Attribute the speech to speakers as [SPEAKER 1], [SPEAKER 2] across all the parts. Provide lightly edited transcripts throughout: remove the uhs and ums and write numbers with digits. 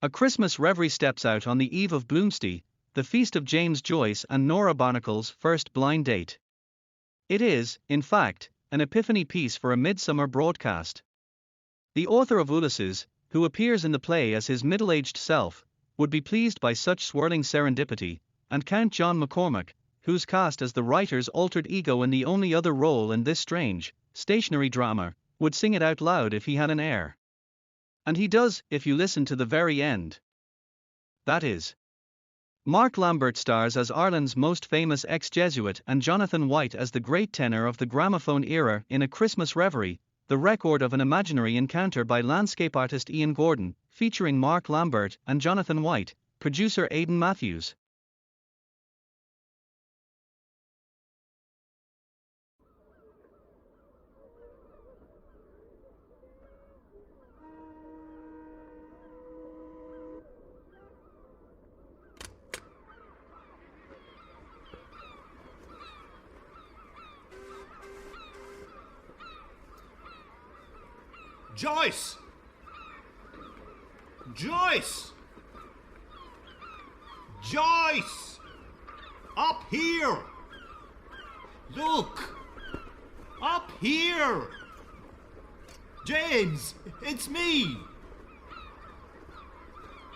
[SPEAKER 1] A Christmas Reverie steps out on the eve of Bloomsday, the feast of James Joyce and Nora Barnacle's first blind date. It is, in fact, an epiphany piece for a midsummer broadcast. The author of Ulysses, who appears in the play as his middle-aged self, would be pleased by such swirling serendipity, and Count John McCormack, who's cast as the writer's altered ego in the only other role in this strange, stationary drama, would sing it out loud if he had an heir. And he does, if you listen to the very end. That is, Mark Lambert stars as Ireland's most famous ex-Jesuit and Jonathan White as the great tenor of the gramophone era in A Christmas Reverie, the record of an imaginary encounter by landscape artist Ian Gordon, featuring Mark Lambert and Jonathan White, producer Aidan Matthews.
[SPEAKER 2] Joyce! Joyce! Joyce! Up here! Look! Up here! James, it's me!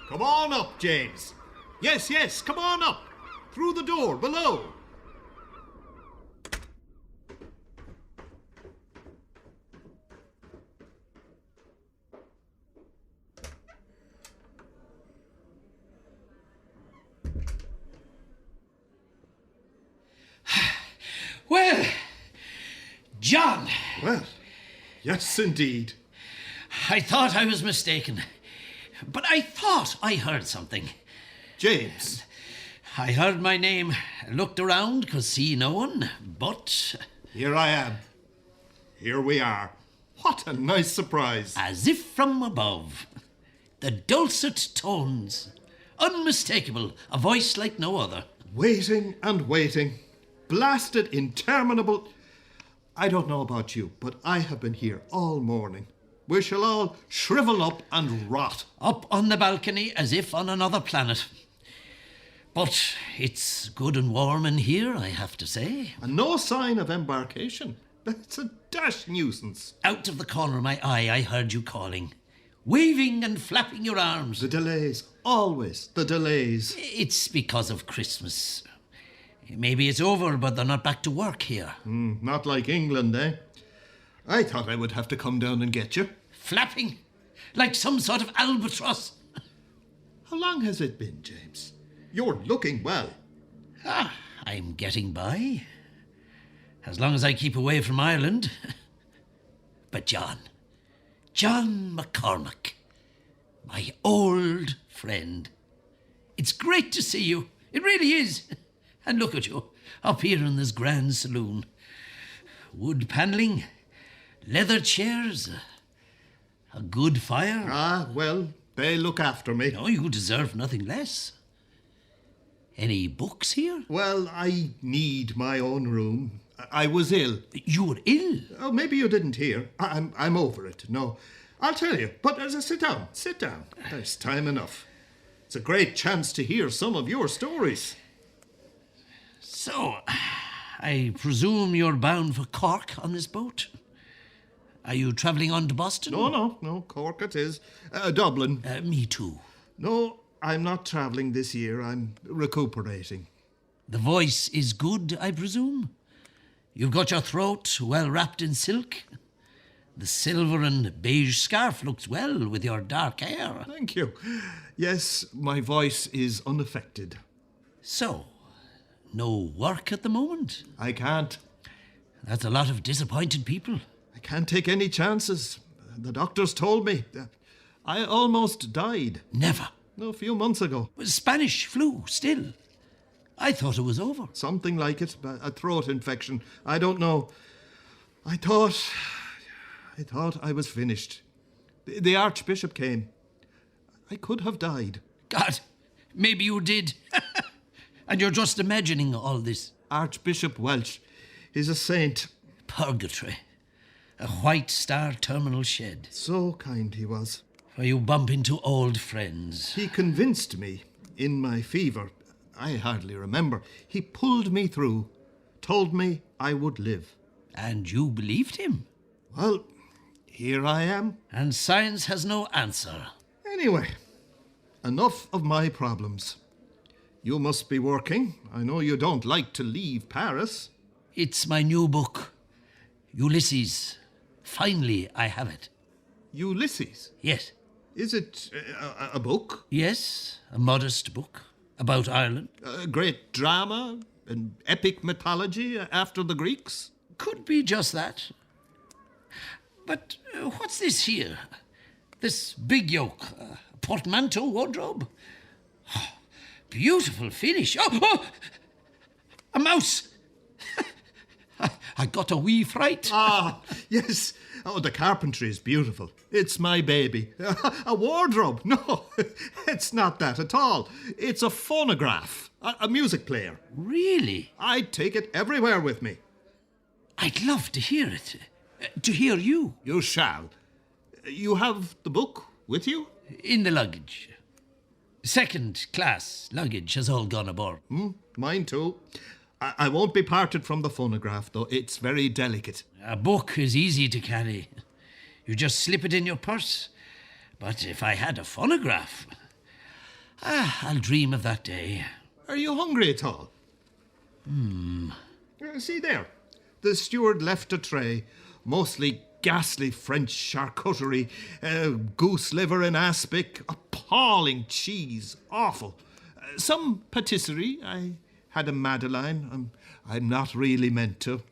[SPEAKER 2] Come on up, James. Yes, come on up. Through the door, below.
[SPEAKER 3] Well, John.
[SPEAKER 2] Well, yes, indeed.
[SPEAKER 3] I thought I was mistaken, but I thought I heard something.
[SPEAKER 2] James.
[SPEAKER 3] I heard my name, looked around, could see no one, but...
[SPEAKER 2] Here I am. Here we are. What a nice surprise.
[SPEAKER 3] As if from above. The dulcet tones. Unmistakable, a voice like no other.
[SPEAKER 2] Waiting and waiting. Blasted, interminable... I don't know about you, but I have been here all morning. We shall all shrivel up and rot.
[SPEAKER 3] Up on the balcony as if on another planet. But it's good and warm in here, I have to say.
[SPEAKER 2] And no sign of embarkation. That's a dashed nuisance.
[SPEAKER 3] Out of the corner of my eye, I heard you calling. Waving and flapping your arms.
[SPEAKER 2] The delays. Always the delays.
[SPEAKER 3] It's because of Christmas. Maybe it's over, but they're not back to work here.
[SPEAKER 2] Not like England, eh? I thought I would have to come down and get you.
[SPEAKER 3] Flapping? Like some sort of albatross?
[SPEAKER 2] How long has it been, James? You're looking well.
[SPEAKER 3] I'm getting by. As long as I keep away from Ireland. But John McCormack, my old friend. It's great to see you. It really is. And look at you, up here in this grand saloon. Wood panelling, leather chairs, a good fire.
[SPEAKER 2] Well, they look after me.
[SPEAKER 3] No, you deserve nothing less. Any books here?
[SPEAKER 2] Well, I need my own room. I was ill.
[SPEAKER 3] You were ill?
[SPEAKER 2] Oh, maybe you didn't hear. I'm over it. No, I'll tell you. But sit down. There's time enough. It's a great chance to hear some of your stories.
[SPEAKER 3] So, I presume you're bound for Cork on this boat? Are you travelling on to Boston?
[SPEAKER 2] No, Cork it is. Dublin.
[SPEAKER 3] Me too.
[SPEAKER 2] No, I'm not travelling this year. I'm recuperating.
[SPEAKER 3] The voice is good, I presume? You've got your throat well wrapped in silk? The silver and beige scarf looks well with your dark hair.
[SPEAKER 2] Thank you. Yes, my voice is unaffected.
[SPEAKER 3] So, no work at the moment?
[SPEAKER 2] I can't.
[SPEAKER 3] That's a lot of disappointed people.
[SPEAKER 2] I can't take any chances. The doctors told me. I almost died.
[SPEAKER 3] Never.
[SPEAKER 2] A few months ago.
[SPEAKER 3] Spanish flu, still. I thought it was over.
[SPEAKER 2] Something like it. A throat infection. I don't know. I thought I was finished. The Archbishop came. I could have died.
[SPEAKER 3] God, maybe you did. And you're just imagining all this.
[SPEAKER 2] Archbishop Welch is a saint.
[SPEAKER 3] Purgatory. A White Star Terminal shed.
[SPEAKER 2] So kind he was.
[SPEAKER 3] Where you bump into old friends.
[SPEAKER 2] He convinced me in my fever. I hardly remember. He pulled me through, told me I would live.
[SPEAKER 3] And you believed him?
[SPEAKER 2] Well, here I am.
[SPEAKER 3] And science has no answer.
[SPEAKER 2] Anyway, enough of my problems. You must be working. I know you don't like to leave Paris.
[SPEAKER 3] It's my new book, Ulysses. Finally, I have it.
[SPEAKER 2] Ulysses?
[SPEAKER 3] Yes.
[SPEAKER 2] Is it a book?
[SPEAKER 3] Yes, a modest book about Ireland.
[SPEAKER 2] A great drama? An epic mythology after the Greeks?
[SPEAKER 3] Could be just that. But what's this here? This big yoke? Portmanteau wardrobe? Oh, beautiful finish. Oh! A mouse! I got a wee fright.
[SPEAKER 2] Ah, yes. Oh, the carpentry is beautiful. It's my baby. A wardrobe? No, it's not that at all. It's a phonograph, a music player.
[SPEAKER 3] Really?
[SPEAKER 2] I take it everywhere with me.
[SPEAKER 3] I'd love to hear it. To hear you.
[SPEAKER 2] You shall. You have the book with you?
[SPEAKER 3] In the luggage. Second class luggage has all gone aboard.
[SPEAKER 2] Mine too. I won't be parted from the phonograph, though. It's very delicate.
[SPEAKER 3] A book is easy to carry. You just slip it in your purse. But if I had a phonograph, I'll dream of that day.
[SPEAKER 2] Are you hungry at all? See there. The steward left a tray, mostly ghastly French charcuterie, goose liver in aspic, appalling cheese, awful. Some patisserie. I had a madeleine. I'm not really meant to.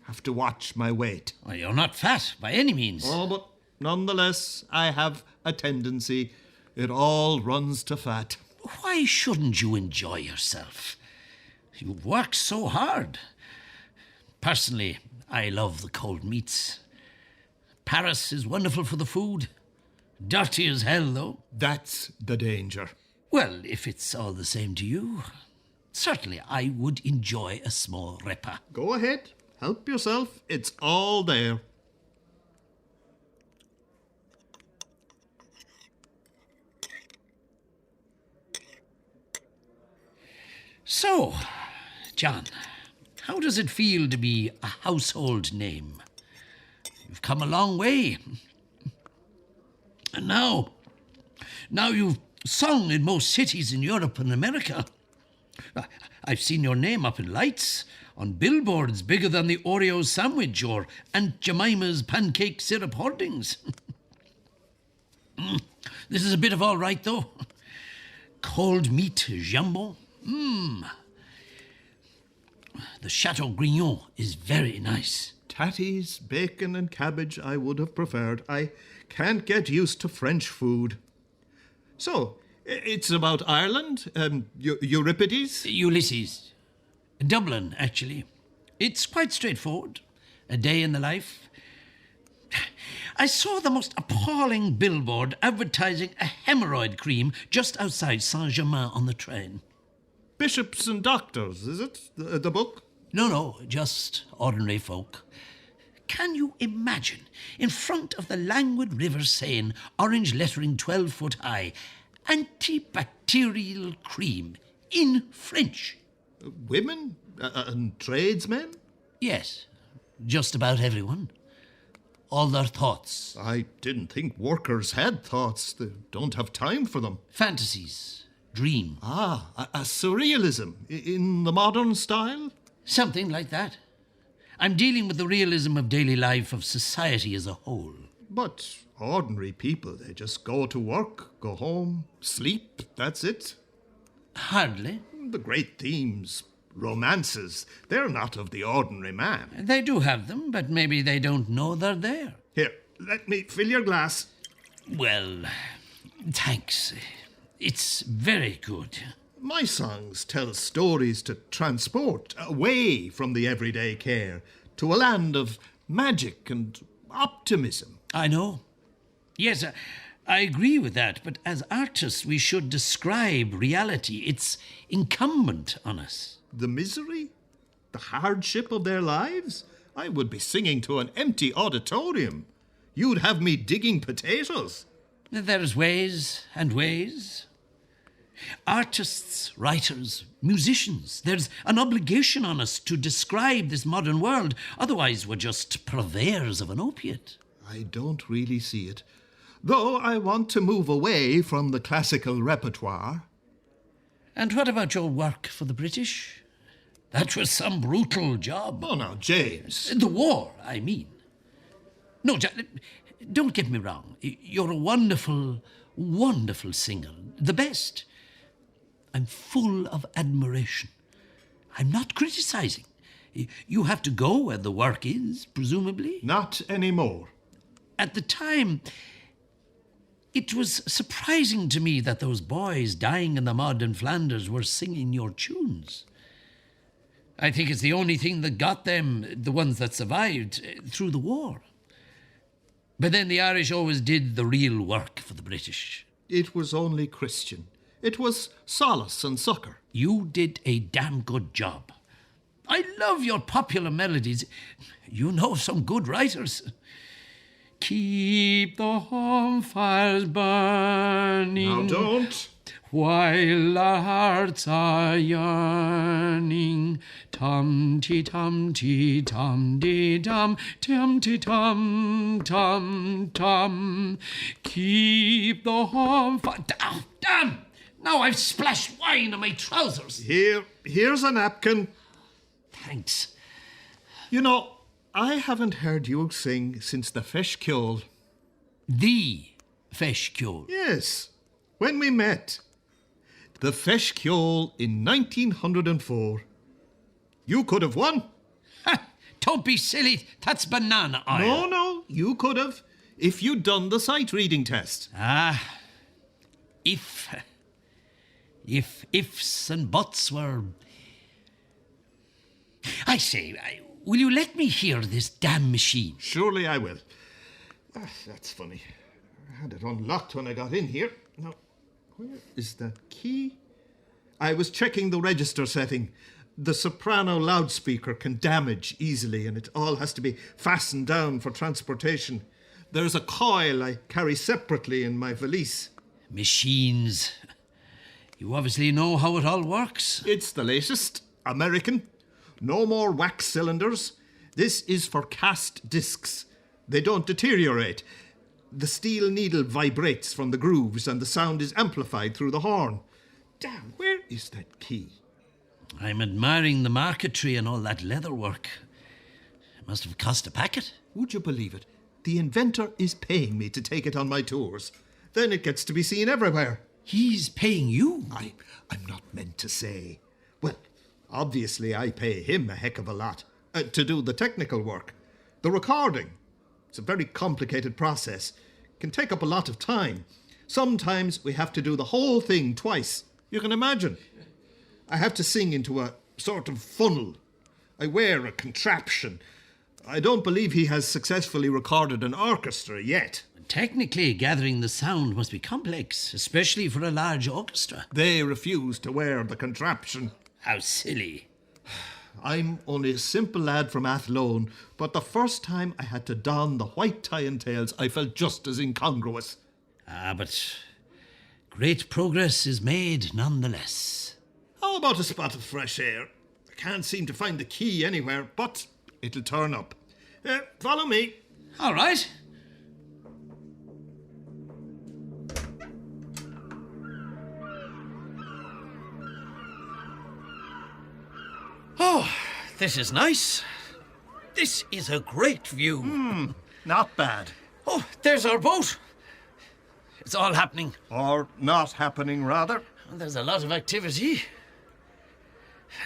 [SPEAKER 2] Have to watch my weight.
[SPEAKER 3] Well, you're not fat by any means.
[SPEAKER 2] Oh, but nonetheless, I have a tendency. It all runs to fat.
[SPEAKER 3] Why shouldn't you enjoy yourself? You work so hard. Personally, I love the cold meats. Paris is wonderful for the food. Dirty as hell, though.
[SPEAKER 2] That's the danger.
[SPEAKER 3] Well, if it's all the same to you, certainly I would enjoy a small repas.
[SPEAKER 2] Go ahead. Help yourself. It's all there.
[SPEAKER 3] So, John, how does it feel to be a household name? You've come a long way. And now you've sung in most cities in Europe and America. I've seen your name up in lights, on billboards bigger than the Oreo sandwich or Aunt Jemima's pancake syrup hoardings. This is a bit of all right, though. Cold meat jambon. The Chateau Grignon is very nice.
[SPEAKER 2] Tatties, bacon and cabbage I would have preferred. I can't get used to French food. So, it's about Ireland? Euripides?
[SPEAKER 3] Ulysses. Dublin, actually. It's quite straightforward. A day in the life. I saw the most appalling billboard advertising a hemorrhoid cream just outside Saint-Germain on the train.
[SPEAKER 2] Bishops and Doctors, is it? The book?
[SPEAKER 3] No, just ordinary folk. Can you imagine, in front of the languid river Seine, orange lettering 12 foot high, antibacterial cream in French?
[SPEAKER 2] Women? And tradesmen?
[SPEAKER 3] Yes, just about everyone. All their thoughts.
[SPEAKER 2] I didn't think workers had thoughts. They don't have time for them.
[SPEAKER 3] Fantasies. Dream.
[SPEAKER 2] A surrealism in the modern style?
[SPEAKER 3] Something like that. I'm dealing with the realism of daily life, of society as a whole.
[SPEAKER 2] But ordinary people, they just go to work, go home, sleep, that's it.
[SPEAKER 3] Hardly.
[SPEAKER 2] The great themes, romances, they're not of the ordinary man.
[SPEAKER 3] They do have them, but maybe they don't know they're there.
[SPEAKER 2] Here, let me fill your glass.
[SPEAKER 3] Well, thanks. It's very good.
[SPEAKER 2] My songs tell stories to transport away from the everyday care to a land of magic and optimism.
[SPEAKER 3] I know. Yes, I agree with that, but as artists, we should describe reality. It's incumbent on us.
[SPEAKER 2] The misery? The hardship of their lives? I would be singing to an empty auditorium. You'd have me digging potatoes.
[SPEAKER 3] There's ways and ways. Artists, writers, musicians, there's an obligation on us to describe this modern world. Otherwise, we're just purveyors of an opiate.
[SPEAKER 2] I don't really see it. Though I want to move away from the classical repertoire.
[SPEAKER 3] And what about your work for the British? That was some brutal job.
[SPEAKER 2] Oh, now, James.
[SPEAKER 3] The war, I mean. No, don't get me wrong. You're a wonderful, wonderful singer. The best. I'm full of admiration. I'm not criticizing. You have to go where the work is, presumably.
[SPEAKER 2] Not anymore.
[SPEAKER 3] At the time, it was surprising to me that those boys dying in the mud in Flanders were singing your tunes. I think it's the only thing that got them, the ones that survived, through the war. But then the Irish always did the real work for the British.
[SPEAKER 2] It was only Christian. It was solace and succour.
[SPEAKER 3] You did a damn good job. I love your popular melodies. You know some good writers. Keep the home fires burning.
[SPEAKER 2] Now don't.
[SPEAKER 3] While our hearts are yearning. Tum-ti-tum-ti, tum-ti-tum, tum-ti-tum, tum-tum. Keep the home fire... Damn! Now I've splashed wine on my trousers.
[SPEAKER 2] Here's a napkin.
[SPEAKER 3] Thanks.
[SPEAKER 2] You know, I haven't heard you sing since the Feis Ceoil.
[SPEAKER 3] The Feis Ceoil.
[SPEAKER 2] Yes, when we met. The Feis Ceoil in 1904. You could have won.
[SPEAKER 3] Ha! Don't be silly. That's banana oil.
[SPEAKER 2] No, you could have. If you'd done the sight reading test.
[SPEAKER 3] If ifs and buts were... I say, will you let me hear this damn machine?
[SPEAKER 2] Surely I will. That's funny. I had it unlocked when I got in here. Now, where is the key? I was checking the register setting. The soprano loudspeaker can damage easily and it all has to be fastened down for transportation. There's a coil I carry separately in my valise.
[SPEAKER 3] Machines. You obviously know how it all works.
[SPEAKER 2] It's the latest. American. No more wax cylinders. This is for cast discs. They don't deteriorate. The steel needle vibrates from the grooves and the sound is amplified through the horn. Damn, where is that key?
[SPEAKER 3] I'm admiring the marquetry and all that leather work. It must have cost a packet.
[SPEAKER 2] Would you believe it? The inventor is paying me to take it on my tours. Then it gets to be seen everywhere.
[SPEAKER 3] He's paying you?
[SPEAKER 2] I'm not meant to say. Well, obviously I pay him a heck of a lot to do the technical work. The recording. It's a very complicated process. Can take up a lot of time. Sometimes we have to do the whole thing twice. You can imagine. I have to sing into a sort of funnel. I wear a contraption. I don't believe he has successfully recorded an orchestra yet.
[SPEAKER 3] Technically, gathering the sound must be complex, especially for a large orchestra.
[SPEAKER 2] They refuse to wear the contraption.
[SPEAKER 3] How silly.
[SPEAKER 2] I'm only a simple lad from Athlone, but the first time I had to don the white tie and tails, I felt just as incongruous.
[SPEAKER 3] But great progress is made nonetheless.
[SPEAKER 2] How about a spot of fresh air? I can't seem to find the key anywhere, but it'll turn up. Follow me.
[SPEAKER 3] All right. Oh, this is nice. This is a great view.
[SPEAKER 2] Not bad.
[SPEAKER 3] Oh, there's our boat. It's all happening.
[SPEAKER 2] Or not happening, rather.
[SPEAKER 3] There's a lot of activity.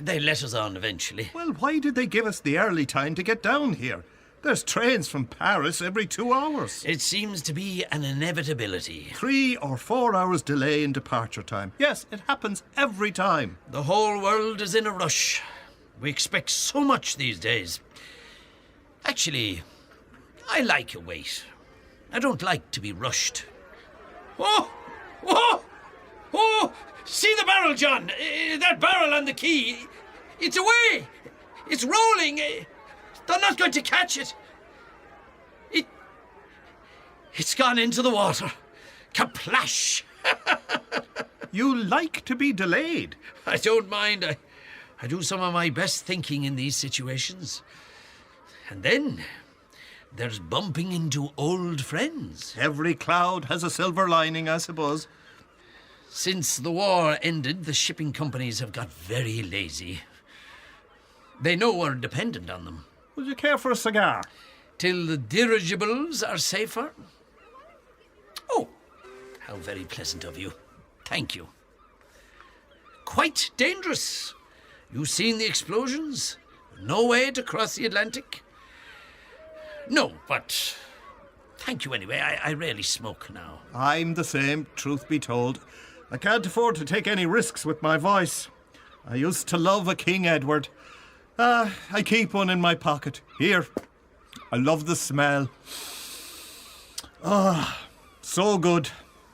[SPEAKER 3] They let us on eventually.
[SPEAKER 2] Well, why did they give us the early time to get down here? There's trains from Paris every 2 hours.
[SPEAKER 3] It seems to be an inevitability.
[SPEAKER 2] 3 or 4 hours delay in departure time. Yes, it happens every time.
[SPEAKER 3] The whole world is in a rush. We expect so much these days. Actually, I like a wait. I don't like to be rushed. Oh! Oh! Oh! See the barrel, John! That barrel on the quay. It's away! It's rolling! They're not going to catch it. It's gone into the water. Kaplash!
[SPEAKER 2] You like to be delayed.
[SPEAKER 3] I don't mind. I do some of my best thinking in these situations. And then there's bumping into old friends.
[SPEAKER 2] Every cloud has a silver lining, I suppose.
[SPEAKER 3] Since the war ended, the shipping companies have got very lazy. They know we're dependent on them.
[SPEAKER 2] Would you care for a cigar?
[SPEAKER 3] Till the dirigibles are safer. Oh, how very pleasant of you. Thank you. Quite dangerous. You seen the explosions? No way to cross the Atlantic? No, but thank you anyway. I rarely smoke now.
[SPEAKER 2] I'm the same, truth be told. I can't afford to take any risks with my voice. I used to love a King Edward. I keep one in my pocket. Here. I love the smell. So good.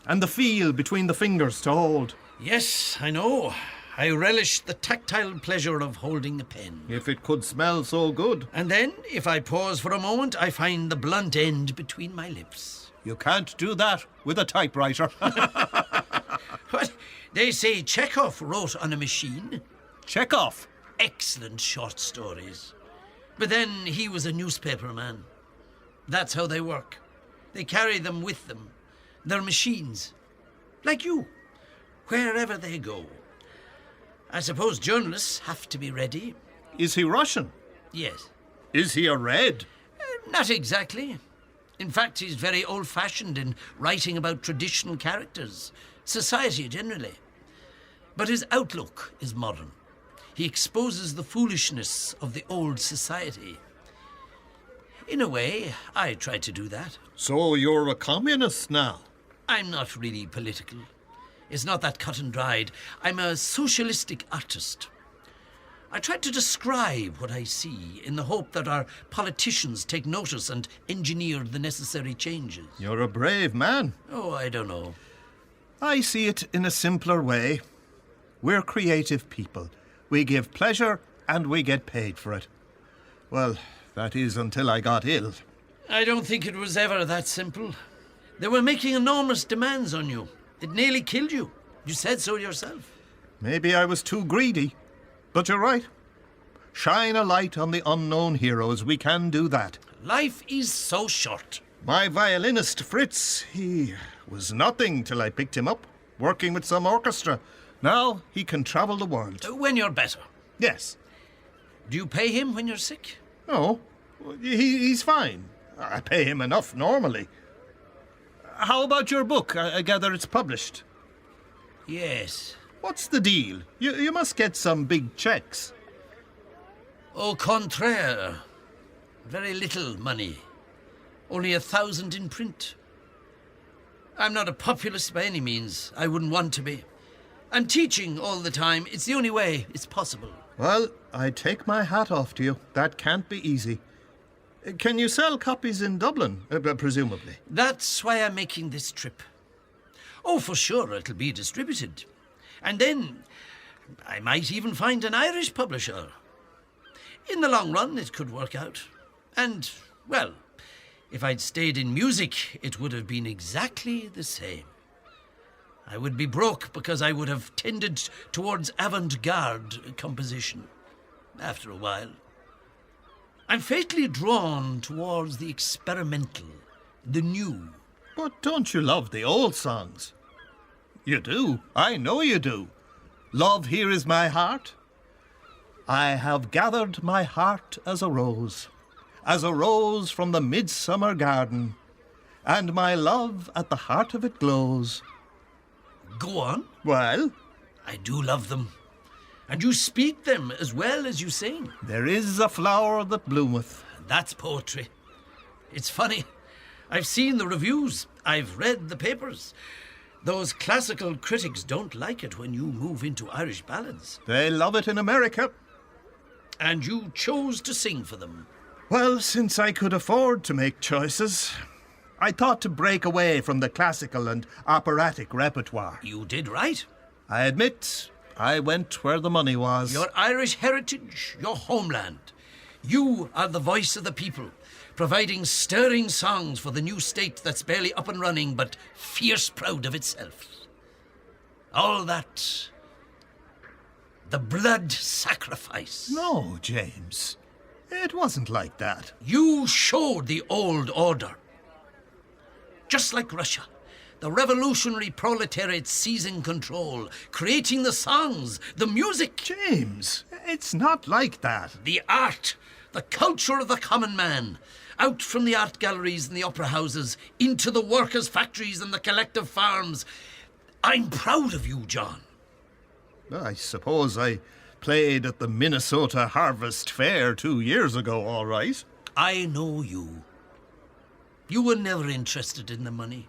[SPEAKER 2] And the feel between the fingers to hold.
[SPEAKER 3] Yes, I know. I relish the tactile pleasure of holding a pen.
[SPEAKER 2] If it could smell so good.
[SPEAKER 3] And then, if I pause for a moment, I find the blunt end between my lips.
[SPEAKER 2] You can't do that with a typewriter.
[SPEAKER 3] What? They say Chekhov wrote on a machine.
[SPEAKER 2] Chekhov.
[SPEAKER 3] Excellent short stories. But then he was a newspaperman. That's how they work. They carry them with them. They're machines. Like you. Wherever they go. I suppose journalists have to be ready.
[SPEAKER 2] Is he Russian?
[SPEAKER 3] Yes.
[SPEAKER 2] Is he a Red?
[SPEAKER 3] Not exactly. In fact, he's very old-fashioned in writing about traditional characters, society generally. But his outlook is modern. He exposes the foolishness of the old society. In a way, I try to do that.
[SPEAKER 2] So you're a communist now?
[SPEAKER 3] I'm not really political. It's not that cut and dried. I'm a socialistic artist. I try to describe what I see in the hope that our politicians take notice and engineer the necessary changes.
[SPEAKER 2] You're a brave man.
[SPEAKER 3] Oh, I don't know.
[SPEAKER 2] I see it in a simpler way. We're creative people. We give pleasure and we get paid for it. Well, that is until I got ill.
[SPEAKER 3] I don't think it was ever that simple. They were making enormous demands on you. It nearly killed you. You said so yourself.
[SPEAKER 2] Maybe I was too greedy. But you're right. Shine a light on the unknown heroes. We can do that.
[SPEAKER 3] Life is so short.
[SPEAKER 2] My violinist, Fritz, he was nothing till I picked him up, working with some orchestra. Now he can travel the world.
[SPEAKER 3] When you're better.
[SPEAKER 2] Yes.
[SPEAKER 3] Do you pay him when you're sick?
[SPEAKER 2] No, he's fine. I pay him enough normally. How about your book? I gather it's published.
[SPEAKER 3] Yes.
[SPEAKER 2] What's the deal? You must get some big checks.
[SPEAKER 3] Au contraire. Very little money. Only 1,000 in print. I'm not a populist by any means. I wouldn't want to be. I'm teaching all the time. It's the only way it's possible.
[SPEAKER 2] Well, I take my hat off to you. That can't be easy. Can you sell copies in Dublin, presumably?
[SPEAKER 3] That's why I'm making this trip. Oh, for sure, it'll be distributed. And then I might even find an Irish publisher. In the long run, it could work out. And, well, if I'd stayed in music, it would have been exactly the same. I would be broke because I would have tended towards avant-garde composition after a while. I'm fatally drawn towards the experimental, the new.
[SPEAKER 2] But don't you love the old songs? You do. I know you do. Love, here is my heart. I have gathered my heart as a rose from the midsummer garden, and my love at the heart of it glows.
[SPEAKER 3] Go on.
[SPEAKER 2] Well?
[SPEAKER 3] I do love them. And you speak them as well as you sing.
[SPEAKER 2] There is a flower that bloometh.
[SPEAKER 3] That's poetry. It's funny. I've seen the reviews. I've read the papers. Those classical critics don't like it when you move into Irish ballads.
[SPEAKER 2] They love it in America.
[SPEAKER 3] And you chose to sing for them.
[SPEAKER 2] Well, since I could afford to make choices, I thought to break away from the classical and operatic repertoire.
[SPEAKER 3] You did right.
[SPEAKER 2] I admit, I went where the money was.
[SPEAKER 3] Your Irish heritage, your homeland. You are the voice of the people, providing stirring songs for the new state that's barely up and running, but fierce proud of itself. All that... the blood sacrifice.
[SPEAKER 2] No, James. It wasn't like that.
[SPEAKER 3] You showed the old order. Just like Russia, the revolutionary proletariat seizing control, creating the songs, the music.
[SPEAKER 2] James, it's not like that.
[SPEAKER 3] The art, the culture of the common man. Out from the art galleries and the opera houses, into the workers' factories and the collective farms. I'm proud of you, John.
[SPEAKER 2] I suppose I played at the Minnesota Harvest Fair 2 years ago, all right.
[SPEAKER 3] I know you. You were never interested in the money.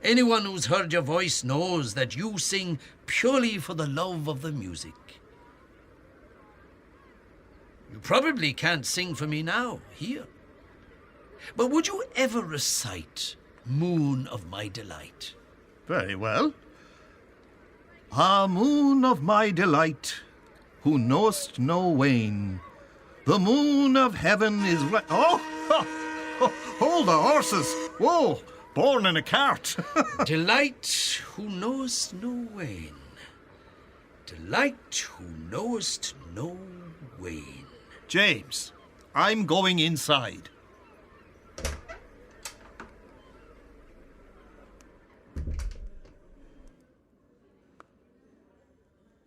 [SPEAKER 3] Anyone who's heard your voice knows that you sing purely for the love of the music. You probably can't sing for me now, here. But would you ever recite Moon of My Delight?
[SPEAKER 2] Very well. Ah, moon of my delight, who knowest no wane, the moon of heaven is hold the horses! Whoa, born in a cart.
[SPEAKER 3] Delight who knowest no wane. Delight who knowest no wane.
[SPEAKER 2] James, I'm going inside.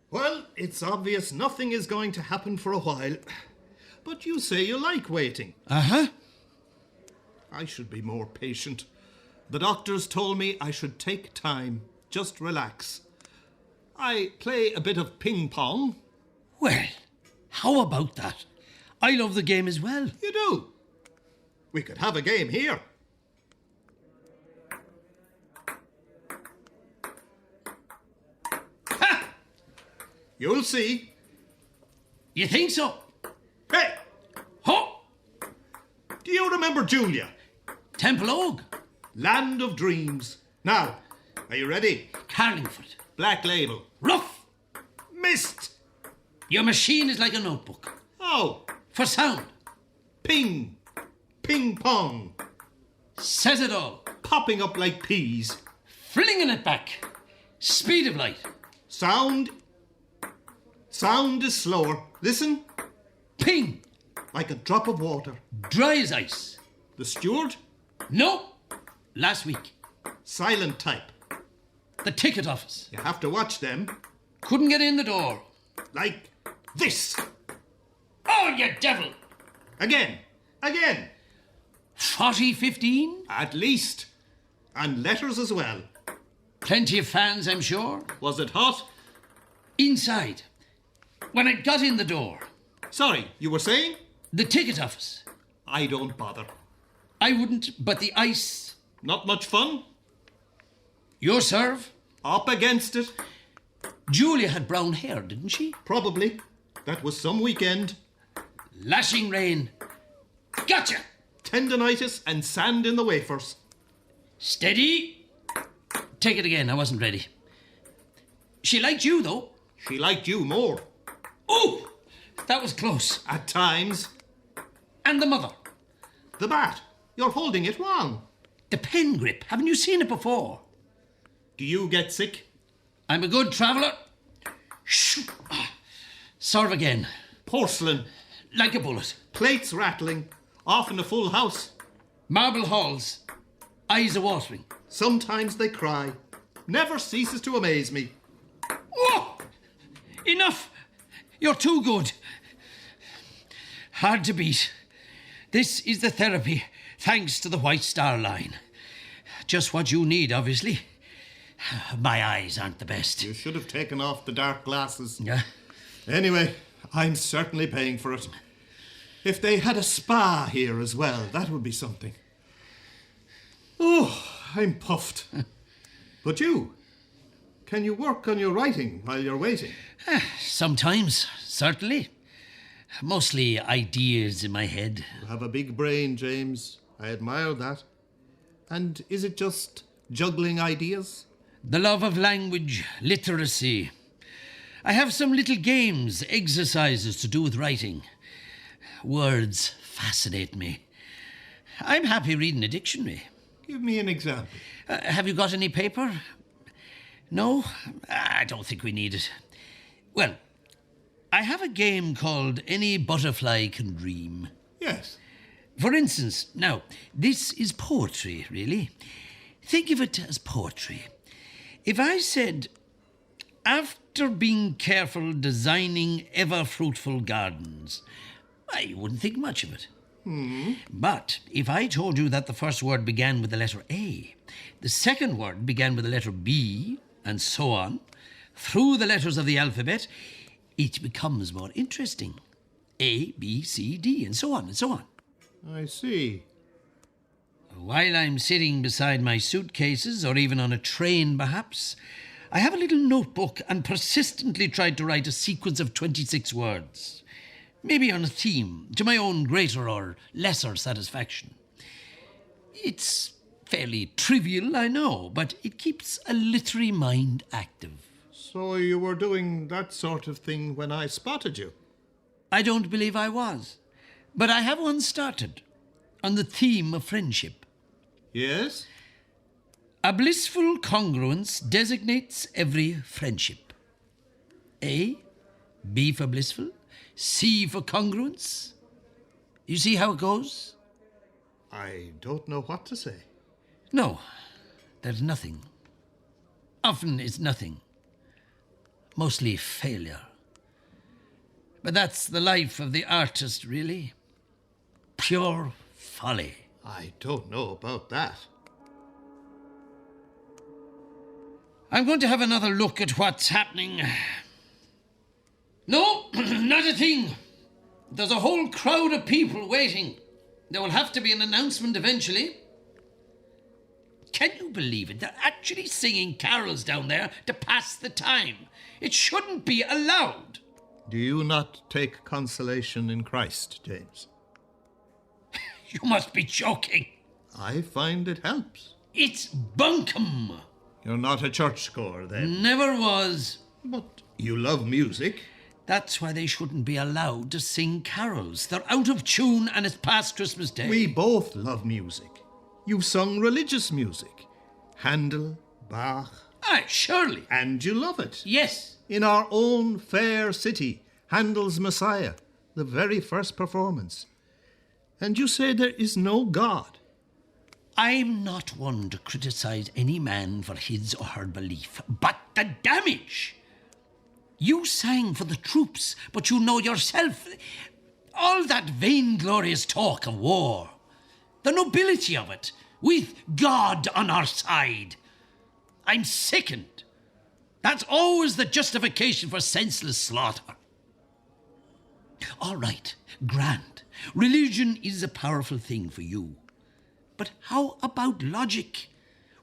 [SPEAKER 2] Well, it's obvious nothing is going to happen for a while. But you say you like waiting.
[SPEAKER 3] Uh-huh.
[SPEAKER 2] I should be more patient. The doctors told me I should take time, just relax. I play a bit of ping pong.
[SPEAKER 3] Well, how about that? I love the game as well.
[SPEAKER 2] You do? We could have a game here.
[SPEAKER 3] Ha!
[SPEAKER 2] You'll see.
[SPEAKER 3] You think so?
[SPEAKER 2] Hey,
[SPEAKER 3] Ho!
[SPEAKER 2] do you remember Julia?
[SPEAKER 3] Temple Oak.
[SPEAKER 2] Land of Dreams. Now, are you ready?
[SPEAKER 3] Carlingford.
[SPEAKER 2] Black Label.
[SPEAKER 3] Rough.
[SPEAKER 2] Missed.
[SPEAKER 3] Your machine is like a notebook.
[SPEAKER 2] Oh,
[SPEAKER 3] For sound.
[SPEAKER 2] ping. Ping pong.
[SPEAKER 3] Says it all.
[SPEAKER 2] Popping up like peas.
[SPEAKER 3] Flinging it back. Speed of light.
[SPEAKER 2] Sound. Sound is slower. Listen.
[SPEAKER 3] Ping.
[SPEAKER 2] Like a drop of water.
[SPEAKER 3] Dry as ice.
[SPEAKER 2] The steward.
[SPEAKER 3] No. Last week.
[SPEAKER 2] Silent type.
[SPEAKER 3] The ticket office.
[SPEAKER 2] You have to watch them.
[SPEAKER 3] Couldn't get in the door.
[SPEAKER 2] Like this.
[SPEAKER 3] Oh, you devil.
[SPEAKER 2] Again. Again.
[SPEAKER 3] 40-15.
[SPEAKER 2] At least. And letters as well.
[SPEAKER 3] Plenty of fans, I'm sure.
[SPEAKER 2] Was it hot?
[SPEAKER 3] Inside. When I got in the door.
[SPEAKER 2] Sorry, you were saying?
[SPEAKER 3] The ticket office.
[SPEAKER 2] I don't bother.
[SPEAKER 3] I wouldn't, but the ice.
[SPEAKER 2] Not much fun?
[SPEAKER 3] Your serve.
[SPEAKER 2] Up against it?
[SPEAKER 3] Julia had brown hair, didn't she?
[SPEAKER 2] Probably. That was some weekend.
[SPEAKER 3] Lashing rain. Gotcha.
[SPEAKER 2] Tendinitis and sand in the wafers.
[SPEAKER 3] Steady. Take it again, I wasn't ready. She liked you, though.
[SPEAKER 2] She liked you more.
[SPEAKER 3] Oh, that was close.
[SPEAKER 2] At times.
[SPEAKER 3] And the mother.
[SPEAKER 2] The bat. You're holding it wrong.
[SPEAKER 3] The pen grip. Haven't you seen it before?
[SPEAKER 2] Do you get sick?
[SPEAKER 3] I'm a good traveller. Shoo. Serve again.
[SPEAKER 2] Porcelain.
[SPEAKER 3] Like a bullet.
[SPEAKER 2] Plates rattling. Often a full house.
[SPEAKER 3] Marble halls. Eyes a watering.
[SPEAKER 2] Sometimes they cry. Never ceases to amaze me.
[SPEAKER 3] Oh! Enough! You're too good. Hard to beat. This is the therapy, thanks to the White Star Line. Just what you need, obviously. My eyes aren't the best.
[SPEAKER 2] You should have taken off the dark glasses.
[SPEAKER 3] Yeah?
[SPEAKER 2] Anyway, I'm certainly paying for it. If they had a spa here as well, that would be something. Oh, I'm puffed. But you, can you work on your writing while you're waiting?
[SPEAKER 3] Sometimes, certainly. Mostly ideas in my head.
[SPEAKER 2] You have a big brain, James. I admire that. And is it just juggling ideas?
[SPEAKER 3] The love of language, literacy. I have some little games, exercises to do with writing. Words fascinate me. I'm happy reading a dictionary.
[SPEAKER 2] Give me an example.
[SPEAKER 3] Have you got any paper? No? I don't think we need it. Well, I have a game called Any Butterfly Can Dream.
[SPEAKER 2] Yes.
[SPEAKER 3] For instance, now, this is poetry, really. Think of it as poetry. If I said, after being careful designing ever-fruitful gardens, you wouldn't think much of it. But if I told you that the first word began with the letter A, the second word began with the letter B, and so on, through the letters of the alphabet, it becomes more interesting. A, B, C, D, and so on, and so on.
[SPEAKER 2] I see.
[SPEAKER 3] While I'm sitting beside my suitcases, or even on a train perhaps, I have a little notebook and persistently tried to write a sequence of 26 words. Maybe on a theme, to my own greater or lesser satisfaction. It's fairly trivial, I know, but it keeps a literary mind active.
[SPEAKER 2] So you were doing that sort of thing when I spotted you?
[SPEAKER 3] I don't believe I was, but I have one started on the theme of friendship.
[SPEAKER 2] Yes?
[SPEAKER 3] A blissful congruence designates every friendship. A, B for blissful, C for congruence. You see how it goes?
[SPEAKER 2] I don't know what to say.
[SPEAKER 3] No, there's nothing. Often it's nothing. Mostly failure. But that's the life of the artist, really. Pure folly.
[SPEAKER 2] I don't know about that.
[SPEAKER 3] I'm going to have another look at what's happening. No, not a thing. There's a whole crowd of people waiting. There will have to be an announcement eventually. Can you believe it? They're actually singing carols down there to pass the time. It shouldn't be allowed.
[SPEAKER 2] Do you not take consolation in Christ, James?
[SPEAKER 3] You must be joking.
[SPEAKER 2] I find it helps.
[SPEAKER 3] It's bunkum.
[SPEAKER 2] You're not a churchgoer, then?
[SPEAKER 3] Never was.
[SPEAKER 2] But you love music.
[SPEAKER 3] That's why they shouldn't be allowed to sing carols. They're out of tune and it's past Christmas Day.
[SPEAKER 2] We both love music. You've sung religious music. Handel, Bach.
[SPEAKER 3] Aye, surely.
[SPEAKER 2] And you love it.
[SPEAKER 3] Yes.
[SPEAKER 2] In our own fair city, Handel's Messiah, the very first performance. And you say there is no God.
[SPEAKER 3] I'm not one to criticise any man for his or her belief, but the damage! You sang for the troops, but you know yourself. All that vainglorious talk of war. The nobility of it, with God on our side. I'm sickened. That's always the justification for senseless slaughter. All right, grand. Religion is a powerful thing for you. But how about logic?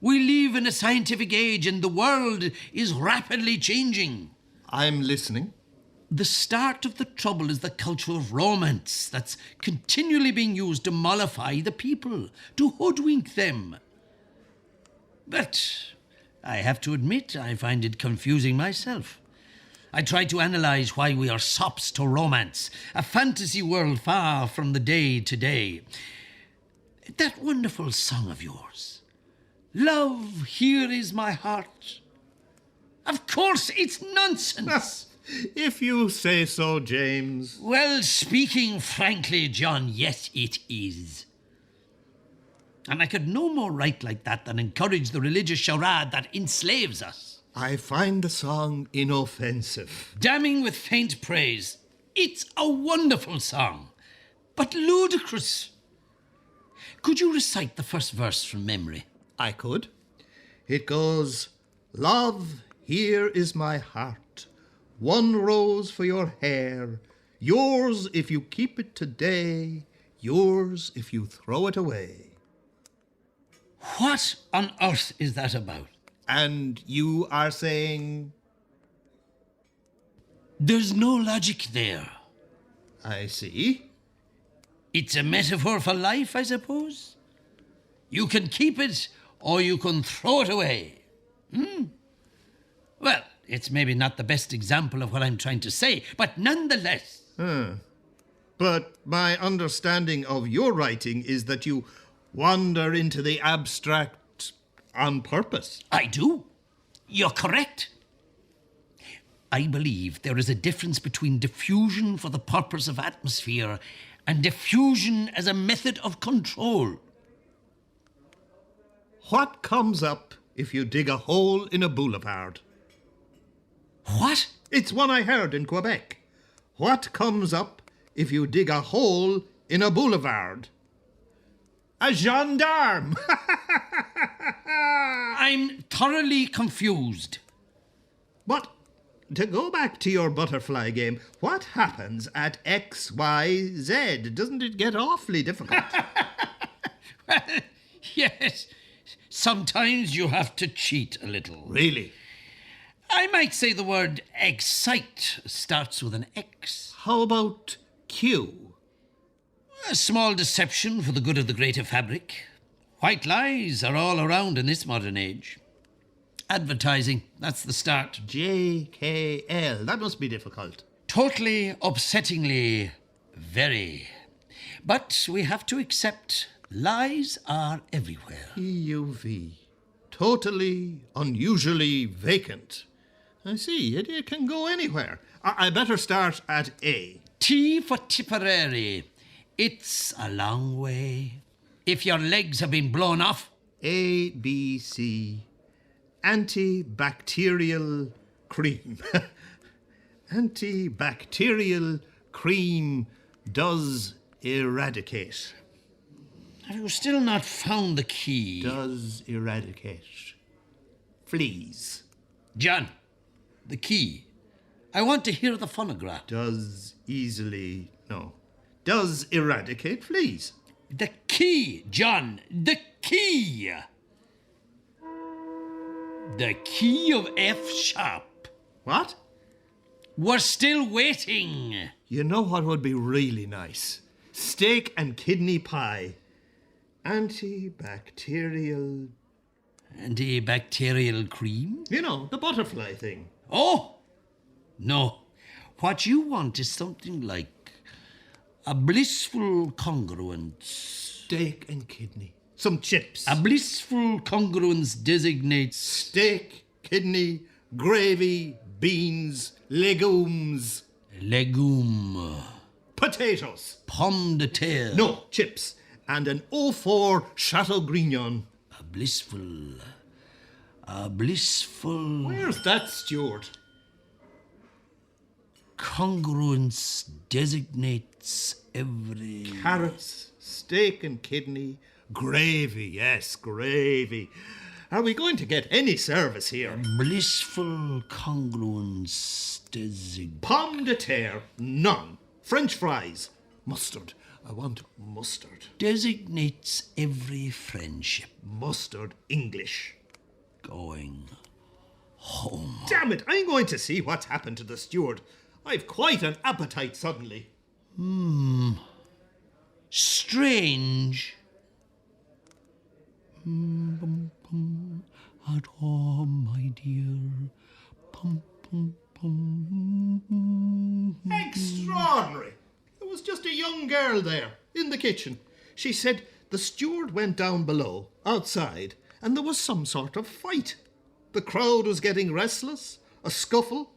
[SPEAKER 3] We live in a scientific age and the world is rapidly changing.
[SPEAKER 2] I'm listening.
[SPEAKER 3] The start of the trouble is the culture of romance that's continually being used to mollify the people, to hoodwink them. But I have to admit I find it confusing myself. I try to analyse why we are sops to romance, a fantasy world far from the day to day. That wonderful song of yours, Love, Here Is My Heart. Of course, it's nonsense.
[SPEAKER 2] If you say so, James.
[SPEAKER 3] Well, speaking frankly, John, yes, it is. And I could no more write like that than encourage the religious charade that enslaves us.
[SPEAKER 2] I find the song inoffensive.
[SPEAKER 3] Damning with faint praise. It's a wonderful song, but ludicrous. Could you recite the first verse from memory?
[SPEAKER 2] I could. It goes, Love, here is my heart. One rose for your hair. Yours if you keep it today, yours if you throw it away.
[SPEAKER 3] What on earth is that about?
[SPEAKER 2] And you are saying,
[SPEAKER 3] There's no logic there.
[SPEAKER 2] I see.
[SPEAKER 3] It's a metaphor for life, I suppose. You can keep it or you can throw it away. Well, it's maybe not the best example of what I'm trying to say, but nonetheless.
[SPEAKER 2] But my understanding of your writing is that you wander into the abstract on purpose.
[SPEAKER 3] I do. You're correct. I believe there is a difference between diffusion for the purpose of atmosphere and diffusion as a method of control.
[SPEAKER 2] What comes up if you dig a hole in a boulevard?
[SPEAKER 3] What?
[SPEAKER 2] It's one I heard in Quebec. What comes up if you dig a hole in a boulevard? A gendarme!
[SPEAKER 3] I'm thoroughly confused.
[SPEAKER 2] But to go back to your butterfly game, what happens at X, Y, Z? Doesn't it get awfully difficult?
[SPEAKER 3] Well, yes. Sometimes you have to cheat a little.
[SPEAKER 2] Really?
[SPEAKER 3] I might say the word excite starts with an X.
[SPEAKER 2] How about Q?
[SPEAKER 3] A small deception for the good of the greater fabric. White lies are all around in this modern age. Advertising, that's the start.
[SPEAKER 2] JKL. That must be difficult.
[SPEAKER 3] Totally, upsettingly, very. But we have to accept lies are everywhere.
[SPEAKER 2] EUV. Totally, unusually vacant. I see, it can go anywhere. I better start at A.
[SPEAKER 3] T for Tipperary. It's a long way. If your legs have been blown off.
[SPEAKER 2] A, B, C. Antibacterial cream. Antibacterial cream does eradicate.
[SPEAKER 3] Have you still not found the key?
[SPEAKER 2] Does eradicate. Fleas.
[SPEAKER 3] John, the key. I want to hear the phonograph.
[SPEAKER 2] Does eradicate fleas.
[SPEAKER 3] The key, John. The key. The key of F sharp.
[SPEAKER 2] What?
[SPEAKER 3] We're still waiting.
[SPEAKER 2] You know what would be really nice? Steak and kidney pie. Antibacterial.
[SPEAKER 3] Antibacterial cream?
[SPEAKER 2] You know, the butterfly thing.
[SPEAKER 3] Oh! No. What you want is something like a blissful congruence.
[SPEAKER 2] Steak and kidney. Some chips.
[SPEAKER 3] A blissful congruence designates
[SPEAKER 2] Steak, kidney, gravy, beans, legumes.
[SPEAKER 3] legume,
[SPEAKER 2] Potatoes.
[SPEAKER 3] pomme de terre.
[SPEAKER 2] No, chips. And an 04 Chateaubriand.
[SPEAKER 3] A blissful.
[SPEAKER 2] Where's that, Stuart?
[SPEAKER 3] Congruence designates every.
[SPEAKER 2] Carrots, steak and kidney, gravy. Yes, gravy. Are we going to get any service here?
[SPEAKER 3] Blissful congruence designates.
[SPEAKER 2] Pomme de terre, none. French fries, mustard. I want mustard.
[SPEAKER 3] Designates every friendship
[SPEAKER 2] Mustard English.
[SPEAKER 3] going home.
[SPEAKER 2] Damn it, I'm going to see what's happened to the steward. I've quite an appetite suddenly.
[SPEAKER 3] Strange. At home, my dear. Pum, pum, pum.
[SPEAKER 2] Extraordinary. There was just a young girl there, in the kitchen. She said the steward went down below, outside, and there was some sort of fight. The crowd was getting restless, a scuffle.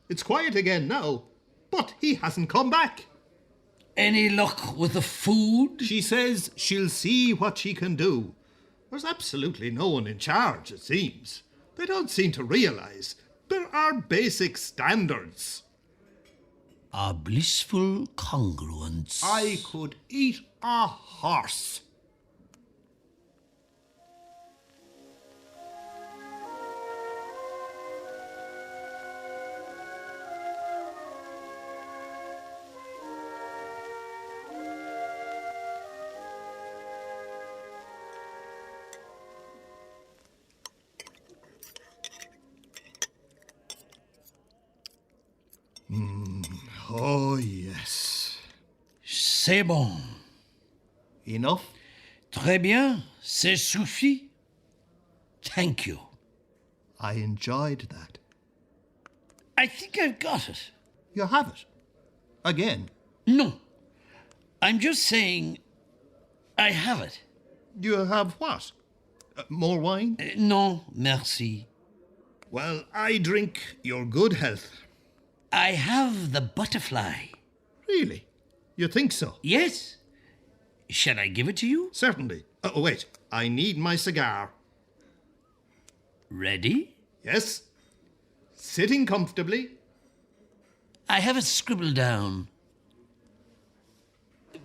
[SPEAKER 2] It's quiet again now, but he hasn't come back.
[SPEAKER 3] Any luck with the food?
[SPEAKER 2] She says she'll see what she can do. There's absolutely no one in charge, it seems. They don't seem to realise there are basic standards.
[SPEAKER 3] A blissful congruence.
[SPEAKER 2] I could eat a horse. Oh, yes.
[SPEAKER 3] C'est bon.
[SPEAKER 2] Enough?
[SPEAKER 3] Très bien. C'est suffit. Thank you.
[SPEAKER 2] I enjoyed that.
[SPEAKER 3] I think I've got it.
[SPEAKER 2] You have it. Again.
[SPEAKER 3] No. I'm just saying I have it.
[SPEAKER 2] You have what? More wine?
[SPEAKER 3] Non, merci.
[SPEAKER 2] Well, I drink your good health.
[SPEAKER 3] I have the butterfly.
[SPEAKER 2] Really? You think so?
[SPEAKER 3] Yes. Shall I give it to you?
[SPEAKER 2] Certainly. Oh, wait. I need my cigar.
[SPEAKER 3] Ready?
[SPEAKER 2] Yes? Sitting comfortably.
[SPEAKER 3] I have it scribbled down.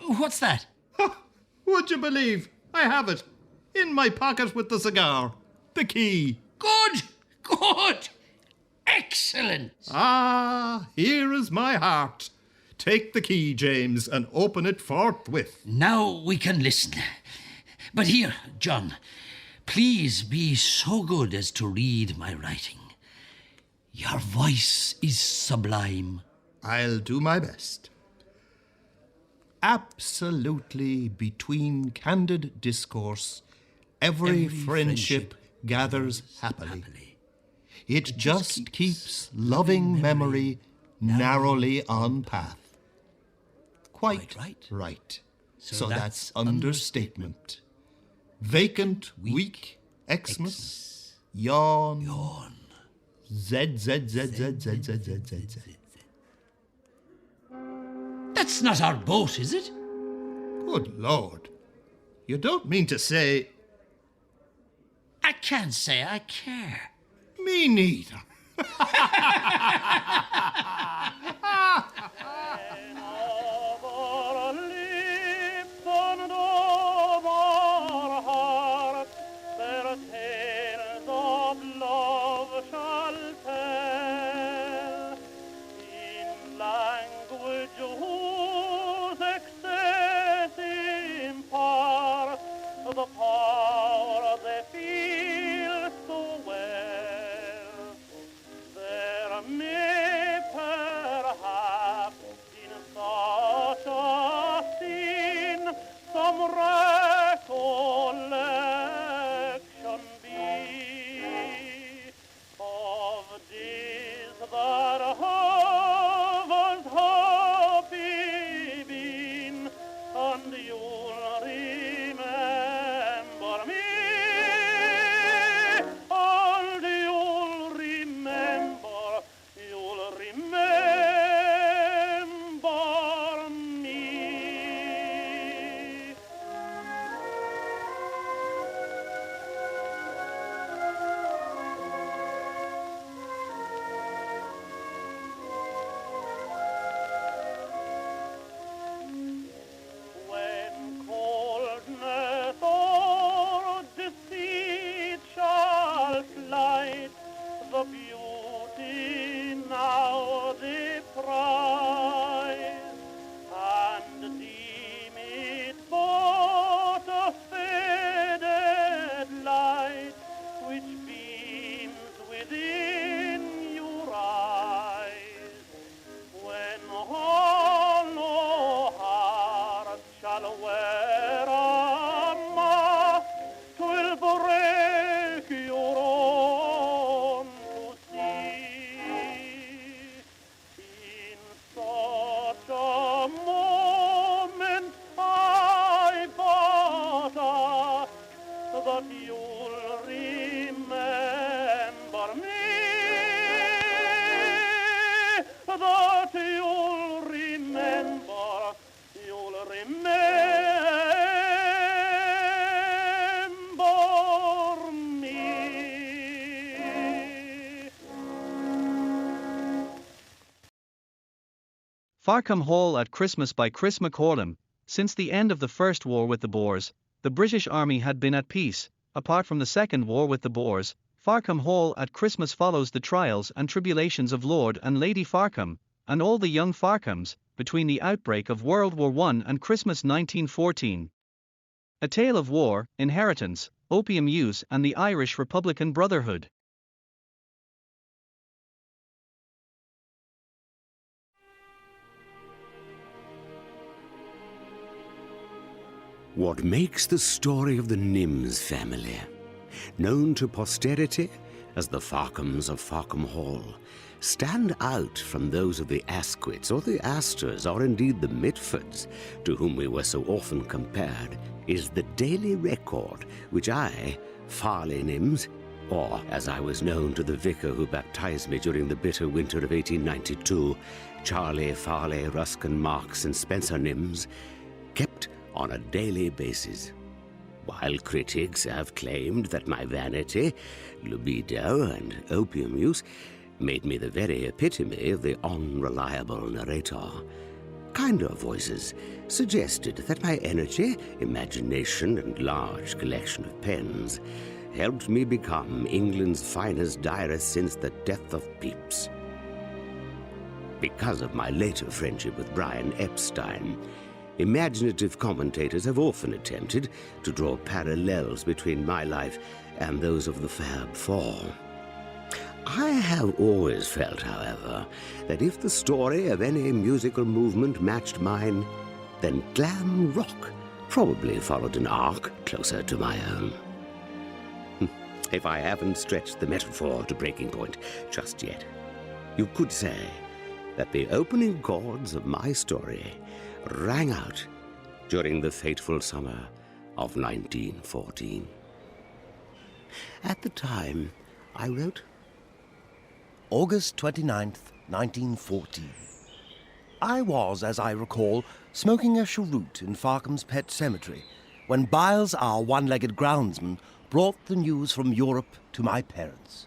[SPEAKER 3] What's that?
[SPEAKER 2] Ha! Would you believe? I have it. In my pocket with the cigar. The key.
[SPEAKER 3] Good! Good! Excellent!
[SPEAKER 2] Ah, here is my heart. Take the key, James, and open it forthwith.
[SPEAKER 3] Now we can listen. But here, John, please be so good as to read my writing. Your voice is sublime.
[SPEAKER 2] I'll do my best. Absolutely between candid discourse, every friendship gathers happily. It just keeps loving memory narrowly on path. Quite right. So that's understatement. Vacant, weak, Xmas, yawn, Z, Z, Z, Z, Z, Z, Z, Z, Z.
[SPEAKER 3] That's not our boat, is it?
[SPEAKER 2] Good Lord. You don't mean to say...
[SPEAKER 3] I can't say I care.
[SPEAKER 2] Me neither.
[SPEAKER 1] Farkham Hall at Christmas by Chris McCallum. Since the end of the First War with the Boers, the British Army had been at peace. Apart from the Second War with the Boers, Farkham Hall at Christmas follows the trials and tribulations of Lord and Lady Farkham, and all the young Farkhams, between the outbreak of World War I and Christmas 1914. A tale of war, inheritance, opium use and the Irish Republican Brotherhood.
[SPEAKER 4] What makes the story of the Nims family, known to posterity as the Farkhams of Farkham Hall, stand out from those of the Asquiths or the Astors or indeed the Mitfords, to whom we were so often compared, is the daily record which I, Farley Nims, or as I was known to the vicar who baptized me during the bitter winter of 1892, Charlie, Farley, Ruskin, Marks and Spencer Nims, kept on a daily basis. While critics have claimed that my vanity, libido and opium use made me the very epitome of the unreliable narrator, kinder voices suggested that my energy, imagination and large collection of pens helped me become England's finest diarist since the death of Pepys. Because of my later friendship with Brian Epstein, imaginative commentators have often attempted to draw parallels between my life and those of the Fab Four. I have always felt, however, that if the story of any musical movement matched mine, then glam rock probably followed an arc closer to my own. If I haven't stretched the metaphor to breaking point just yet, you could say that the opening chords of my story rang out during the fateful summer of 1914. At the time, I wrote,
[SPEAKER 5] August 29th, 1914. I was, as I recall, smoking a cheroot in Farkham's Pet Cemetery when Biles, our one-legged groundsman, brought the news from Europe to my parents.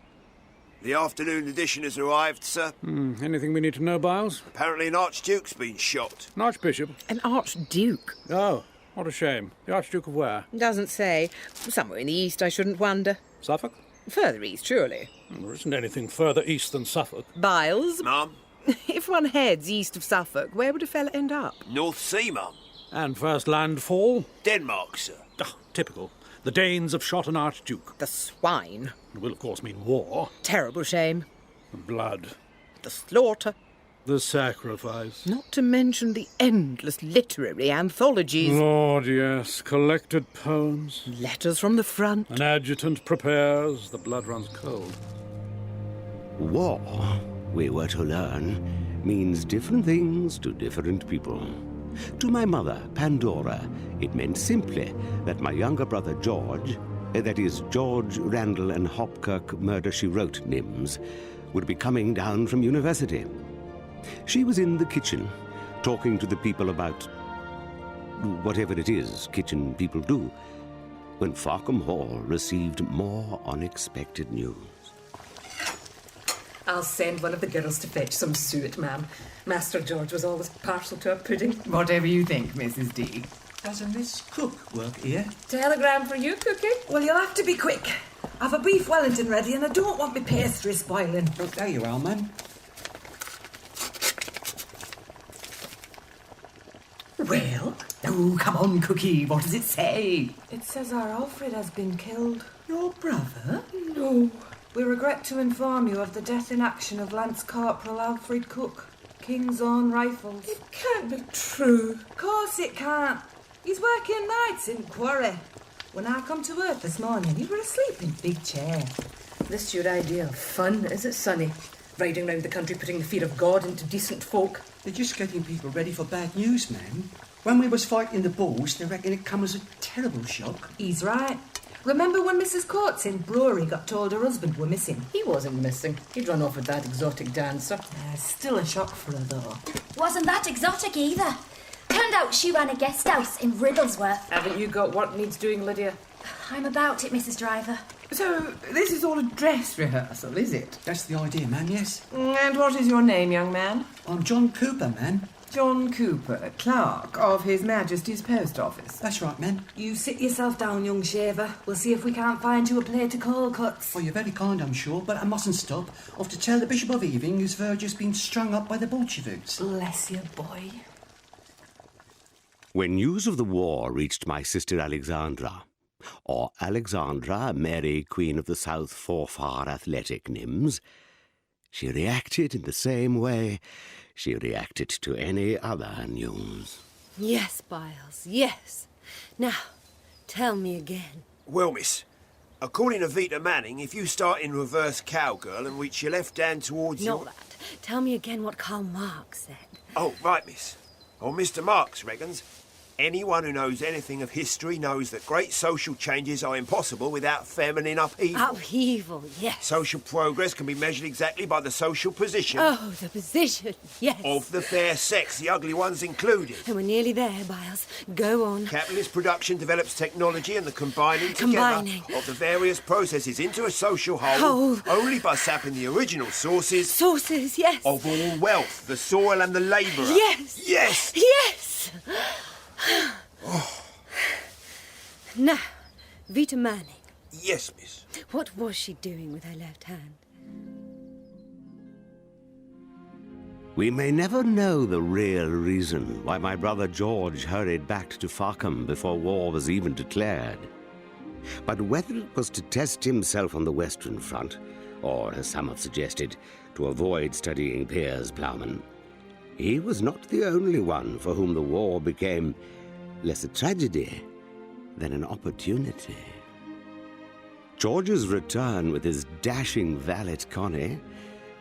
[SPEAKER 6] The afternoon edition has arrived, sir.
[SPEAKER 7] Anything we need to know, Biles?
[SPEAKER 6] Apparently an archduke's been shot.
[SPEAKER 7] An archbishop?
[SPEAKER 8] An archduke?
[SPEAKER 7] Oh, what a shame. The Archduke of where?
[SPEAKER 8] Doesn't say. Somewhere in the east, I shouldn't wonder.
[SPEAKER 7] Suffolk?
[SPEAKER 8] Further east, surely.
[SPEAKER 7] There isn't anything further east than Suffolk.
[SPEAKER 8] Biles?
[SPEAKER 6] Mum?
[SPEAKER 8] If one heads east of Suffolk, where would a fella end up?
[SPEAKER 6] North Sea, Mum.
[SPEAKER 7] And first landfall?
[SPEAKER 6] Denmark, sir.
[SPEAKER 7] Typical. The Danes have shot an archduke.
[SPEAKER 8] The swine.
[SPEAKER 7] It will, of course, mean war.
[SPEAKER 8] Terrible shame.
[SPEAKER 7] Blood.
[SPEAKER 8] The slaughter.
[SPEAKER 7] The sacrifice.
[SPEAKER 8] Not to mention the endless literary anthologies.
[SPEAKER 7] Lord, yes. Collected poems.
[SPEAKER 8] Letters from the front.
[SPEAKER 7] An adjutant prepares. The blood runs cold.
[SPEAKER 4] war, we were to learn, means different things to different people. To my mother, Pandora, it meant simply that my younger brother George, that is, George Randall and Hopkirk Murder She Wrote Nims, would be coming down from university. She was in the kitchen, talking to the people about whatever it is kitchen people do, when Farkham Hall received more unexpected news.
[SPEAKER 9] I'll send one of the girls to fetch some suet, ma'am. Master George was always partial to a pudding.
[SPEAKER 10] Whatever you think, Mrs. D.
[SPEAKER 11] Does a Miss Cook work here?
[SPEAKER 9] Telegram for you, Cookie?
[SPEAKER 10] Well, you'll have to be quick. I've a beef Wellington ready and I don't want my pastry spoiling.
[SPEAKER 11] Oh, there you are, ma'am.
[SPEAKER 10] Well? Oh, come on, Cookie. What does it say?
[SPEAKER 12] It says our Alfred has been killed.
[SPEAKER 10] Your brother?
[SPEAKER 12] No. We regret to inform you of the death in action of Lance Corporal Alfred Cook, King's Own Rifles.
[SPEAKER 10] It can't be true.
[SPEAKER 12] Of course it can't. He's working nights in quarry. When I come to work this morning, he were asleep in big chair.
[SPEAKER 9] This your idea of fun, is it, Sonny? Riding round the country putting the fear of God into decent folk?
[SPEAKER 11] They're just getting people ready for bad news, ma'am. When we was fighting the bulls, they reckon it come as a terrible shock.
[SPEAKER 12] He's right. Remember when Mrs. Coates in Brewery got told her husband were missing?
[SPEAKER 9] He wasn't missing. He'd run off with that exotic dancer.
[SPEAKER 12] Still a shock for her, though.
[SPEAKER 13] Wasn't that exotic either. Turned out she ran a guest house in Wrigglesworth.
[SPEAKER 9] Haven't you got what needs doing, Lydia?
[SPEAKER 13] I'm about it, Mrs. Driver.
[SPEAKER 10] So, this is all a dress rehearsal, is it?
[SPEAKER 11] That's the idea, ma'am, yes.
[SPEAKER 10] And what is your name, young man?
[SPEAKER 11] I'm John Cooper, ma'am.
[SPEAKER 10] John Cooper, clerk of His Majesty's Post Office.
[SPEAKER 11] That's right, ma'am.
[SPEAKER 12] You sit yourself down, young shaver. We'll see if we can't find you a plate of cold cuts.
[SPEAKER 11] Well, you're very kind, I'm sure, but I mustn't stop. Off to tell the Bishop of Ealing who's just been strung up by the Bolsheviks.
[SPEAKER 12] Bless you, boy.
[SPEAKER 4] When news of the war reached my sister Alexandra, or Alexandra, Mary, Queen of the South Forfar Athletic Nims, she reacted in the same way she reacted to any other news.
[SPEAKER 14] Yes, Biles, yes. Now, tell me again.
[SPEAKER 6] Well, miss, according to Vita Manning, if you start in reverse cowgirl and reach your left hand towards
[SPEAKER 14] Not
[SPEAKER 6] your...
[SPEAKER 14] that. Tell me again what Karl Marx said.
[SPEAKER 6] Oh, right, miss. Well, Mr. Marx reckons anyone who knows anything of history knows that great social changes are impossible without feminine upheaval.
[SPEAKER 14] Upheaval, yes.
[SPEAKER 6] Social progress can be measured exactly by the social position.
[SPEAKER 14] Oh, the position, yes.
[SPEAKER 6] Of the fair sex, the ugly ones included.
[SPEAKER 14] And we're nearly there, Biles. Go on.
[SPEAKER 6] Capitalist production develops technology and the combining together of the various processes into a social whole only by sapping the original sources.
[SPEAKER 14] Sources, yes.
[SPEAKER 6] Of all wealth, the soil and the labourer.
[SPEAKER 14] Yes.
[SPEAKER 6] Yes.
[SPEAKER 14] Yes. Now, Vita Manning.
[SPEAKER 6] Yes, miss.
[SPEAKER 14] What was she doing with her left hand?
[SPEAKER 4] We may never know the real reason why my brother George hurried back to Farkham before war was even declared. But whether it was to test himself on the Western Front, or, as some have suggested, to avoid studying Piers Plowman, he was not the only one for whom the war became less a tragedy than an opportunity. George's return with his dashing valet Connie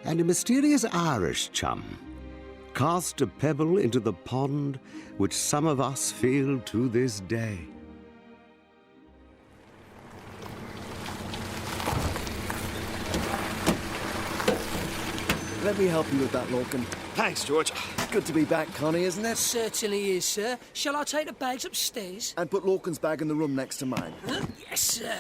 [SPEAKER 4] and a mysterious Irish chum cast a pebble into the pond which some of us feel to this day.
[SPEAKER 15] Let me help you with that, Lorcan.
[SPEAKER 6] Thanks, George.
[SPEAKER 15] Good to be back, Connie, isn't it?
[SPEAKER 16] Certainly is, sir. Shall I take the bags upstairs?
[SPEAKER 15] And put Lorcan's bag in the room next to mine.
[SPEAKER 16] Yes, sir.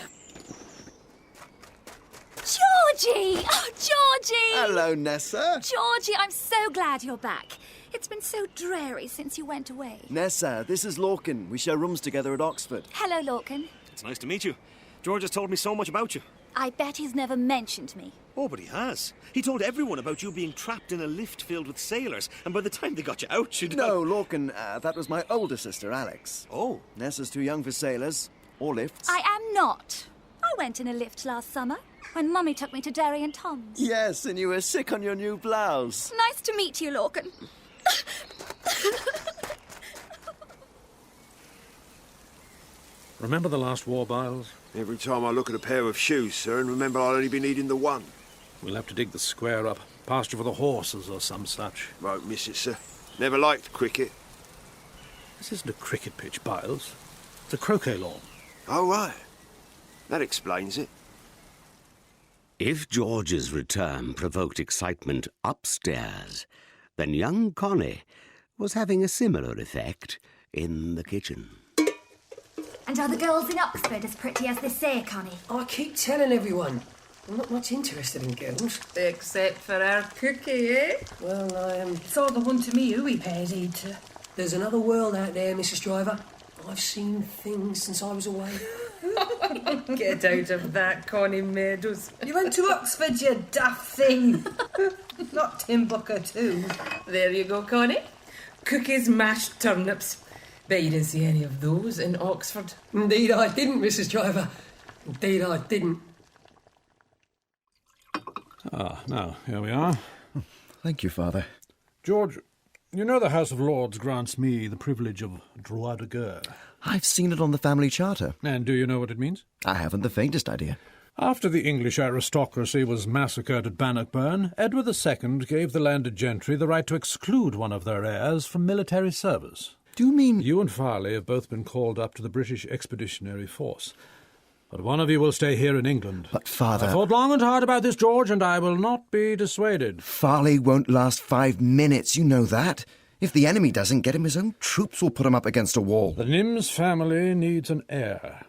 [SPEAKER 13] Georgie! Oh, Georgie!
[SPEAKER 15] Hello, Nessa.
[SPEAKER 13] Georgie, I'm so glad you're back. It's been so dreary since you went away.
[SPEAKER 15] Nessa, this is Lorcan. We share rooms together at Oxford.
[SPEAKER 13] Hello, Lorcan.
[SPEAKER 17] It's nice to meet you. George has told me so much about you.
[SPEAKER 13] I bet he's never mentioned me.
[SPEAKER 17] Oh, but he has. He told everyone about you being trapped in a lift filled with sailors, and by the time they got you out, you'd...
[SPEAKER 15] No, Lorcan, that was my older sister, Alex.
[SPEAKER 17] Oh.
[SPEAKER 15] Nessa's too young for sailors, or lifts.
[SPEAKER 13] I am not. I went in a lift last summer, when Mummy took me to Derry and Tom's.
[SPEAKER 15] Yes, and you were sick on your new blouse.
[SPEAKER 13] Nice to meet you, Lorcan.
[SPEAKER 7] Remember the last war, Biles?
[SPEAKER 6] Every time I look at a pair of shoes, sir, and remember I'll only be needing the one.
[SPEAKER 7] We'll have to dig the square up. Pasture for the horses or some such.
[SPEAKER 6] Won't miss it, sir. Never liked cricket.
[SPEAKER 7] This isn't a cricket pitch, Biles. It's a croquet lawn.
[SPEAKER 6] Oh, right. That explains it.
[SPEAKER 4] If George's return provoked excitement upstairs, then young Connie was having a similar effect in the kitchen.
[SPEAKER 13] And are the girls in Oxford as pretty as they say, Connie?
[SPEAKER 16] I keep telling everyone. I'm not much interested in girls.
[SPEAKER 9] Except for our cookie, eh?
[SPEAKER 16] Well, I am...
[SPEAKER 12] It's all the one to me who we paid heed to.
[SPEAKER 16] There's another world out there, Mrs. Driver. I've seen things since I was away.
[SPEAKER 9] Get out of that, Connie Meadows.
[SPEAKER 12] You went to Oxford, you daft thing. Not Timbuktu.
[SPEAKER 9] There you go, Connie. Cookies, mashed turnips. Bet you didn't see any of those in Oxford.
[SPEAKER 16] Indeed I didn't, Mrs. Driver. Indeed I didn't.
[SPEAKER 7] Ah, now, here we are.
[SPEAKER 15] Thank you, Father.
[SPEAKER 7] George, you know the House of Lords grants me the privilege of droit de guerre.
[SPEAKER 15] I've seen it on the family charter.
[SPEAKER 7] And do you know what it means?
[SPEAKER 15] I haven't the faintest idea.
[SPEAKER 7] After the English aristocracy was massacred at Bannockburn, Edward II gave the landed gentry the right to exclude one of their heirs from military service.
[SPEAKER 15] Do you mean...
[SPEAKER 7] You and Farley have both been called up to the British Expeditionary Force. But one of you will stay here in England.
[SPEAKER 15] But, Father...
[SPEAKER 7] I thought long and hard about this, George, and I will not be dissuaded.
[SPEAKER 15] Farley won't last 5 minutes, you know that. If the enemy doesn't get him, his own troops will put him up against a wall.
[SPEAKER 7] The Nims family needs an heir.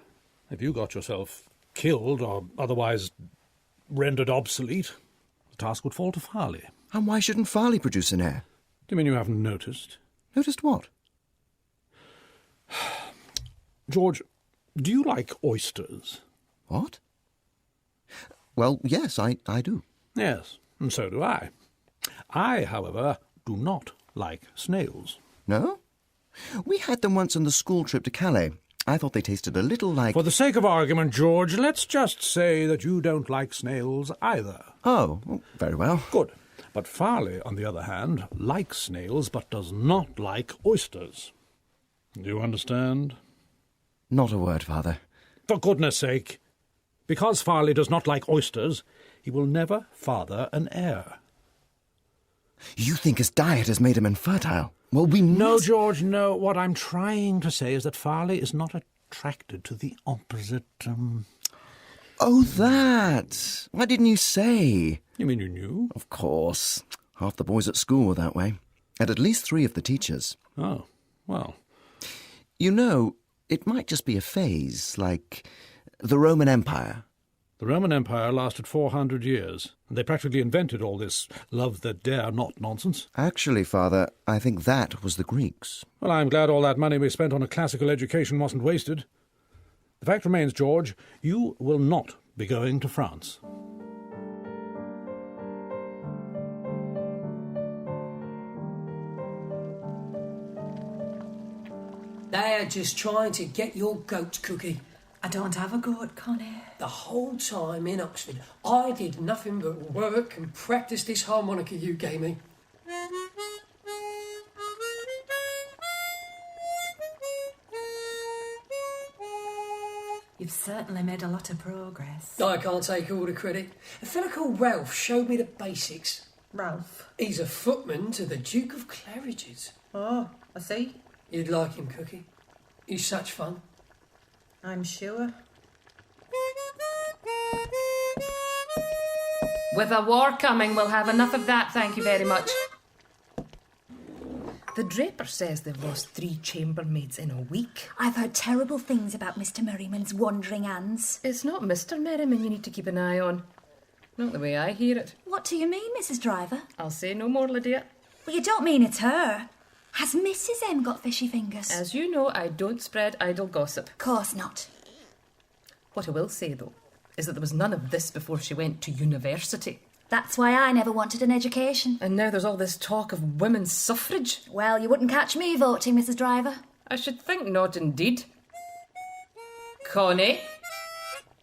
[SPEAKER 7] If you got yourself killed or otherwise rendered obsolete, the task would fall to Farley.
[SPEAKER 15] And why shouldn't Farley produce an heir?
[SPEAKER 7] Do you mean you haven't noticed?
[SPEAKER 15] Noticed what?
[SPEAKER 7] George, do you like oysters?
[SPEAKER 15] What? Well, yes, I do.
[SPEAKER 7] Yes, and so do I. I, however, do not like snails.
[SPEAKER 15] No? We had them once on the school trip to Calais. I thought they tasted a little like...
[SPEAKER 7] For the sake of argument, George, let's just say that you don't like snails either.
[SPEAKER 15] Oh, well, very well.
[SPEAKER 7] Good. But Farley, on the other hand, likes snails but does not like oysters. Do you understand?
[SPEAKER 15] Not a word, Father.
[SPEAKER 7] For goodness sake. Because Farley does not like oysters, he will never father an heir.
[SPEAKER 15] You think his diet has made him infertile? Well,
[SPEAKER 7] No, George, no. What I'm trying to say is that Farley is not attracted to the opposite,
[SPEAKER 15] Oh, that! Why didn't you say?
[SPEAKER 7] You mean you knew?
[SPEAKER 15] Of course. Half the boys at school were that way. And at least 3 of the teachers.
[SPEAKER 7] Oh, well.
[SPEAKER 15] You know, it might just be a phase, like the Roman Empire.
[SPEAKER 7] The Roman Empire lasted 400 years, and they practically invented all this love that dare not nonsense.
[SPEAKER 15] Actually, Father, I think that was the Greeks.
[SPEAKER 7] Well, I'm glad all that money we spent on a classical education wasn't wasted. The fact remains, George, you will not be going to France.
[SPEAKER 16] They are just trying to get your goat, Cookie.
[SPEAKER 12] I don't have a goat, Connie.
[SPEAKER 16] The whole time in Oxford, I did nothing but work and practice this harmonica you gave me.
[SPEAKER 12] You've certainly made a lot of progress.
[SPEAKER 16] I can't take all the credit. A fella called Ralph showed me the basics.
[SPEAKER 12] Ralph?
[SPEAKER 16] He's a footman to the Duke of Claridge's.
[SPEAKER 12] Oh, I see.
[SPEAKER 16] You'd like him, Cookie. He's such fun.
[SPEAKER 12] I'm sure.
[SPEAKER 9] With a war coming, we'll have enough of that, thank you very much. The draper says they've lost 3 chambermaids in a week.
[SPEAKER 13] I've heard terrible things about Mr. Merriman's wandering hands.
[SPEAKER 9] It's not Mr. Merriman you need to keep an eye on. Not the way I hear it.
[SPEAKER 13] What do you mean, Mrs. Driver?
[SPEAKER 9] I'll say no more, Lydia.
[SPEAKER 13] Well, you don't mean it's her. Has Mrs. M got fishy fingers?
[SPEAKER 9] As you know, I don't spread idle gossip.
[SPEAKER 13] Course not.
[SPEAKER 9] What I will say, though, is that there was none of this before she went to university.
[SPEAKER 13] That's why I never wanted an education.
[SPEAKER 9] And now there's all this talk of women's suffrage.
[SPEAKER 13] Well, you wouldn't catch me voting, Mrs. Driver.
[SPEAKER 9] I should think not, indeed. Connie?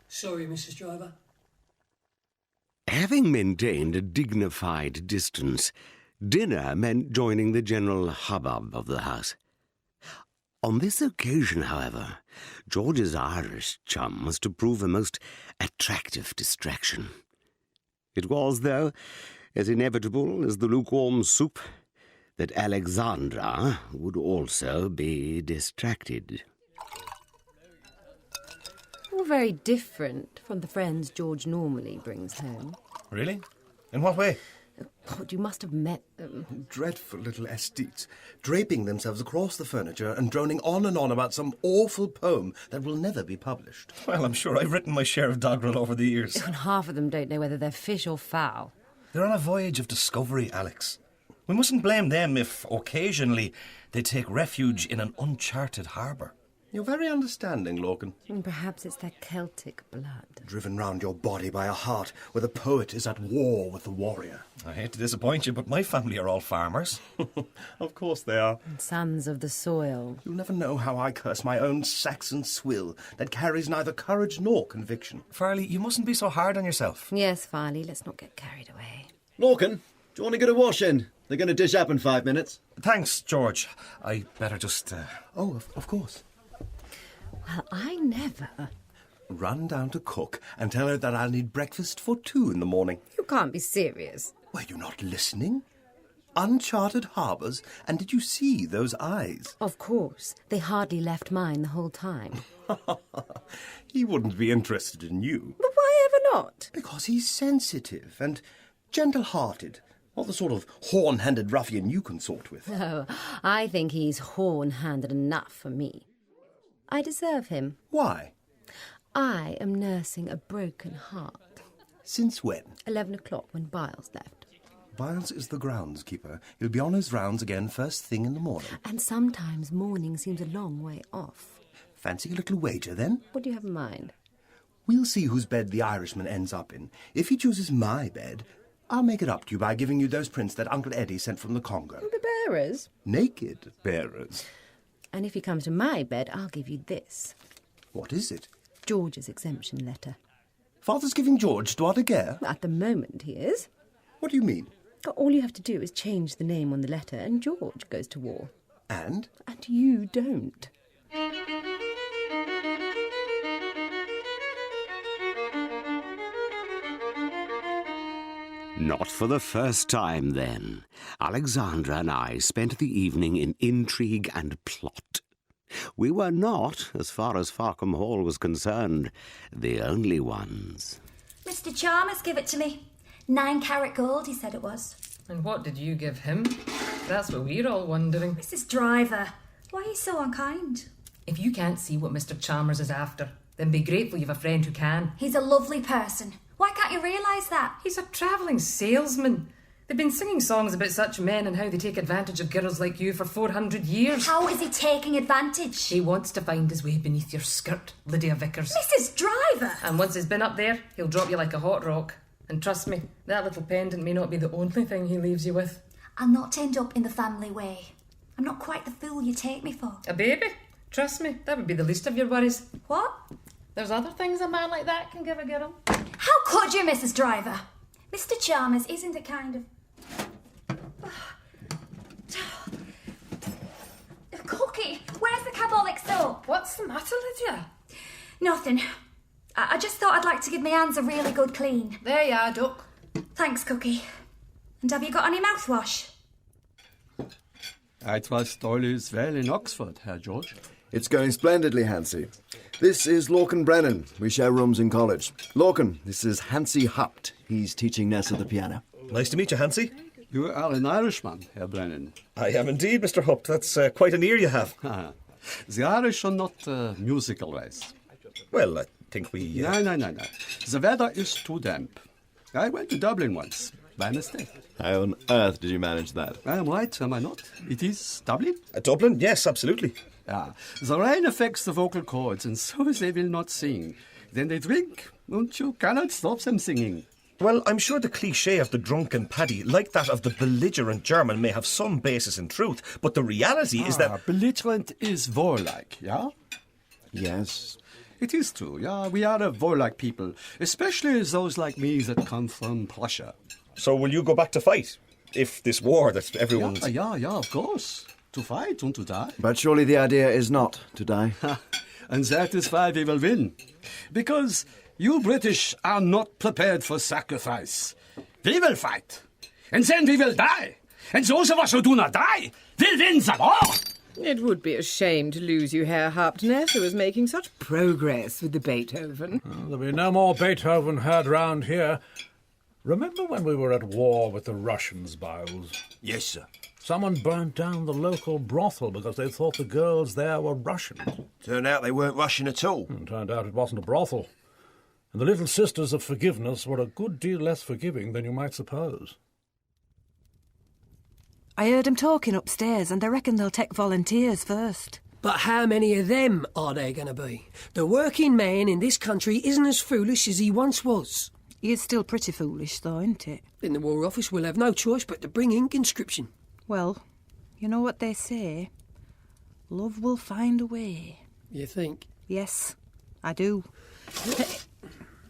[SPEAKER 16] Sorry, Mrs. Driver.
[SPEAKER 4] Having maintained a dignified distance, dinner meant joining the general hubbub of the house. On this occasion, however, George's Irish chum was to prove a most attractive distraction. It was, though, as inevitable as the lukewarm soup, that Alexandra would also be distracted.
[SPEAKER 14] All very different from the friends George normally brings home.
[SPEAKER 18] Really? In what way?
[SPEAKER 14] God, you must have met them.
[SPEAKER 5] Dreadful little aesthetes, draping themselves across the furniture and droning on and on about some awful poem that will never be published.
[SPEAKER 18] Well, I'm sure I've written my share of doggerel over the years.
[SPEAKER 14] And half of them don't know whether they're fish or fowl.
[SPEAKER 18] They're on a voyage of discovery, Alex. We mustn't blame them if, occasionally, they take refuge in an uncharted harbour.
[SPEAKER 5] You're very understanding, Lorcan.
[SPEAKER 14] And perhaps it's their Celtic blood.
[SPEAKER 5] Driven round your body by a heart where the poet is at war with the warrior.
[SPEAKER 18] I hate to disappoint you, but my family are all farmers.
[SPEAKER 5] Of course they are.
[SPEAKER 14] And sons of the soil.
[SPEAKER 5] You'll never know how I curse my own Saxon swill that carries neither courage nor conviction.
[SPEAKER 18] Farley, you mustn't be so hard on yourself.
[SPEAKER 14] Yes, Farley, let's not get carried away.
[SPEAKER 19] Lorcan, do you want to get a wash in? They're going to dish up in 5 minutes.
[SPEAKER 18] Thanks, George. I better just...
[SPEAKER 5] Oh, of course.
[SPEAKER 14] Well, I never.
[SPEAKER 5] Run down to cook and tell her that I'll need breakfast for 2 in the morning.
[SPEAKER 14] You can't be serious.
[SPEAKER 5] Were you not listening? Uncharted harbours, and did you see those eyes?
[SPEAKER 14] Of course. They hardly left mine the whole time.
[SPEAKER 5] He wouldn't be interested in you.
[SPEAKER 14] But why ever not?
[SPEAKER 5] Because he's sensitive and gentle-hearted. Not the sort of horn-handed ruffian you consort with.
[SPEAKER 14] Oh, I think he's horn-handed enough for me. I deserve him.
[SPEAKER 5] Why?
[SPEAKER 14] I am nursing a broken heart.
[SPEAKER 5] Since when?
[SPEAKER 14] 11 o'clock when Biles left.
[SPEAKER 5] Biles is the groundskeeper. He'll be on his rounds again first thing in the morning.
[SPEAKER 14] And sometimes morning seems a long way off.
[SPEAKER 5] Fancy a little wager, then?
[SPEAKER 14] What do you have in mind?
[SPEAKER 5] We'll see whose bed the Irishman ends up in. If he chooses my bed, I'll make it up to you by giving you those prints that Uncle Eddie sent from the Congo.
[SPEAKER 14] The bearers?
[SPEAKER 5] Naked bearers.
[SPEAKER 14] And if he comes to my bed, I'll give you this.
[SPEAKER 5] What is it?
[SPEAKER 14] George's exemption letter.
[SPEAKER 5] Father's giving George droit de guerre?
[SPEAKER 14] At the moment, he is.
[SPEAKER 5] What do you mean?
[SPEAKER 14] All you have to do is change the name on the letter and George goes to war.
[SPEAKER 5] And?
[SPEAKER 14] And you don't.
[SPEAKER 4] Not for the first time, then. Alexandra and I spent the evening in intrigue and plot. We were not, as far as Farkham Hall was concerned, the only ones.
[SPEAKER 13] Mr. Chalmers gave it to me. 9 carat gold, he said it was.
[SPEAKER 9] And what did you give him? That's what we're all wondering.
[SPEAKER 13] Mrs. Driver, why are you so unkind?
[SPEAKER 9] If you can't see what Mr. Chalmers is after, then be grateful you have a friend who can.
[SPEAKER 13] He's a lovely person. Why can't you realise that?
[SPEAKER 9] He's a travelling salesman. They've been singing songs about such men and how they take advantage of girls like you for 400 years.
[SPEAKER 13] How is he taking advantage?
[SPEAKER 9] He wants to find his way beneath your skirt, Lydia Vickers.
[SPEAKER 13] Mrs. Driver!
[SPEAKER 9] And once he's been up there, he'll drop you like a hot rock. And trust me, that little pendant may not be the only thing he leaves you with.
[SPEAKER 13] I'll not end up in the family way. I'm not quite the fool you take me for.
[SPEAKER 9] A baby? Trust me, that would be the least of your worries.
[SPEAKER 13] What?
[SPEAKER 9] There's other things a man like that can give a girl.
[SPEAKER 13] How could you, Mrs. Driver? Mr. Chalmers isn't a kind of... Cookie, where's the carbolic soap?
[SPEAKER 9] What's the matter, Lydia?
[SPEAKER 13] Nothing. I just thought I'd like to give my hands a really good clean.
[SPEAKER 9] There you are, Duck.
[SPEAKER 13] Thanks, Cookie. And have you got any mouthwash?
[SPEAKER 20] I trust all is well in Oxford, Herr George.
[SPEAKER 19] It's going splendidly, Hansi. This is Lorcan Brennan. We share rooms in college. Lorcan, this is Hansi Hupt. He's teaching Nessa the piano.
[SPEAKER 18] Nice to meet you, Hansi.
[SPEAKER 20] You are an Irishman, Herr Brennan.
[SPEAKER 18] I am indeed, Mr. Hupt. That's quite an ear you have.
[SPEAKER 20] The Irish are not musical race.
[SPEAKER 18] Well, I think we...
[SPEAKER 20] No. The weather is too damp. I went to Dublin once, by mistake.
[SPEAKER 19] How on earth did you manage that?
[SPEAKER 20] I am right, am I not? It is Dublin?
[SPEAKER 18] Dublin? Yes, absolutely.
[SPEAKER 20] The rain affects the vocal cords, and so they will not sing. Then they drink, and you cannot stop them singing.
[SPEAKER 18] Well, I'm sure the cliché of the drunken paddy, like that of the belligerent German, may have some basis in truth, but the reality is that...
[SPEAKER 20] Belligerent is warlike, yeah?
[SPEAKER 19] Yes.
[SPEAKER 20] It is true, yeah. We are a warlike people, especially those like me that come from Prussia.
[SPEAKER 18] So will you go back to fight? If this war that everyone's...
[SPEAKER 20] Yeah, of course. To fight and to die.
[SPEAKER 19] But surely the idea is not to die.
[SPEAKER 20] And that is why we will win. Because you British are not prepared for sacrifice. We will fight. And then we will die. And those of us who do not die will win the war.
[SPEAKER 8] It would be a shame to lose you, Herr Hupt. Nessa was making such progress with the Beethoven.
[SPEAKER 7] Well, there'll be no more Beethoven heard round here. Remember when we were at war with the Russians, Biles?
[SPEAKER 6] Yes, sir.
[SPEAKER 7] Someone burnt down the local brothel because they thought the girls there were Russian.
[SPEAKER 6] Turned out they weren't Russian at all.
[SPEAKER 7] Turned out it wasn't a brothel. And the Little Sisters of Forgiveness were a good deal less forgiving than you might suppose.
[SPEAKER 10] I heard 'em talking upstairs, and I reckon they'll take volunteers first.
[SPEAKER 16] But how many of them are there going to be? The working man in this country isn't as foolish as he once was.
[SPEAKER 10] He is still pretty foolish, though, isn't it?
[SPEAKER 16] In the War Office, we'll have no choice but to bring in conscription.
[SPEAKER 10] Well, you know what they say. Love will find a way.
[SPEAKER 16] You think?
[SPEAKER 10] Yes, I do.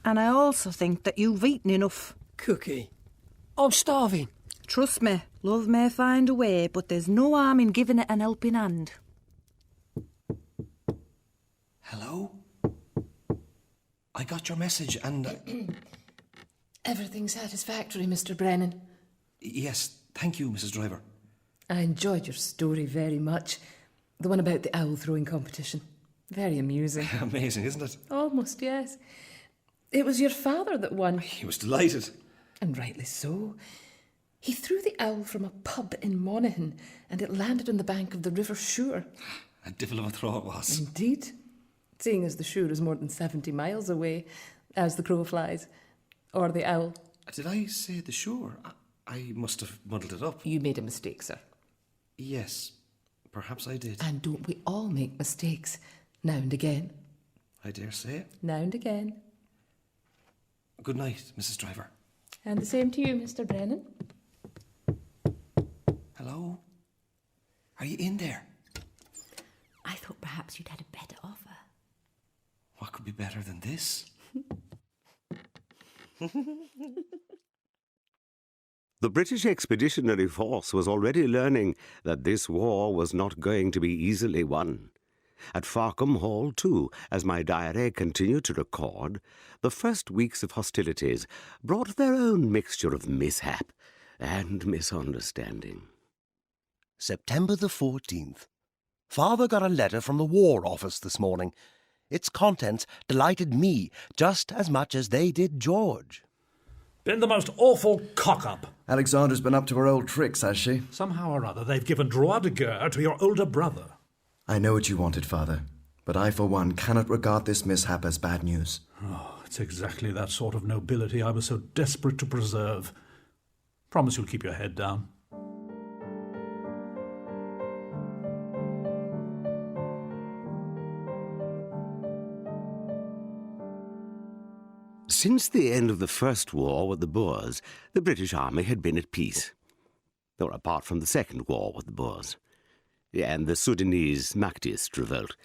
[SPEAKER 10] And I also think that you've eaten enough.
[SPEAKER 16] Cookie, I'm starving.
[SPEAKER 10] Trust me, love may find a way, but there's no harm in giving it an helping hand.
[SPEAKER 18] Hello? I got your message and...
[SPEAKER 9] Everything satisfactory, Mr. Brennan.
[SPEAKER 18] Yes, thank you, Mrs. Driver.
[SPEAKER 9] I enjoyed your story very much. The one about the owl throwing competition. Very amusing.
[SPEAKER 18] Amazing, isn't it?
[SPEAKER 9] Almost, yes. It was your father that won.
[SPEAKER 18] He was delighted.
[SPEAKER 9] And rightly so. He threw the owl from a pub in Monaghan, and it landed on the bank of the River Suir.
[SPEAKER 18] A devil of a throw it was.
[SPEAKER 9] Indeed. Seeing as the Suir is more than 70 miles away, as the crow flies. Or the owl.
[SPEAKER 18] Did I say the Suir? I must have muddled it up.
[SPEAKER 9] You made a mistake, sir.
[SPEAKER 18] Yes, perhaps I did.
[SPEAKER 9] And don't we all make mistakes, now and again?
[SPEAKER 18] I dare say.
[SPEAKER 9] Now and again.
[SPEAKER 18] Good night, Mrs. Driver.
[SPEAKER 9] And the same to you, Mr. Brennan.
[SPEAKER 18] Hello? Are you in there?
[SPEAKER 14] I thought perhaps you'd had a better offer.
[SPEAKER 18] What could be better than this?
[SPEAKER 4] The British Expeditionary Force was already learning that this war was not going to be easily won. At Farkham Hall, too, as my diary continued to record, the first weeks of hostilities brought their own mixture of mishap and misunderstanding.
[SPEAKER 5] September the 14th. Father got a letter from the War Office this morning. Its contents delighted me just as much as they did George.
[SPEAKER 7] Been the most awful cock-up.
[SPEAKER 15] Alexandra's been up to her old tricks, has she?
[SPEAKER 7] Somehow or other, they've given droit de guerre to your older brother.
[SPEAKER 15] I know what you wanted, Father, but I, for one, cannot regard this mishap as bad news.
[SPEAKER 7] Oh, it's exactly that sort of nobility I was so desperate to preserve. Promise you'll keep your head down.
[SPEAKER 4] Since the end of the First War with the Boers, the British Army had been at peace. Or apart from the Second War with the Boers, and the Sudanese Mahdist revolt,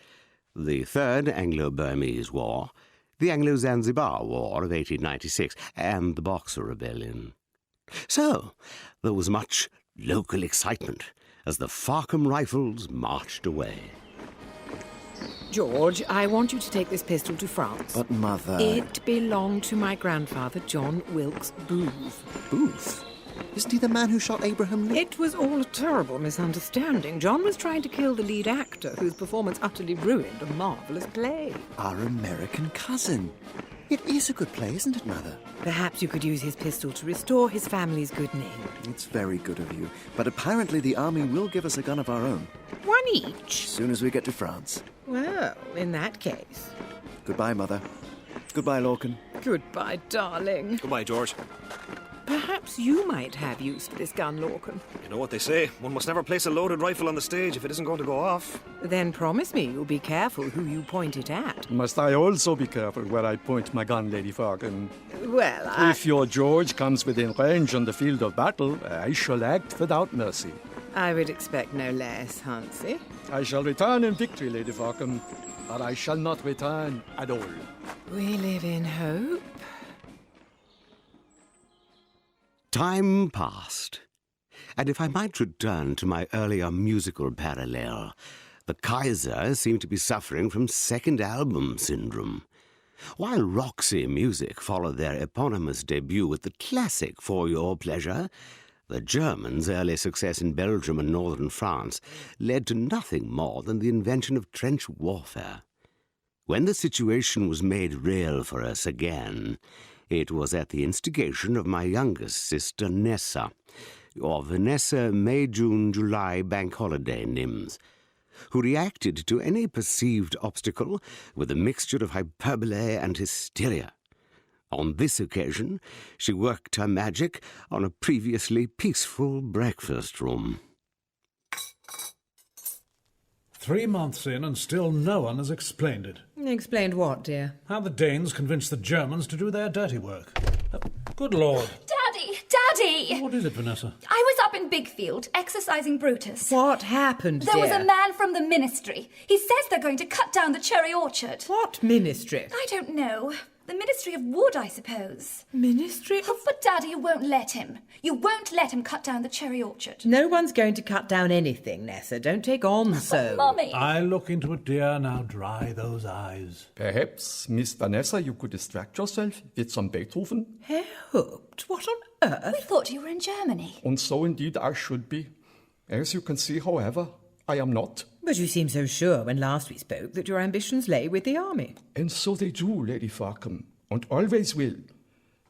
[SPEAKER 4] the Third Anglo-Burmese War, the Anglo-Zanzibar War of 1896, and the Boxer Rebellion. So, there was much local excitement as the Farkham Rifles marched away.
[SPEAKER 8] George, I want you to take this pistol to France.
[SPEAKER 15] But, Mother...
[SPEAKER 8] It belonged to my grandfather, John Wilkes Booth.
[SPEAKER 15] Booth? Isn't he the man who shot Abraham Lincoln?
[SPEAKER 8] It was all a terrible misunderstanding. John was trying to kill the lead actor, whose performance utterly ruined a marvellous play.
[SPEAKER 15] Our American cousin. It is a good play, isn't it, Mother?
[SPEAKER 8] Perhaps you could use his pistol to restore his family's good name.
[SPEAKER 15] It's very good of you. But apparently the army will give us a gun of our own.
[SPEAKER 8] One each?
[SPEAKER 15] As soon as we get to France.
[SPEAKER 8] Well, in that case...
[SPEAKER 15] Goodbye, Mother. Goodbye, Lorcan.
[SPEAKER 8] Goodbye, darling.
[SPEAKER 18] Goodbye, George.
[SPEAKER 8] Perhaps you might have use for this gun, Lorcan.
[SPEAKER 18] You know what they say, one must never place a loaded rifle on the stage if it isn't going to go off.
[SPEAKER 8] Then promise me you'll be careful who you point it at.
[SPEAKER 21] Must I also be careful where I point my gun, Lady Farkham?
[SPEAKER 8] Well,
[SPEAKER 21] If your George comes within range on the field of battle, I shall act without mercy.
[SPEAKER 8] I would expect no less, Hansi.
[SPEAKER 21] I shall return in victory, Lady Farkham, but I shall not return at all.
[SPEAKER 8] We live in hope.
[SPEAKER 4] Time passed, and if I might return to my earlier musical parallel, the Kaiser seemed to be suffering from second album syndrome. While Roxy Music followed their eponymous debut with the classic For Your Pleasure, the Germans' early success in Belgium and northern France led to nothing more than the invention of trench warfare. When the situation was made real for us again, it was at the instigation of my youngest sister, Nessa, or Vanessa May, June, July bank holiday Nims, who reacted to any perceived obstacle with a mixture of hyperbole and hysteria. On this occasion, she worked her magic on a previously peaceful breakfast room.
[SPEAKER 7] 3 months in and still no one has explained it.
[SPEAKER 8] Explained what, dear?
[SPEAKER 7] How the Danes convinced the Germans to do their dirty work. Good Lord.
[SPEAKER 13] Daddy!
[SPEAKER 7] What is it, Vanessa?
[SPEAKER 13] I was up in Bigfield, exercising Brutus.
[SPEAKER 8] What happened,
[SPEAKER 13] There
[SPEAKER 8] dear?
[SPEAKER 13] was a man from the ministry. He says they're going to cut down the cherry orchard.
[SPEAKER 8] What ministry?
[SPEAKER 13] I don't know. The Ministry of Wood, I suppose.
[SPEAKER 8] Ministry?
[SPEAKER 13] Oh, but Daddy, you won't let him. You won't let him cut down the cherry orchard.
[SPEAKER 8] No one's going to cut down anything, Nessa. Don't take on so.
[SPEAKER 13] Mummy.
[SPEAKER 7] I'll look into it, dear. Now dry those eyes.
[SPEAKER 21] Perhaps, Miss Vanessa, you could distract yourself with some Beethoven?
[SPEAKER 8] Helped? What on earth?
[SPEAKER 13] We thought you were in Germany.
[SPEAKER 21] And so indeed I should be. As you can see, however, I am not.
[SPEAKER 8] But you seemed so sure when last we spoke that your ambitions lay with the army.
[SPEAKER 21] And so they do, Lady Farkham, and always will.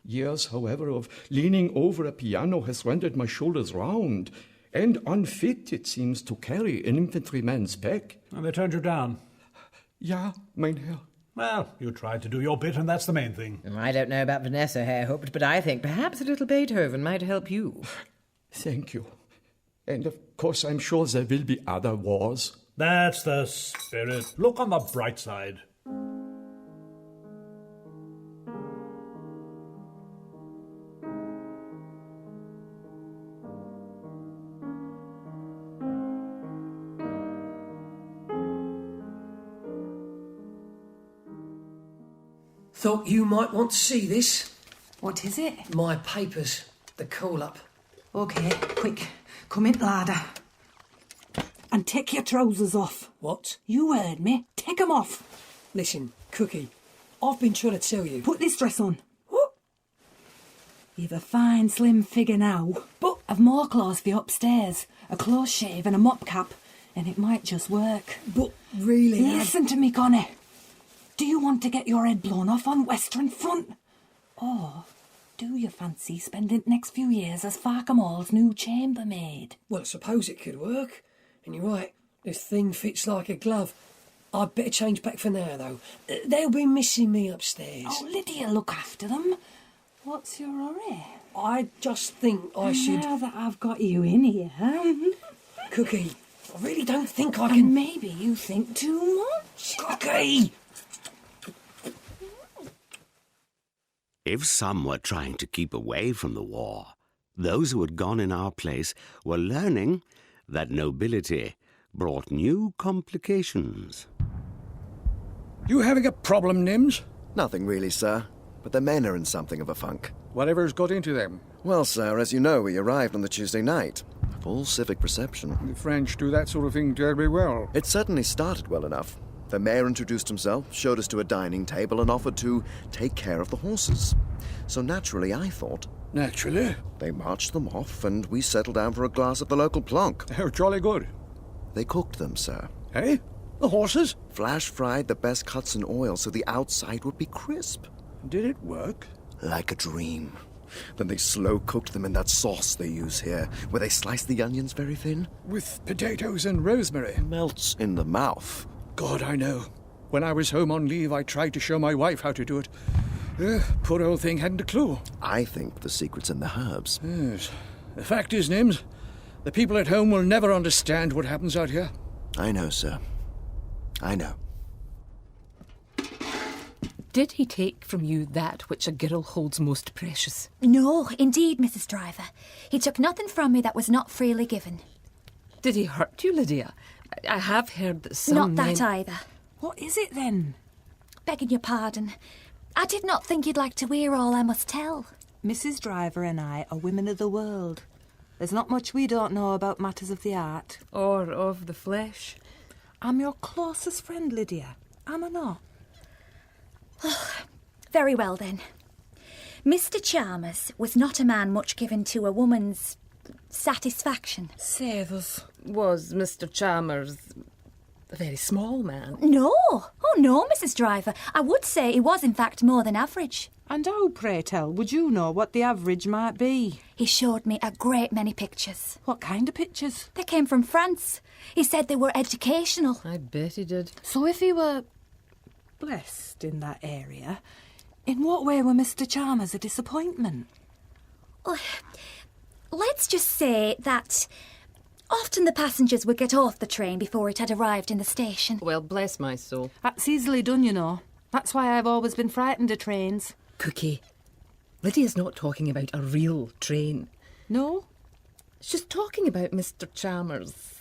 [SPEAKER 21] Years, however, of leaning over a piano has rendered my shoulders round, and unfit, it seems, to carry an infantryman's pack.
[SPEAKER 7] And they turned you down?
[SPEAKER 21] Ja, mein Herr.
[SPEAKER 7] Well, you tried to do your bit, and that's the main thing.
[SPEAKER 8] I don't know about Vanessa, Herr Haupt, but I think perhaps a little Beethoven might help you.
[SPEAKER 21] Thank you. And of course, I'm sure there will be other wars.
[SPEAKER 7] That's the spirit. Look on the bright side.
[SPEAKER 16] Thought you might want to see this.
[SPEAKER 12] What is it?
[SPEAKER 16] My papers. The call-up.
[SPEAKER 12] OK, quick. Come in, ladder. A
[SPEAKER 3] and take your trousers off.
[SPEAKER 16] What?
[SPEAKER 3] You heard me. Take 'em off.
[SPEAKER 16] Listen, Cookie, I've been trying to tell you.
[SPEAKER 3] Put this dress on. You've a fine, slim figure now, but I've more clothes for you upstairs. A close shave and a mop cap, and it might just work.
[SPEAKER 16] But really...
[SPEAKER 3] Listen to me, Connie. Do you want to get your head blown off on Western Front? Or do you fancy spending the next few years as Farkham Hall's new chambermaid?
[SPEAKER 16] Well, I suppose it could work. And you're right, this thing fits like a glove. I'd better change back for now, though. They'll be missing me upstairs.
[SPEAKER 3] Oh, Lydia, look after them. What's your hurry?
[SPEAKER 16] I just think I should...
[SPEAKER 3] Now that I've got you in here,
[SPEAKER 16] Cookie, I really don't think I
[SPEAKER 3] and
[SPEAKER 16] can...
[SPEAKER 3] maybe you think too much.
[SPEAKER 16] Cookie!
[SPEAKER 4] If some were trying to keep away from the war, those who had gone in our place were learning that nobility brought new complications.
[SPEAKER 21] You having a problem, Nims?
[SPEAKER 15] Nothing really, sir. But the men are in something of a funk.
[SPEAKER 21] Whatever's got into them?
[SPEAKER 15] Well, sir, as you know, we arrived on the Tuesday night. Full civic reception.
[SPEAKER 21] The French do that sort of thing terribly well.
[SPEAKER 15] It certainly started well enough. The mayor introduced himself, showed us to a dining table, and offered to take care of the horses. So naturally, I thought...
[SPEAKER 21] Naturally?
[SPEAKER 15] They marched them off, and we settled down for a glass of the local plonk.
[SPEAKER 21] They're jolly good.
[SPEAKER 15] They cooked them, sir.
[SPEAKER 21] Eh? The horses?
[SPEAKER 15] Flash-fried the best cuts in oil so the outside would be crisp.
[SPEAKER 21] Did it work?
[SPEAKER 15] Like a dream. Then they slow-cooked them in that sauce they use here, where they slice the onions very thin.
[SPEAKER 21] With potatoes and rosemary.
[SPEAKER 15] Melts in the mouth.
[SPEAKER 21] God, I know. When I was home on leave, I tried to show my wife how to do it. Poor old thing hadn't a clue.
[SPEAKER 15] I think the secret's in the herbs.
[SPEAKER 21] Yes. The fact is, Nims, the people at home will never understand what happens out here.
[SPEAKER 15] I know, sir. I know.
[SPEAKER 9] Did he take from you that which a girl holds most precious?
[SPEAKER 13] No, indeed, Mrs. Driver. He took nothing from me that was not freely given.
[SPEAKER 9] Did he hurt you, Lydia? I have heard that some
[SPEAKER 13] Not that
[SPEAKER 9] men...
[SPEAKER 13] either.
[SPEAKER 3] What is it, then?
[SPEAKER 13] Begging your pardon. I did not think you'd like to hear all I must tell.
[SPEAKER 3] Mrs. Driver and I are women of the world. There's not much we don't know about matters of the art.
[SPEAKER 9] Or of the flesh.
[SPEAKER 3] I'm your closest friend, Lydia. Am I not?
[SPEAKER 13] Very well, then. Mr. Chalmers was not a man much given to a woman's satisfaction.
[SPEAKER 3] Save us.
[SPEAKER 9] Was Mr. Chalmers a very small man?
[SPEAKER 13] No. Oh, no, Mrs. Driver. I would say he was, in fact, more than average.
[SPEAKER 3] And how, pray tell, would you know what the average might be?
[SPEAKER 13] He showed me a great many pictures.
[SPEAKER 3] What kind of pictures?
[SPEAKER 13] They came from France. He said they were educational.
[SPEAKER 9] I bet he did.
[SPEAKER 3] So if he were blessed in that area, in what way were Mr. Chalmers a disappointment?
[SPEAKER 13] Well, let's just say that often the passengers would get off the train before it had arrived in the station.
[SPEAKER 9] Well, bless my soul.
[SPEAKER 3] That's easily done, you know. That's why I've always been frightened of trains.
[SPEAKER 9] Cookie, Lydia's not talking about a real train.
[SPEAKER 3] No?
[SPEAKER 9] She's talking about Mr. Chalmers.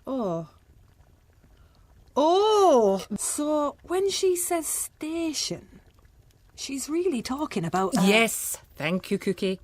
[SPEAKER 3] Oh, so when she says station, she's really talking about...
[SPEAKER 9] Yes, thank you, Cookie.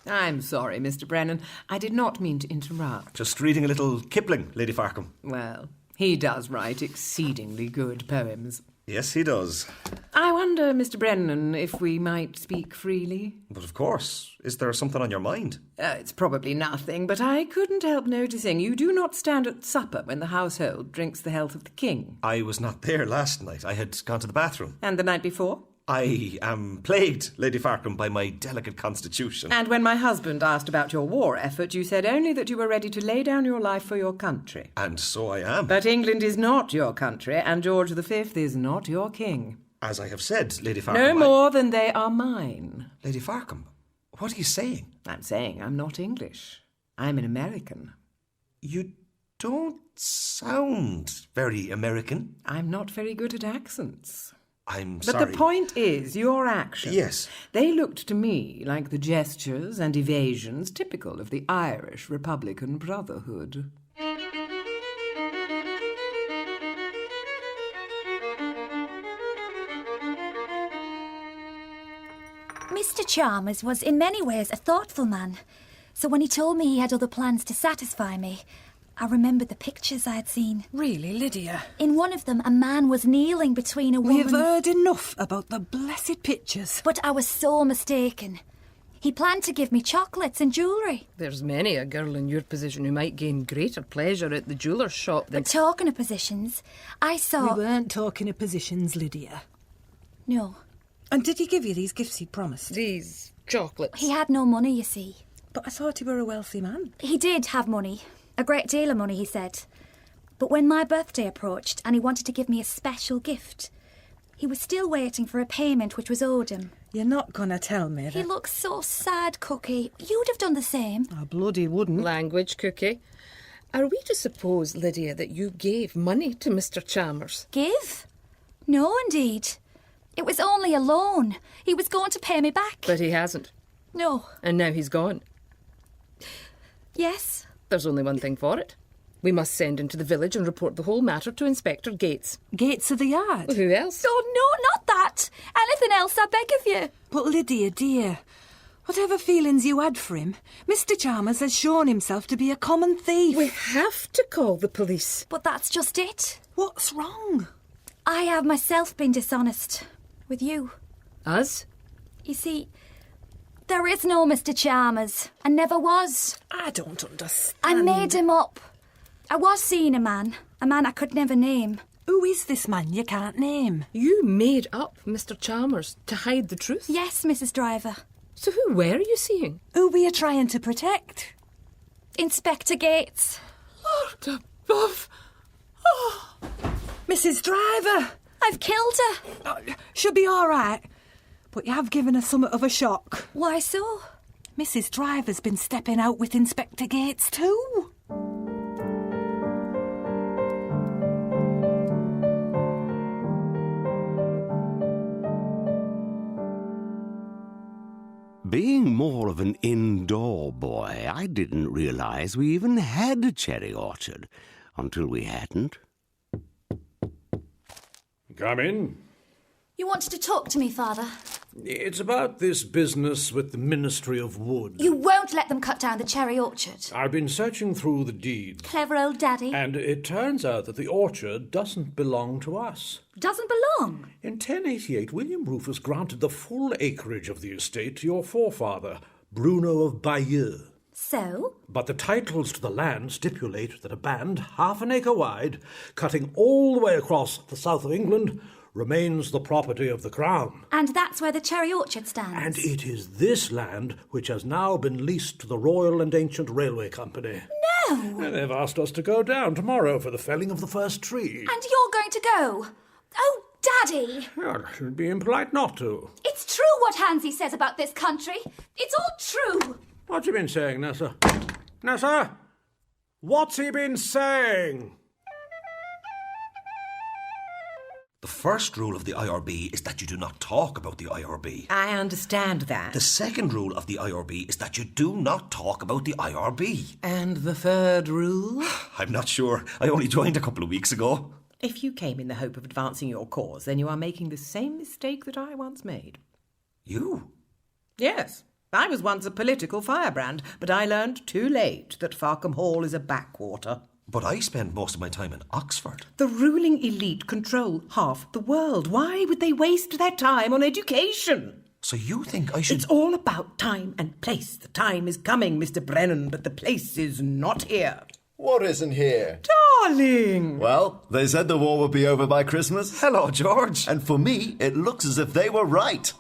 [SPEAKER 9] I'm sorry, Mr. Brennan. I did not mean to interrupt.
[SPEAKER 18] Just reading a little Kipling, Lady Farkham.
[SPEAKER 9] Well, he does write exceedingly good poems.
[SPEAKER 18] Yes, he does.
[SPEAKER 9] I wonder, Mr. Brennan, if we might speak freely?
[SPEAKER 18] But of course. Is there something on your mind?
[SPEAKER 9] It's probably nothing, but I couldn't help noticing you do not stand at supper when the household drinks the health of the king.
[SPEAKER 18] I was not there last night. I had gone to the bathroom.
[SPEAKER 9] And the night before?
[SPEAKER 18] I am plagued, Lady Farkham, by my delicate constitution.
[SPEAKER 9] And when my husband asked about your war effort, you said only that you were ready to lay down your life for your country.
[SPEAKER 18] And so I am.
[SPEAKER 9] But England is not your country, and George V is not your king.
[SPEAKER 18] As I have said, Lady Farkham...
[SPEAKER 9] No more than they are mine.
[SPEAKER 18] Lady Farkham, what are you saying?
[SPEAKER 9] I'm saying I'm not English. I'm an American.
[SPEAKER 18] You don't sound very American.
[SPEAKER 9] I'm not very good at accents.
[SPEAKER 18] I'm
[SPEAKER 9] sorry. But the point is, your actions.
[SPEAKER 18] Yes.
[SPEAKER 9] They looked to me like the gestures and evasions typical of the Irish Republican Brotherhood.
[SPEAKER 13] Mr. Chalmers was in many ways a thoughtful man. So when he told me he had other plans to satisfy me, I remembered the pictures I had seen.
[SPEAKER 10] Really, Lydia?
[SPEAKER 13] In one of them, a man was kneeling between a woman...
[SPEAKER 10] We've heard enough about the blessed pictures.
[SPEAKER 13] But I was so mistaken. He planned to give me chocolates and jewellery.
[SPEAKER 8] There's many a girl in your position who might gain greater pleasure at the jeweller's shop than...
[SPEAKER 13] But talking of positions, I saw...
[SPEAKER 10] We weren't talking of positions, Lydia.
[SPEAKER 13] No.
[SPEAKER 10] And did he give you these gifts he promised?
[SPEAKER 8] These chocolates?
[SPEAKER 13] He had no money, you see.
[SPEAKER 10] But I thought he were a wealthy man.
[SPEAKER 13] He did have money. A great deal of money, he said. But when my birthday approached and he wanted to give me a special gift, he was still waiting for a payment which was owed him.
[SPEAKER 10] You're not going to tell me that...
[SPEAKER 13] He looks so sad, Cookie. You'd have done the same.
[SPEAKER 10] I bloody wouldn't.
[SPEAKER 8] Language, Cookie. Are we to suppose, Lydia, that you gave money to Mr. Chalmers?
[SPEAKER 13] Give? No, indeed. It was only a loan. He was going to pay me back.
[SPEAKER 8] But he hasn't.
[SPEAKER 13] No.
[SPEAKER 8] And now he's gone.
[SPEAKER 13] Yes.
[SPEAKER 8] There's only one thing for it. We must send into the village and report the whole matter to Inspector Gates.
[SPEAKER 10] Gates of the yard?
[SPEAKER 8] Well, who else?
[SPEAKER 13] Oh, no, not that. Anything else, I beg of you.
[SPEAKER 10] But Lydia, dear, whatever feelings you had for him, Mr. Chalmers has shown himself to be a common thief.
[SPEAKER 8] We have to call the police.
[SPEAKER 13] But that's just it.
[SPEAKER 10] What's wrong?
[SPEAKER 13] I have myself been dishonest. With you.
[SPEAKER 8] Us?
[SPEAKER 13] You see, there is no Mr. Chalmers, and never was.
[SPEAKER 10] I don't understand.
[SPEAKER 13] I made him up. I was seeing a man I could never name.
[SPEAKER 10] Who is this man you can't name?
[SPEAKER 8] You made up Mr. Chalmers to hide the truth?
[SPEAKER 13] Yes, Mrs. Driver.
[SPEAKER 8] So who were you seeing?
[SPEAKER 10] Who were you trying to protect?
[SPEAKER 13] Inspector Gates.
[SPEAKER 8] Lord above.
[SPEAKER 10] Oh. Mrs. Driver!
[SPEAKER 13] I've killed her.
[SPEAKER 10] She'll be all right. But you have given her somewhat of a shock.
[SPEAKER 13] Why so?
[SPEAKER 10] Mrs. Driver's been stepping out with Inspector Gates too.
[SPEAKER 4] Being more of an indoor boy, I didn't realise we even had a cherry orchard until we hadn't.
[SPEAKER 7] Come in.
[SPEAKER 13] You wanted to talk to me, Father?
[SPEAKER 7] It's about this business with the Ministry of Wood.
[SPEAKER 13] You won't let them cut down the cherry orchard?
[SPEAKER 7] I've been searching through the deeds.
[SPEAKER 13] Clever old Daddy.
[SPEAKER 7] And it turns out that the orchard doesn't belong to us.
[SPEAKER 13] Doesn't belong?
[SPEAKER 7] In 1088, William Rufus granted the full acreage of the estate to your forefather, Bruno of Bayeux.
[SPEAKER 13] So?
[SPEAKER 7] But the titles to the land stipulate that a band, half an acre wide, cutting all the way across the south of England, remains the property of the Crown.
[SPEAKER 13] And that's where the cherry orchard stands?
[SPEAKER 7] And it is this land which has now been leased to the Royal and Ancient Railway Company.
[SPEAKER 13] No!
[SPEAKER 7] And they've asked us to go down tomorrow for the felling of the first tree.
[SPEAKER 13] And you're going to go? Oh, Daddy!
[SPEAKER 7] Well, it would be impolite not to.
[SPEAKER 13] It's true what Hansy says about this country. It's all true.
[SPEAKER 7] What's he been saying, Nessa? Nessa? What's he been saying?
[SPEAKER 18] The first rule of the IRB is that you do not talk about the IRB.
[SPEAKER 2] I understand that.
[SPEAKER 18] The second rule of the IRB is that you do not talk about the IRB.
[SPEAKER 2] And the third rule?
[SPEAKER 18] I'm not sure. I only joined a couple of weeks ago.
[SPEAKER 2] If you came in the hope of advancing your cause, then you are making the same mistake that I once made.
[SPEAKER 18] You?
[SPEAKER 2] Yes. I was once a political firebrand, but I learned too late that Farkham Hall is a backwater.
[SPEAKER 18] But I spend most of my time in Oxford.
[SPEAKER 2] The ruling elite control half the world. Why would they waste their time on education?
[SPEAKER 18] So you think I should...
[SPEAKER 2] It's all about time and place. The time is coming, Mr. Brennan, but the place is not here.
[SPEAKER 19] What isn't here?
[SPEAKER 2] Darling!
[SPEAKER 19] Well, they said the war would be over by Christmas.
[SPEAKER 18] Hello, George.
[SPEAKER 19] And for me, it looks as if they were right.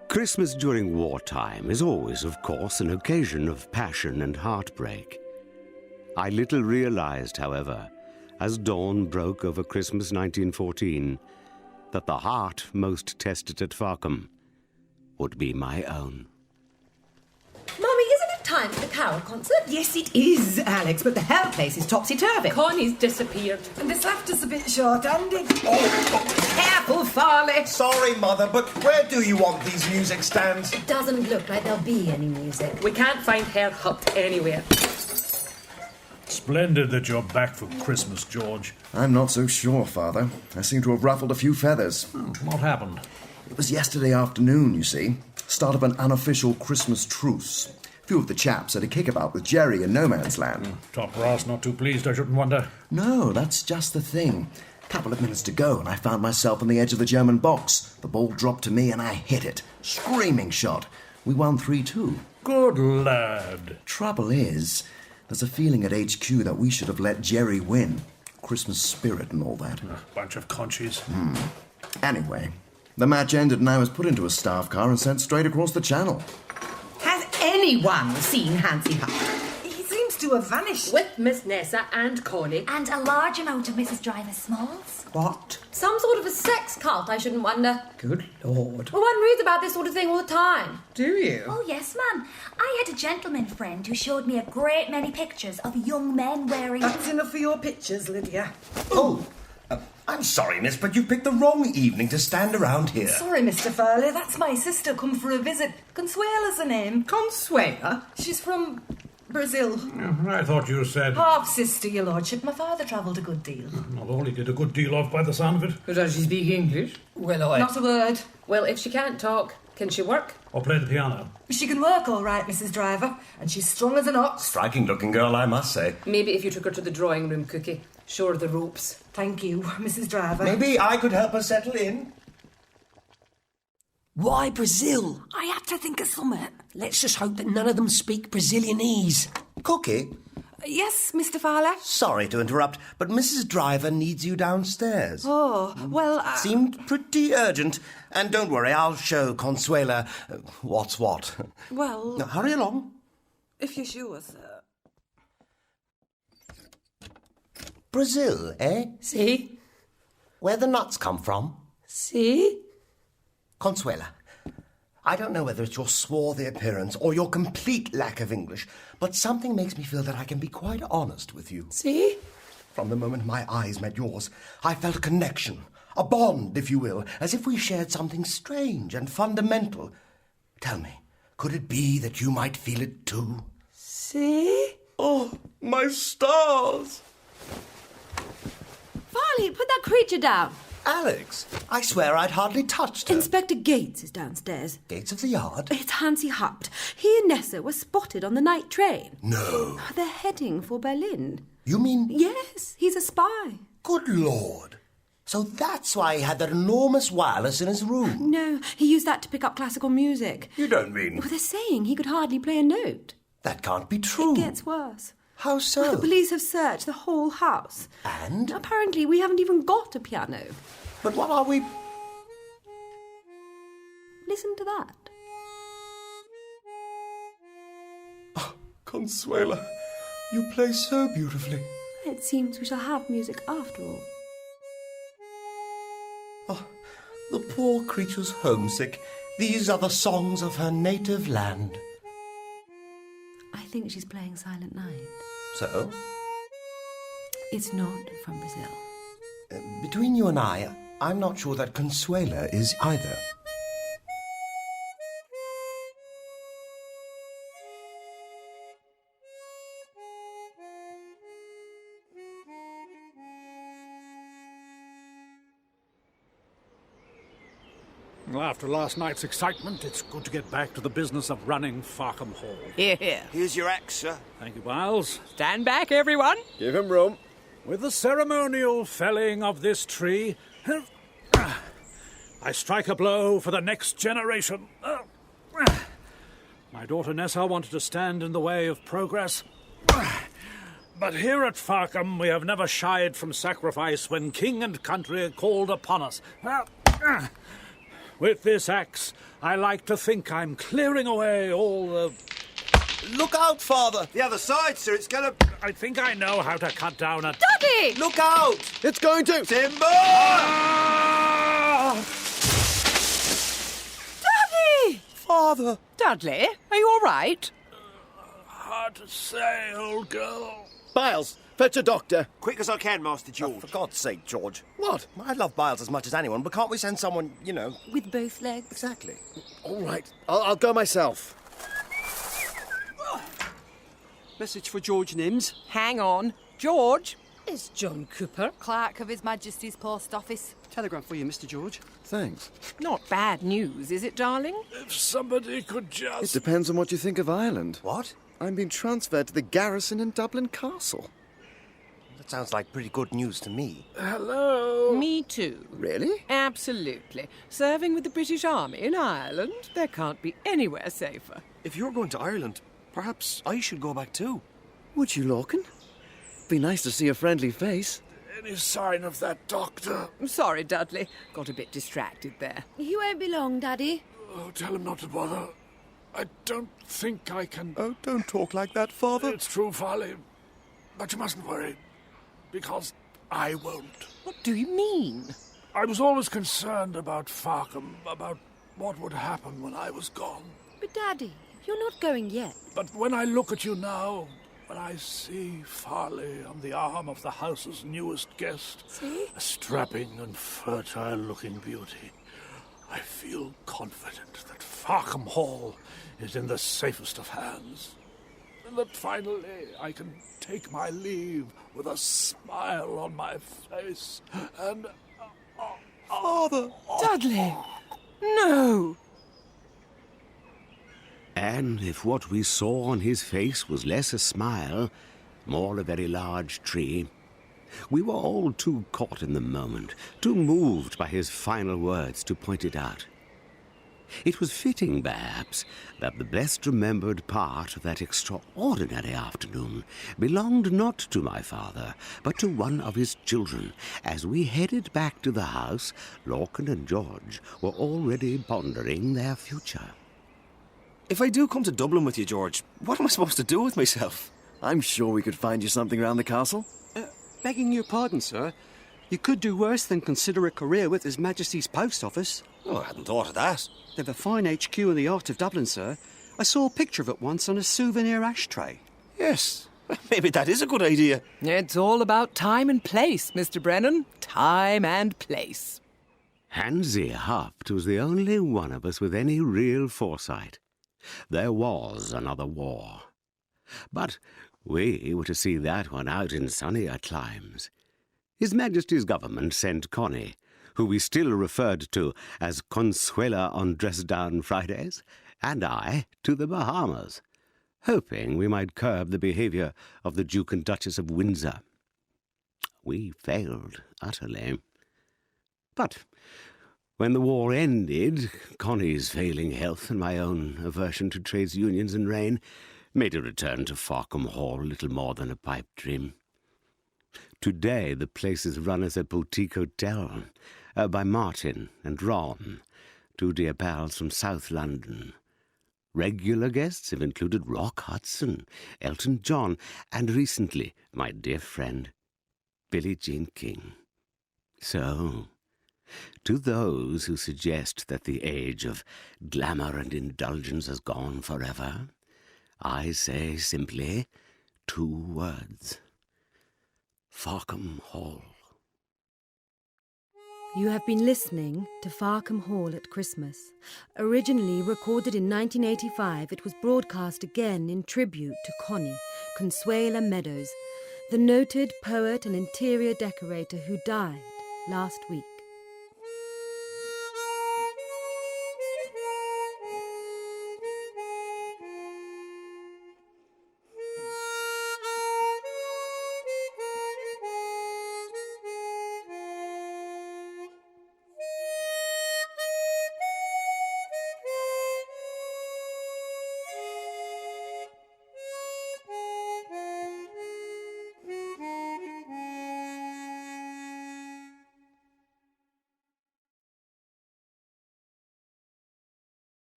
[SPEAKER 4] Christmas during wartime is always, of course, an occasion of passion and heartbreak. I little realized, however, as dawn broke over Christmas 1914, that the heart most tested at Farkham would be my own.
[SPEAKER 14] Mummy, isn't it time for the carol concert?
[SPEAKER 2] Yes, it is, Alex, but the whole place is topsy-turvy.
[SPEAKER 8] Connie's disappeared.
[SPEAKER 12] And this laughter's a bit short-handed.
[SPEAKER 2] Careful, Farley.
[SPEAKER 6] Sorry, Mother, but where do you want these music stands?
[SPEAKER 14] It doesn't look like there'll be any music.
[SPEAKER 8] We can't find Herr Hut anywhere.
[SPEAKER 7] Splendid that you're back for Christmas, George.
[SPEAKER 19] I'm not so sure, Father. I seem to have ruffled a few feathers.
[SPEAKER 7] What happened?
[SPEAKER 19] It was yesterday afternoon, you see. Start of an unofficial Christmas truce. Few of the chaps had a kickabout with Jerry in No Man's Land.
[SPEAKER 7] Top brass not too pleased, I shouldn't wonder.
[SPEAKER 19] No, that's just the thing. Couple of minutes to go and I found myself on the edge of the German box. The ball dropped to me and I hit it. Screaming shot. We won 3-2.
[SPEAKER 7] Good lad.
[SPEAKER 19] Trouble is, there's a feeling at HQ that we should have let Jerry win. Christmas spirit and all that.
[SPEAKER 7] Bunch of conchies.
[SPEAKER 19] Anyway, the match ended and I was put into a staff car and sent straight across the channel.
[SPEAKER 2] Has anyone seen Hansi Hutt?
[SPEAKER 12] He seems to have vanished.
[SPEAKER 1] With Miss Nessa and Connie.
[SPEAKER 13] And a large amount of Mrs. Driver Smalls.
[SPEAKER 2] What?
[SPEAKER 1] Some sort of a sex cult, I shouldn't wonder.
[SPEAKER 2] Good Lord.
[SPEAKER 1] Well, one reads about this sort of thing all the time.
[SPEAKER 2] Do you?
[SPEAKER 13] Oh, yes, ma'am. I had a gentleman friend who showed me a great many pictures of young men wearing...
[SPEAKER 12] That's enough for your pictures, Lydia.
[SPEAKER 5] Oh, I'm sorry, miss, but you picked the wrong evening to stand around here.
[SPEAKER 12] Sorry, Mr. Farley, that's my sister come for a visit. Consuela's her name.
[SPEAKER 2] Consuela?
[SPEAKER 12] She's from Brazil.
[SPEAKER 7] I thought you said...
[SPEAKER 12] Half-sister, your lordship. My father travelled a good deal.
[SPEAKER 7] Not only did a good deal of by the sound of it.
[SPEAKER 2] But does she speak English?
[SPEAKER 16] Well,
[SPEAKER 12] Not a word.
[SPEAKER 1] Well, if she can't talk, can she work?
[SPEAKER 7] Or play the piano.
[SPEAKER 12] She can work all right, Mrs. Driver, and she's strong as an ox.
[SPEAKER 5] Striking-looking girl, I must say.
[SPEAKER 1] Maybe if you took her to the drawing room, Cookie. Show her the ropes.
[SPEAKER 12] Thank you, Mrs. Driver.
[SPEAKER 5] Maybe I could help her settle in.
[SPEAKER 16] Why Brazil? I had to think of something. Let's just hope that none of them speak Brazilianese.
[SPEAKER 5] Cookie?
[SPEAKER 12] Yes, Mr. Farley?
[SPEAKER 5] Sorry to interrupt, but Mrs. Driver needs you downstairs.
[SPEAKER 12] Oh, well...
[SPEAKER 5] Seemed pretty urgent. And don't worry, I'll show Consuela what's what.
[SPEAKER 12] Well...
[SPEAKER 5] Now, hurry along.
[SPEAKER 12] If you're sure, sir.
[SPEAKER 5] Brazil, eh?
[SPEAKER 1] See?
[SPEAKER 5] Where the nuts come from?
[SPEAKER 1] See?
[SPEAKER 5] Consuela, I don't know whether it's your swarthy appearance or your complete lack of English, but something makes me feel that I can be quite honest with you.
[SPEAKER 1] See?
[SPEAKER 5] From the moment my eyes met yours, I felt a connection, a bond, if you will, as if we shared something strange and fundamental. Tell me, could it be that you might feel it too?
[SPEAKER 1] See?
[SPEAKER 5] Oh, my stars!
[SPEAKER 22] Farley, put that creature down.
[SPEAKER 5] Alex, I swear I'd hardly touched her.
[SPEAKER 22] Inspector Gates is downstairs.
[SPEAKER 5] Gates of the yard?
[SPEAKER 22] It's Hansi Hupt. He and Nessa were spotted on the night train.
[SPEAKER 5] No.
[SPEAKER 22] They're heading for Berlin.
[SPEAKER 5] You mean...
[SPEAKER 22] Yes, he's a spy.
[SPEAKER 5] Good Lord. So that's why he had that enormous wireless in his room?
[SPEAKER 22] No, he used that to pick up classical music.
[SPEAKER 5] You don't mean...
[SPEAKER 22] Well, they're saying he could hardly play a note.
[SPEAKER 5] That can't be true.
[SPEAKER 22] It gets worse.
[SPEAKER 5] How so?
[SPEAKER 22] Well, the police have searched the whole house.
[SPEAKER 5] And?
[SPEAKER 22] Apparently we haven't even got a piano.
[SPEAKER 5] But what are we...
[SPEAKER 22] Listen to that.
[SPEAKER 5] Oh, Consuela, you play so beautifully.
[SPEAKER 22] It seems we shall have music after all.
[SPEAKER 5] Oh, the poor creature's homesick. These are the songs of her native land.
[SPEAKER 22] I think she's playing Silent Night.
[SPEAKER 5] So?
[SPEAKER 22] It's not from Brazil.
[SPEAKER 5] Between you and I, I'm not sure that Consuela is either.
[SPEAKER 7] Well, after last night's excitement, it's good to get back to the business of running Farkham Hall.
[SPEAKER 2] Here, here.
[SPEAKER 6] Here's your axe, sir.
[SPEAKER 7] Thank you, Biles.
[SPEAKER 2] Stand back, everyone.
[SPEAKER 19] Give him room.
[SPEAKER 7] With the ceremonial felling of this tree, I strike a blow for the next generation. My daughter Nessa wanted to stand in the way of progress. But here at Farkham, we have never shied from sacrifice when king and country are called upon us. With this axe, I like to think I'm clearing away all the...
[SPEAKER 5] Look out, Father!
[SPEAKER 6] The other side, sir, it's gonna...
[SPEAKER 7] I think I know how to cut down a...
[SPEAKER 22] Daddy!
[SPEAKER 5] Look out!
[SPEAKER 19] It's going to...
[SPEAKER 6] Timber!
[SPEAKER 22] Daddy!
[SPEAKER 5] Father!
[SPEAKER 2] Dudley, are you all right?
[SPEAKER 7] Hard to say, old girl.
[SPEAKER 19] Biles, fetch a doctor.
[SPEAKER 6] Quick as I can, Master George.
[SPEAKER 5] Oh, for God's sake, George.
[SPEAKER 19] What?
[SPEAKER 5] I love Biles as much as anyone, but can't we send someone, you know...
[SPEAKER 22] With both legs?
[SPEAKER 5] Exactly.
[SPEAKER 19] All right, I'll go myself.
[SPEAKER 11] Message for George Nims.
[SPEAKER 2] Hang on. George?
[SPEAKER 22] It's John Cooper, clerk of His Majesty's Post Office.
[SPEAKER 11] Telegram for you, Mr. George.
[SPEAKER 15] Thanks.
[SPEAKER 8] Not bad news, is it, darling?
[SPEAKER 17] If somebody could
[SPEAKER 15] It
[SPEAKER 17] just...
[SPEAKER 15] depends on what you think of Ireland.
[SPEAKER 6] What?
[SPEAKER 15] I'm being transferred to the garrison in Dublin Castle.
[SPEAKER 6] That sounds like pretty good news to me.
[SPEAKER 17] Hello?
[SPEAKER 8] Me too.
[SPEAKER 15] Really?
[SPEAKER 8] Absolutely. Serving with the British Army in Ireland, there can't be anywhere safer.
[SPEAKER 18] If you're going to Ireland, perhaps I should go back too.
[SPEAKER 15] Would you, Lorcan? Be nice to see a friendly face.
[SPEAKER 17] Any sign of that doctor?
[SPEAKER 8] Sorry, Dudley. Got a bit distracted there.
[SPEAKER 22] He won't be long, Daddy.
[SPEAKER 17] Oh, tell him not to bother. I don't think I can...
[SPEAKER 15] Oh, don't talk like that, Father.
[SPEAKER 17] It's true, Farley. But you mustn't worry, because I won't.
[SPEAKER 8] What do you mean?
[SPEAKER 17] I was always concerned about Farkham, about what would happen when I was gone.
[SPEAKER 22] But, Daddy, you're not going yet.
[SPEAKER 17] But when I look at you now, when I see Farley on the arm of the house's newest guest, a strapping and fertile-looking beauty, I feel confident that Farkham Hall is in the safest of hands, and that finally I can take my leave with a smile on my face, and...
[SPEAKER 15] Father!
[SPEAKER 8] Dudley! No!
[SPEAKER 4] And if what we saw on his face was less a smile, more a very large tree, we were all too caught in the moment, too moved by his final words to point it out. It was fitting, perhaps, that the best remembered part of that extraordinary afternoon belonged not to my father, but to one of his children. As we headed back to the house, Lorcan and George were already pondering their future.
[SPEAKER 18] If I do come to Dublin with you, George, what am I supposed to do with myself?
[SPEAKER 15] I'm sure we could find you something around the castle.
[SPEAKER 11] Begging your pardon, sir, you could do worse than consider a career with His Majesty's Post Office.
[SPEAKER 18] Oh, I hadn't thought of that.
[SPEAKER 11] They've a fine HQ in the heart of Dublin, sir. I saw a picture of it once on a souvenir ashtray.
[SPEAKER 18] Yes, maybe that is a good idea.
[SPEAKER 8] It's all about time and place, Mr. Brennan. Time and place.
[SPEAKER 4] Hansie Haft was the only one of us with any real foresight. There was another war. But we were to see that one out in sunnier climes. His Majesty's government sent Connie, who we still referred to as Consuela on dress-down Fridays, and I to the Bahamas, hoping we might curb the behaviour of the Duke and Duchess of Windsor. We failed utterly. But when the war ended, Connie's failing health and my own aversion to trades unions and rain made a return to Farkham Hall little more than a pipe dream. Today the place is run as a boutique hotel by Martin and Ron, two dear pals from South London. Regular guests have included Rock Hudson, Elton John, and recently my dear friend, Billie Jean King. So, to those who suggest that the age of glamour and indulgence has gone forever, I say simply 2 words. Farkham Hall.
[SPEAKER 22] You have been listening to Farkham Hall at Christmas. Originally recorded in 1985, it was broadcast again in tribute to Connie, Consuela Meadows, the noted poet and interior decorator who died last week.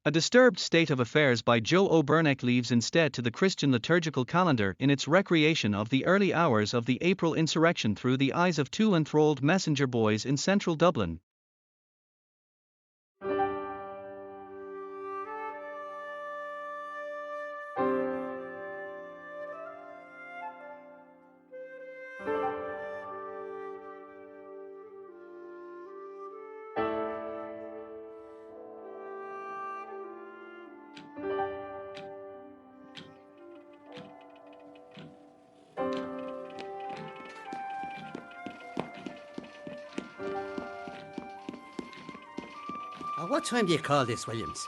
[SPEAKER 20] A disturbed state of affairs by Joe Oberneck leaves instead to the Christian liturgical calendar in its recreation of the early hours of the April insurrection through the eyes of 2 enthralled messenger boys in central Dublin.
[SPEAKER 11] What time do you call this, Williams?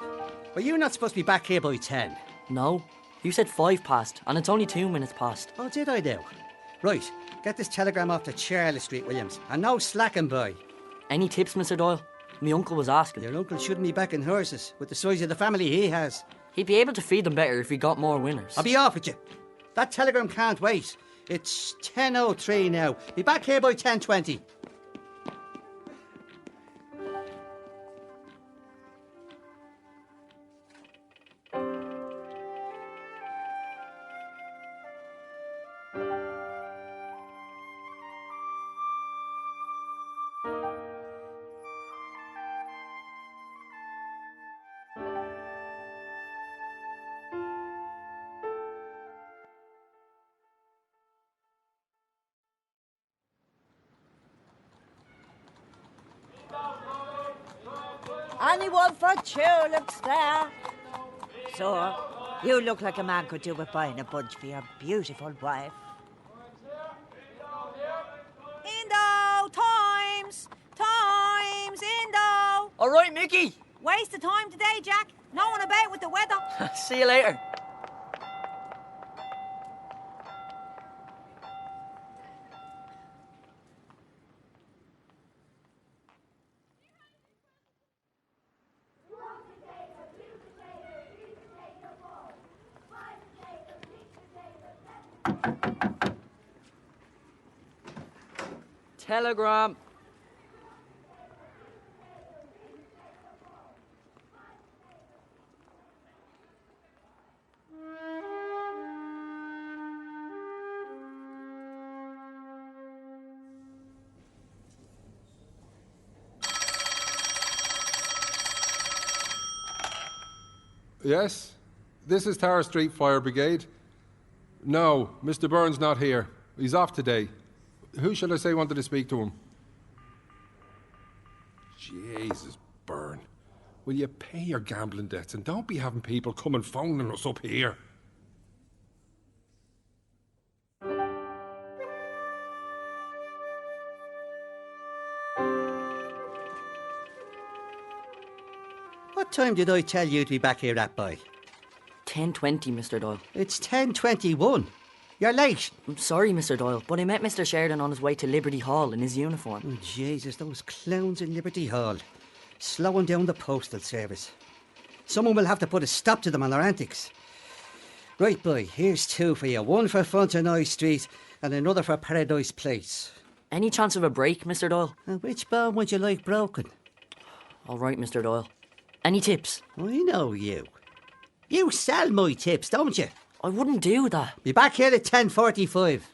[SPEAKER 11] Well, you're not supposed to be back here by 10.
[SPEAKER 3] No. You said 5 past, and it's only 2 minutes past.
[SPEAKER 11] Oh, did I now? Right, get this telegram off to Charlotte Street, Williams. And no slacking, boy.
[SPEAKER 3] Any tips, Mr. Doyle? My uncle was asking.
[SPEAKER 11] Your uncle shouldn't be backing horses with the size of the family he has.
[SPEAKER 3] He'd be able to feed them better if he got more winners.
[SPEAKER 11] I'll be off with you. That telegram can't wait. It's 10:03 now. Be back here by 10:20.
[SPEAKER 21] Anyone for tulips there? So, you look like a man could do with buying a bunch for your beautiful wife.
[SPEAKER 10] Indo! Times! Indo!
[SPEAKER 3] All right, Mickey.
[SPEAKER 10] Waste of time today, Jack. No one about with the weather.
[SPEAKER 3] See you later. Telegram.
[SPEAKER 23] Yes? This is Tower Street Fire Brigade. No, Mr. Byrne's not here. He's off today. Who shall I say wanted to speak to him? Jesus, Byrne. Will you pay your gambling debts and don't be having people come and phoning us up here?
[SPEAKER 11] What time did I tell you to be back here at, boy?
[SPEAKER 3] 10:20, Mr. Doyle.
[SPEAKER 11] It's 10:21. You're late.
[SPEAKER 3] I'm sorry, Mr. Doyle, but I met Mr. Sheridan on his way to Liberty Hall in his uniform.
[SPEAKER 11] Oh, Jesus, those clowns in Liberty Hall. Slowing down the postal service. Someone will have to put a stop to them on their antics. Right, boy, here's 2 for you. 1 for Fontenoy Street and another for Paradise Place.
[SPEAKER 3] Any chance of a break, Mr. Doyle?
[SPEAKER 11] And which bone would you like broken?
[SPEAKER 3] All right, Mr. Doyle. Any tips?
[SPEAKER 11] I know you. You sell my tips, don't you?
[SPEAKER 3] I wouldn't do that.
[SPEAKER 11] Be back here at 10:45.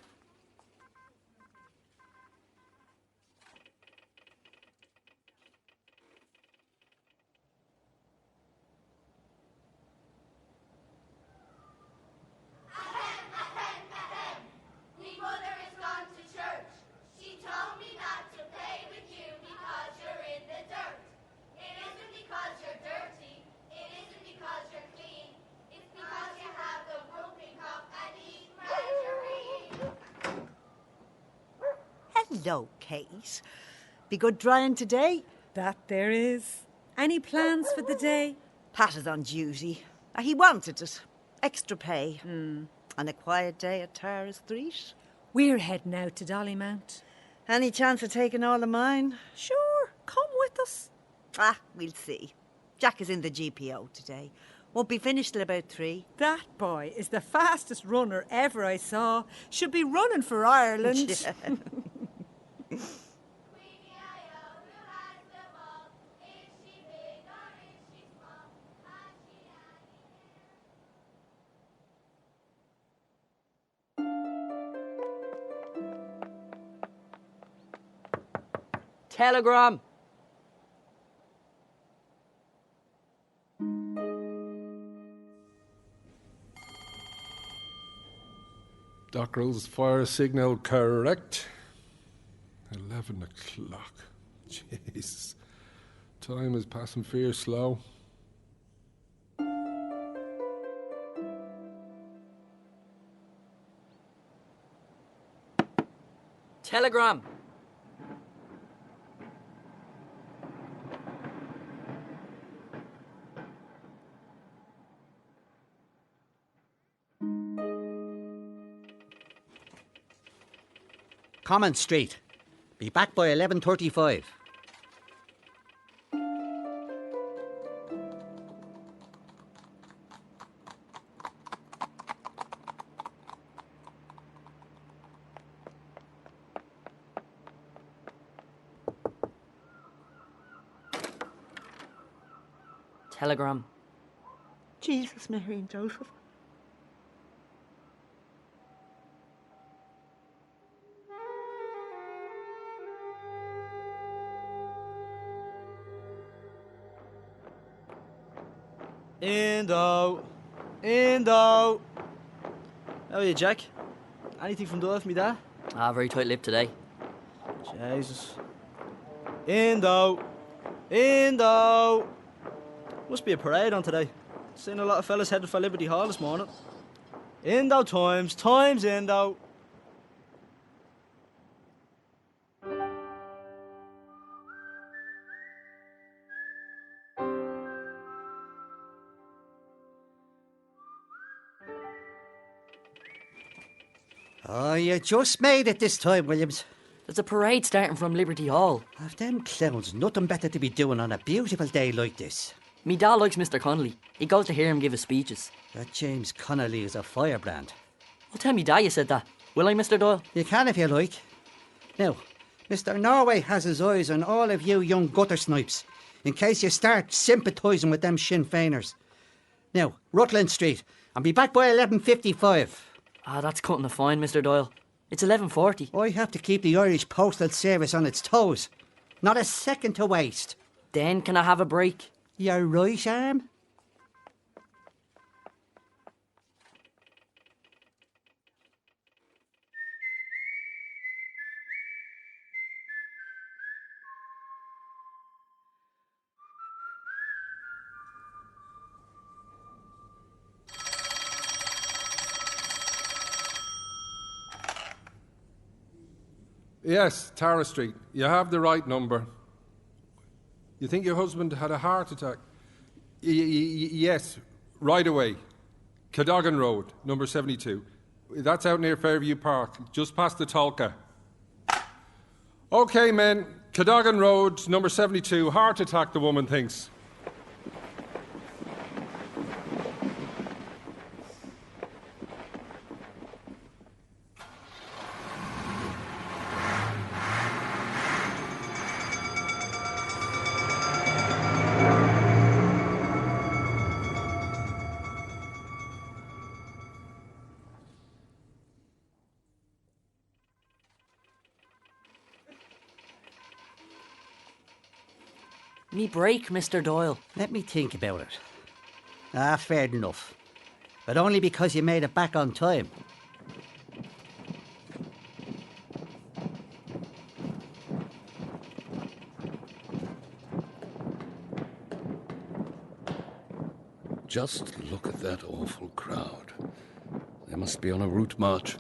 [SPEAKER 21] Hello, Kate. Be good drying today?
[SPEAKER 22] That there is. Any plans for the day?
[SPEAKER 21] Pat is on duty. He wanted it. Extra pay. And a quiet day at Tara Street.
[SPEAKER 22] We're heading out to Dollymount.
[SPEAKER 21] Any chance of taking all of mine?
[SPEAKER 22] Sure, come with us.
[SPEAKER 21] We'll see. Jack is in the GPO today. Won't be finished till about 3.
[SPEAKER 22] That boy is the fastest runner ever I saw. Should be running for Ireland.
[SPEAKER 3] Telegram.
[SPEAKER 23] Dockrell's fire signal correct. 11 o'clock. Jesus. Time is passing fierce slow.
[SPEAKER 3] Telegram.
[SPEAKER 11] Common Street. Be back by 11:35.
[SPEAKER 3] Telegram. Jesus, Mary and Joseph.
[SPEAKER 9] Indo! How are you, Jack? Anything from Doyle for me, Dad?
[SPEAKER 3] Very tight lip today.
[SPEAKER 9] Jesus. Indo! Must be a parade on today. Seen a lot of fellas headed for Liberty Hall this morning. Indo times Indo.
[SPEAKER 11] Oh, you just made it this time, Williams.
[SPEAKER 3] There's a parade starting from Liberty Hall.
[SPEAKER 11] Have them clowns nothing better to be doing on a beautiful day like this?
[SPEAKER 3] Me dad likes Mr. Connolly. He goes to hear him give his speeches.
[SPEAKER 11] That James Connolly is a firebrand.
[SPEAKER 3] Well, tell me dad you said that. Will I, Mr. Doyle?
[SPEAKER 11] You can if you like. Now, Mr. Norway has his eyes on all of you young gutter snipes, in case you start sympathising with them Sinn Féiners. Now, Rutland Street, and be back by 11:55.
[SPEAKER 3] That's cutting the fine, Mr. Doyle. It's 11:40.
[SPEAKER 11] I have to keep the Irish Postal Service on its toes. Not a second to waste.
[SPEAKER 3] Then can I have a break?
[SPEAKER 11] Your right arm?
[SPEAKER 23] Yes, Tara Street. You have the right number. You think your husband had a heart attack? Yes, right away. Cadogan Road, number 72. That's out near Fairview Park, just past the Tolka. OK, men. Cadogan Road, number 72. Heart attack, the woman thinks.
[SPEAKER 3] Me break, Mr. Doyle.
[SPEAKER 11] Let me think about it. Fair enough. But only because you made it back on time.
[SPEAKER 17] Just look at that awful crowd. They must be on a route march.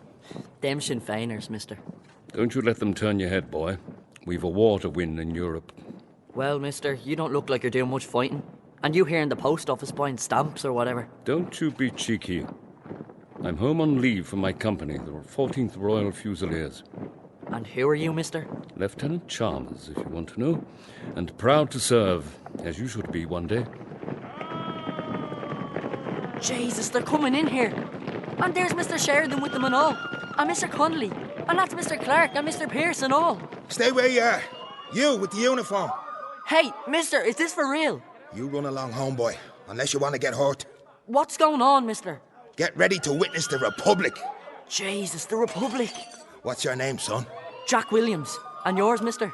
[SPEAKER 3] Them Sinn Féiners, mister.
[SPEAKER 17] Don't you let them turn your head, boy. We've a war to win in Europe.
[SPEAKER 3] Well, mister, you don't look like you're doing much fighting. And you here in the post office buying stamps or whatever.
[SPEAKER 17] Don't you be cheeky. I'm home on leave from my company, the 14th Royal Fusiliers.
[SPEAKER 3] And who are you, mister?
[SPEAKER 17] Lieutenant Chalmers, if you want to know. And proud to serve, as you should be one day.
[SPEAKER 3] Jesus, they're coming in here. And there's Mr. Sheridan with them and all. And Mr. Connolly. And that's Mr. Clark and Mr. Pearce and all.
[SPEAKER 13] Stay where you are. You with the uniform.
[SPEAKER 3] Hey, mister, is this for real?
[SPEAKER 13] You run along, homeboy, unless you want to get hurt.
[SPEAKER 3] What's going on, mister?
[SPEAKER 13] Get ready to witness the Republic.
[SPEAKER 3] Jesus, the Republic.
[SPEAKER 13] What's your name, son?
[SPEAKER 3] Jack Williams. And yours, mister?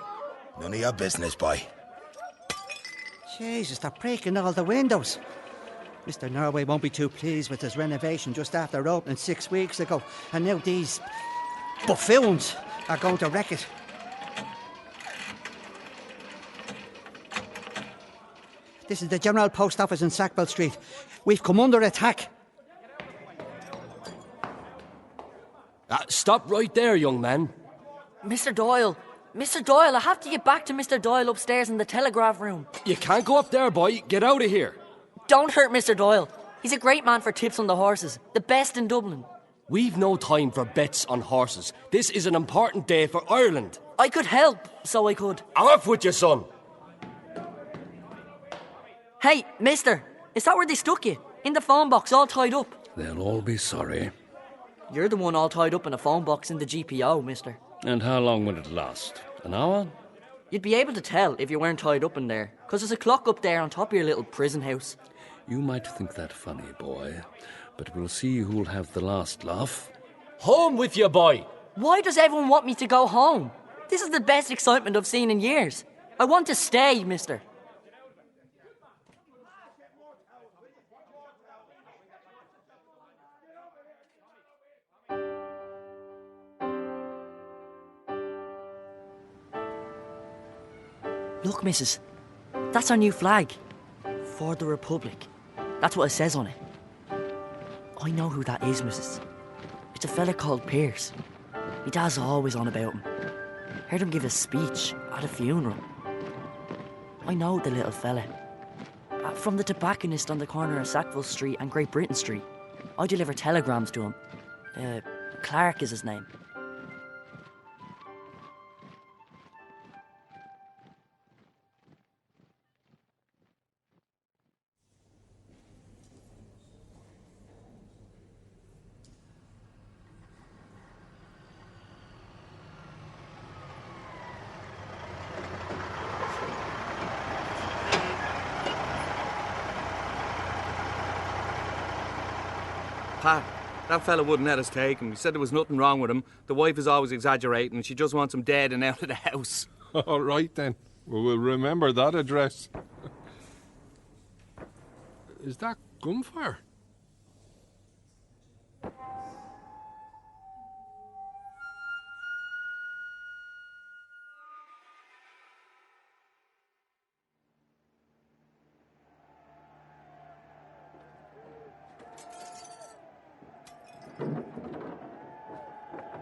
[SPEAKER 13] None of your business, boy.
[SPEAKER 11] Jesus, they're breaking all the windows. Mr. Norway won't be too pleased with his renovation just after opening 6 weeks ago. And now these buffoons are going to wreck it. This is the General Post Office in Sackville Street. We've come under attack.
[SPEAKER 14] Stop right there, young man.
[SPEAKER 3] Mr. Doyle. Mr. Doyle, I have to get back to Mr. Doyle upstairs in the telegraph room.
[SPEAKER 14] You can't go up there, boy. Get out of here.
[SPEAKER 3] Don't hurt Mr. Doyle. He's a great man for tips on the horses. The best in Dublin.
[SPEAKER 14] We've no time for bets on horses. This is an important day for Ireland.
[SPEAKER 3] I could help, so I could.
[SPEAKER 14] Off with you, son.
[SPEAKER 3] Hey, mister, is that where they stuck you? In the phone box, all tied up?
[SPEAKER 17] They'll all be sorry.
[SPEAKER 3] You're the one all tied up in a phone box in the GPO, mister.
[SPEAKER 17] And how long will it last? An hour?
[SPEAKER 3] You'd be able to tell if you weren't tied up in there, 'cause there's a clock up there on top of your little prison house.
[SPEAKER 17] You might think that funny, boy, but we'll see who'll have the last laugh.
[SPEAKER 14] Home with you, boy.
[SPEAKER 3] Why does everyone want me to go home? This is the best excitement I've seen in years. I want to stay, mister. Look, missus. That's our new flag. For the Republic. That's what it says on it. I know who that is, missus. It's a fella called Pierce. My dad's always on about him. Heard him give a speech at a funeral. I know the little fella. From the tobacconist on the corner of Sackville Street and Great Britain Street. I deliver telegrams to him. Clark is his name.
[SPEAKER 1] Pat, that fella wouldn't let us take him. He said there was nothing wrong with him. The wife is always exaggerating. She just wants him dead and out of the house.
[SPEAKER 23] All right, then. We'll remember that address. Is that gunfire?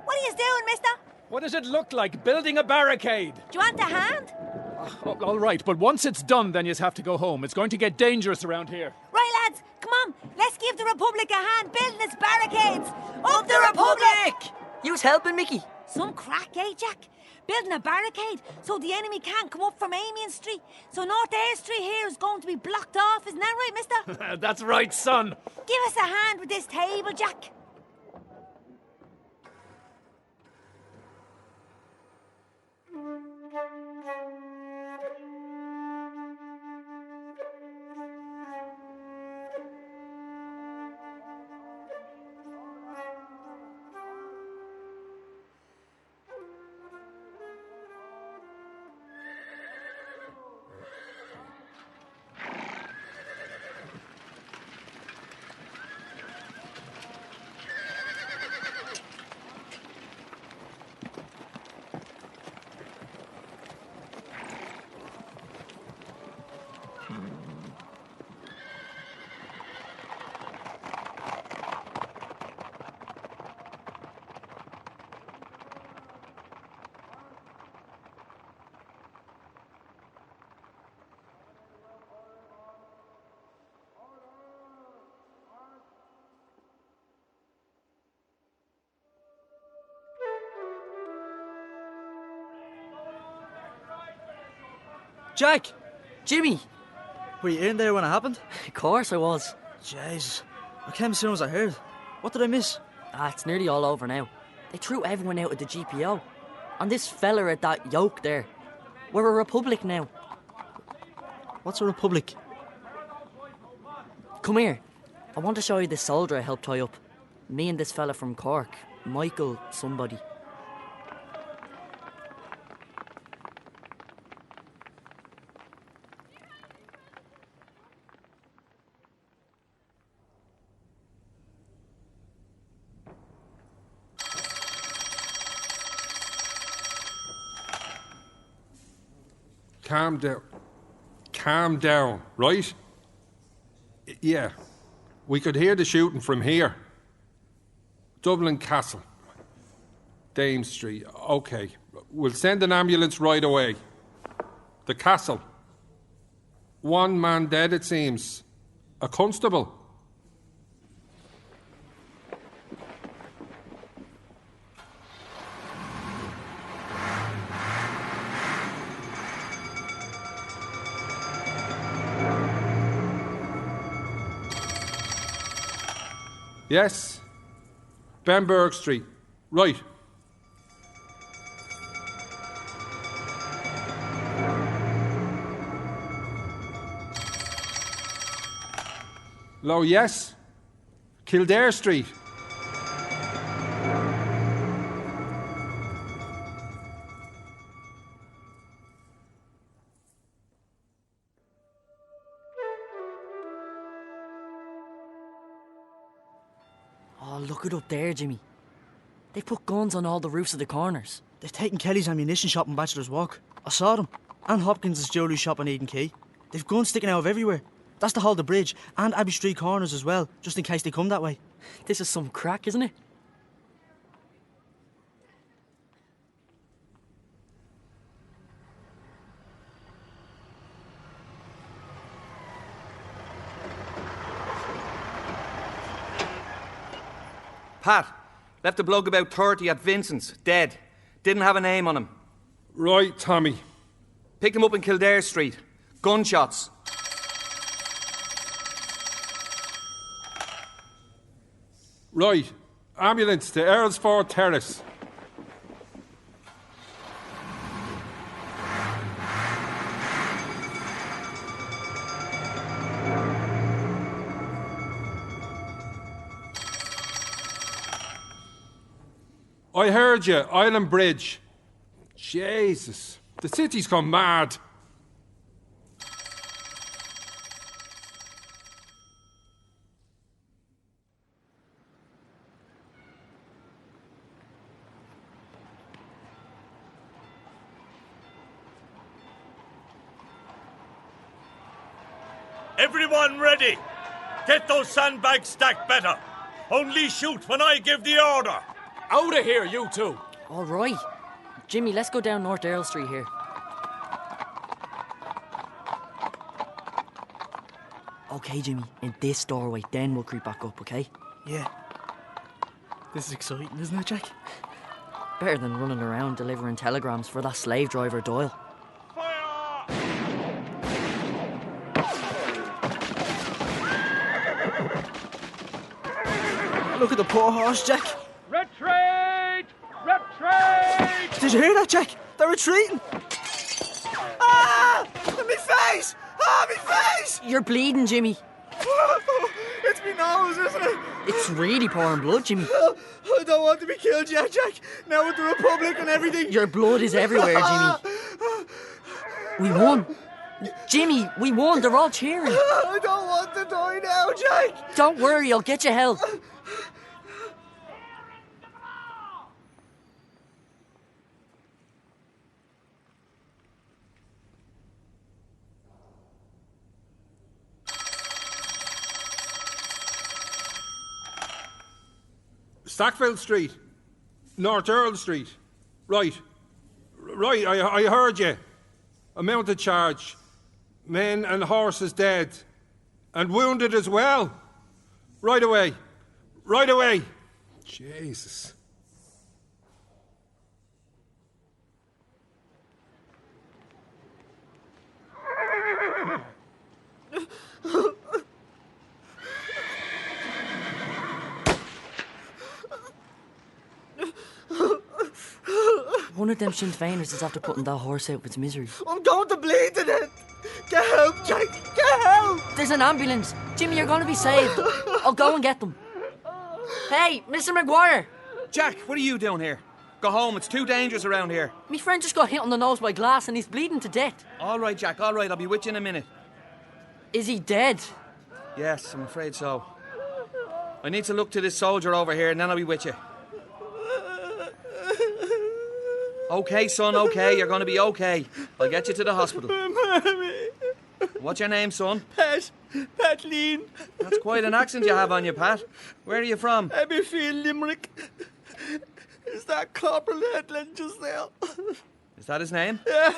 [SPEAKER 21] What are you doing, mister?
[SPEAKER 12] What does it look like? Building a barricade.
[SPEAKER 21] Do you want a hand?
[SPEAKER 12] All right, but once it's done, then you have to go home. It's going to get dangerous around here.
[SPEAKER 21] Right, lads, come on. Let's give the Republic a hand building its barricades. Up the Republic!
[SPEAKER 3] You's helping, Mickey.
[SPEAKER 21] Some crack, eh, Jack? Building a barricade so the enemy can't come up from Amiens Street. So North Eyre Street here is going to be blocked off. Isn't that right, mister?
[SPEAKER 12] That's right, son.
[SPEAKER 21] Give us a hand with this table, Jack.
[SPEAKER 9] Jack!
[SPEAKER 3] Jimmy!
[SPEAKER 9] Were you in there when it happened?
[SPEAKER 3] Of course I was.
[SPEAKER 9] Jeez. I came as soon as I heard. What did I miss?
[SPEAKER 3] It's nearly all over now. They threw everyone out of the GPO. And this fella at that yoke there. We're a republic now.
[SPEAKER 9] What's a republic?
[SPEAKER 3] Come here. I want to show you this soldier I helped tie up. Me and this fella from Cork. Michael somebody.
[SPEAKER 23] Calm down. Calm down, right? Yeah. We could hear the shooting from here. Dublin Castle. Dame Street. OK. We'll send an ambulance right away. The castle. One man dead, it seems. A constable. Yes. Benburg Street. Right. Hello, yes? Kildare Street.
[SPEAKER 3] Oh, look it up there, Jimmy. They've put guns on all the roofs of the corners.
[SPEAKER 9] They've taken Kelly's ammunition shop in Bachelor's Walk. I saw them. And Hopkins' jewellery shop on Eden Quay. They've guns sticking out of everywhere. That's to hold the bridge and Abbey Street corners as well, just in case they come that way.
[SPEAKER 3] This is some crack, isn't it?
[SPEAKER 1] Pat, left a bloke about 30 at Vincent's, dead. Didn't have a name on him.
[SPEAKER 23] Right, Tommy.
[SPEAKER 1] Picked him up in Kildare Street. Gunshots.
[SPEAKER 23] Right. Ambulance to Earlsford Terrace. I heard you, Island Bridge. Jesus, the city's gone mad.
[SPEAKER 5] Everyone ready. Get those sandbags stacked better. Only shoot when I give the order.
[SPEAKER 12] Out of here, you two.
[SPEAKER 3] All right. Jimmy, let's go down North Earl Street here. Okay, Jimmy, in this doorway, then we'll creep back up, okay?
[SPEAKER 9] Yeah. This is exciting, isn't it, Jack?
[SPEAKER 3] Better than running around delivering telegrams for that slave driver Doyle.
[SPEAKER 9] Look at the poor horse, Jack.
[SPEAKER 12] Retreat! Retreat!
[SPEAKER 9] Did you hear that, Jack? They're retreating. Ah! Me face! Ah, me face!
[SPEAKER 3] You're bleeding, Jimmy.
[SPEAKER 9] It's me nose, isn't it?
[SPEAKER 3] It's really pouring blood, Jimmy.
[SPEAKER 9] I don't want to be killed yet, Jack. Now with the Republic and everything.
[SPEAKER 3] Your blood is everywhere, Jimmy. We won. Jimmy, we won. They're all cheering.
[SPEAKER 9] I don't want to die now, Jack.
[SPEAKER 3] Don't worry, I'll get you help.
[SPEAKER 23] Stackville Street. North Earl Street. Right. Right, I heard you. A mounted charge. Men and horses dead. And wounded as well. Right away. Right away. Jesus.
[SPEAKER 3] One of them Sinn Féiners is after putting that horse out of its misery.
[SPEAKER 9] I'm going to bleed to death. Get help, Jack. Get help.
[SPEAKER 3] There's an ambulance. Jimmy, you're going to be saved. I'll go and get them. Hey, Mr. Maguire.
[SPEAKER 1] Jack, what are you doing here? Go home, it's too dangerous around here.
[SPEAKER 3] My friend just got hit on the nose by glass and he's bleeding to death.
[SPEAKER 1] All right, Jack, all right, I'll be with you in a minute.
[SPEAKER 3] Is he dead?
[SPEAKER 1] Yes, I'm afraid so. I need to look to this soldier over here and then I'll be with you. Okay, son, okay, you're going to be okay. I'll get you to the hospital.
[SPEAKER 9] Mommy.
[SPEAKER 1] What's your name, son?
[SPEAKER 9] Pat. Pat Lean.
[SPEAKER 1] That's quite an accent you have on you, Pat. Where are you from?
[SPEAKER 9] Abbeyfield, Limerick. Is that Corporal Headland just there?
[SPEAKER 1] Is that his name?
[SPEAKER 9] Yeah.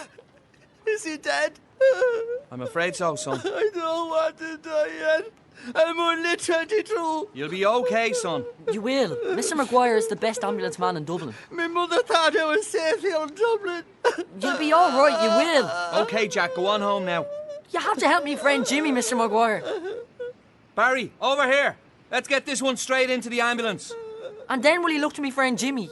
[SPEAKER 9] Is he dead?
[SPEAKER 1] I'm afraid so, son.
[SPEAKER 9] I don't want to die yet. I'm only 22.
[SPEAKER 1] You'll be okay, son.
[SPEAKER 3] You will. Mr. Maguire is the best ambulance man in Dublin.
[SPEAKER 9] My mother thought I was safe here in Dublin.
[SPEAKER 3] You'll be all right, you will.
[SPEAKER 1] Okay, Jack, go on home now.
[SPEAKER 3] You have to help me friend Jimmy, Mr. Maguire.
[SPEAKER 1] Barry, over here. Let's get this one straight into the ambulance.
[SPEAKER 3] And then will you look to me friend Jimmy?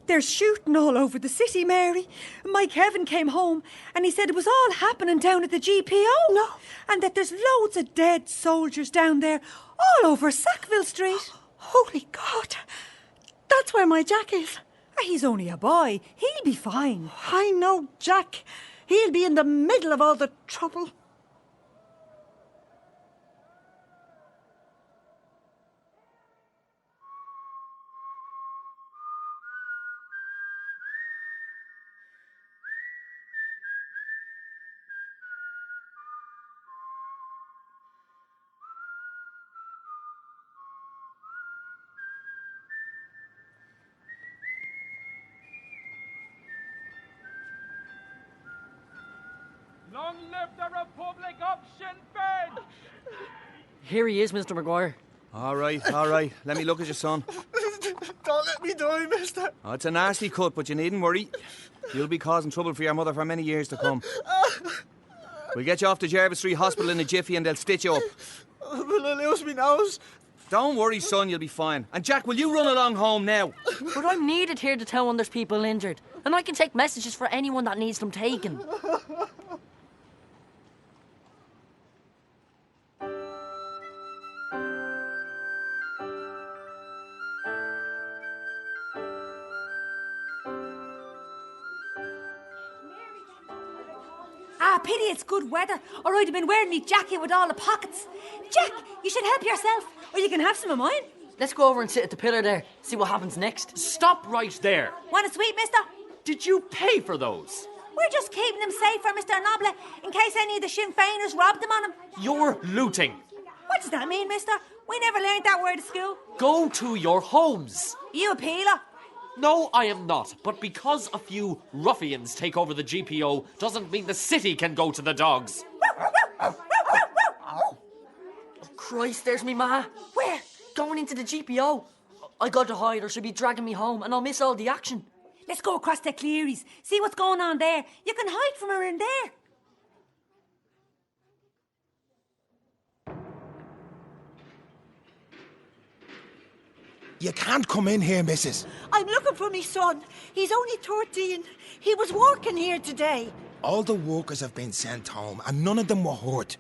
[SPEAKER 21] There's shooting all over the city, Mary. My Kevin came home and he said it was all happening down at the GPO. No. And that there's loads of dead soldiers down there all over Sackville Street. Holy God. That's where my Jack is. He's only a boy. He'll be fine. I know, Jack. He'll be in the middle of all the trouble.
[SPEAKER 12] Long live the Republic of Sinn Féin!
[SPEAKER 3] Here he is, Mr. Maguire.
[SPEAKER 1] All right. Let me look at your son.
[SPEAKER 9] Don't let me die, mister.
[SPEAKER 1] Oh, it's a nasty cut, but you needn't worry. You'll be causing trouble for your mother for many years to come. We'll get you off to Jervis Street Hospital in a jiffy and they'll stitch you up.
[SPEAKER 9] Will I lose me nose?
[SPEAKER 1] Don't worry, son, you'll be fine. And Jack, will you run along home now?
[SPEAKER 3] But I'm needed here to tell when there's people injured. And I can take messages for anyone that needs them taken.
[SPEAKER 21] Pity it's good weather, or I'd have been wearing me jacket with all the pockets. Jack, you should help yourself, or you can have some of mine.
[SPEAKER 3] Let's go over and sit at the pillar there, see what happens next.
[SPEAKER 14] Stop right there.
[SPEAKER 21] Want a sweet, mister?
[SPEAKER 14] Did you pay for those?
[SPEAKER 21] We're just keeping them safe for Mr. Noble, in case any of the Sinn Féiners robbed them on him.
[SPEAKER 14] You're looting.
[SPEAKER 21] What does that mean, mister? We never learned that word at school.
[SPEAKER 14] Go to your homes.
[SPEAKER 21] You a peeler?
[SPEAKER 14] No, I am not. But because a few ruffians take over the GPO doesn't mean the city can go to the dogs.
[SPEAKER 3] Oh, Christ, there's me ma.
[SPEAKER 21] Where?
[SPEAKER 3] Going into the GPO. I got to hide or she'll be dragging me home and I'll miss all the action.
[SPEAKER 21] Let's go across the Clearys, see what's going on there. You can hide from her in there.
[SPEAKER 13] You can't come in here, missus.
[SPEAKER 7] I'm looking for my son. He's only 13. He was working here today.
[SPEAKER 13] All the workers have been sent home, and none of them were hurt.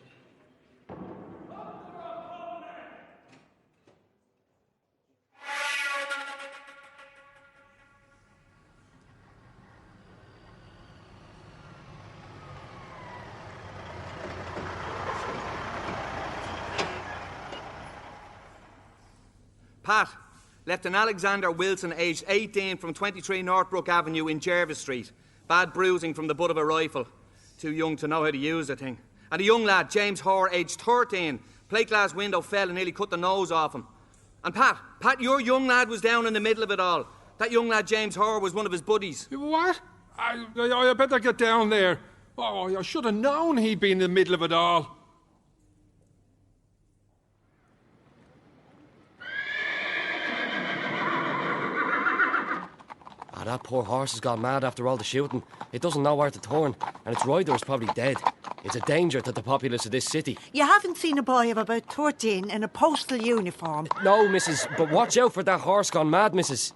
[SPEAKER 1] Pat, Lieutenant Alexander Wilson, aged 18, from 23 Northbrook Avenue in Jervis Street. Bad bruising from the butt of a rifle. Too young to know how to use the thing. And a young lad, James Hoare, aged 13. Plate glass window fell and nearly cut the nose off him. And Pat, your young lad was down in the middle of it all. That young lad, James Hoare, was one of his buddies.
[SPEAKER 23] What? I better get down there. Oh, I should have known he'd be in the middle of it all.
[SPEAKER 14] That poor horse has gone mad after all the shooting. It doesn't know where to turn, and its rider is probably dead. It's a danger to the populace of this city.
[SPEAKER 7] You haven't seen a boy of about 13 in a postal uniform.
[SPEAKER 14] No, missus, but watch out for that horse gone mad, missus.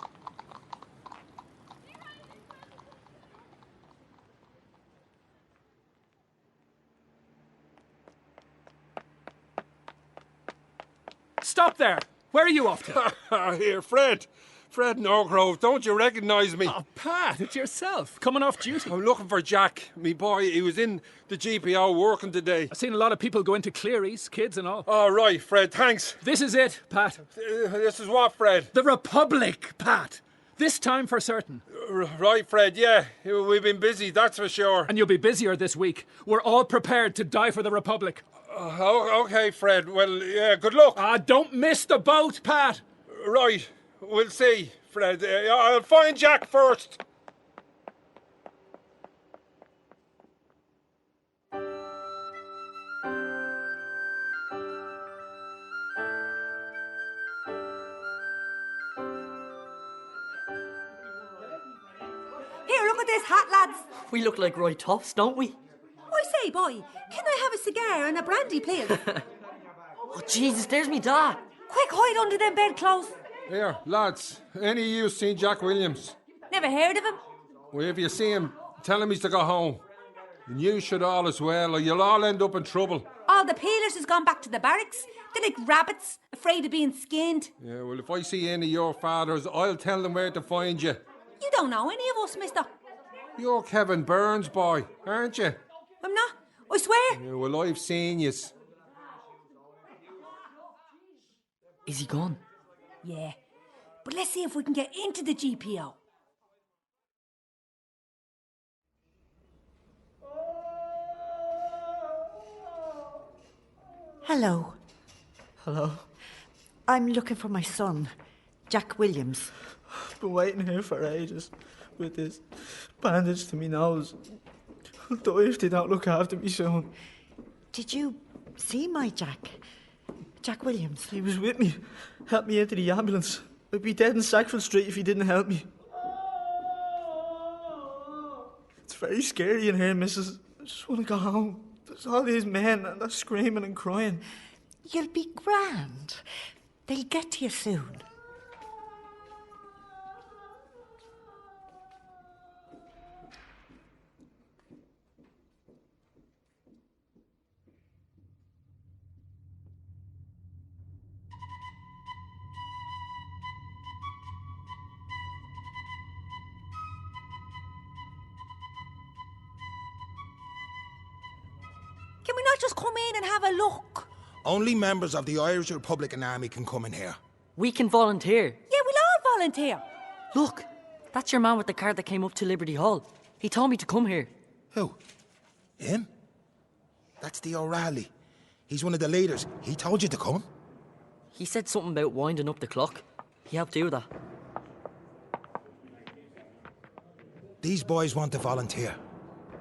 [SPEAKER 12] Stop there! Where are you off to?
[SPEAKER 23] Here, Fred. Fred Norgrove, don't you recognise me?
[SPEAKER 12] Oh, Pat, it's yourself, coming off duty.
[SPEAKER 23] I'm looking for Jack, me boy. He was in the GPO working today.
[SPEAKER 12] I've seen a lot of people go into Clearys, kids and all.
[SPEAKER 23] Oh, right, Fred, thanks.
[SPEAKER 12] This is it, Pat.
[SPEAKER 23] This is what, Fred?
[SPEAKER 12] The Republic, Pat. This time for certain.
[SPEAKER 23] Right, Fred, yeah. We've been busy, that's for sure.
[SPEAKER 12] And you'll be busier this week. We're all prepared to die for the Republic.
[SPEAKER 23] Okay, Fred. Well, yeah, good luck.
[SPEAKER 12] Don't miss the boat, Pat.
[SPEAKER 23] Right. We'll see, Fred. I'll find Jack first.
[SPEAKER 21] with this hat, lads.
[SPEAKER 3] We look like right tops, don't we?
[SPEAKER 21] I say, boy, can I have a cigar and a brandy, please?
[SPEAKER 3] Oh, Jesus, there's me dad.
[SPEAKER 21] Quick, hide under them bedclothes.
[SPEAKER 23] Here, lads, any of you seen Jack Williams?
[SPEAKER 21] Never heard of him.
[SPEAKER 23] Well, if you see him, tell him he's to go home. And you should all as well, or you'll all end up in trouble.
[SPEAKER 21] All the peelers has gone back to the barracks. They're like rabbits, afraid of being skinned.
[SPEAKER 23] Yeah, well, if I see any of your fathers, I'll tell them where to find you.
[SPEAKER 21] You don't know any of us, mister.
[SPEAKER 23] You're Kevin Burns' boy, aren't you?
[SPEAKER 21] I'm not. I swear.
[SPEAKER 23] Yeah, well, I've seen yous.
[SPEAKER 3] Is he gone?
[SPEAKER 21] Yeah. But let's see if we can get into the GPO.
[SPEAKER 7] Hello.
[SPEAKER 9] Hello.
[SPEAKER 7] I'm looking for my son, Jack Williams.
[SPEAKER 9] I've been waiting here for ages with this bandage to me nose. I'll die if they don't look after me soon.
[SPEAKER 7] Did you see my Jack? Jack Williams?
[SPEAKER 9] He was with me. Helped me into the ambulance. I'd be dead in Sackville Street if he didn't help me. It's very scary in here, missus. I just want to go home. There's all these men and they're screaming and crying.
[SPEAKER 7] You'll be grand. They'll get to you soon.
[SPEAKER 21] Can we not just come in and have a look?
[SPEAKER 13] Only members of the Irish Republican Army can come in here.
[SPEAKER 3] We can volunteer.
[SPEAKER 21] Yeah, we'll all volunteer.
[SPEAKER 3] Look, that's your man with the car that came up to Liberty Hall. He told me to come here.
[SPEAKER 13] Who? Him? That's the O'Reilly. He's one of the leaders. He told you to come?
[SPEAKER 3] He said something about winding up the clock. He helped do that.
[SPEAKER 13] These boys want to volunteer.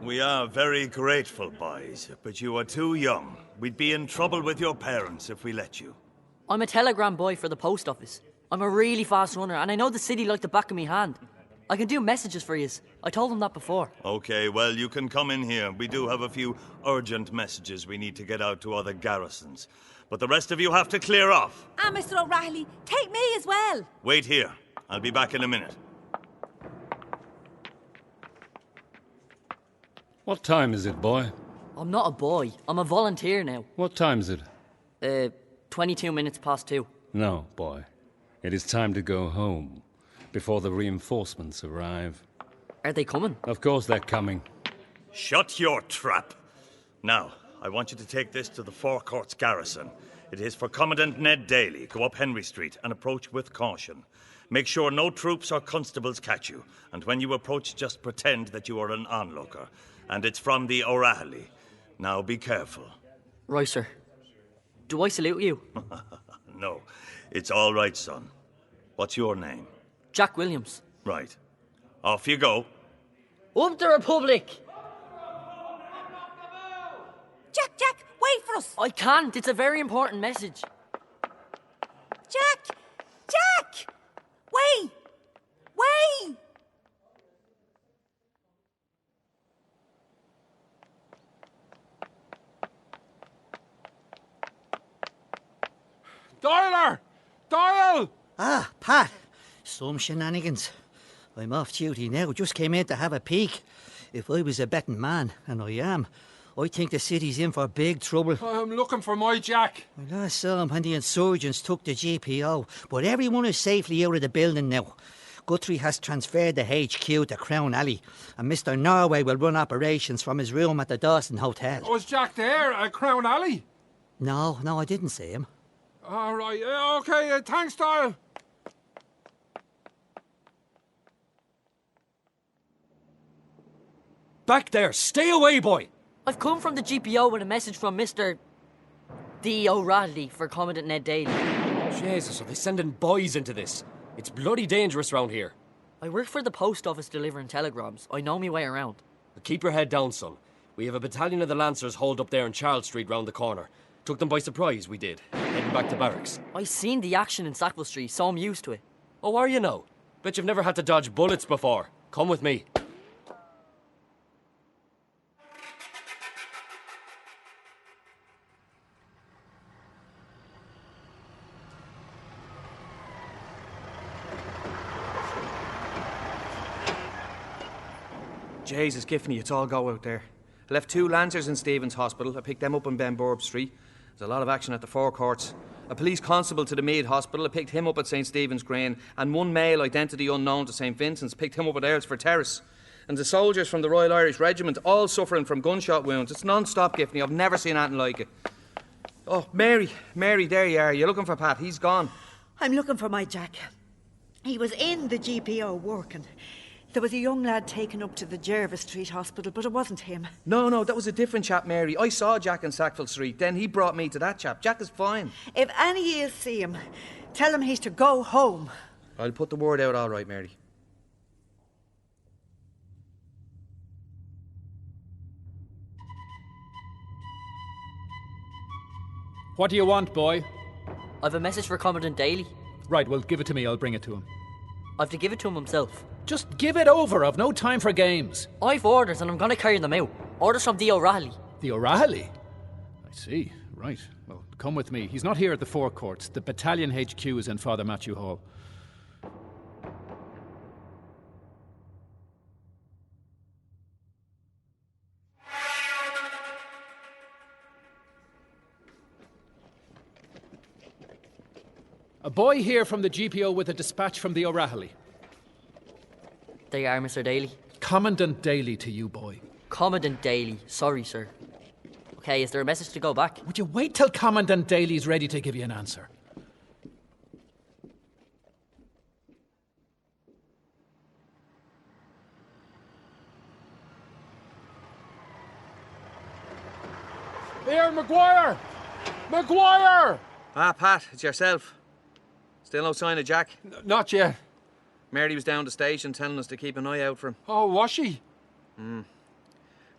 [SPEAKER 5] We are very grateful, boys, but you are too young. We'd be in trouble with your parents if we let you.
[SPEAKER 3] I'm a telegram boy for the post office. I'm a really fast runner, and I know the city like the back of me hand. I can do messages for yous. I told them that before.
[SPEAKER 5] Okay, well, you can come in here. We do have a few urgent messages we need to get out to other garrisons. But the rest of you have to clear off.
[SPEAKER 21] And Mr. O'Reilly, take me as well.
[SPEAKER 5] Wait here. I'll be back in a minute.
[SPEAKER 2] What time is it, boy?
[SPEAKER 3] I'm not a boy. I'm a volunteer now.
[SPEAKER 2] What time is it?
[SPEAKER 3] 22 minutes past 2.
[SPEAKER 2] No, boy. It is time to go home before the reinforcements arrive.
[SPEAKER 3] Are they coming?
[SPEAKER 2] Of course they're coming.
[SPEAKER 5] Shut your trap. Now, I want you to take this to the Four Courts garrison. It is for Commandant Ned Daly. Go up Henry Street and approach with caution. Make sure no troops or constables catch you. And when you approach, just pretend that you are an onlooker. And it's from the O'Reilly. Now be careful.
[SPEAKER 3] Right, sir. Do I salute you?
[SPEAKER 5] No, it's all right, son. What's your name?
[SPEAKER 3] Jack Williams.
[SPEAKER 5] Right. Off you go.
[SPEAKER 3] Up the Republic!
[SPEAKER 21] Jack, wait for us.
[SPEAKER 3] I can't. It's a very important message.
[SPEAKER 21] Jack! Wait!
[SPEAKER 23] Doyle!
[SPEAKER 11] Ah, Pat. Some shenanigans. I'm off duty now. Just came in to have a peek. If I was a betting man, and I am, I think the city's in for big trouble.
[SPEAKER 23] I'm looking for my Jack.
[SPEAKER 11] I last saw him when the insurgents took the GPO, but everyone is safely out of the building now. Guthrie has transferred the HQ to Crown Alley, and Mr. Norway will run operations from his room at the Dawson Hotel.
[SPEAKER 23] Was Jack there at Crown Alley?
[SPEAKER 11] No, I didn't see him.
[SPEAKER 23] All right, okay, thanks, Doyle.
[SPEAKER 14] Back there! Stay away, boy!
[SPEAKER 3] I've come from the GPO with a message from Mr. D. O'Reilly for Commandant Ned Daly.
[SPEAKER 14] Jesus, are they sending boys into this? It's bloody dangerous round here.
[SPEAKER 3] I work for the post office delivering telegrams. I know me way around.
[SPEAKER 14] But keep your head down, son. We have a battalion of the Lancers holed up there in Charles Street round the corner. Took them by surprise, we did. Heading back to barracks.
[SPEAKER 3] I seen the action in Sackville Street, so I'm used to it.
[SPEAKER 14] Oh, are you now? Bet you've never had to dodge bullets before. Come with me.
[SPEAKER 1] Jesus, Giffney, it's all go out there. I left 2 Lancers in Stevens Hospital. I picked them up in Benburb Street. There's a lot of action at the forecourts. A police constable to the Mead Hospital. I picked him up at St. Stephen's Green. And 1 male, identity unknown, to St. Vincent's. Picked him up at Aylesford Terrace. And the soldiers from the Royal Irish Regiment, all suffering from gunshot wounds. It's non-stop, Giffney. I've never seen anything like it. Oh, Mary, there you are. You're looking for Pat. He's gone.
[SPEAKER 7] I'm looking for my Jack. He was in the GPO working. There was a young lad taken up to the Jervis Street Hospital, but it wasn't him.
[SPEAKER 1] No, that was a different chap, Mary. I saw Jack in Sackville Street. Then he brought me to that chap. Jack is fine.
[SPEAKER 7] If any of you see him, tell him he's to go home.
[SPEAKER 1] I'll put the word out all right, Mary.
[SPEAKER 12] What do you want, boy?
[SPEAKER 3] I've a message for Commandant Daly.
[SPEAKER 12] Right, well, give it to me. I'll bring it to him.
[SPEAKER 3] I've to give it to him himself.
[SPEAKER 12] Just give it over. I've no time for games.
[SPEAKER 3] I've orders and I'm going to carry them out. Orders from the O'Reilly.
[SPEAKER 12] The O'Reilly? I see. Right. Well, come with me. He's not here at the forecourts. The battalion HQ is in Father Matthew Hall. A boy here from the GPO with a dispatch from the O'Reilly.
[SPEAKER 3] There you are, Mr. Daly.
[SPEAKER 12] Commandant Daly to you, boy.
[SPEAKER 3] Commandant Daly. Sorry, sir. Okay, is there a message to go back?
[SPEAKER 12] Would you wait till Commandant Daly's ready to give you an answer?
[SPEAKER 23] Here, Maguire! Maguire!
[SPEAKER 1] Ah, Pat, it's yourself. Still no sign of Jack?
[SPEAKER 23] Not yet.
[SPEAKER 1] Mary was down the station telling us to keep an eye out for him.
[SPEAKER 23] Oh, was she?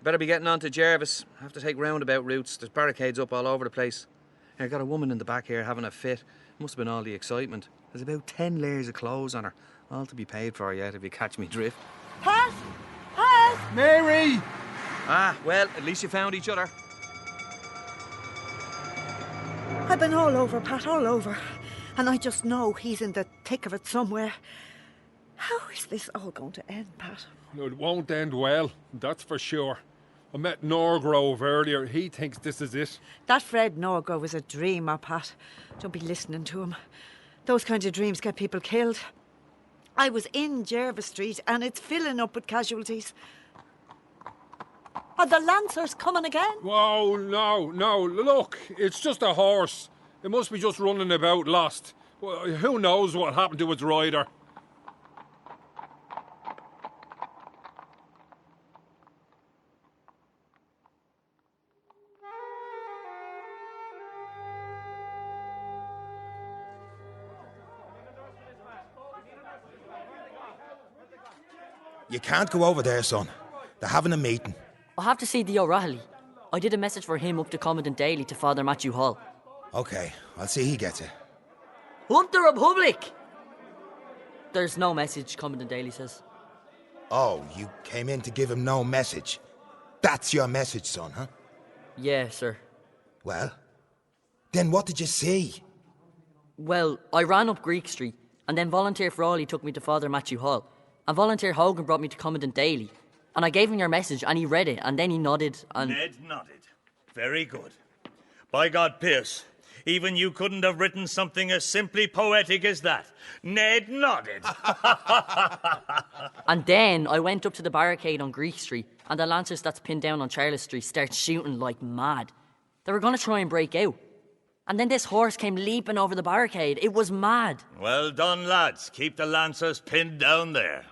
[SPEAKER 1] Better be getting on to Jervis. I have to take roundabout routes. There's barricades up all over the place. I got a woman in the back here having a fit. Must have been all the excitement. There's about 10 layers of clothes on her. All to be paid for yet, if you catch me drift.
[SPEAKER 7] Pat! Pat!
[SPEAKER 23] Mary!
[SPEAKER 1] Ah, well, at least you found each other.
[SPEAKER 7] I've been all over, Pat, all over. And I just know he's in the thick of it somewhere. How is this all going to end, Pat?
[SPEAKER 23] It won't end well, that's for sure. I met Norgrove earlier. He thinks this is it.
[SPEAKER 7] That Fred Norgrove is a dreamer, Pat. Don't be listening to him. Those kinds of dreams get people killed. I was in Jervis Street and it's filling up with casualties. Are the Lancers coming again?
[SPEAKER 23] Oh, no. Look, it's just a horse. It must be just running about lost. Well, who knows what happened to its rider?
[SPEAKER 13] You can't go over there, son. They're having a meeting.
[SPEAKER 3] I'll have to see the O'Reilly. I did a message for him up to Commandant Daly to Father Matthew Hall.
[SPEAKER 13] Okay, I'll see he gets it.
[SPEAKER 3] Hunt the Republic! There's no message, Commandant Daly says.
[SPEAKER 13] Oh, you came in to give him no message. That's your message, son, huh?
[SPEAKER 3] Yeah, sir.
[SPEAKER 13] Well, then what did you see?
[SPEAKER 3] Well, I ran up Greek Street, and then Volunteer Frawley took me to Father Matthew Hall, and Volunteer Hogan brought me to Commandant Daly, and I gave him your message, and he read it, and then he nodded, and...
[SPEAKER 5] Ned nodded. Very good. By God, Pierce, even you couldn't have written something as simply poetic as that. Ned nodded.
[SPEAKER 3] And then I went up to the barricade on Greek Street, and the Lancers that's pinned down on Charlotte Street started shooting like mad. They were going to try and break out. And then this horse came leaping over the barricade. It was mad.
[SPEAKER 5] Well done, lads. Keep the Lancers pinned down there.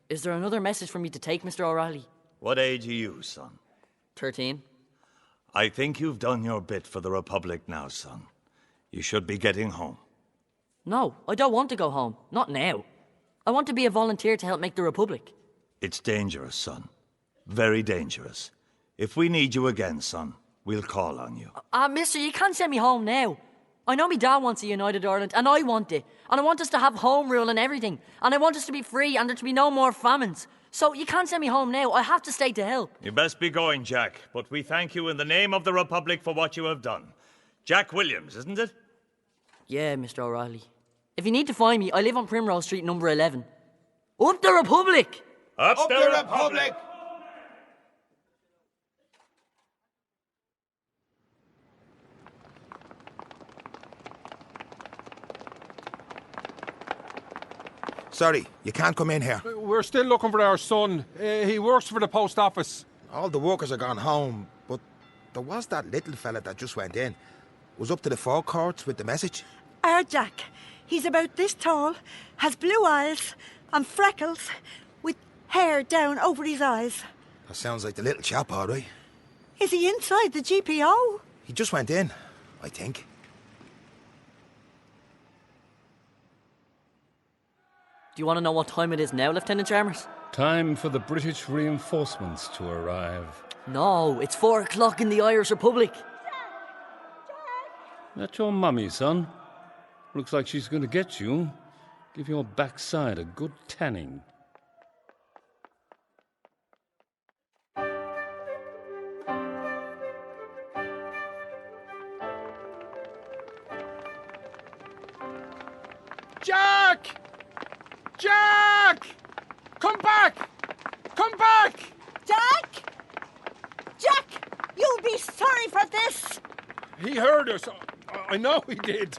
[SPEAKER 3] Is there another message for me to take, Mr. O'Reilly?
[SPEAKER 5] What age are you, son?
[SPEAKER 3] 13.
[SPEAKER 5] I think you've done your bit for the Republic now, son. You should be getting home.
[SPEAKER 3] No, I don't want to go home. Not now. I want to be a volunteer to help make the Republic.
[SPEAKER 5] It's dangerous, son. Very dangerous. If we need you again, son, we'll call on you.
[SPEAKER 3] Mister, you can't send me home now. I know me dad wants a united Ireland, and I want it. And I want us to have home rule and everything. And I want us to be free and there to be no more famines. So you can't send me home now. I have to stay to help.
[SPEAKER 5] You best be going, Jack. But we thank you in the name of the Republic for what you have done. Jack Williams, isn't it?
[SPEAKER 3] Yeah, Mr. O'Reilly. If you need to find me, I live on Primrose Street, number 11. Up the Republic!
[SPEAKER 5] Up the Republic!
[SPEAKER 13] Sorry, you can't come in here.
[SPEAKER 23] We're still looking for our son. He works for the post office.
[SPEAKER 13] All the workers are gone home, but there was that little fella that just went in. Was up to the forecourts with the message.
[SPEAKER 7] Our Jack. He's about this tall, has blue eyes and freckles, with hair down over his eyes.
[SPEAKER 13] That sounds like the little chap, all right.
[SPEAKER 7] Is he inside the GPO?
[SPEAKER 13] He just went in, I think.
[SPEAKER 3] Do you want to know what time it is now, Lieutenant Chalmers?
[SPEAKER 2] Time for the British reinforcements to arrive.
[SPEAKER 3] No, it's 4 o'clock in the Irish Republic.
[SPEAKER 2] That's your mummy, son. Looks like she's going to get you. Give your backside a good tanning.
[SPEAKER 23] Jack! Jack! Come back! Come back!
[SPEAKER 7] Jack! Jack! You'll be sorry for this!
[SPEAKER 23] He heard us. I know he did.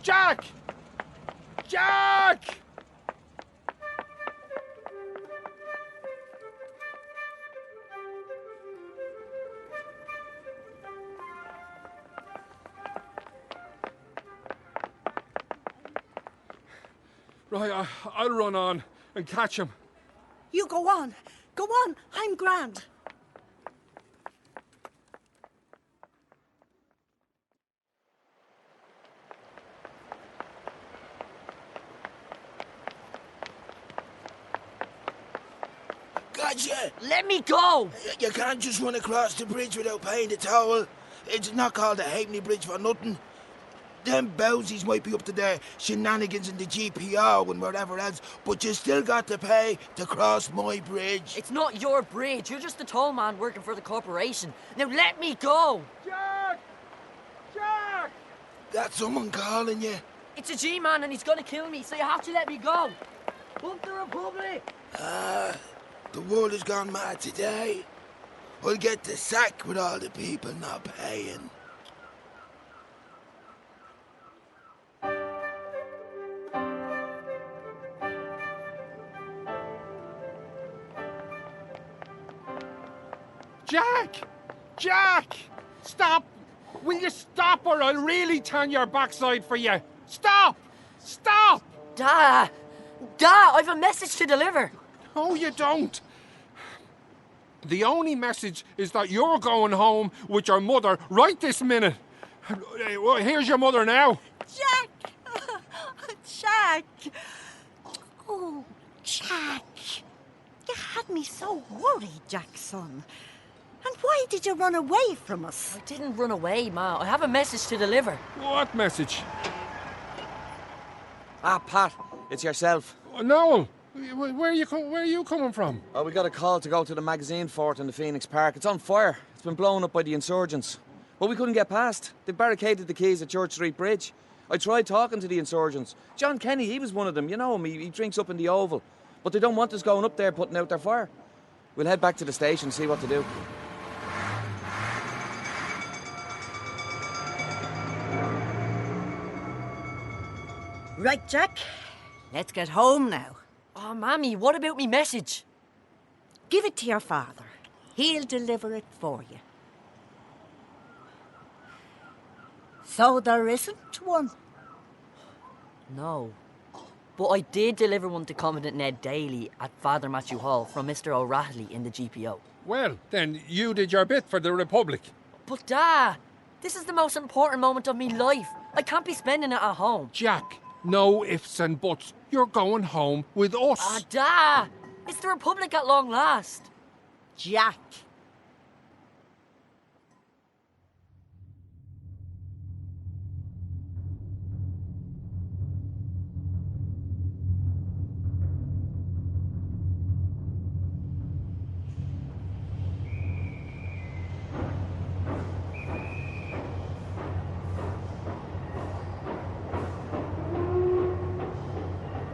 [SPEAKER 23] Jack! Jack! Right, I'll run on and catch him.
[SPEAKER 7] You go on. Go on. I'm grand.
[SPEAKER 13] Gotcha!
[SPEAKER 3] Let me go!
[SPEAKER 13] You can't just run across the bridge without paying the toll. It's not called the Halfpenny Bridge for nothing. Them bowsies might be up to their shenanigans in the GPO and wherever else, but you still got to pay to cross my bridge.
[SPEAKER 3] It's not your bridge. You're just the tall man working for the corporation. Now let me go!
[SPEAKER 23] Jack! Jack!
[SPEAKER 13] That's someone calling you.
[SPEAKER 3] It's a G-man and he's gonna kill me, so you have to let me go. Up the Republic!
[SPEAKER 13] The world has gone mad today. I'll get the sack with all the people not paying.
[SPEAKER 23] Jack! Jack! Stop! Will you stop or I'll really turn your backside for you? Stop! Stop!
[SPEAKER 3] Da! I've a message to deliver.
[SPEAKER 23] No, you don't. The only message is that you're going home with your mother right this minute. Well, here's your mother now.
[SPEAKER 7] Jack! Jack! Oh, Jack. You had me so worried, Jackson. And why did you run away from us?
[SPEAKER 3] I didn't run away, Ma. I have a message to deliver.
[SPEAKER 23] What message?
[SPEAKER 1] Ah, Pat, it's yourself.
[SPEAKER 23] Noel, where are you coming from?
[SPEAKER 1] Oh, we got a call to go to the magazine fort in the Phoenix Park. It's on fire. It's been blown up by the insurgents. But we couldn't get past. They barricaded the quays at Church Street Bridge. I tried talking to the insurgents. John Kenny, he was one of them. You know him, he drinks up in the Oval. But they don't want us going up there putting out their fire. We'll head back to the station and see what to do.
[SPEAKER 7] Right, Jack. Let's get home now.
[SPEAKER 3] Oh, Mammy, what about me message?
[SPEAKER 7] Give it to your father. He'll deliver it for you. So there isn't one?
[SPEAKER 3] No. But I did deliver one to Commandant Ned Daly at Father Matthew Hall from Mr. O'Reilly in the GPO.
[SPEAKER 23] Well, then you did your bit for the Republic.
[SPEAKER 3] But, Dad, this is the most important moment of me life. I can't be spending it at home.
[SPEAKER 23] Jack, no ifs and buts. You're going home with us.
[SPEAKER 3] Ah, Dad! It's the Republic at long last.
[SPEAKER 7] Jack.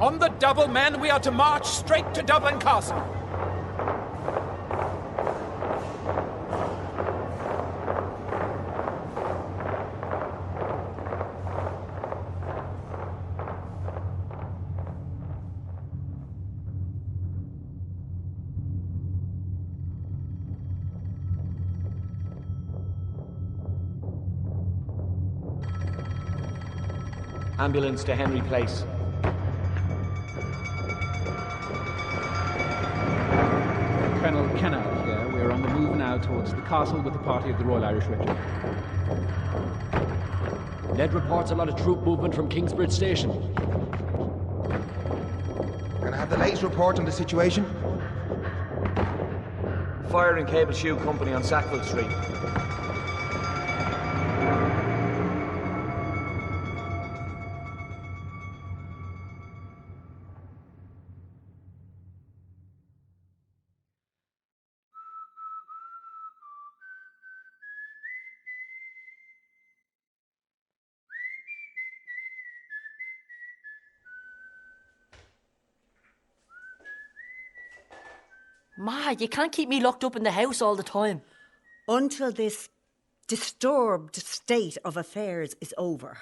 [SPEAKER 12] On the double, men, we are to march straight to Dublin Castle.
[SPEAKER 6] Ambulance to Henry Place.
[SPEAKER 12] Colonel Kennard here. We're on the move now towards the castle with the party of the Royal Irish Regiment.
[SPEAKER 14] Ned reports a lot of troop movement from Kingsbridge Station.
[SPEAKER 16] Can I have the latest report on the situation?
[SPEAKER 6] Fire in Cable Shoe Company on Sackville Street.
[SPEAKER 3] Ma, you can't keep me locked up in the house all the time.
[SPEAKER 7] Until this disturbed state of affairs is over,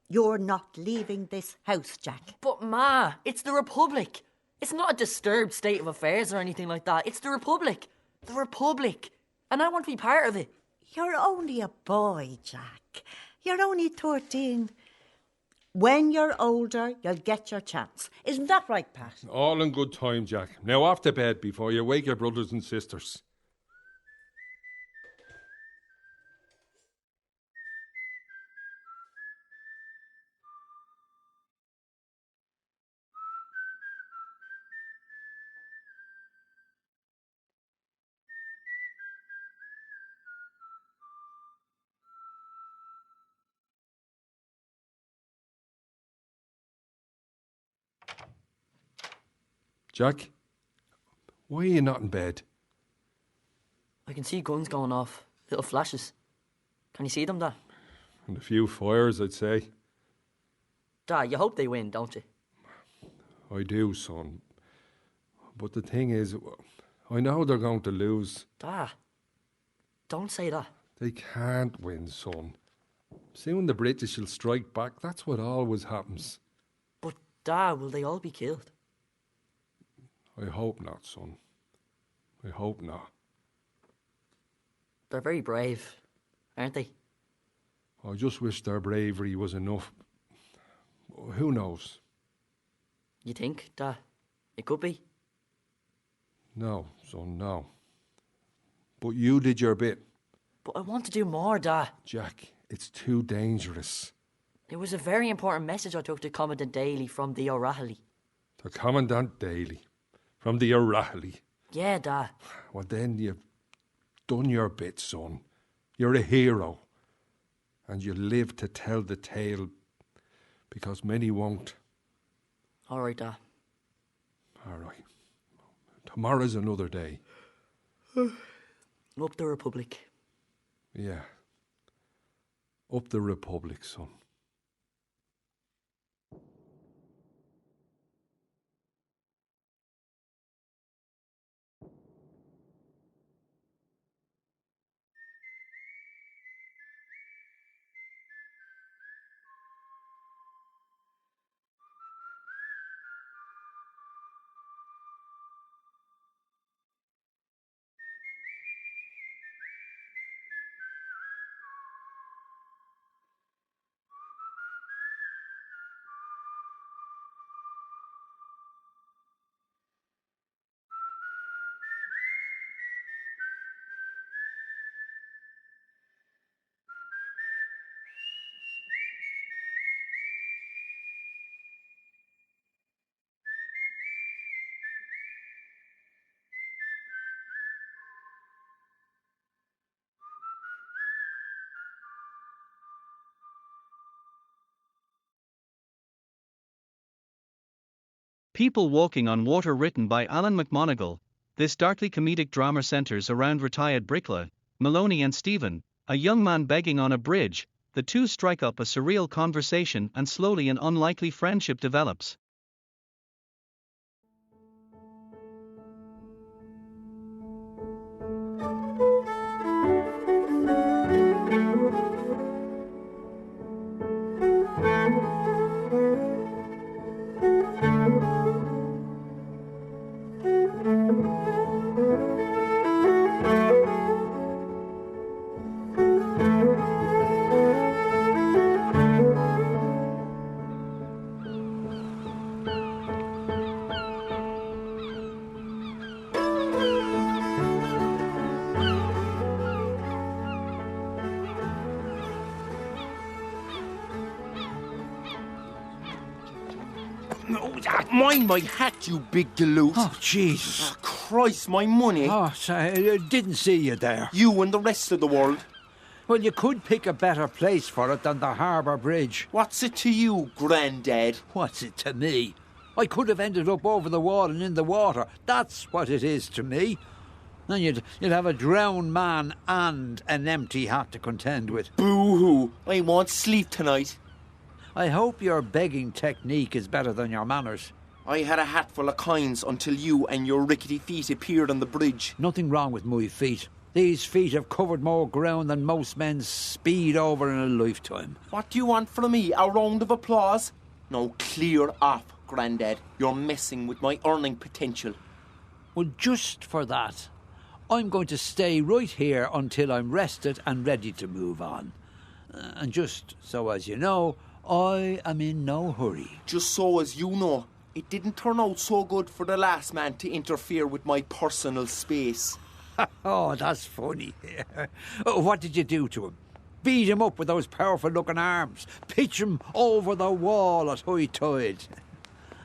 [SPEAKER 7] you're not leaving this house, Jack.
[SPEAKER 3] But Ma, it's the Republic. It's not a disturbed state of affairs or anything like that. It's the Republic. The Republic. And I want to be part of it.
[SPEAKER 7] You're only a boy, Jack. You're only 13. When you're older, you'll get your chance. Isn't that right, Pat?
[SPEAKER 23] All in good time, Jack. Now off to bed before you wake your brothers and sisters. Jack, why are you not in bed?
[SPEAKER 3] I can see guns going off. Little flashes. Can you see them, Dad?
[SPEAKER 23] And a few fires, I'd say.
[SPEAKER 3] Dad, you hope they win, don't you?
[SPEAKER 23] I do, son. But the thing is, I know they're going to lose.
[SPEAKER 3] Dad, don't say that.
[SPEAKER 23] They can't win, son. Soon the British will strike back. That's what always happens.
[SPEAKER 3] But, Dad, will they all be killed?
[SPEAKER 23] I hope not, son. I hope not.
[SPEAKER 3] They're very brave, aren't they?
[SPEAKER 23] I just wish their bravery was enough. Who knows?
[SPEAKER 3] You think, Dad? It could be.
[SPEAKER 23] No, son, no. But you did your bit.
[SPEAKER 3] But I want to do more, Dad.
[SPEAKER 23] Jack, it's too dangerous.
[SPEAKER 3] It was a very important message I took to Commandant Daly from the O'Rahilly.
[SPEAKER 23] To Commandant Daly. From the O'Rahilly.
[SPEAKER 3] Yeah, Dad.
[SPEAKER 23] Well, then you've done your bit, son. You're a hero. And you live to tell the tale, because many won't.
[SPEAKER 3] All right, Dad.
[SPEAKER 23] All right. Tomorrow's another day.
[SPEAKER 3] Up the Republic.
[SPEAKER 23] Yeah. Up the Republic, son.
[SPEAKER 20] People Walking on Water, written by Alan McMonigal. This darkly comedic drama centres around retired bricklayer, Maloney and Stephen, a young man begging on a bridge. The two strike up a surreal conversation and slowly an unlikely friendship develops.
[SPEAKER 15] Mind my hat, you big galoot.
[SPEAKER 18] Oh, Jesus.
[SPEAKER 15] Christ, my money.
[SPEAKER 18] Oh, sorry, I didn't see you there.
[SPEAKER 15] You and the rest of the world.
[SPEAKER 18] Well, you could pick a better place for it than the Harbour Bridge.
[SPEAKER 15] What's it to you, Grandad?
[SPEAKER 18] What's it to me? I could have ended up over the wall and in the water. That's what it is to me. Then you'd have a drowned man and an empty hat to contend with.
[SPEAKER 15] Boo-hoo. I won't sleep tonight.
[SPEAKER 18] I hope your begging technique is better than your manners.
[SPEAKER 15] I had a hat full of coins until you and your rickety feet appeared on the bridge.
[SPEAKER 18] Nothing wrong with my feet. These feet have covered more ground than most men speed over in a lifetime.
[SPEAKER 15] What do you want from me? A round of applause? No, clear off, Grandad. You're messing with my earning potential.
[SPEAKER 18] Well, just for that, I'm going to stay right here until I'm rested and ready to move on. And just so as you know, I am in no hurry.
[SPEAKER 15] Just so as you know, it didn't turn out so good for the last man to interfere with my personal space.
[SPEAKER 18] Oh, that's funny. What did you do to him? Beat him up with those powerful-looking arms? Pitch him over the wall at high tide?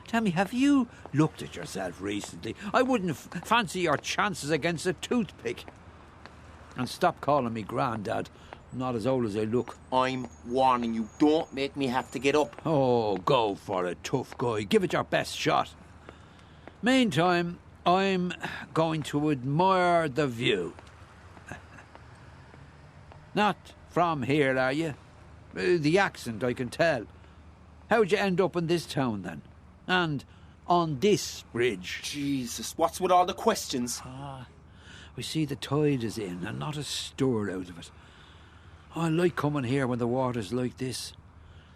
[SPEAKER 18] Tell me, have you looked at yourself recently? I wouldn't fancy your chances against a toothpick. And stop calling me Grandad. I'm not as old as I look.
[SPEAKER 15] I'm warning you, don't make me have to get up.
[SPEAKER 18] Oh, go for it, tough guy. Give it your best shot. Meantime, I'm going to admire the view. Not from here, are you? The accent, I can tell. How'd you end up in this town, then? And on this bridge?
[SPEAKER 15] Jesus, what's with all the questions?
[SPEAKER 18] We see the tide is in and not a stir out of it. I like coming here when the water's like this.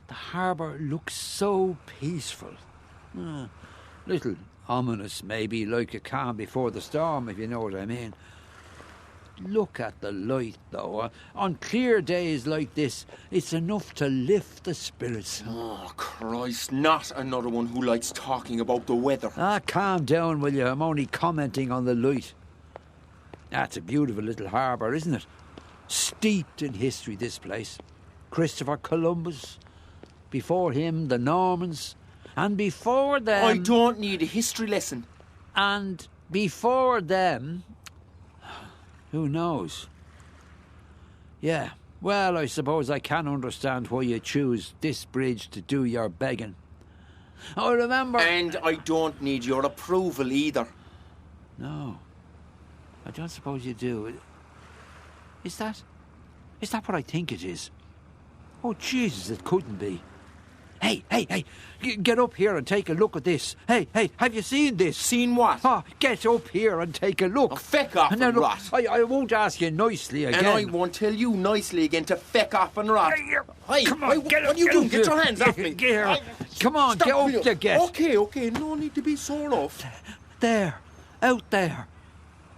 [SPEAKER 18] The harbour looks so peaceful. Little ominous, maybe, like a calm before the storm, if you know what I mean. Look at the light, though. On clear days like this, it's enough to lift the spirits.
[SPEAKER 15] Oh, Christ, not another one who likes talking about the weather.
[SPEAKER 18] Calm down, will you? I'm only commenting on the light. That's a beautiful little harbour, isn't it? Steeped in history, this place. Christopher Columbus, before him the Normans, and before them...
[SPEAKER 15] I don't need a history lesson.
[SPEAKER 18] And before them... who knows? Yeah, well, I suppose I can understand why you choose this bridge to do your begging. I remember...
[SPEAKER 15] And I don't need your approval either.
[SPEAKER 18] No, I don't suppose you do. Is that what I think it is? Oh, Jesus, it couldn't be. Hey, get up here and take a look at this. Hey, have you seen this?
[SPEAKER 15] Seen what?
[SPEAKER 18] Oh, get up here and take a look.
[SPEAKER 15] Oh, feck off and rot.
[SPEAKER 18] I won't ask you nicely again.
[SPEAKER 15] And I won't tell you nicely again to feck off and rot.
[SPEAKER 18] Hey, come on,
[SPEAKER 15] what are you doing? Get your hands off me.
[SPEAKER 18] Get here. Come on, get up you get.
[SPEAKER 15] Okay, no need to be sore off.
[SPEAKER 18] There, out there.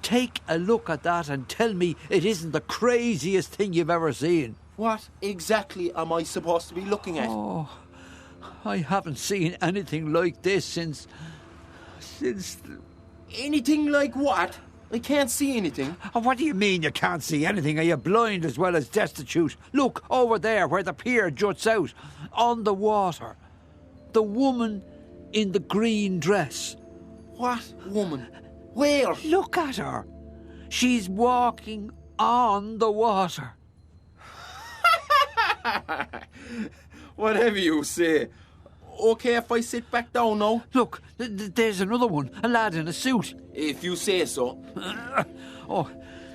[SPEAKER 18] Take a look at that and tell me it isn't the craziest thing you've ever seen.
[SPEAKER 15] What exactly am I supposed to be looking at?
[SPEAKER 18] Oh, I haven't seen anything like this since...
[SPEAKER 15] Anything like what? I can't see anything.
[SPEAKER 18] Oh, what do you mean you can't see anything? Are you blind as well as destitute? Look, over there where the pier juts out, on the water. The woman in the green dress.
[SPEAKER 15] What woman? Where?
[SPEAKER 18] Look at her. She's walking on the water.
[SPEAKER 15] Whatever you say. Okay if I sit back down now?
[SPEAKER 18] Look, there's another one. A lad in a suit.
[SPEAKER 15] If you say so.
[SPEAKER 18] Oh,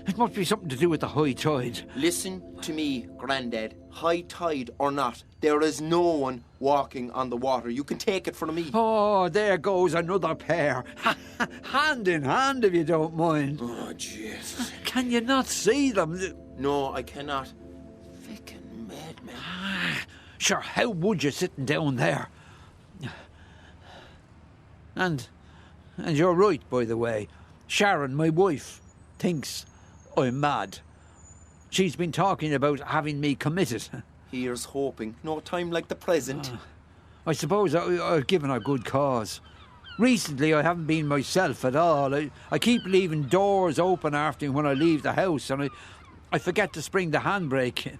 [SPEAKER 18] it must be something to do with the high tide.
[SPEAKER 15] Listen to me, Grandad. High tide or not, there is no one walking on the water. You can take it from me.
[SPEAKER 18] Oh, there goes another pair. Hand in hand, if you don't mind.
[SPEAKER 15] Oh, Jesus.
[SPEAKER 18] Can you not see them?
[SPEAKER 15] No, I cannot. Fucking madman.
[SPEAKER 18] Sure, how would you sitting down there? And you're right, by the way. Sharon, my wife, thinks I'm mad. She's been talking about having me committed.
[SPEAKER 15] Here's hoping. No time like the present.
[SPEAKER 18] I suppose I've given her good cause. Recently, I haven't been myself at all. I keep leaving doors open after me when I leave the house, and I forget to spring the handbrake.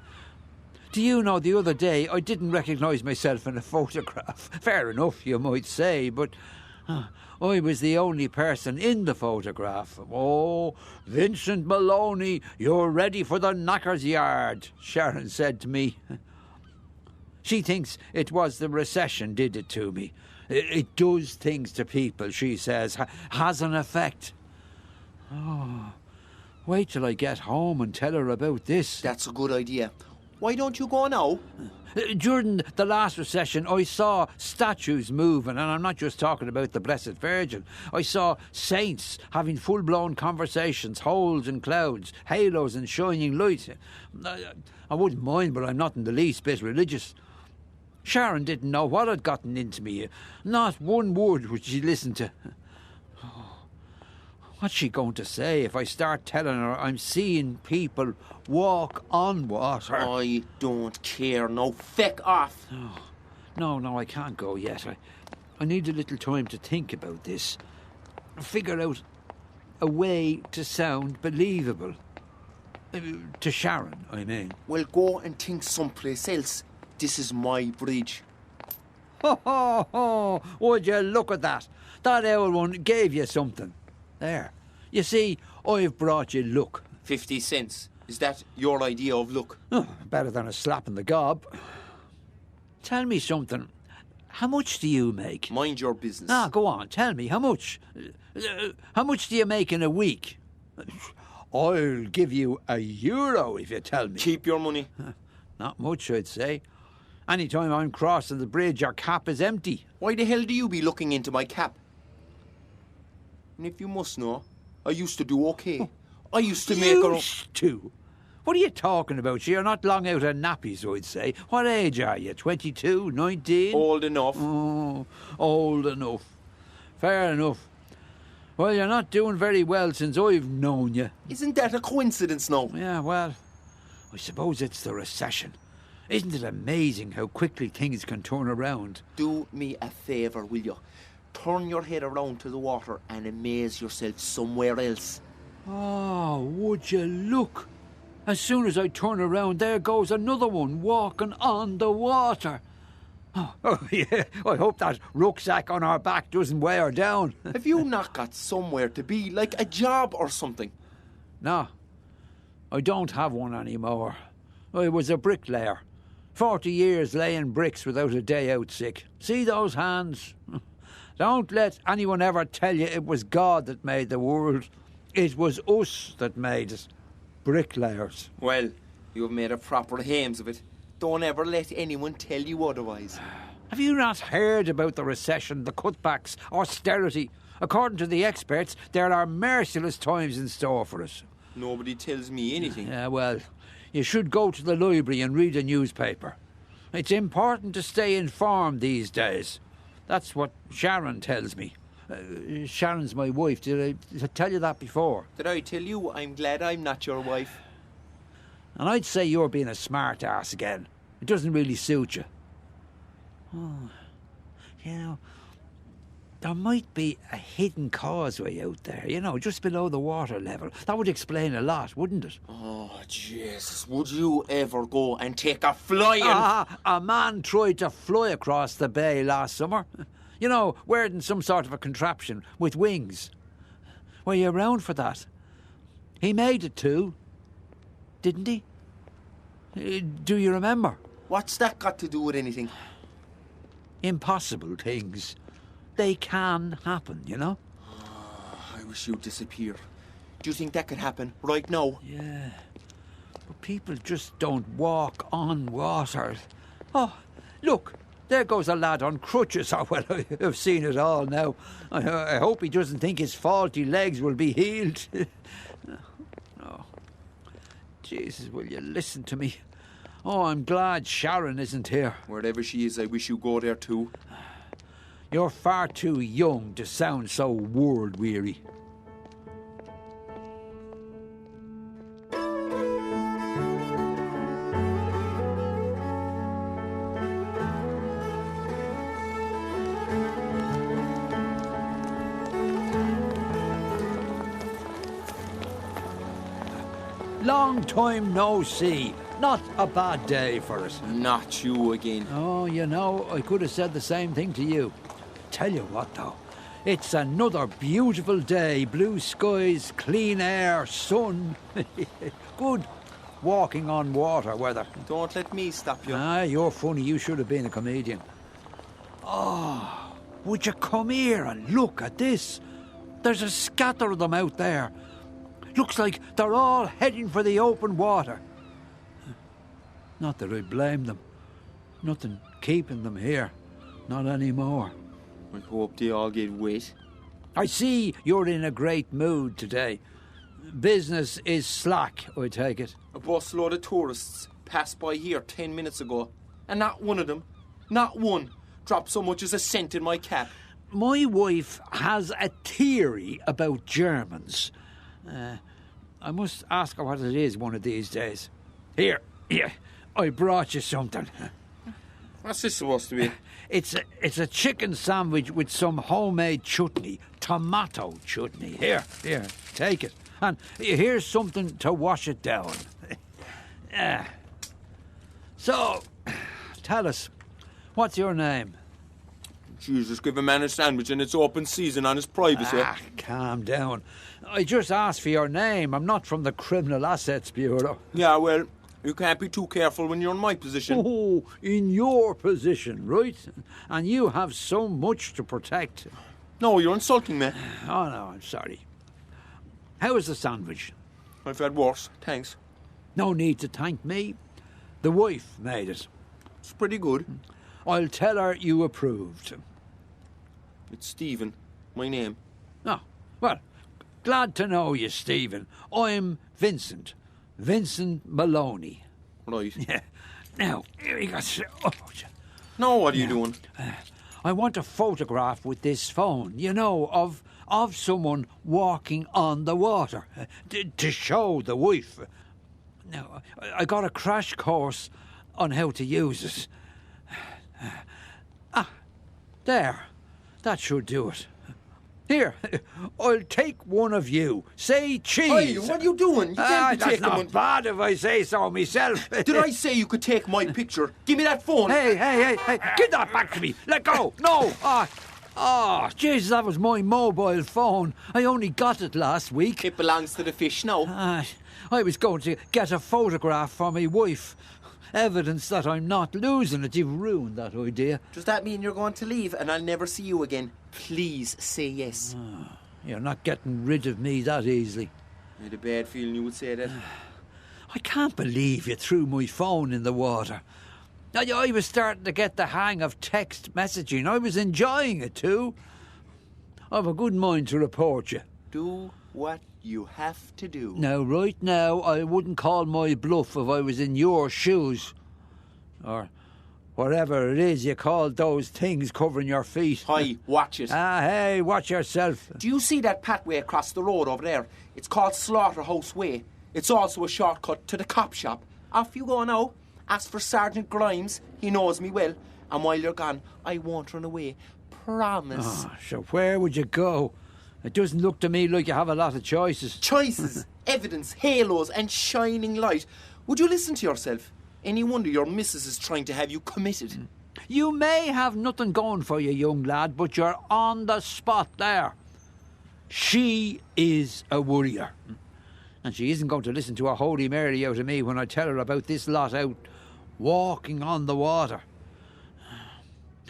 [SPEAKER 18] Do you know, the other day I didn't recognise myself in a photograph. Fair enough, you might say, but I was the only person in the photograph. Oh, Vincent Maloney, you're ready for the knacker's yard, Sharon said to me. She thinks it was the recession did it to me. It does things to people, she says, has an effect. Oh, wait till I get home and tell her about this.
[SPEAKER 15] That's a good idea. Why don't you go now?
[SPEAKER 18] During the last recession, I saw statues moving, and I'm not just talking about the Blessed Virgin. I saw saints having full-blown conversations, holes in clouds, halos and shining lights. I wouldn't mind, but I'm not in the least bit religious. Sharon didn't know what had gotten into me. Not one word would she listen to. What's she going to say if I start telling her I'm seeing people walk on water?
[SPEAKER 15] I don't care. No, feck off.
[SPEAKER 18] No, I can't go yet. I need a little time to think about this. Figure out a way to sound believable. To Sharon, I mean.
[SPEAKER 15] Well, go and think someplace else. This is my bridge.
[SPEAKER 18] Ho! Would you look at that? That owl one gave you something. There. You see, I've brought you luck.
[SPEAKER 15] 50 cents. Is that your idea of luck?
[SPEAKER 18] Oh, better than a slap in the gob. Tell me something. How much do you make?
[SPEAKER 15] Mind your business.
[SPEAKER 18] Go on, tell me, how much? How much do you make in a week? I'll give you €1 if you tell me.
[SPEAKER 15] Keep your money.
[SPEAKER 18] Not much, I'd say. Any time I'm crossing the bridge, your cap is empty.
[SPEAKER 15] Why the hell do you be looking into my cap? And if you must know, I used to do okay. I used to make her...
[SPEAKER 18] Used to? What are you talking about? You're not long out of nappies, I'd say. What age are you? 22, 19?
[SPEAKER 15] Old enough.
[SPEAKER 18] Oh, old enough. Fair enough. Well, you're not doing very well since I've known you.
[SPEAKER 15] Isn't that a coincidence now?
[SPEAKER 18] Yeah, well, I suppose it's the recession. Isn't it amazing how quickly things can turn around?
[SPEAKER 15] Do me a favour, will you? Turn your head around to the water and amaze yourself somewhere else.
[SPEAKER 18] Oh, would you look? As soon as I turn around, there goes another one walking on the water. Oh, yeah, I hope that rucksack on our back doesn't weigh her down.
[SPEAKER 15] Have you not got somewhere to be, like a job or something?
[SPEAKER 18] No, I don't have one anymore. I was a bricklayer. 40 years laying bricks without a day out sick. See those hands? Don't let anyone ever tell you it was God that made the world. It was us that made it. Bricklayers.
[SPEAKER 15] Well, you've made a proper hames of it. Don't ever let anyone tell you otherwise.
[SPEAKER 18] Have you not heard about the recession, the cutbacks, austerity? According to the experts, there are merciless times in store for us.
[SPEAKER 15] Nobody tells me anything.
[SPEAKER 18] Yeah, well, you should go to the library and read a newspaper. It's important to stay informed these days. That's what Sharon tells me. Sharon's my wife. Did I tell you that before?
[SPEAKER 15] Did I tell you I'm glad I'm not your wife?
[SPEAKER 18] And I'd say you're being a smart ass again. It doesn't really suit you. Oh, you know, there might be a hidden causeway out there, you know, just below the water level. That would explain a lot, wouldn't it?
[SPEAKER 15] Oh, Jesus, would you ever go and take a flying...
[SPEAKER 18] A man tried to fly across the bay last summer. You know, wearing some sort of a contraption with wings. Were you around for that? He made it too, didn't he? Do you remember?
[SPEAKER 15] What's that got to do with anything?
[SPEAKER 18] Impossible things. They can happen, you know?
[SPEAKER 15] Oh, I wish you'd disappear. Do you think that could happen right now?
[SPEAKER 18] Yeah. But people just don't walk on water. Oh, look. There goes a lad on crutches. Oh, well, I've seen it all now. I hope he doesn't think his faulty legs will be healed. Oh. Jesus, will you listen to me? Oh, I'm glad Sharon isn't here.
[SPEAKER 15] Wherever she is, I wish you go there too.
[SPEAKER 18] You're far too young to sound so world-weary. Long time no see. Not a bad day for it.
[SPEAKER 15] Not you again.
[SPEAKER 18] Oh, you know, I could have said the same thing to you. Tell you what, though. It's another beautiful day. Blue skies, clean air, sun. Good walking on water weather.
[SPEAKER 15] Don't let me stop you.
[SPEAKER 18] Ah, you're funny. You should have been a comedian. Oh, would you come here and look at this? There's a scatter of them out there. Looks like they're all heading for the open water. Not that I blame them. Nothing keeping them here. Not anymore.
[SPEAKER 15] I hope they all get wet.
[SPEAKER 18] I see you're in a great mood today. Business is slack, I take it.
[SPEAKER 15] A busload of tourists passed by here 10 minutes ago, and not one of them, not one, dropped so much as a cent in my cap.
[SPEAKER 18] My wife has a theory about Germans. I must ask her what it is one of these days. Here, I brought you something.
[SPEAKER 15] What's this supposed to be?
[SPEAKER 18] It's a chicken sandwich with some homemade chutney, tomato chutney. Here, take it. And here's something to wash it down. So, tell us, what's your name?
[SPEAKER 15] Jesus, give a man a sandwich and it's open season on his privacy.
[SPEAKER 18] Calm down. I just asked for your name. I'm not from the Criminal Assets Bureau.
[SPEAKER 15] Yeah, well, you can't be too careful when you're in my position.
[SPEAKER 18] Oh, in your position, right? And you have so much to protect.
[SPEAKER 15] No, you're insulting me.
[SPEAKER 18] Oh, no, I'm sorry. How is the sandwich?
[SPEAKER 15] I've had worse, thanks.
[SPEAKER 18] No need to thank me. The wife made it.
[SPEAKER 15] It's pretty good.
[SPEAKER 18] I'll tell her you approved.
[SPEAKER 15] It's Stephen, my name.
[SPEAKER 18] Oh, well, glad to know you, Stephen. I'm Vincent. Vincent Maloney.
[SPEAKER 15] Right.
[SPEAKER 18] Yeah. Now, here we go.
[SPEAKER 15] No, what are you doing?
[SPEAKER 18] I want a photograph with this phone, you know, of someone walking on the water, to show the wife. Now, I got a crash course on how to use it. There. That should do it. Here, I'll take one of you. Say cheese.
[SPEAKER 15] Hey, what are you doing? You can't be
[SPEAKER 18] that's
[SPEAKER 15] taking
[SPEAKER 18] not
[SPEAKER 15] one.
[SPEAKER 18] bad if I say so myself.
[SPEAKER 15] Did I say you could take my picture? Give me that phone.
[SPEAKER 18] Hey, give that back to me. Let go. No. Jesus, that was my mobile phone. I only got it last week.
[SPEAKER 15] It belongs to the fish now.
[SPEAKER 18] I was going to get a photograph for my wife. Evidence that I'm not losing it. You've ruined that idea.
[SPEAKER 15] Does that mean you're going to leave and I'll never see you again? Please say yes.
[SPEAKER 18] You're not getting rid of me that easily.
[SPEAKER 15] I had a bad feeling you would say that.
[SPEAKER 18] I can't believe you threw my phone in the water. I was starting to get the hang of text messaging. I was enjoying it too. I've a good mind to report you.
[SPEAKER 15] Do what you have to do.
[SPEAKER 18] Now, right now, I wouldn't call my bluff if I was in your shoes. Or whatever it is you call those things covering your feet.
[SPEAKER 15] Hi, watch it.
[SPEAKER 18] Hey, watch yourself.
[SPEAKER 15] Do you see that pathway across the road over there? It's called Slaughterhouse Way. It's also a shortcut to the cop shop. Off you go now. Ask for Sergeant Grimes. He knows me well. And while you're gone, I won't run away. Promise.
[SPEAKER 18] So where would you go? It doesn't look to me like you have a lot of choices.
[SPEAKER 15] Choices, evidence, halos, and shining light. Would you listen to yourself? Any wonder your missus is trying to have you committed?
[SPEAKER 18] You may have nothing going for you, young lad, but you're on the spot there. She is a worrier. And she isn't going to listen to a Holy Mary out of me when I tell her about this lot out walking on the water.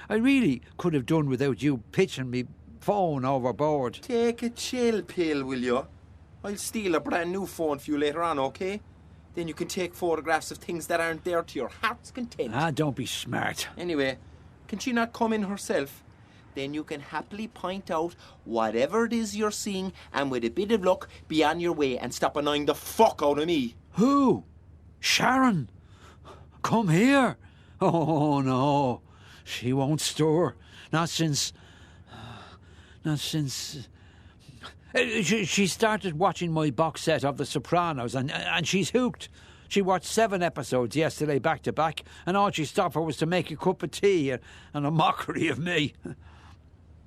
[SPEAKER 18] I really could have done without you pitching me phone overboard.
[SPEAKER 15] Take a chill pill, will you? I'll steal a brand new phone for you later on, okay? Then you can take photographs of things that aren't there to your heart's content.
[SPEAKER 18] Don't be smart.
[SPEAKER 15] Anyway, can she not come in herself? Then you can happily point out whatever it is you're seeing and with a bit of luck be on your way and stop annoying the fuck out of me.
[SPEAKER 18] Who? Sharon? Come here. Oh, no. She won't stir. Not since... She started watching my box set of The Sopranos and she's hooked. She watched 7 episodes yesterday back to back and all she stopped for was to make a cup of tea and a mockery of me.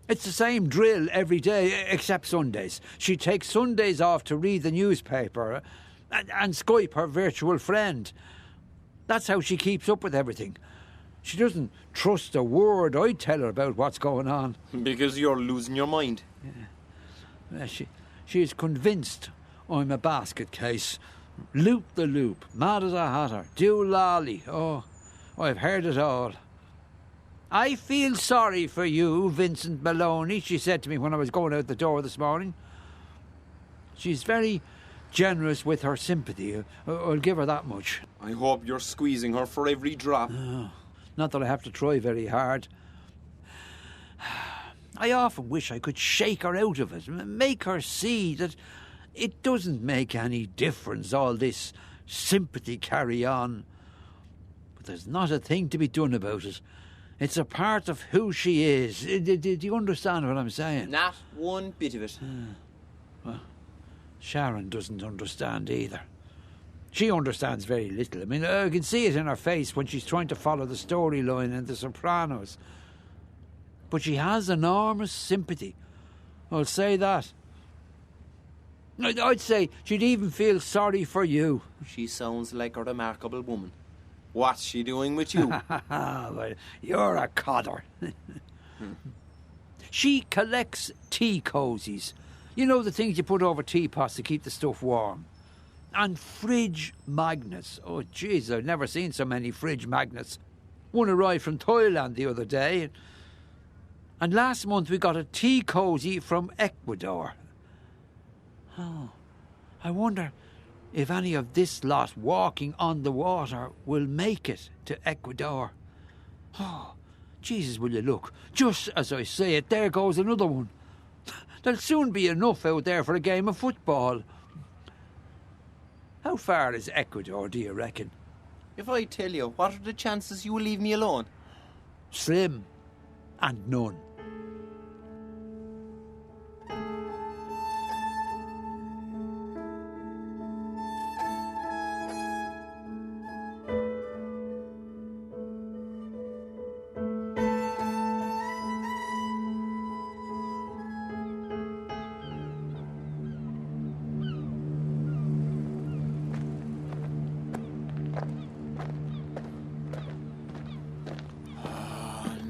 [SPEAKER 18] It's the same drill every day except Sundays. She takes Sundays off to read the newspaper and Skype her virtual friend. That's how she keeps up with everything. She doesn't trust a word I tell her about what's going on.
[SPEAKER 15] Because you're losing your mind.
[SPEAKER 18] She is convinced I'm a basket case. Loop the loop, mad as a hatter, do lolly. Oh, I've heard it all. I feel sorry for you, Vincent Maloney, she said to me when I was going out the door this morning. She's very generous with her sympathy. I'll give her that much.
[SPEAKER 15] I hope you're squeezing her for every drop.
[SPEAKER 18] Oh, not that I have to try very hard. I often wish I could shake her out of it, make her see that it doesn't make any difference, all this sympathy carry on. But there's not a thing to be done about it. It's a part of who she is. Do you understand what I'm saying?
[SPEAKER 15] Not one bit of it.
[SPEAKER 18] Well, Sharon doesn't understand either. She understands very little. I mean, I can see it in her face when she's trying to follow the storyline in The Sopranos. But she has enormous sympathy. I'll say that. I'd say she'd even feel sorry for you.
[SPEAKER 15] She sounds like a remarkable woman. What's she doing with you?
[SPEAKER 18] Well, you're a codder. She collects tea cosies. You know, the things you put over teapots to keep the stuff warm. And fridge magnets. Oh, jeez, I've never seen so many fridge magnets. One arrived from Thailand the other day. And last month we got a tea cosy from Ecuador. Oh, I wonder if any of this lot walking on the water will make it to Ecuador. Oh, Jesus, will you look? Just as I say it, there goes another one. There'll soon be enough out there for a game of football. How far is Ecuador, do you reckon?
[SPEAKER 15] If I tell you, what are the chances you will leave me alone?
[SPEAKER 18] Slim and none.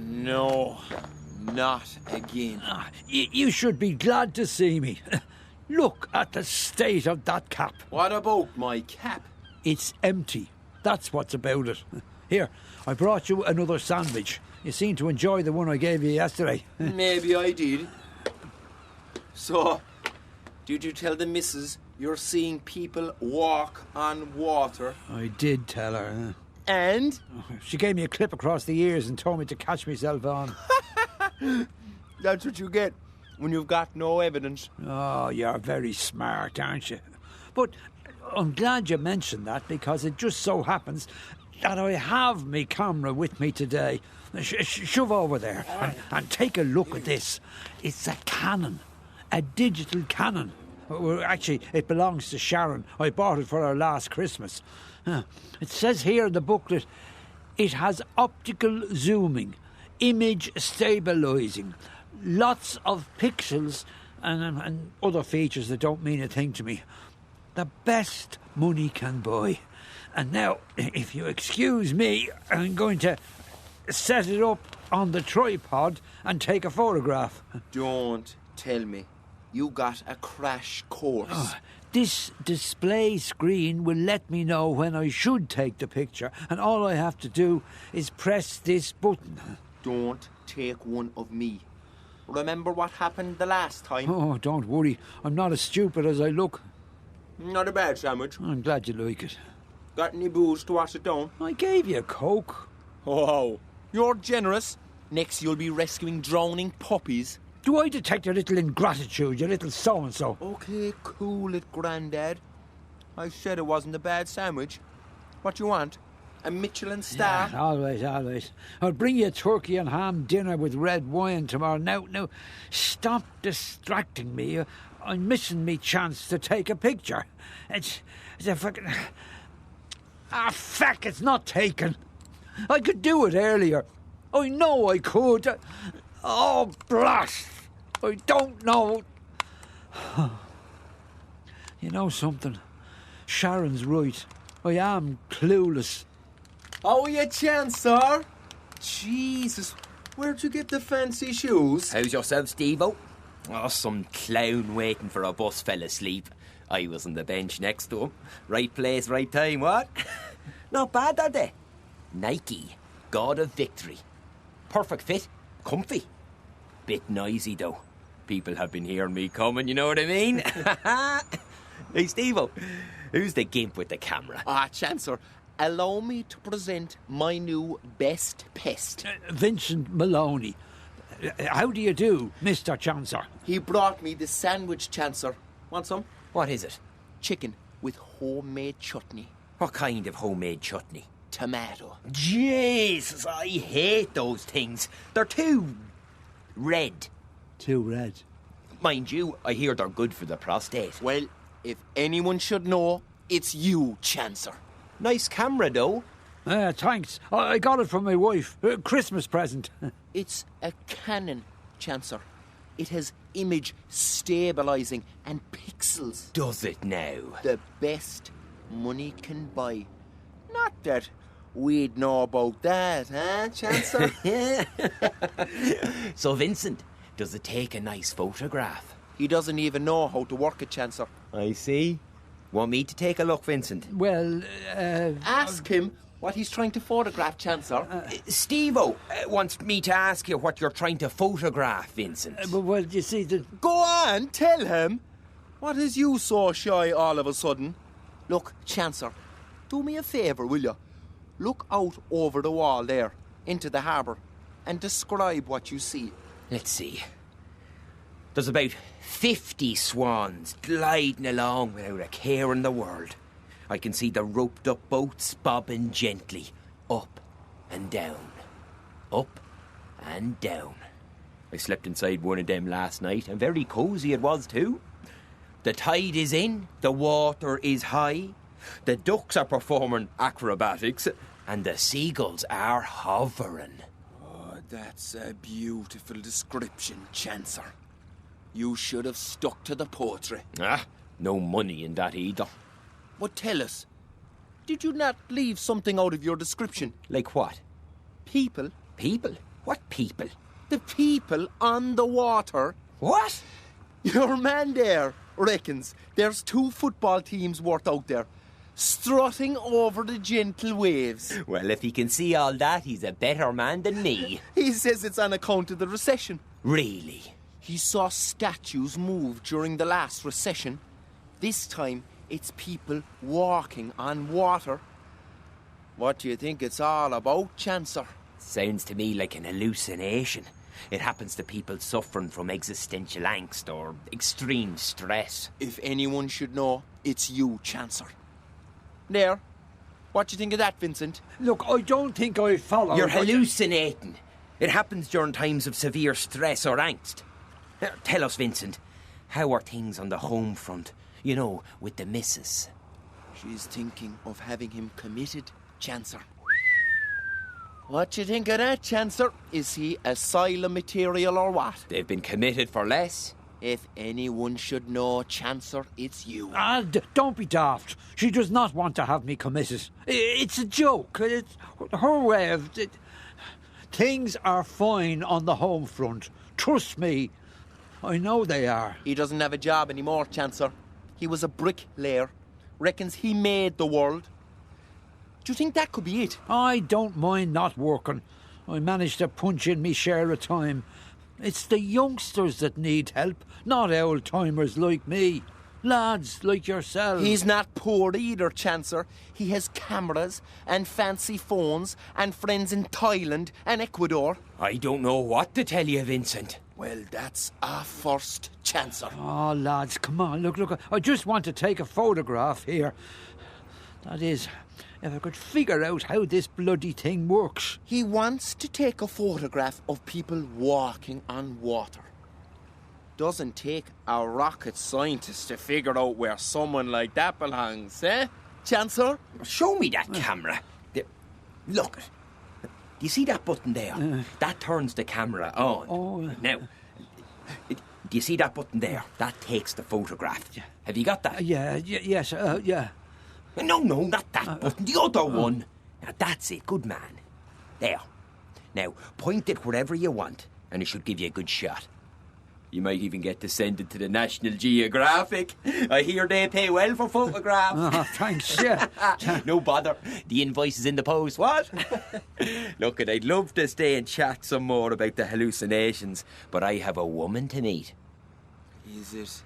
[SPEAKER 15] No, not again.
[SPEAKER 18] You should be glad to see me. Look at the state of that cap.
[SPEAKER 15] What about my cap?
[SPEAKER 18] It's empty. That's what's about it. Here, I brought you another sandwich. You seem to enjoy the one I gave you yesterday.
[SPEAKER 15] Maybe I did. So, did you tell the missus you're seeing people walk on water?
[SPEAKER 18] I did tell her.
[SPEAKER 15] And?
[SPEAKER 18] She gave me a clip across the ears and told me to catch myself on.
[SPEAKER 15] That's what you get when you've got no evidence.
[SPEAKER 18] Oh, you're very smart, aren't you? But I'm glad you mentioned that, because it just so happens that I have my camera with me today. Shove over there and take a look at this. It's a Canon, a digital Canon. Well, actually, it belongs to Sharon. I bought it for her last Christmas. It says here in the booklet, it has optical zooming, image stabilising, lots of pixels and other features that don't mean a thing to me. The best money can buy. And now, if you excuse me, I'm going to set it up on the tripod and take a photograph.
[SPEAKER 15] Don't tell me. You got a crash course.
[SPEAKER 18] This display screen will let me know when I should take the picture, and all I have to do is press this button.
[SPEAKER 15] Don't take one of me. Remember what happened the last time?
[SPEAKER 18] Oh, don't worry. I'm not as stupid as I look.
[SPEAKER 15] Not a bad sandwich.
[SPEAKER 18] I'm glad you like it.
[SPEAKER 15] Got any booze to wash it down?
[SPEAKER 18] I gave you a Coke.
[SPEAKER 15] Oh, you're generous. Next you'll be rescuing drowning puppies.
[SPEAKER 18] Do I detect your little ingratitude, your little so-and-so?
[SPEAKER 15] Okay, cool it, Grandad. I said it wasn't a bad sandwich. What you want? A Michelin star?
[SPEAKER 18] Yeah, all right. I'll bring you a turkey and ham dinner with red wine tomorrow. Now, stop distracting me. I'm missing me chance to take a picture. It's a fucking... fuck, it's not taken. I could do it earlier. I know I could. Oh, blast. I don't know. You know something? Sharon's right. I am clueless.
[SPEAKER 15] How you, Chancellor? Jesus, where'd you get the fancy shoes?
[SPEAKER 4] How's yourself, Steve-o? Oh, some clown waiting for a bus fell asleep. I was on the bench next to him. Right place, right time, what? Not bad, are they? Nike, God of Victory. Perfect fit, comfy. Bit noisy, though. People have been hearing me coming, you know what I mean? Hey, Steve-o, who's the gimp with the camera?
[SPEAKER 15] Chancellor, allow me to present my new best pest.
[SPEAKER 18] Vincent Maloney. How do you do, Mr. Chancellor?
[SPEAKER 15] He brought me the sandwich, Chancellor. Want some?
[SPEAKER 4] What is it?
[SPEAKER 15] Chicken with homemade chutney.
[SPEAKER 4] What kind of homemade chutney?
[SPEAKER 15] Tomato.
[SPEAKER 4] Jesus, I hate those things. They're too red.
[SPEAKER 18] Too red.
[SPEAKER 4] Mind you, I hear they're good for the prostate.
[SPEAKER 15] Well, if anyone should know, it's you, Chancellor.
[SPEAKER 4] Nice camera, though.
[SPEAKER 18] Thanks. I got it from my wife. Christmas present.
[SPEAKER 15] It's a Canon, Chancellor. It has image stabilising and pixels.
[SPEAKER 4] Does it now?
[SPEAKER 15] The best money can buy. Not that we'd know about that, Chancellor?
[SPEAKER 4] So, Vincent, does it take a nice photograph?
[SPEAKER 15] He doesn't even know how to work it, Chancellor.
[SPEAKER 4] I see. Want me to take a look, Vincent?
[SPEAKER 18] Well,
[SPEAKER 15] Ask him what he's trying to photograph, Chancellor.
[SPEAKER 4] Steve-o wants me to ask you what you're trying to photograph, Vincent.
[SPEAKER 18] Well, you see,
[SPEAKER 15] Go on, tell him. What is you so shy all of a sudden? Look, Chancellor, do me a favour, will you? Look out over the wall there, into the harbour, and describe what you see.
[SPEAKER 4] Let's see. There's about 50 swans gliding along without a care in the world. I can see the roped-up boats bobbing gently, up and down, up and down. I slept inside one of them last night, and very cosy it was too. The tide is in, the water is high, the ducks are performing acrobatics, and the seagulls are hovering.
[SPEAKER 15] Oh, that's a beautiful description, Chancellor. You should have stuck to the poetry.
[SPEAKER 4] No money in that either.
[SPEAKER 15] But tell us, did you not leave something out of your description?
[SPEAKER 4] Like what?
[SPEAKER 15] People.
[SPEAKER 4] People? What people?
[SPEAKER 15] The people on the water.
[SPEAKER 4] What?
[SPEAKER 15] Your man there reckons there's 2 football teams worth out there, strutting over the gentle waves.
[SPEAKER 4] Well, if he can see all that, he's a better man than me.
[SPEAKER 15] He says it's on account of the recession.
[SPEAKER 4] Really?
[SPEAKER 15] He saw statues move during the last recession. This time, it's people walking on water. What do you think it's all about, Chancellor?
[SPEAKER 4] Sounds to me like an hallucination. It happens to people suffering from existential angst or extreme stress.
[SPEAKER 15] If anyone should know, it's you, Chancellor. There. What do you think of that, Vincent?
[SPEAKER 18] Look, I don't think I follow.
[SPEAKER 4] You're hallucinating. It happens during times of severe stress or angst. Now, tell us, Vincent, how are things on the home front? You know, with the missus.
[SPEAKER 15] She's thinking of having him committed, Chancellor. What do you think of that, Chancellor? Is he asylum material or what?
[SPEAKER 4] They've been committed for less.
[SPEAKER 15] If anyone should know, Chancellor, it's you.
[SPEAKER 18] Don't be daft. She does not want to have me committed. It's a joke. It's her way of... Things are fine on the home front. Trust me. I know they are.
[SPEAKER 15] He doesn't have a job anymore, Chancellor. He was a bricklayer. Reckons he made the world. Do you think that could be it?
[SPEAKER 18] I don't mind not working. I manage to punch in me share of time. It's the youngsters that need help, not old-timers like me. Lads like yourself.
[SPEAKER 15] He's not poor either, Chancellor. He has cameras and fancy phones and friends in Thailand and Ecuador.
[SPEAKER 4] I don't know what to tell you, Vincent.
[SPEAKER 15] Well, that's a first, Chancellor.
[SPEAKER 18] Oh, lads, come on, look. I just want to take a photograph here. That is, if I could figure out how this bloody thing works.
[SPEAKER 15] He wants to take a photograph of people walking on water. Doesn't take a rocket scientist to figure out where someone like that belongs, eh, Chancellor?
[SPEAKER 4] Show me that camera. Look. Do you see that button there? That turns the camera on. Now, do you see that button there? That takes the photograph. Have you got that?
[SPEAKER 18] Yes, yeah.
[SPEAKER 4] No, not that button. The other one. Now that's it, good man. There. Now, point it wherever you want, and it should give you a good shot. You might even get to send it to the National Geographic. I hear they pay well for photographs.
[SPEAKER 18] Oh, thanks, yeah.
[SPEAKER 4] No bother. The invoice is in the post, what? Look, I'd love to stay and chat some more about the hallucinations, but I have a woman to meet.
[SPEAKER 15] Is it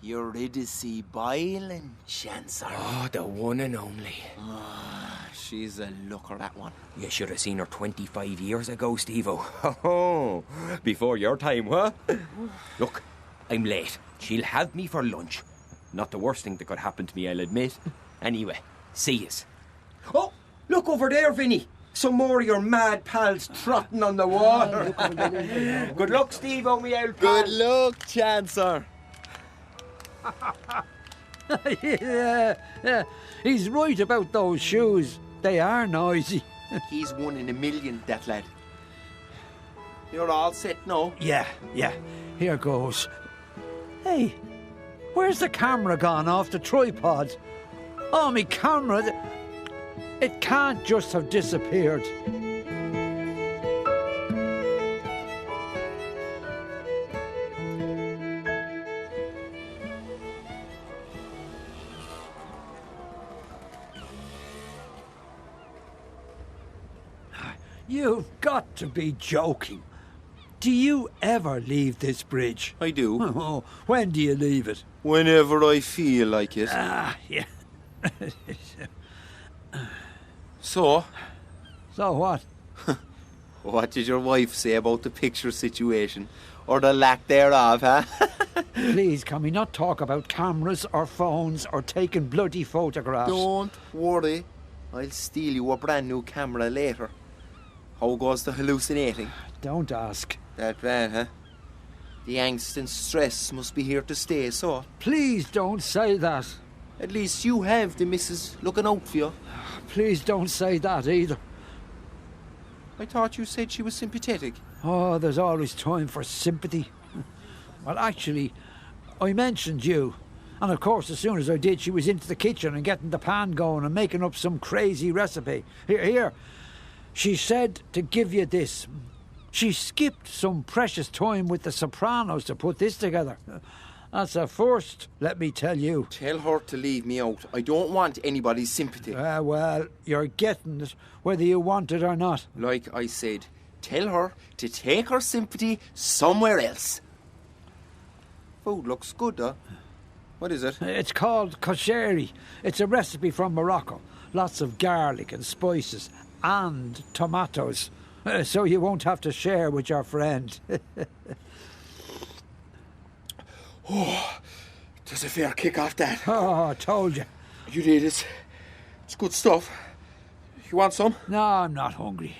[SPEAKER 15] Eurydice Boylan, Chancellor?
[SPEAKER 4] Oh, the one and only.
[SPEAKER 15] She's a looker, that one.
[SPEAKER 4] You should have seen her 25 years ago, Steve-O. Oh, before your time, huh? Look, I'm late. She'll have me for lunch. Not the worst thing that could happen to me, I'll admit. Anyway, see yous. Oh, look over there, Vinny. Some more of your mad pals trotting on the water. Good luck, Steve-O, me old pal.
[SPEAKER 15] Good luck, Chancellor.
[SPEAKER 18] yeah. He's right about those shoes. They are noisy.
[SPEAKER 15] He's 1 in a million, that lad. You're all set now?
[SPEAKER 18] Yeah. Here goes. Hey, where's the camera gone off the tripod? Oh, me camera. It can't just have disappeared. You've got to be joking. Do you ever leave this bridge?
[SPEAKER 15] I do.
[SPEAKER 18] Oh, when do you leave it?
[SPEAKER 15] Whenever I feel like it.
[SPEAKER 18] Yeah.
[SPEAKER 15] So
[SPEAKER 18] what?
[SPEAKER 15] What did your wife say about the picture situation? Or the lack thereof, huh?
[SPEAKER 18] Please, can we not talk about cameras or phones or taking bloody photographs?
[SPEAKER 15] Don't worry. I'll steal you a brand new camera later. How goes the hallucinating?
[SPEAKER 18] Don't ask.
[SPEAKER 15] That bad, huh? The angst and stress must be here to stay, so.
[SPEAKER 18] Please don't say that.
[SPEAKER 15] At least you have the missus looking out for you.
[SPEAKER 18] Please don't say that either.
[SPEAKER 15] I thought you said she was sympathetic.
[SPEAKER 18] Oh, there's always time for sympathy. Well, actually, I mentioned you. And of course, as soon as I did, she was into the kitchen and getting the pan going and making up some crazy recipe. Here. She said to give you this. She skipped some precious time with the Sopranos to put this together. That's a first, let me tell you.
[SPEAKER 15] Tell her to leave me out. I don't want anybody's sympathy.
[SPEAKER 18] Well, you're getting it, whether you want it or not.
[SPEAKER 15] Like I said, tell her to take her sympathy somewhere else. Food looks good, huh? What is it?
[SPEAKER 18] It's called kosheri. It's a recipe from Morocco. Lots of garlic and spices and tomatoes. So you won't have to share with your friend.
[SPEAKER 15] Oh, there's a fair kick off that.
[SPEAKER 18] Oh, I told you.
[SPEAKER 15] You did it. It's good stuff. You want some?
[SPEAKER 18] No, I'm not hungry.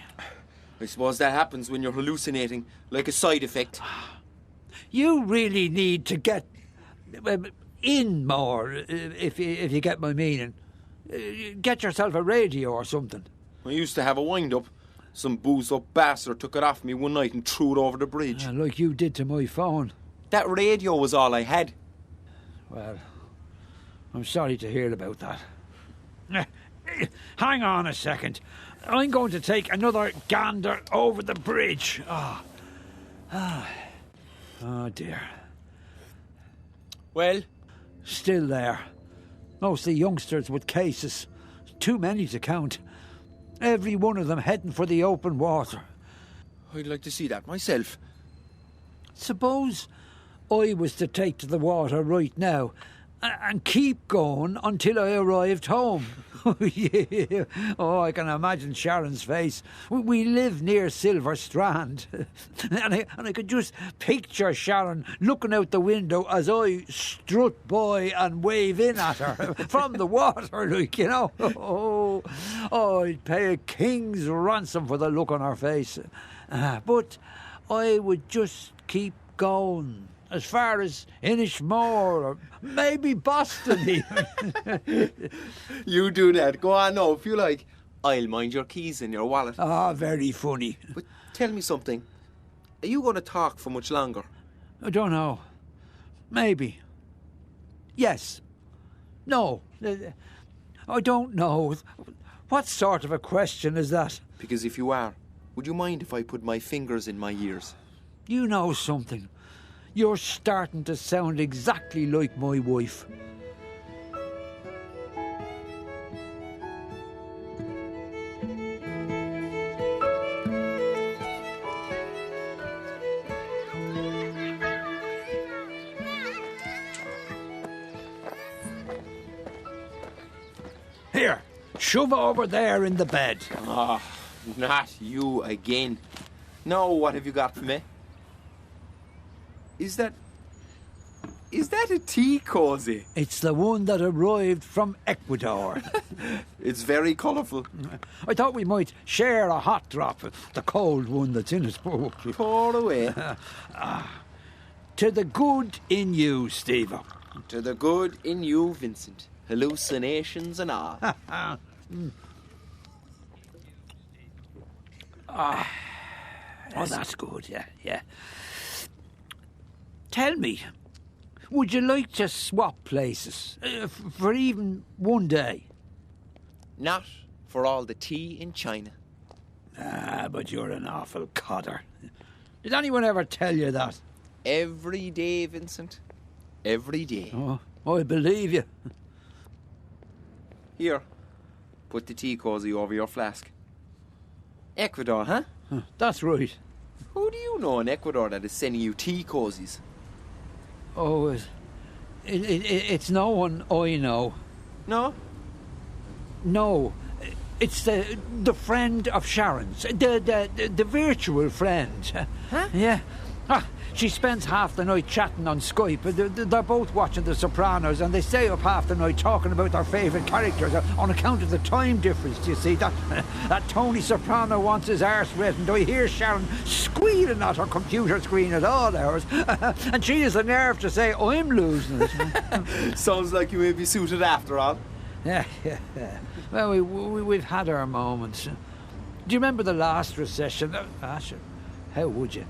[SPEAKER 15] I suppose that happens when you're hallucinating, like a side effect.
[SPEAKER 18] You really need to get in more, if you get my meaning. Get yourself a radio or something.
[SPEAKER 15] I used to have a wind-up. Some boozed-up bastard took it off me one night and threw it over the bridge.
[SPEAKER 18] Like you did to my phone.
[SPEAKER 15] That radio was all I had.
[SPEAKER 18] Well, I'm sorry to hear about that. Hang on a second. I'm going to take another gander over the bridge. Oh dear.
[SPEAKER 15] Well?
[SPEAKER 18] Still there. Mostly youngsters with cases. Too many to count. Every one of them heading for the open water.
[SPEAKER 15] I'd like to see that myself.
[SPEAKER 18] Suppose I was to take to the water right now and keep going until I arrived home. Yeah. Oh, I can imagine Sharon's face. We live near Silver Strand. and I could just picture Sharon looking out the window as I strut by and wave in at her from the water, like, you know. Oh, I'd pay a king's ransom for the look on her face. But I would just keep going. As far as Inishmore or maybe Boston even.
[SPEAKER 15] You do that. Go on now, if you like. I'll mind your keys in your wallet.
[SPEAKER 18] Ah, very funny.
[SPEAKER 15] But tell me something. Are you going to talk for much longer?
[SPEAKER 18] I don't know. Maybe. Yes. No. I don't know. What sort of a question is that?
[SPEAKER 15] Because if you are, would you mind if I put my fingers in my ears?
[SPEAKER 18] You know something. You're starting to sound exactly like my wife. Here, shove over there in the bed.
[SPEAKER 15] Ah, not you again. Now, what have you got for me? Is that a tea cosy?
[SPEAKER 18] It's the one that arrived from Ecuador.
[SPEAKER 15] It's very colourful.
[SPEAKER 18] I thought we might share a hot drop, the cold one that's in it.
[SPEAKER 15] Pour away.
[SPEAKER 18] To the good in you, Steve.
[SPEAKER 15] To the good in you, Vincent. Hallucinations and all.
[SPEAKER 18] Oh, that's good, yeah. Tell me, would you like to swap places for even one day?
[SPEAKER 15] Not for all the tea in China.
[SPEAKER 18] But you're an awful codder. Did anyone ever tell you that?
[SPEAKER 15] Every day, Vincent. Every day.
[SPEAKER 18] Oh, I believe you.
[SPEAKER 15] Here, put the tea cosy over your flask. Ecuador, huh?
[SPEAKER 18] That's right.
[SPEAKER 15] Who do you know in Ecuador that is sending you tea cozies?
[SPEAKER 18] Oh, it's no one I know.
[SPEAKER 15] No?
[SPEAKER 18] No. It's the friend of Sharon's. The virtual friend.
[SPEAKER 15] Huh?
[SPEAKER 18] Yeah. She spends half the night chatting on Skype. They're both watching The Sopranos, and they stay up half the night talking about their favourite characters on account of the time difference. You see, that Tony Soprano wants his arse written. I hear Sharon squealing at her computer screen at all hours, and she has the nerve to say, I'm losing it.
[SPEAKER 15] Sounds like you may be suited after all.
[SPEAKER 18] Yeah. Well, we've had our moments. Do you remember the last recession? Sure. How would you?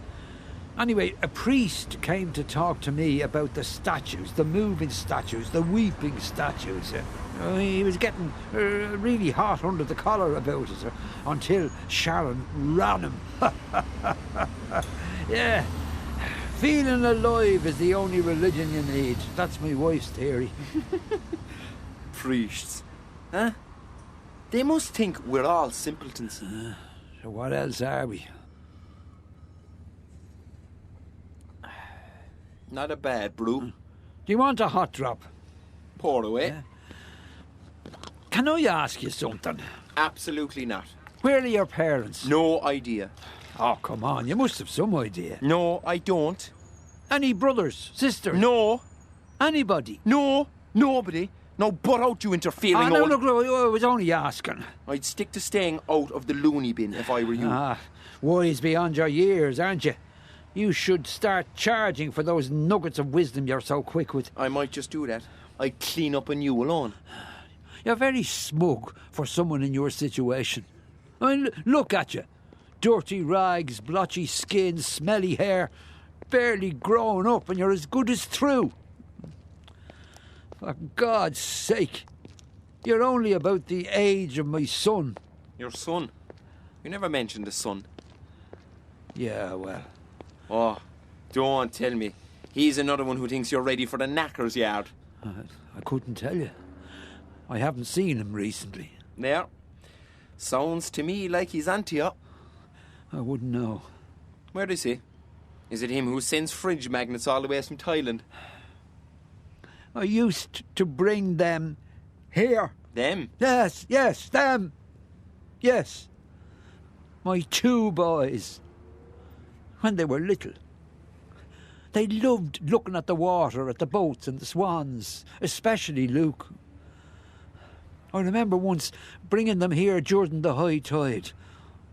[SPEAKER 18] Anyway, a priest came to talk to me about the statues, the moving statues, the weeping statues. He was getting really hot under the collar about it until Sharon ran him. Yeah. Feeling alive is the only religion you need. That's my wife's theory.
[SPEAKER 15] Priests. Huh? They must think we're all simpletons.
[SPEAKER 18] So what else are we?
[SPEAKER 15] Not a bad brew.
[SPEAKER 18] Do you want a hot drop?
[SPEAKER 15] Pour away.
[SPEAKER 18] Yeah. Can I ask you something?
[SPEAKER 15] Absolutely not.
[SPEAKER 18] Where are your parents?
[SPEAKER 15] No idea.
[SPEAKER 18] Oh, come on, you must have some idea.
[SPEAKER 15] No, I don't.
[SPEAKER 18] Any brothers, sisters?
[SPEAKER 15] No.
[SPEAKER 18] Anybody?
[SPEAKER 15] No, nobody. No, but out you interfering
[SPEAKER 18] no,
[SPEAKER 15] old...
[SPEAKER 18] look, I was only asking.
[SPEAKER 15] I'd stick to staying out of the loony bin if I were you.
[SPEAKER 18] Wise beyond your years, aren't you? You should start charging for those nuggets of wisdom you're so quick with.
[SPEAKER 15] I might just do that. I'd clean up on you alone.
[SPEAKER 18] You're very smug for someone in your situation. I mean, look at you. Dirty rags, blotchy skin, smelly hair, barely grown up, and you're as good as through. For God's sake, you're only about the age of my son.
[SPEAKER 15] Your son? You never mentioned a son.
[SPEAKER 18] Yeah, well...
[SPEAKER 15] Oh, don't tell me. He's another one who thinks you're ready for the knackers yard.
[SPEAKER 18] I couldn't tell you. I haven't seen him recently.
[SPEAKER 15] There. Sounds to me like he's onto you.
[SPEAKER 18] I wouldn't know.
[SPEAKER 15] Where is he? Is it him who sends fridge magnets all the way from Thailand?
[SPEAKER 18] I used to bring them here.
[SPEAKER 15] Them?
[SPEAKER 18] Yes, them. Yes. My two boys. When they were little. They loved looking at the water, at the boats and the swans, especially Luke. I remember once bringing them here during the high tide.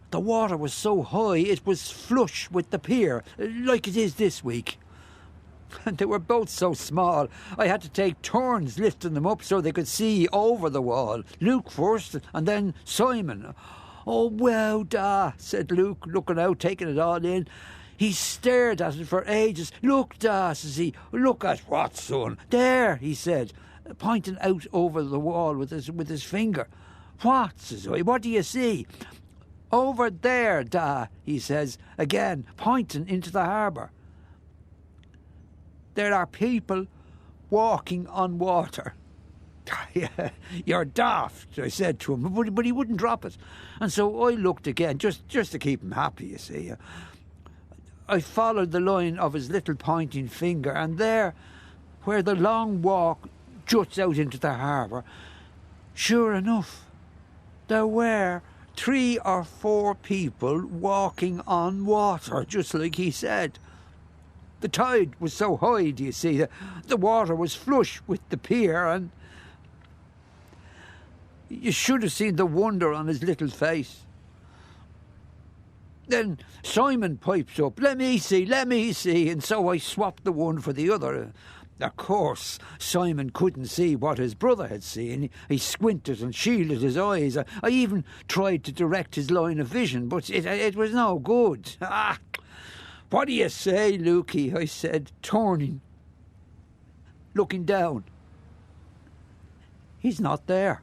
[SPEAKER 18] The water was so high it was flush with the pier, like it is this week. And they were both so small, I had to take turns lifting them up so they could see over the wall. Luke first, and then Simon. Oh, wow, da, said Luke, looking out, taking it all in. He stared at it for ages. Look, da, says he. Look at what, son? There, he said, pointing out over the wall with his finger. What, says I, what do you see? Over there, Da, he says, again, pointing into the harbour. There are people walking on water. Yeah, you're daft, I said to him, but he wouldn't drop it. And so I looked again, just to keep him happy, you see. I followed the line of his little pointing finger, and there, where the long walk juts out into the harbour, sure enough, there were 3 or 4 people walking on water, just like he said. The tide was so high, do you see, the water was flush with the pier, and you should have seen the wonder on his little face. Then Simon pipes up, let me see, and so I swapped the one for the other. Of course, Simon couldn't see what his brother had seen. He squinted and shielded his eyes. I even tried to direct his line of vision, but it was no good. Ah, what do you say, Lukey? I said, turning, looking down. He's not there.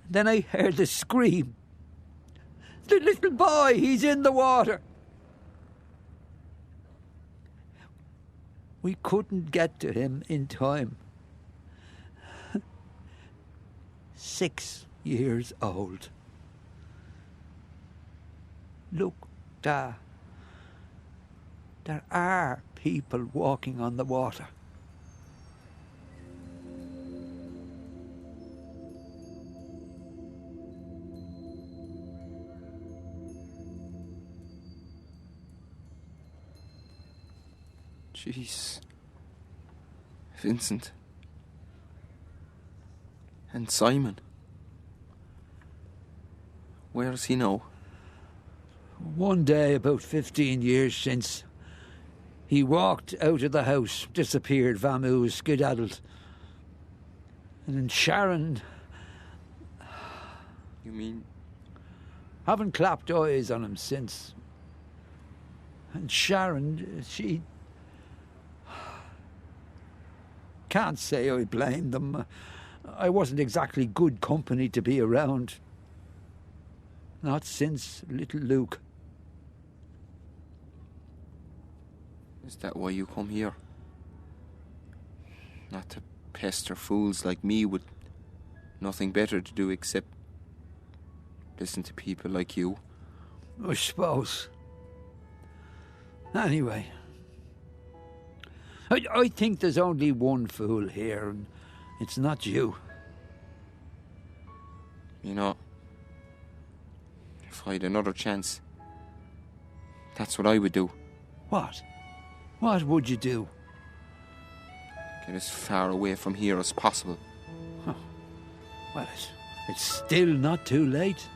[SPEAKER 18] Then I heard a scream. The little boy, he's in the water. We couldn't get to him in time. 6 years old. Look, Da, there are people walking on the water.
[SPEAKER 8] Jeez. Vincent. And Simon. Where is he now?
[SPEAKER 18] One day, about 15 years since, he walked out of the house, disappeared, vamoosed, skedaddled. And then Sharon...
[SPEAKER 8] You mean?
[SPEAKER 18] Haven't clapped eyes on him since. And Sharon, she... Can't say I blame them. I wasn't exactly good company to be around. Not since little Luke.
[SPEAKER 8] Is that why you come here? Not to pester fools like me with nothing better to do except listen to people like you?
[SPEAKER 18] I suppose. Anyway, I think there's only one fool here, and it's not you.
[SPEAKER 8] You know, if I had another chance, that's what I would do.
[SPEAKER 18] What? What would you do?
[SPEAKER 8] Get as far away from here as possible.
[SPEAKER 18] Huh. Well, it's still not too late.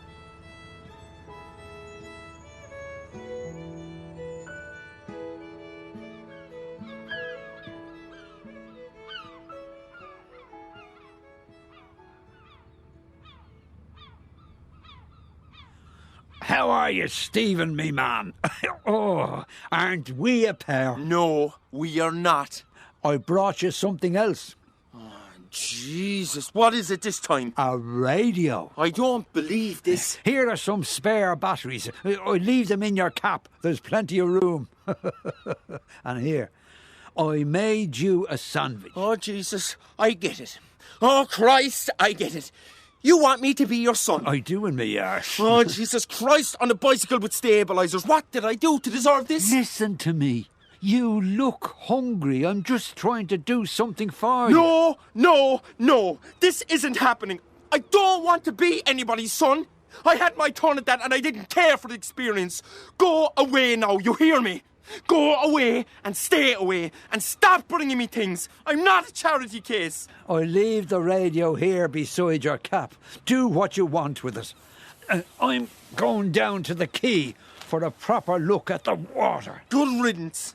[SPEAKER 18] How are you, Stephen, me man? Oh, aren't we a pair?
[SPEAKER 15] No, we are not.
[SPEAKER 18] I brought you something else.
[SPEAKER 15] Oh, Jesus, what is it this time?
[SPEAKER 18] A radio.
[SPEAKER 15] I don't believe this.
[SPEAKER 18] Here are some spare batteries. I leave them in your cap. There's plenty of room. And here, I made you a sandwich.
[SPEAKER 15] Oh, Jesus, I get it. Oh, Christ, I get it. You want me to be your son?
[SPEAKER 18] I do in me arse.
[SPEAKER 15] Oh, Jesus Christ, on a bicycle with stabilisers. What did I do to deserve this?
[SPEAKER 18] Listen to me. You look hungry. I'm just trying to do something for you.
[SPEAKER 15] No, no, no. This isn't happening. I don't want to be anybody's son. I had my turn at that and I didn't care for the experience. Go away now, you hear me? Go away and stay away and stop bringing me things. I'm not a charity case.
[SPEAKER 18] I leave the radio here beside your cap. Do what you want with it. I'm going down to the quay for a proper look at the water.
[SPEAKER 15] Good riddance.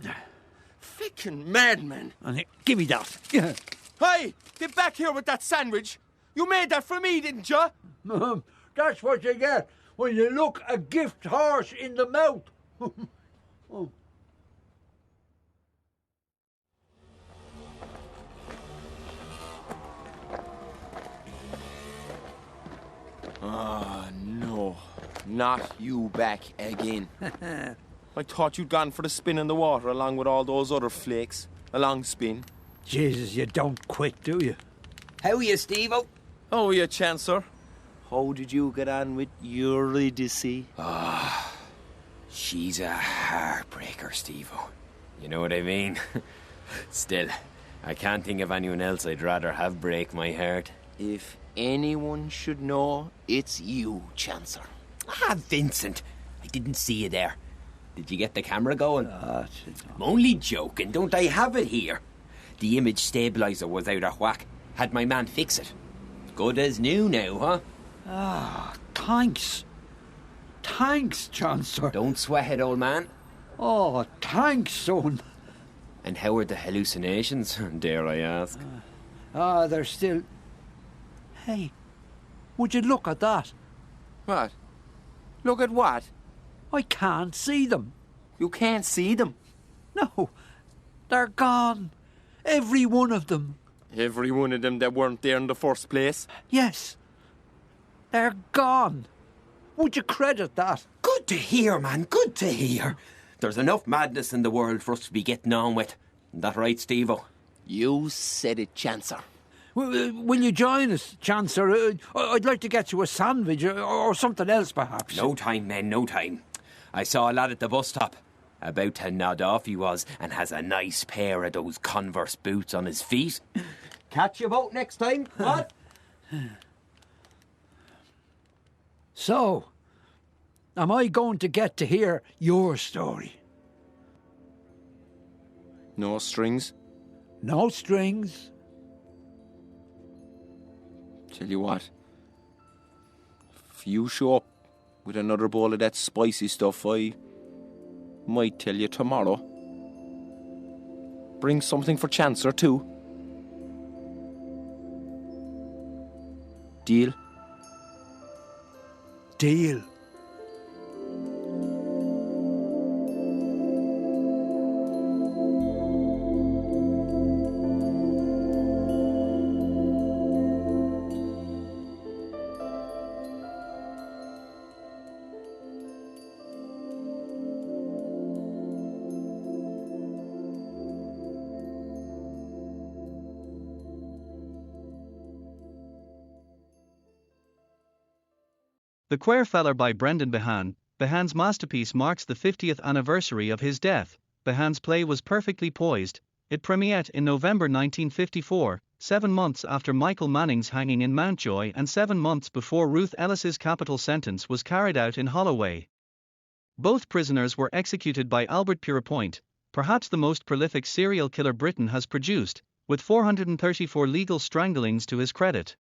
[SPEAKER 15] Frickin' madman.
[SPEAKER 18] And give me that.
[SPEAKER 15] Hey, get back here with that sandwich. You made that for me, didn't you?
[SPEAKER 18] That's what you get when you look a gift horse in the mouth. Oh.
[SPEAKER 4] Ah, no. Not you back again. I thought you'd gone for the spin in the water along with all those other flakes. A long spin.
[SPEAKER 18] Jesus, you don't quit, do you?
[SPEAKER 4] How are you, Steve-o? How are you, Chancellor? How did you get on with Eurydice? Ah, she's a heartbreaker, Steve-o. You know what I mean? Still, I can't think of anyone else I'd rather have break my heart. If anyone should know, it's you, Chancellor. Ah, Vincent, I didn't see you there. Did you get the camera going? I'm only joking, don't I have it here? The image stabiliser was out of whack. Had my man fix it. Good as new now, huh?
[SPEAKER 18] Ah, thanks. Thanks, Chancellor.
[SPEAKER 4] Don't sweat it, old man.
[SPEAKER 18] Oh, thanks, son.
[SPEAKER 4] And how are the hallucinations, dare I ask?
[SPEAKER 18] They're still... Hey, would you look at that?
[SPEAKER 4] What? Look at what?
[SPEAKER 18] I can't see them.
[SPEAKER 4] You can't see them?
[SPEAKER 18] No, they're gone. Every one of them.
[SPEAKER 4] Every one of them that weren't there in the first place?
[SPEAKER 18] Yes. They're gone. Would you credit that?
[SPEAKER 4] Good to hear, man. Good to hear. There's enough madness in the world for us to be getting on with. Isn't that right, Steve-o? You said it, Chancellor.
[SPEAKER 18] Will you join us, Chancellor? I'd like to get you a sandwich or something else, perhaps.
[SPEAKER 4] No time, men, no time. I saw a lad at the bus stop. About to nod off he was, and has a nice pair of those Converse boots on his feet. Catch you boat next time, what?
[SPEAKER 18] So, am I going to get to hear your story?
[SPEAKER 4] No strings?
[SPEAKER 18] No strings.
[SPEAKER 8] Tell you what, if you show up with another bowl of that spicy stuff, I might tell you tomorrow. Bring something for Chancellor too. Deal?
[SPEAKER 18] Deal.
[SPEAKER 20] The Queerfeller by Brendan Behan. Behan's masterpiece marks the 50th anniversary of his death. Behan's play was perfectly poised. It premiered in November 1954, 7 months after Michael Manning's hanging in Mountjoy and 7 months before Ruth Ellis's capital sentence was carried out in Holloway. Both prisoners were executed by Albert Pierrepoint, perhaps the most prolific serial killer Britain has produced, with 434 legal stranglings to his credit.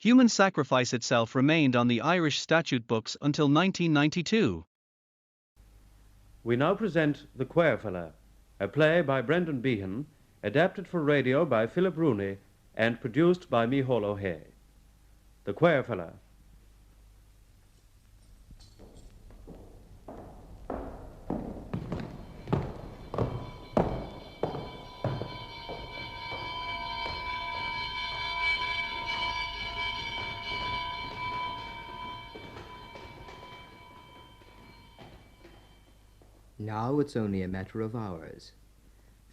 [SPEAKER 20] Human sacrifice itself remained on the Irish statute books until 1992.
[SPEAKER 10] We now present The Queerfeller, a play by Brendan Behan, adapted for radio by Philip Rooney, and produced by Micheál O'Hay. The Queerfeller.
[SPEAKER 19] Now it's only a matter of hours.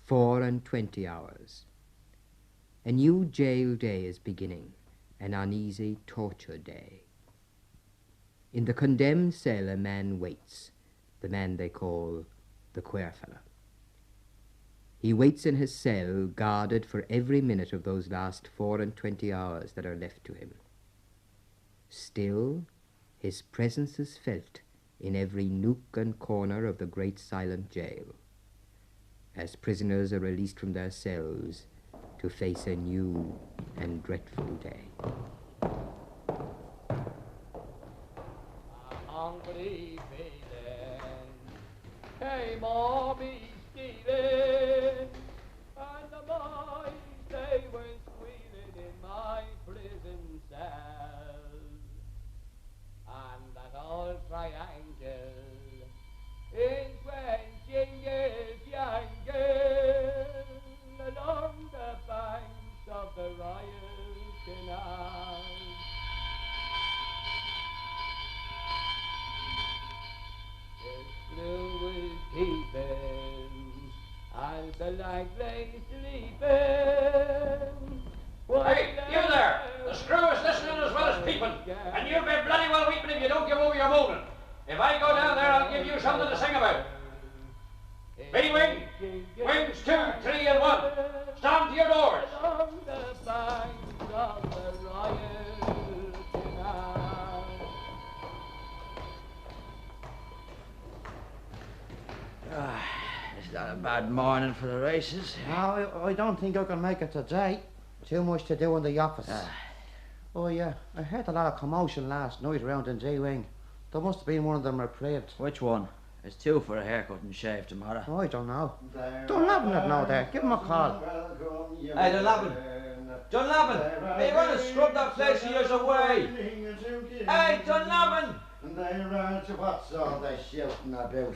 [SPEAKER 19] 24 hours. A new jail day is beginning, an uneasy torture day. In the condemned cell a man waits, the man they call the Queerfeller. He waits in his cell, guarded for every minute of those last 24 hours that are left to him. Still, his presence is felt in every nook and corner of the great silent jail, as prisoners are released from their cells to face a new and dreadful day.
[SPEAKER 22] Hungry feeling came on me stealing, and the mice they went squealing in my prison cell, and that old triangle in quenching his yangle along the banks of the Riot Canal. the lag lay sleeping.
[SPEAKER 9] Hey, you there! The screw is listening as well as peeping, and you'll be bloody well weeping if you don't give over your moaning. If I go down there, I'll give you something to sing about. B-wing, wings 2, 3, and 1. Stand to your doors.
[SPEAKER 22] Along the banks of the Royal Canal.
[SPEAKER 17] It's not a bad morning for the races.
[SPEAKER 21] No, I don't think I can make it today. Too much to do in the office. Oh, yeah, I heard a lot of commotion last night around in G-Wing. There must have been one of them reprieved.
[SPEAKER 17] Which one? It's 2 for a haircut and shave tomorrow.
[SPEAKER 21] Oh, I don't know. Dunlapin would know there. Give him a call.
[SPEAKER 17] Hey, Dunlapin. Dunlapin, are you going to scrub that place of yours away? Hey, Dunlapin!
[SPEAKER 24] And they ran to what's all they shouting about?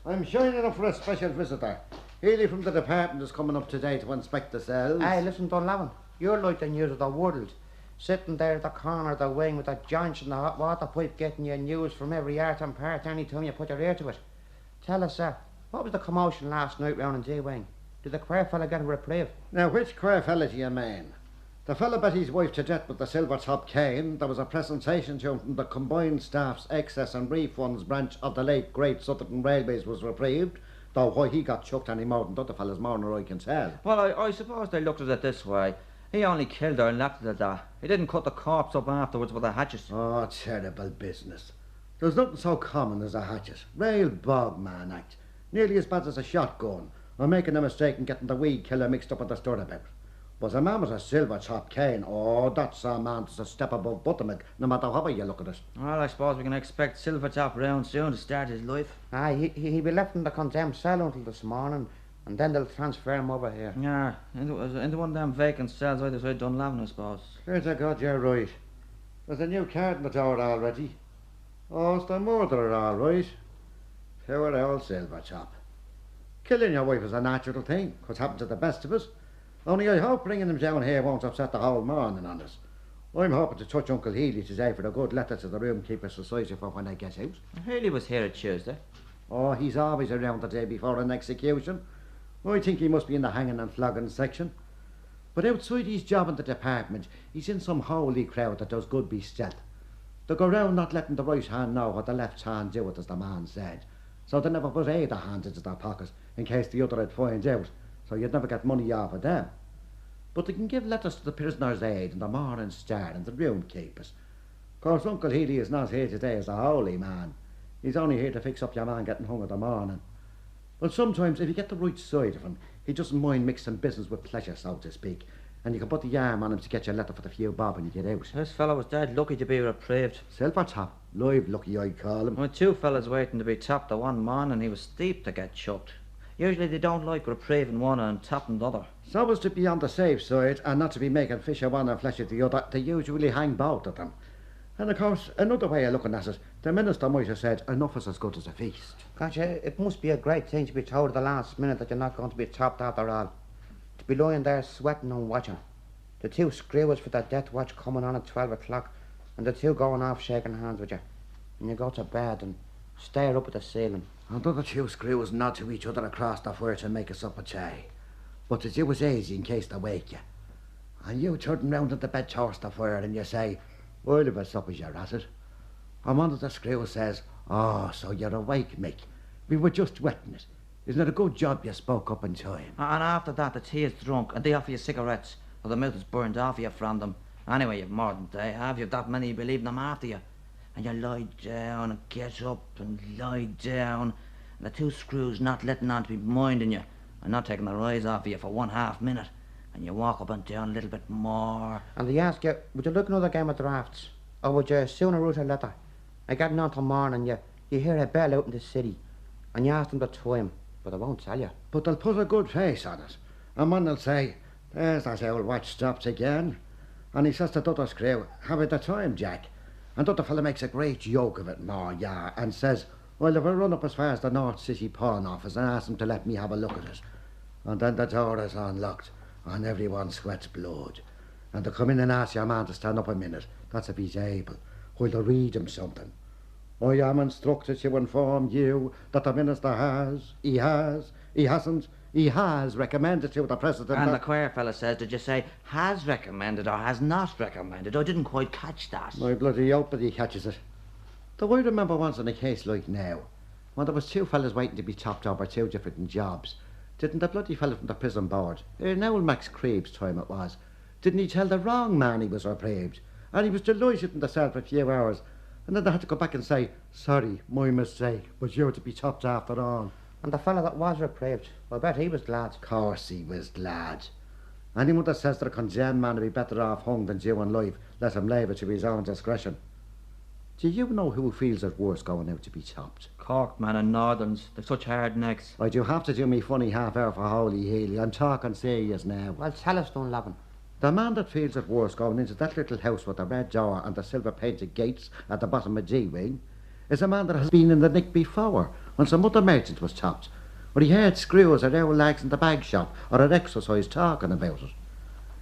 [SPEAKER 24] I'm shining up for a special visitor. Healy from the department is coming up today to inspect the cells.
[SPEAKER 21] Hey, listen, Dunlapin. You're like the news of the world. Sitting there at the corner of the wing with that joint in the hot water pipe getting your news from every art and part any time you put your ear to it. Tell us, sir, what was the commotion last night round in G-Wing? Did the queer fella get a reprieve?
[SPEAKER 24] Now, which queer fella do you mean? The fella bet his wife to death with the silver top cane. There was a presentation to him from the Combined Staff's Excess and Refunds branch of the late great Southern Railways was reprieved, though why he got chucked any more than the other fellas more than I can tell.
[SPEAKER 17] Well, I suppose they looked at it this way. He only killed her and left it at that. He didn't cut the corpse up afterwards with a hatchet.
[SPEAKER 24] Oh, terrible business. There's nothing so common as a hatchet. Real bogman act. Nearly as bad as a shotgun, or making a mistake and getting the weed killer mixed up with the stirabout. But a man with a silver top cane, oh, that's a man that's a step above buttermilk, no matter how you look at it.
[SPEAKER 17] Well, I suppose we can expect Silvertop round soon to start his life.
[SPEAKER 21] Aye, he'll be left in the condemned cell until this morning, and then they'll transfer him over here.
[SPEAKER 17] Yeah, into one of them vacant cells either side Dunlavin, I suppose.
[SPEAKER 24] Swear to God, you're right. There's a new card in the door already. Oh, it's the murderer, all right. Poor old Silvertop. Killing your wife is a natural thing, 'cause happens to the best of us. Only I hope bringing them down here won't upset the whole morning on us. I'm hoping to touch Uncle Healy today for a good letter to the Roomkeeper Society for when I get out.
[SPEAKER 17] Healy was here at Tuesday.
[SPEAKER 24] Oh, he's always around the day before an execution. I think he must be in the hanging and flogging section. But outside his job in the department, he's in some holy crowd that does good be stealth. They go round not letting the right hand know what the left hand do it, as the man said. So they never put either hand into their pockets in case the other had find out, so you'd never get money off of them. But they can give letters to the Prisoner's Aid and the Morning Star and the Roomkeepers. Of course, Uncle Healy is not here today as a holy man. He's only here to fix up your man getting hung in the morning. But sometimes, if you get the right side of him, he doesn't mind mixing business with pleasure, so to speak. And you can put the arm on him to get your letter for the few bob when you get out.
[SPEAKER 17] This fellow was dead lucky to be reprieved.
[SPEAKER 24] Silvertop, live lucky I'd call him.
[SPEAKER 17] With 2 fellas waiting to be tapped the one morning, he was steep to get chucked. Usually they don't like reprieving one and tapping the other.
[SPEAKER 24] So as to be on the safe side and not to be making fish of one and flesh of the other, they usually hang both of them. And of course, another way of looking at it, the minister might have said enough is as good as a feast.
[SPEAKER 21] Gotcha, it must be a great thing to be told at the last minute that you're not going to be topped after all. To be lying there sweating and watching. The 2 screwers for the death watch coming on at 12 o'clock, and the 2 going off shaking hands with you. And you go to bed and stare up at the ceiling.
[SPEAKER 24] And the other 2 screws nod to each other across the fire to make a sup of tea. But the 2 was easy in case they wake you. And you turn round at the bed towards the fire and you say, I'll have a sup as you're at it. And one of the screws says, oh, so you're awake, Mick. We were just wetting it. Isn't it a good job you spoke up in time?
[SPEAKER 17] And after that, the tea is drunk, and they offer you cigarettes, or the mouth is burned off you from them. Anyway, you've more than they have. You've that many, you believe them after you. And you lie down and get up and lie down. And the 2 screws not letting on to be minding you, and not taking their eyes off you for 1/2 minute. And you walk up and down a little bit more.
[SPEAKER 21] And they ask you, would you like another game of drafts? Or would you sooner write a letter? And getting on till morning, you hear a bell out in the city. And you ask them the time, but they won't tell you.
[SPEAKER 24] But they'll put a good face on it. And one will say, there's that old watch stopped again. And he says to the other screw, have it the time, Jack? And the other fella makes a great joke of it, and says, well, if I run up as far as the North City Pawn Office and ask them to let me have a look at it. And then the door is unlocked, and everyone sweats blood. And they come in and ask your man to stand up a minute, that's if he's able, while they read him something. I am instructed to inform you that the minister has, he hasn't, He has recommended to the President.
[SPEAKER 17] And the queer fella says, did you say has recommended or has not recommended? I didn't quite catch that.
[SPEAKER 24] I bloody hope that he catches it. Though I remember once in a case like now, when there was two fellas waiting to be chopped over two different jobs, didn't the bloody fella from the prison board, now Max Creebe's time it was, didn't he tell the wrong man he was reprieved? And he was delighted in the cell for a few hours, and then they had to go back and say, sorry, my mistake, but you're to be chopped after all.
[SPEAKER 21] And the fella that was reprieved, I bet he was glad.
[SPEAKER 24] Of course he was glad. Anyone that says that a condemned man would be better off hung than due on life, let him leave it to his own discretion. Do you know who feels it worse going out to be chopped?
[SPEAKER 17] Cork, man, and Northerns. They're such hard necks.
[SPEAKER 24] I do have to do me funny half hour for Holy Healy. I'm talking serious now.
[SPEAKER 21] Well, tell us, Dunlavin.
[SPEAKER 24] The man that feels it worse going into that little house with the red door and the silver-painted gates at the bottom of G-Wing is a man that has been in the nick before, when some other merchant was chopped, or he heard screws or old lags in the bag shop, or at exercise talking about it.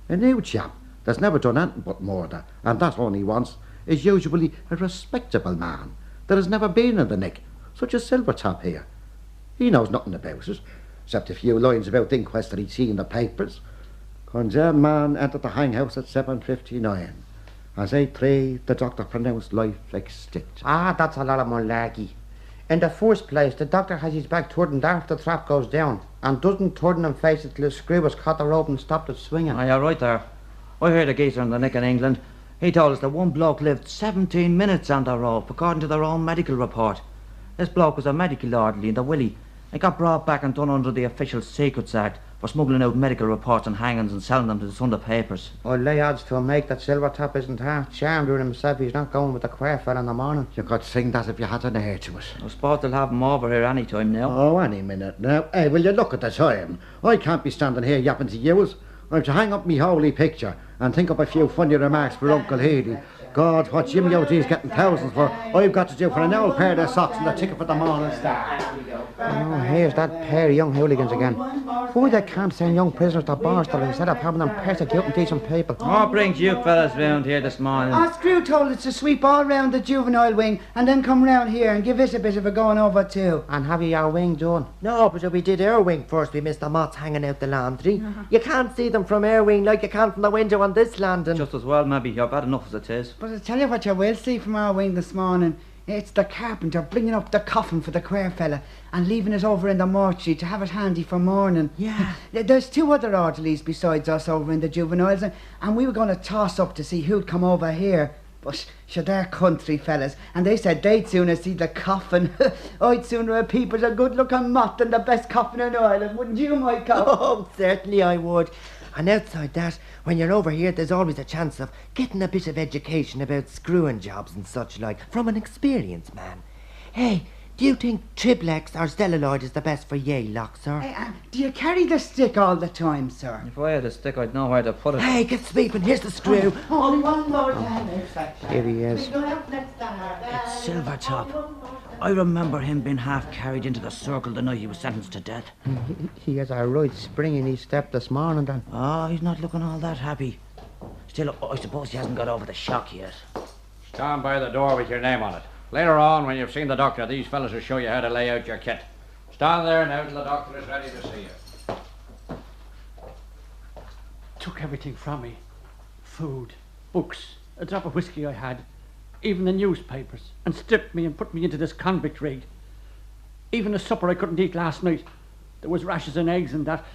[SPEAKER 24] A new chap that's never done anything but murder, and that only once, is usually a respectable man that has never been in the nick, such as Silvertop here. He knows nothing about it, except a few lines about the inquest that he'd seen in the papers. Condemned man entered the hanghouse at 7:59. As 8:03, the doctor pronounced life extinct.
[SPEAKER 21] Ah, that's a lot of malarkey. In the first place, the doctor has his back turned after the trap goes down, and doesn't turn and face it till his screw has caught the rope and stopped it swinging.
[SPEAKER 17] Ah, you're right there. I heard a geezer in the nick in England. He told us that one bloke lived 17 minutes on the rope, according to their own medical report. This bloke was a medical orderly in the Willie. He got brought back and done under the Official Secrets Act for smuggling out medical reports and hangings and selling them to the Sunday papers.
[SPEAKER 21] I'll lay odds to a mate that Silvertop isn't half charmed with himself. He's not going with the queer fella in the morning.
[SPEAKER 24] You could sing that if you had an ear to it.
[SPEAKER 17] I suppose they'll have him over here any time now.
[SPEAKER 24] Oh, any minute now. Hey, will you look at the time? I can't be standing here yapping to yous. I'm to hang up me holy picture and think up a few funny remarks for Uncle Healy. God, what Jimmy O.G.'s getting thousands for, I've got to do for an old pair of socks and the ticket for the Morning Star.
[SPEAKER 21] Oh, here's that pair of young hooligans again. Why they can't send young prisoners to Barstow instead of having them persecuting decent people?
[SPEAKER 17] What brings you fellas round here this morning?
[SPEAKER 2] Our Screw told us to sweep all round the juvenile wing and then come round here and give us a bit of a going over too.
[SPEAKER 21] And have you your wing done?
[SPEAKER 5] No, but we did our wing first. We missed the moths hanging out the laundry. You can't see them from our wing like you can from the window on this landing.
[SPEAKER 17] Just as well, maybe. You're bad enough as it is.
[SPEAKER 2] But I'll tell you what you will see from our wing this morning. It's the carpenter bringing up the coffin for the queer fella and leaving it over in the mortuary to have it handy for morning.
[SPEAKER 5] Yeah.
[SPEAKER 2] There's two other orderlies besides us over in the juveniles, and we were going to toss up to see who'd come over here. But sure, they're country fellas, and they said they'd sooner see the coffin. I'd sooner have peeped at a good-looking moth than the best coffin in Ireland, wouldn't you, Michael?
[SPEAKER 5] Oh, certainly I would. And outside that, when you're over here, there's always a chance of getting a bit of education about screwing jobs and such like from an experienced man. Hey, do you think Triplex or Stellaloid is the best for Yale lock, sir?
[SPEAKER 2] Hey, do you carry the stick all the time, sir?
[SPEAKER 17] If I had a stick, I'd know where to put it.
[SPEAKER 5] Hey, get sweeping. Here's the screw.
[SPEAKER 2] Only one more time.
[SPEAKER 21] Here he is.
[SPEAKER 17] It's Silvertop. I remember him being half carried into the circle the night he was sentenced to death.
[SPEAKER 21] He has a right spring in his step this morning then.
[SPEAKER 17] Oh, he's not looking all that happy. Still, I suppose he hasn't got over the shock yet.
[SPEAKER 9] Stand by the door with your name on it. Later on, when you've seen the doctor, these fellas will show you how to lay out your kit. Stand there now till the doctor is ready to see you.
[SPEAKER 11] Took everything from me. Food, books, a drop of whiskey I had, even the newspapers, and stripped me and put me into this convict rig. Even the supper I couldn't eat last night. There was rashes and eggs and that.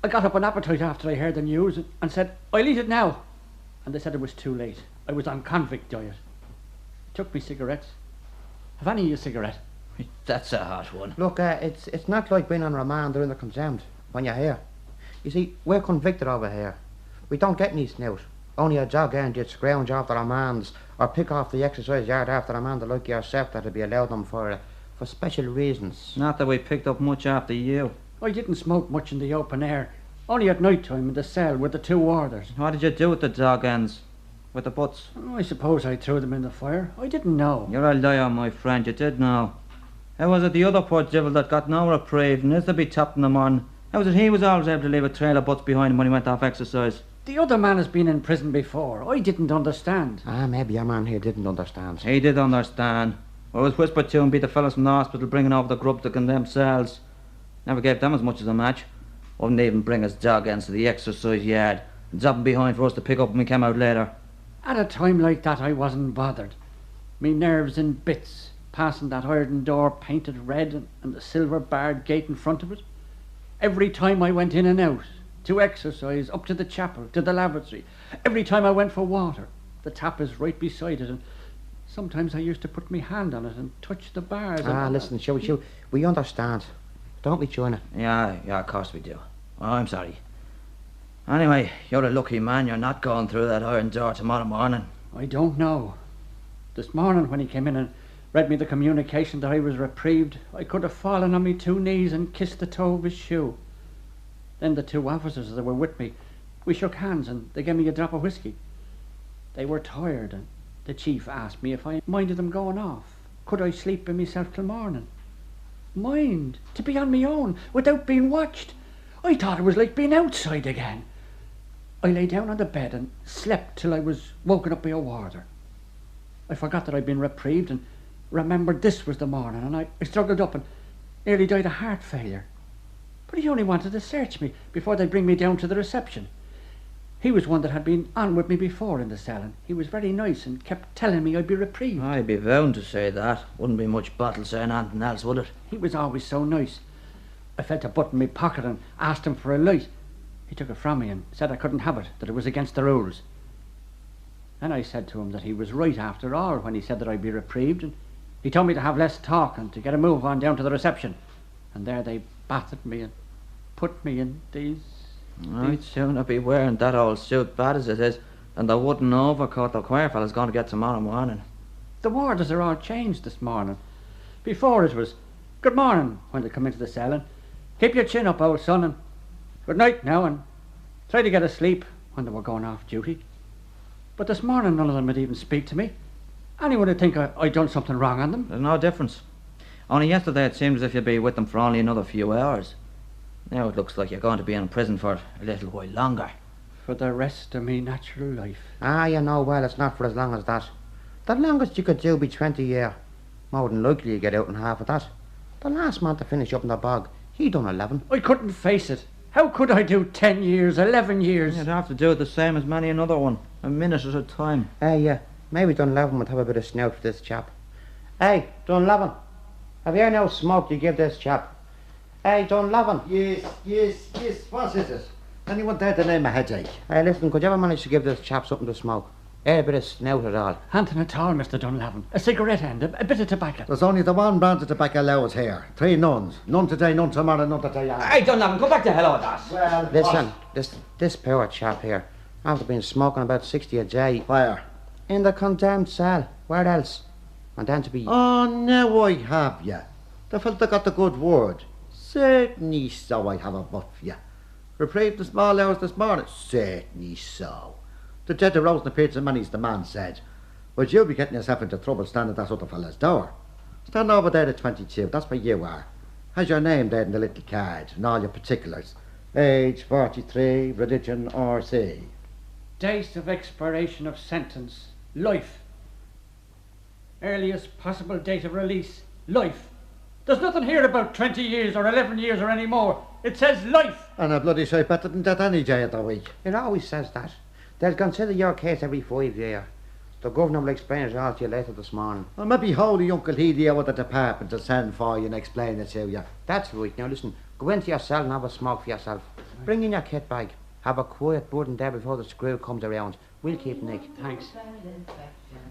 [SPEAKER 11] I got up an appetite after I heard the news and said, I'll eat it now. And they said it was too late. I was on convict diet. Took me cigarettes. Have any of you a cigarette?
[SPEAKER 17] That's a hot one.
[SPEAKER 21] Look, it's not like being on remand or in the condemned when you're here. You see, we're convicted over here. We don't get any snout. Only a jog end you'd scrounge after a man's or pick off the exercise yard after a man like yourself that'd be allowed them for special reasons.
[SPEAKER 17] Not that we picked up much after you.
[SPEAKER 11] I didn't smoke much in the open air. Only at night time in the cell with the two warders.
[SPEAKER 17] What did you do with the dog ends? With the butts?
[SPEAKER 11] Oh, I suppose I threw them in the fire. I didn't know.
[SPEAKER 17] You're a liar, my friend. You did know. How was it the other poor devil that got no reprieve and is to be chopped in the morning? How was it he was always able to leave a trail of butts behind him when he went off exercise?
[SPEAKER 11] The other man has been in prison before. I didn't understand.
[SPEAKER 21] Maybe your man here didn't understand.
[SPEAKER 17] He did understand. I was whispered to him be the fellas from the hospital bringing over the grub to condemned cells. Never gave them as much as a match. Wouldn't even bring his dog into the exercise yard. Dropping behind for us to pick up when we came out later.
[SPEAKER 11] At a time like that, I wasn't bothered. Me nerves in bits, passing that iron door painted red and the silver barred gate in front of it. Every time I went in and out, to exercise, up to the chapel, to the lavatory, every time I went for water, the tap is right beside it, and sometimes I used to put my hand on it and touch the bars.
[SPEAKER 21] Listen, shall we understand. Don't we, Jonah?
[SPEAKER 17] Yeah, of course we do. Oh, I'm sorry. Anyway, you're a lucky man you're not going through that iron door tomorrow morning.
[SPEAKER 11] I don't know. This morning when he came in and read me the communication that I was reprieved, I could have fallen on me 2 knees and kissed the toe of his shoe. Then the 2 officers that were with me, we shook hands and they gave me a drop of whiskey. They were tired and the chief asked me if I minded them going off. Could I sleep by myself till morning? Mind? To be on my own, without being watched? I thought it was like being outside again. I lay down on the bed and slept till I was woken up by a warder. I forgot that I'd been reprieved and remembered this was the morning, and I struggled up and nearly died of heart failure. But he only wanted to search me before they'd bring me down to the reception. He was one that had been on with me before in the cell, and he was very nice and kept telling me I'd be reprieved.
[SPEAKER 17] I'd be bound to say that. Wouldn't be much bottle saying anything else, would it?
[SPEAKER 11] He was always so nice. I felt a button in my pocket and asked him for a light. He took it from me and said I couldn't have it, that it was against the rules. And I said to him that he was right after all when he said that I'd be reprieved, and he told me to have less talk and to get a move on down to the reception. And there they battered me and put me in these...
[SPEAKER 17] I'd sooner be wearing that old suit, bad as it is, than the wooden overcoat the choir fella's going to get tomorrow morning.
[SPEAKER 11] The warders are all changed this morning. Before it was, good morning, when they come into the cell, and keep your chin up, old son, and good night now, and try to get a sleep when they were going off duty. But this morning none of them would even speak to me. Anyone would think I'd done something wrong on them.
[SPEAKER 17] There's no difference. Only yesterday it seemed as if you'd be with them for only another few hours. Now it looks like you're going to be in prison for a little while longer.
[SPEAKER 11] For the rest of me natural life.
[SPEAKER 21] You know well it's not for as long as that. The longest you could do be 20 year. More than likely you get out in half of that. The last man to finish up in the bog, he done 11.
[SPEAKER 11] I couldn't face it. How could I do 10 years, 11 years?
[SPEAKER 17] You'd have to do it the same as many another one. A minute at a time.
[SPEAKER 21] Maybe Dunlevin would have a bit of snout for this chap. Hey, Dunlevin, have you no smoke you give this chap? Hey, Dunlevin.
[SPEAKER 24] Yes, what is it? Anyone there to name a headache?
[SPEAKER 21] Hey, listen, could you ever manage to give this chap something to smoke? A bit of snout at all.
[SPEAKER 11] Anything at all, Mr. Dunlevin. A cigarette end, a bit of tobacco.
[SPEAKER 24] There's only the one brand of tobacco allowed here. 3 nuns. None today, none tomorrow, none the day after.
[SPEAKER 17] Hey, Dunlevin, go back to hell with that.
[SPEAKER 24] Well,
[SPEAKER 21] listen, this poor chap here, after been smoking about 60 a day.
[SPEAKER 24] Where?
[SPEAKER 21] In the condemned cell. Where else? And then to be...
[SPEAKER 24] Oh, now I have you. The fella got the good word. Certainly so, I have a butt for you. Reprieved the small hours this morning? Certainly so. The dead of Rose and appeared to many's the man said. But you'll be getting yourself into trouble standing at that other fella's door. Stand over there at 22, that's where you are. Has your name there in the little card and all your particulars. Age 43, religion RC.
[SPEAKER 11] Date of expiration of sentence, life. Earliest possible date of release, life. There's nothing here about 20 years or 11 years or any more. It says life.
[SPEAKER 24] And a bloody sight better than that any day of the week.
[SPEAKER 21] It always says that. They'll consider your case every 5 years. The governor will explain it all to you later this morning.
[SPEAKER 24] Well, maybe holy Uncle Healy out of the department to send for you and explain it to you.
[SPEAKER 21] That's right. Now listen, go into your cell and have a smoke for yourself. Bring in your kit bag. Have a quiet burden there before the screw comes around. We'll keep Nick.
[SPEAKER 11] Thanks.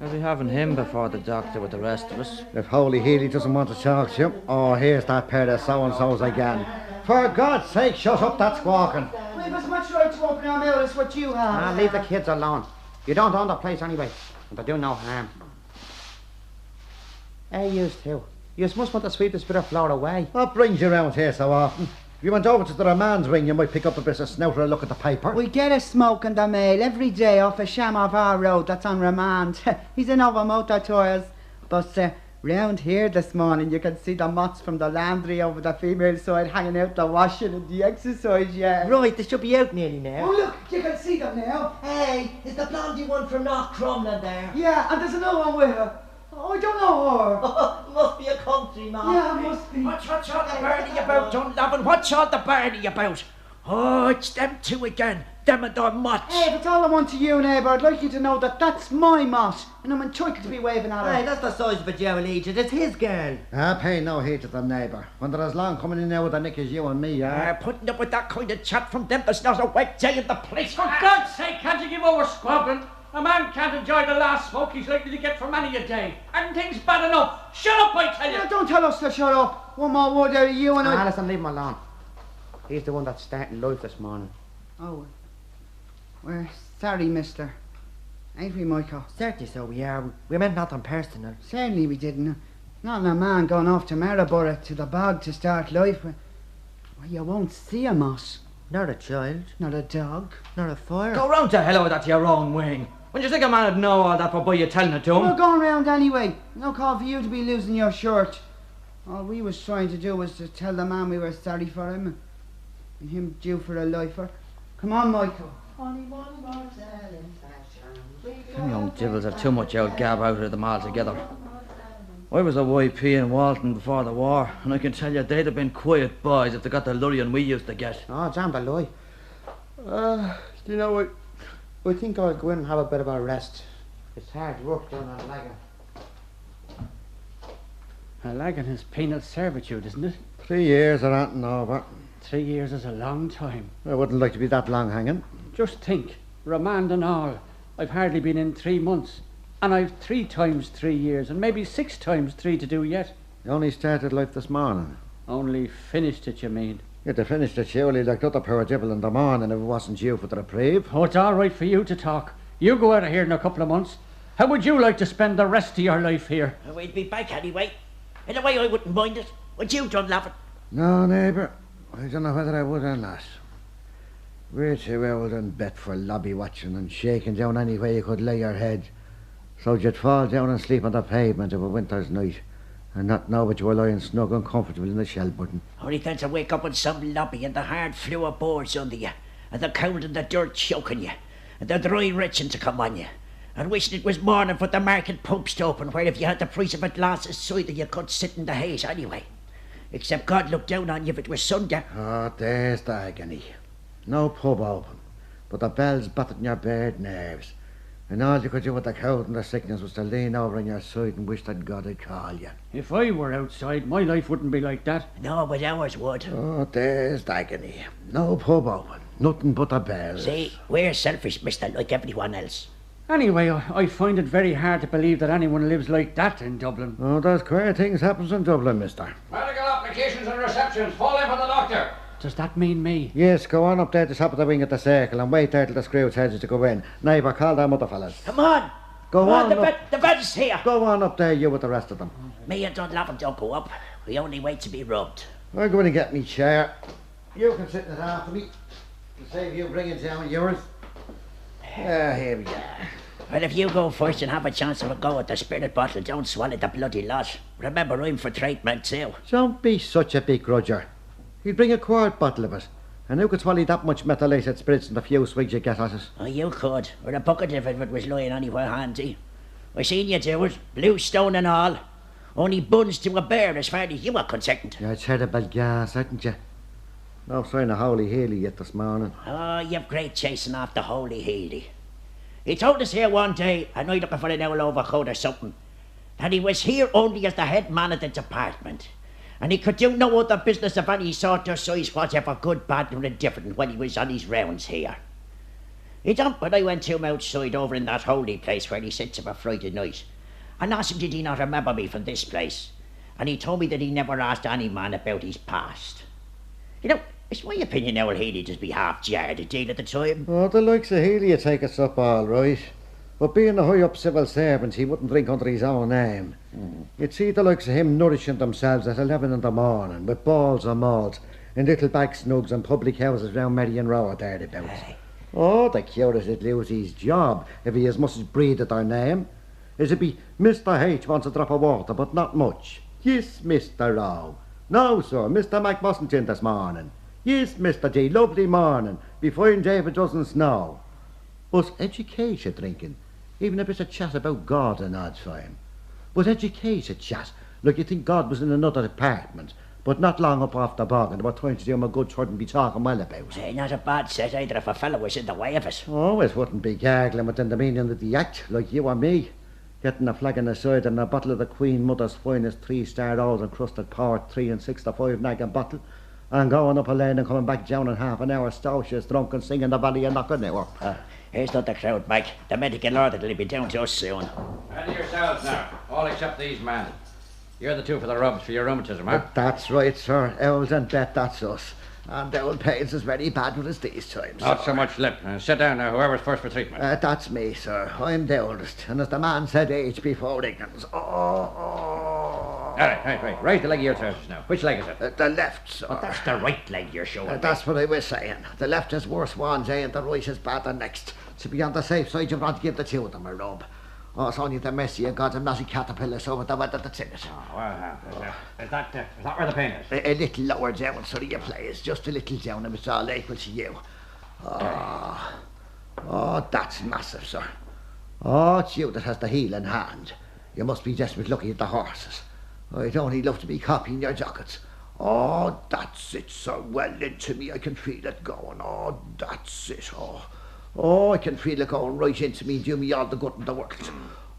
[SPEAKER 17] We'll be having him before the doctor with the rest of us.
[SPEAKER 24] If Holy Healy doesn't want to talk to you, oh, here's that pair of so-and-sos again. For God's sake, shut up that squawking.
[SPEAKER 2] We've as much right to open our mail as what you have.
[SPEAKER 21] Leave the kids alone. You don't own the place anyway, and they do no harm. Hey, you too. You must want to sweep this bit of floor away.
[SPEAKER 24] What brings you round here so often? If you went over to the remand wing, you might pick up a bit of snout or a look at the paper.
[SPEAKER 2] We get a smoke in the mail every day off a Shamovar Road that's on remand. He's in over motor tours. But round here this morning you can see the moths from the laundry over the female side hanging out the washing and the exercise, yeah.
[SPEAKER 5] Right, they should be out nearly now.
[SPEAKER 2] Oh look, you can see them now.
[SPEAKER 5] Hey, is the blondie one from North Crumlin there?
[SPEAKER 2] Yeah, and there's another one with her. Oh, I don't know her.
[SPEAKER 5] Must be a country man.
[SPEAKER 2] Yeah, must be.
[SPEAKER 5] What's all the barney about, Dunlevin? What's all the barney about?
[SPEAKER 1] Oh, it's them two again. Them and their mutts.
[SPEAKER 2] Hey, that's all I want to you, neighbour. I'd like you to know that that's my mott, and I'm entitled to be waving at her.
[SPEAKER 5] Hey, that's the size of a Joel Egypt. It's his girl.
[SPEAKER 24] Pay no heed to them, neighbour. When they're as long coming in there with the nick as you and me,
[SPEAKER 1] Putting up with that kind of chat from them, there's not a wet day in the place.
[SPEAKER 11] For God's sake, can't you give over squabbling? A man can't enjoy the last smoke he's likely to get for many a day. And things bad enough. Shut up, I tell you.
[SPEAKER 2] Yeah, don't tell us to shut up. One more word out of you and I...
[SPEAKER 21] Listen, leave him alone. He's the one that's starting life this morning.
[SPEAKER 2] Oh, we're sorry, mister. Ain't we, Michael?
[SPEAKER 5] Certainly so we are. We meant nothing personal.
[SPEAKER 2] Certainly we didn't. Not a man gone off to Maryborough to the bog to start life. Well, you won't see a moss.
[SPEAKER 5] Not a child.
[SPEAKER 2] Not a dog.
[SPEAKER 5] Not a fire.
[SPEAKER 17] Go round to hell with that to your own wing. When you think a man would know all that for you telling it to him?
[SPEAKER 2] We're going round anyway. No call for you to be losing your shirt. All we was trying to do was to tell the man we were sorry for him and him due for a lifer. Come on, Michael.
[SPEAKER 17] Them young divils have too much old gab out of them altogether. I was a YP in Walton before the war, and I can tell you they'd have been quiet boys if they got the lurrying we used to get.
[SPEAKER 21] Oh, damn the lie. You know what? I think I'll go in and have a bit of a rest. It's hard work down on Lagan.
[SPEAKER 11] Lagan is penal servitude, isn't it?
[SPEAKER 24] 3 years or anything over.
[SPEAKER 11] 3 years is a long time.
[SPEAKER 24] I wouldn't like to be that long hanging.
[SPEAKER 11] Just think, remand and all. I've hardly been in 3 months. And I've 3 times 3 years, and maybe 6 times 3 to do yet.
[SPEAKER 24] You only started life this morning.
[SPEAKER 11] Only finished it, you mean?
[SPEAKER 24] You'd have finished it surely like the other poor devil in the morning if it wasn't you for the reprieve.
[SPEAKER 11] Oh, it's all right for you to talk. You go out of here in a couple of months. How would you like to spend the rest of your life here?
[SPEAKER 1] We'd be back anyway. In a way, I wouldn't mind it. Would you, John Laffin?
[SPEAKER 24] No, neighbour. I don't know whether I would or not. We're too old and bet for lobby watching and shaking down any way you could lay your head. So you'd fall down and sleep on the pavement of a winter's night and not know but you were lying snug and comfortable in the shell button.
[SPEAKER 1] Only then to wake up in some lobby and the hard floor boards under you, and the cold and the dirt choking you, and the dry retching to come on you, and wishing it was morning for the market pubs to open, where if you had the price of a glass of cider you could sit in the haze anyway. Except God looked down on you if it was Sunday.
[SPEAKER 24] Oh, there's the agony. No pub open, but the bells battered in your bed nerves. And all you could do with the cold and the sickness was to lean over on your side and wish that God had called you.
[SPEAKER 11] If I were outside, my life wouldn't be like that.
[SPEAKER 1] No, but ours would.
[SPEAKER 24] Oh, there's the agony. No pub open, nothing but the bells.
[SPEAKER 1] See, we're selfish, mister, like everyone else.
[SPEAKER 11] Anyway, I find it very hard to believe that anyone lives like that in Dublin.
[SPEAKER 24] Oh, there's queer things happens in Dublin, mister.
[SPEAKER 9] Medical applications and receptions. Fall in for the doctor.
[SPEAKER 11] Does that mean me?
[SPEAKER 24] Yes, go on up there to the top of the wing at the circle and wait there till the screw tells you to go in. Neighbour, call them other fellas.
[SPEAKER 1] Come on!
[SPEAKER 24] Go on,
[SPEAKER 1] the bed's here!
[SPEAKER 24] Go on up there, you with the rest of them.
[SPEAKER 1] Me and Dunlapin don't go up. We only wait to be rubbed.
[SPEAKER 24] I'm going to get me chair. You can sit in it after me. To save you bringing down yours. Here we are.
[SPEAKER 1] Well, if you go first and have a chance of a go at the spirit bottle, don't swallow the bloody lot. Remember, I'm for treatment too.
[SPEAKER 24] Don't be such a big grudger. He'd bring a quart bottle of it. And who could swallow that much methylated spirits in the few swigs you get at it?
[SPEAKER 1] Oh, you could. Or a bucket if it was lying anywhere handy. I seen you do it, blue stone and all. Only buns to a bear as far as you were concerned.
[SPEAKER 24] Yeah, terrible gas, hadn't you? No sign of Holy Healy yet this morning.
[SPEAKER 1] Oh, you've great chasing off the Holy Healy. He told us here one day, and I looking for an owl overcoat or something, that he was here only as the head man of the department. And he could do no other business of any sort or size whatever, good, bad, or indifferent, when he was on his rounds here. He don't, but I went to him outside over in that holy place where he sits of a Friday night, and asked him did he not remember me from this place. And he told me that he never asked any man about his past. You know, it's my opinion old Healy just be half jarred a deal at the time.
[SPEAKER 24] Oh, the likes of Healy would take us up all right. But being a high-up civil servant, he wouldn't drink under his own name. You'd see the likes of him nourishing themselves at 11 in the morning with balls and malts in little back snugs and public houses round Marion Row or thereabouts. Oh, the curious he'd lose his job if he as much as breathed their name. It'd be, Mr. H wants a drop of water, but not much. Yes, Mr. Rowe. No, sir, Mr. Mac wasn't in this morning. Yes, Mr. D, lovely morning. Be fine, David doesn't snow. But education drinking, even a bit of chat about God and odd for him. But education chat, like you think God was in another department, but not long up off the bog, and they were trying to do him a good turn and be talking well about.
[SPEAKER 1] Hey, not a bad set either if a fellow was in the way of it.
[SPEAKER 24] Oh, it wouldn't be gargling within the meaning of the act, like you or me. Getting a flagon aside and a bottle of the Queen Mother's finest 3-star old encrusted port, 3 and 6 to 5 nagging bottle, and going up a lane and coming back down in half an hour, stouches, drunk and singing the valley and knock an hour.
[SPEAKER 1] Here's not the crowd, Mike. The medical order will be down to us soon.
[SPEAKER 9] And yourselves now, all except these men. You're the two for the rubs for your rheumatism, huh?
[SPEAKER 24] That's right, sir. Owls and Bet, that's us. And the old pains is very bad with us these times.
[SPEAKER 9] Not so much lip. Sit down now, whoever's first for treatment.
[SPEAKER 24] That's me, sir. I'm the oldest. And as the man said, age before ignorance.
[SPEAKER 9] All right. Raise the leg of your trousers now. Which leg is it?
[SPEAKER 24] The left, sir.
[SPEAKER 9] But that's the right leg you're showing.
[SPEAKER 24] That's what I was saying. The left is worse one day and the right is bad the next. To be on the safe side, you've got to give the two of them a rub. Oh, it's only the mercy of God and naughty caterpillars over the weather that's in it.
[SPEAKER 9] Is that where the pain is?
[SPEAKER 24] A little lower down, so you please. Just a little down, and it's all equal to you. Oh, that's massive, sir. Oh, it's you that has the healing hand. You must be desperate lucky at the horses. I'd only love to be copying your jackets. Oh, that's it, sir. Well into me. I can feel it going. Oh, that's it. Oh, I can feel it going right into me, do me all the good in the world.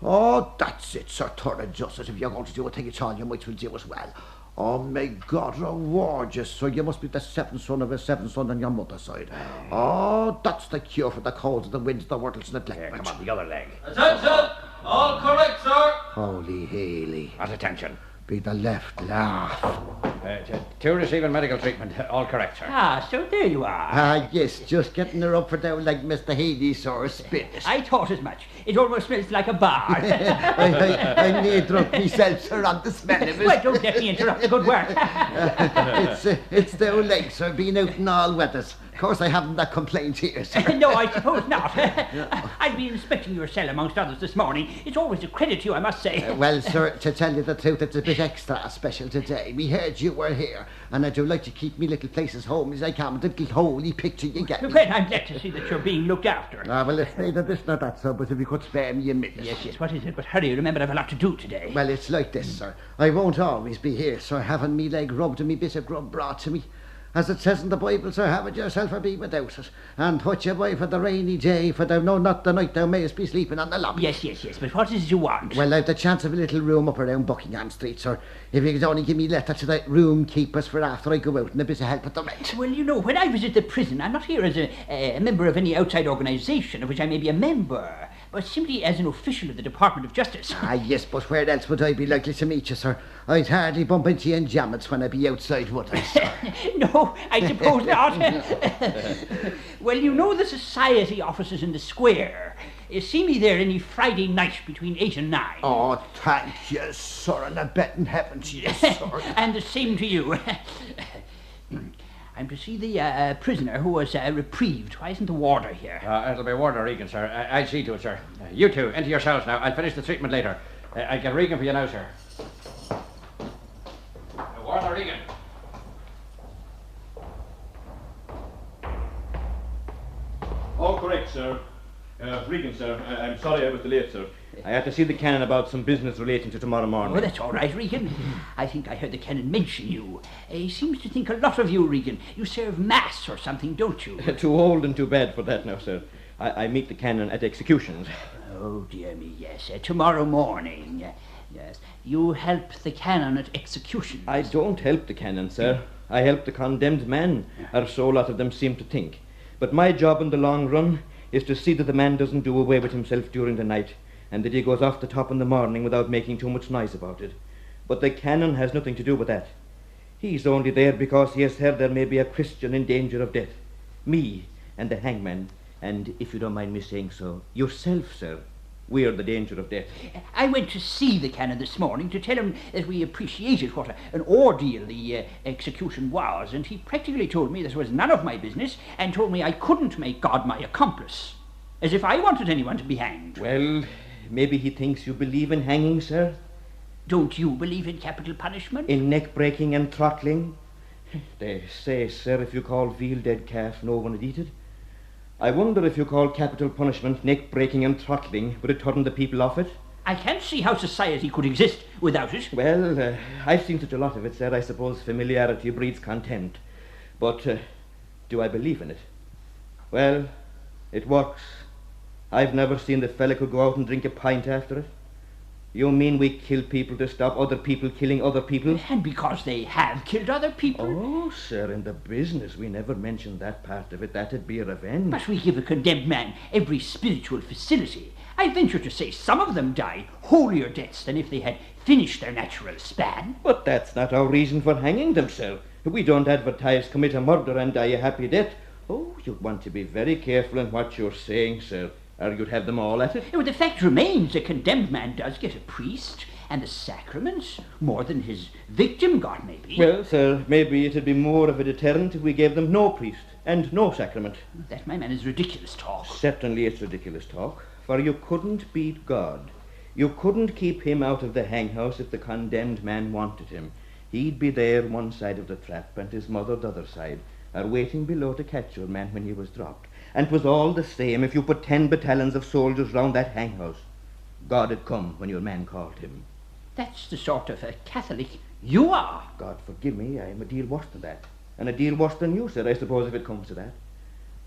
[SPEAKER 24] Oh, that's it, sir. Thorough justice. If you're going to do a thing at all, you might as well do as well. Oh, may God reward you, sir. You must be the seventh son of a seventh son on your mother's side. Oh, that's the cure for the colds, the winds, the wurtles, and the black.
[SPEAKER 9] Come on, the other leg.
[SPEAKER 22] Attention! All correct, sir.
[SPEAKER 24] Holy Haley.
[SPEAKER 9] At attention.
[SPEAKER 24] Be the left laugh.
[SPEAKER 9] Two receiving medical treatment. All correct, sir.
[SPEAKER 11] So there you are.
[SPEAKER 24] Yes, just getting her up for down like Mr. Haley saw her spit.
[SPEAKER 11] I thought as much. It almost smells like a bar.
[SPEAKER 24] I need drunk myself, sir, on the smell of it.
[SPEAKER 11] Well, don't let me interrupt the good work.
[SPEAKER 24] It's the old legs, sir, being out in all weathers. Of course, I haven't that complaint here, sir.
[SPEAKER 11] No, I suppose not. I've been inspecting your cell amongst others this morning. It's always a credit to you, I must say.
[SPEAKER 24] Well, sir, to tell you the truth, it's a bit extra special today. We heard you were here, and I do like to keep me little places home as I can with the little holy picture you get me.
[SPEAKER 11] Well, I'm glad to see that you're being looked after.
[SPEAKER 24] Well, it's neither this nor that, sir, but if you could spare me a minute.
[SPEAKER 11] Yes, what is it? But hurry, remember I've a lot to do today.
[SPEAKER 24] Well, it's like this, sir. I won't always be here, sir, having me leg rubbed and me bit of grub brought to me. As it says in the Bible, sir, have it yourself or be without it. And put you by for the rainy day, for thou know not the night thou mayest be sleeping on the lobby.
[SPEAKER 11] Yes, but what is it you want?
[SPEAKER 24] Well, I've the chance of a little room up around Buckingham Street, sir. If you could only give me letter to the room keepers for after I go out and a bit of help at the rent.
[SPEAKER 11] Well, you know, when I visit the prison, I'm not here as a member of any outside organisation of which I may be a member, but simply as an official of the Department of Justice.
[SPEAKER 24] Yes, but where else would I be likely to meet you, sir? I'd hardly bump into you in jammets when I be outside, would I, sir?
[SPEAKER 11] No, I suppose not. Well, you know the society offices in the square. See me there any Friday night between 8 and 9.
[SPEAKER 24] Oh, thank you, sir, and a bet in heaven to you, sir.
[SPEAKER 11] And the same to you. I'm to see the prisoner who was reprieved. Why isn't the warder here?
[SPEAKER 9] It'll be Warder Regan, sir. I'll see to it, sir. You two, into your cells now. I'll finish the treatment later. I'll get Regan for you now, sir. Warder Regan.
[SPEAKER 12] All correct, sir. Regan, sir. I'm sorry I was delayed, sir. I had to see the canon about some business relating to tomorrow morning.
[SPEAKER 11] Oh, that's all right, Regan. I think I heard the canon mention you. He seems to think a lot of you, Regan. You serve mass or something, don't you?
[SPEAKER 12] Too old and too bad for that now, sir. I meet the canon at executions.
[SPEAKER 11] Oh, dear me, yes. Tomorrow morning. Yes. You help the canon at executions.
[SPEAKER 12] I don't help the canon, sir. I help the condemned man, or so a lot of them seem to think. But my job in the long run is to see that the man doesn't do away with himself during the night, and that he goes off the top in the morning without making too much noise about it. But the canon has nothing to do with that. He's only there because he has heard there may be a Christian in danger of death. Me and the hangman, and if you don't mind me saying so, yourself, sir. We're the danger of death.
[SPEAKER 11] I went to see the canon this morning to tell him that we appreciated what an ordeal the execution was, and he practically told me this was none of my business, and told me I couldn't make God my accomplice. As if I wanted anyone to be hanged.
[SPEAKER 12] Well, maybe he thinks you believe in hanging, sir.
[SPEAKER 11] Don't you believe in capital punishment?
[SPEAKER 12] In neck-breaking and throttling? They say, sir, if you call veal dead calf, no one would eat it. I wonder if you call capital punishment neck-breaking and throttling, would it turn the people off it?
[SPEAKER 11] I can't see how society could exist without it.
[SPEAKER 12] Well, I've seen such a lot of it, sir. I suppose familiarity breeds contempt. But do I believe in it? Well, it works. I've never seen the fella could go out and drink a pint after it. You mean we kill people to stop other people killing other people?
[SPEAKER 11] And because they have killed other people?
[SPEAKER 12] Oh, sir, in the business we never mentioned that part of it. That'd be revenge.
[SPEAKER 11] But we give a condemned man every spiritual facility. I venture to say some of them die holier deaths than if they had finished their natural span.
[SPEAKER 12] But that's not our reason for hanging them, sir. We don't advertise commit a murder and die a happy death. Oh, you'd want to be very careful in what you're saying, sir, or you'd have them all at it.
[SPEAKER 11] Well, the fact remains a condemned man does get a priest and the sacraments, more than his victim got, maybe.
[SPEAKER 12] Well, sir, maybe it'd be more of a deterrent if we gave them no priest and no sacrament.
[SPEAKER 11] That, my man, is ridiculous talk.
[SPEAKER 12] Certainly it's ridiculous talk, for you couldn't beat God. You couldn't keep him out of the hanghouse if the condemned man wanted him. He'd be there one side of the trap and his mother the other side, or waiting below to catch your man when he was dropped. And 'twas all the same if you put 10 battalions of soldiers round that hanghouse. God had come when your man called him.
[SPEAKER 11] That's the sort of a Catholic you are.
[SPEAKER 12] God forgive me, I'm a deal worse than that. And a deal worse than you, sir, I suppose, if it comes to that.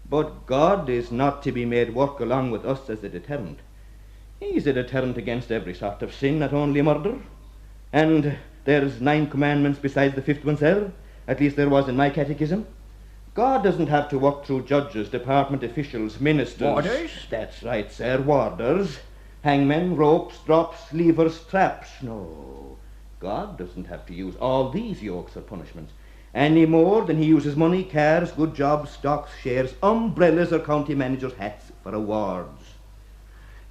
[SPEAKER 12] But God is not to be made work along with us as a deterrent. He's a deterrent against every sort of sin, not only murder. And there's 9 commandments besides the 5th one, sir. At least there was in my catechism. God doesn't have to work through judges, department officials, ministers.
[SPEAKER 11] Warders?
[SPEAKER 12] That's right, sir, warders. Hangmen, ropes, drops, levers, traps. No, God doesn't have to use all these yokes for punishment, any more than he uses money, cars, good jobs, stocks, shares, umbrellas or county managers' hats for awards.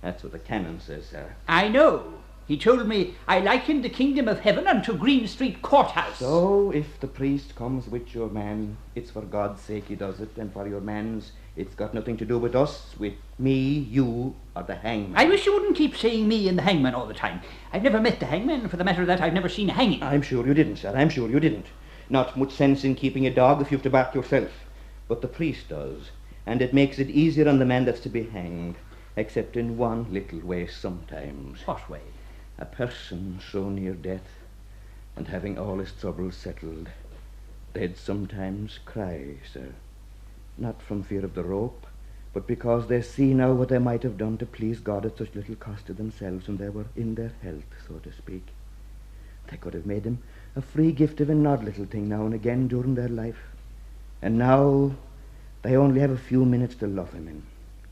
[SPEAKER 12] That's what the canon says, sir.
[SPEAKER 11] I know. He told me I likened the kingdom of heaven unto Green Street Courthouse.
[SPEAKER 12] So, if the priest comes with your man, it's for God's sake he does it, and for your man's, it's got nothing to do with us, with me, you, or the hangman.
[SPEAKER 11] I wish you wouldn't keep saying me and the hangman all the time. I've never met the hangman, and for the matter of that, I've never seen a hanging.
[SPEAKER 12] I'm sure you didn't, sir. I'm sure you didn't. Not much sense in keeping a dog if you have to bark yourself. But the priest does, and it makes it easier on the man that's to be hanged, except in one little way sometimes.
[SPEAKER 11] What way?
[SPEAKER 12] A person so near death, and having all his troubles settled, they'd sometimes cry, sir. Not from fear of the rope, but because they see now what they might have done to please God at such little cost to themselves when they were in their health, so to speak. They could have made him a free gift of an odd little thing now and again during their life. And now they only have a few minutes to love him in.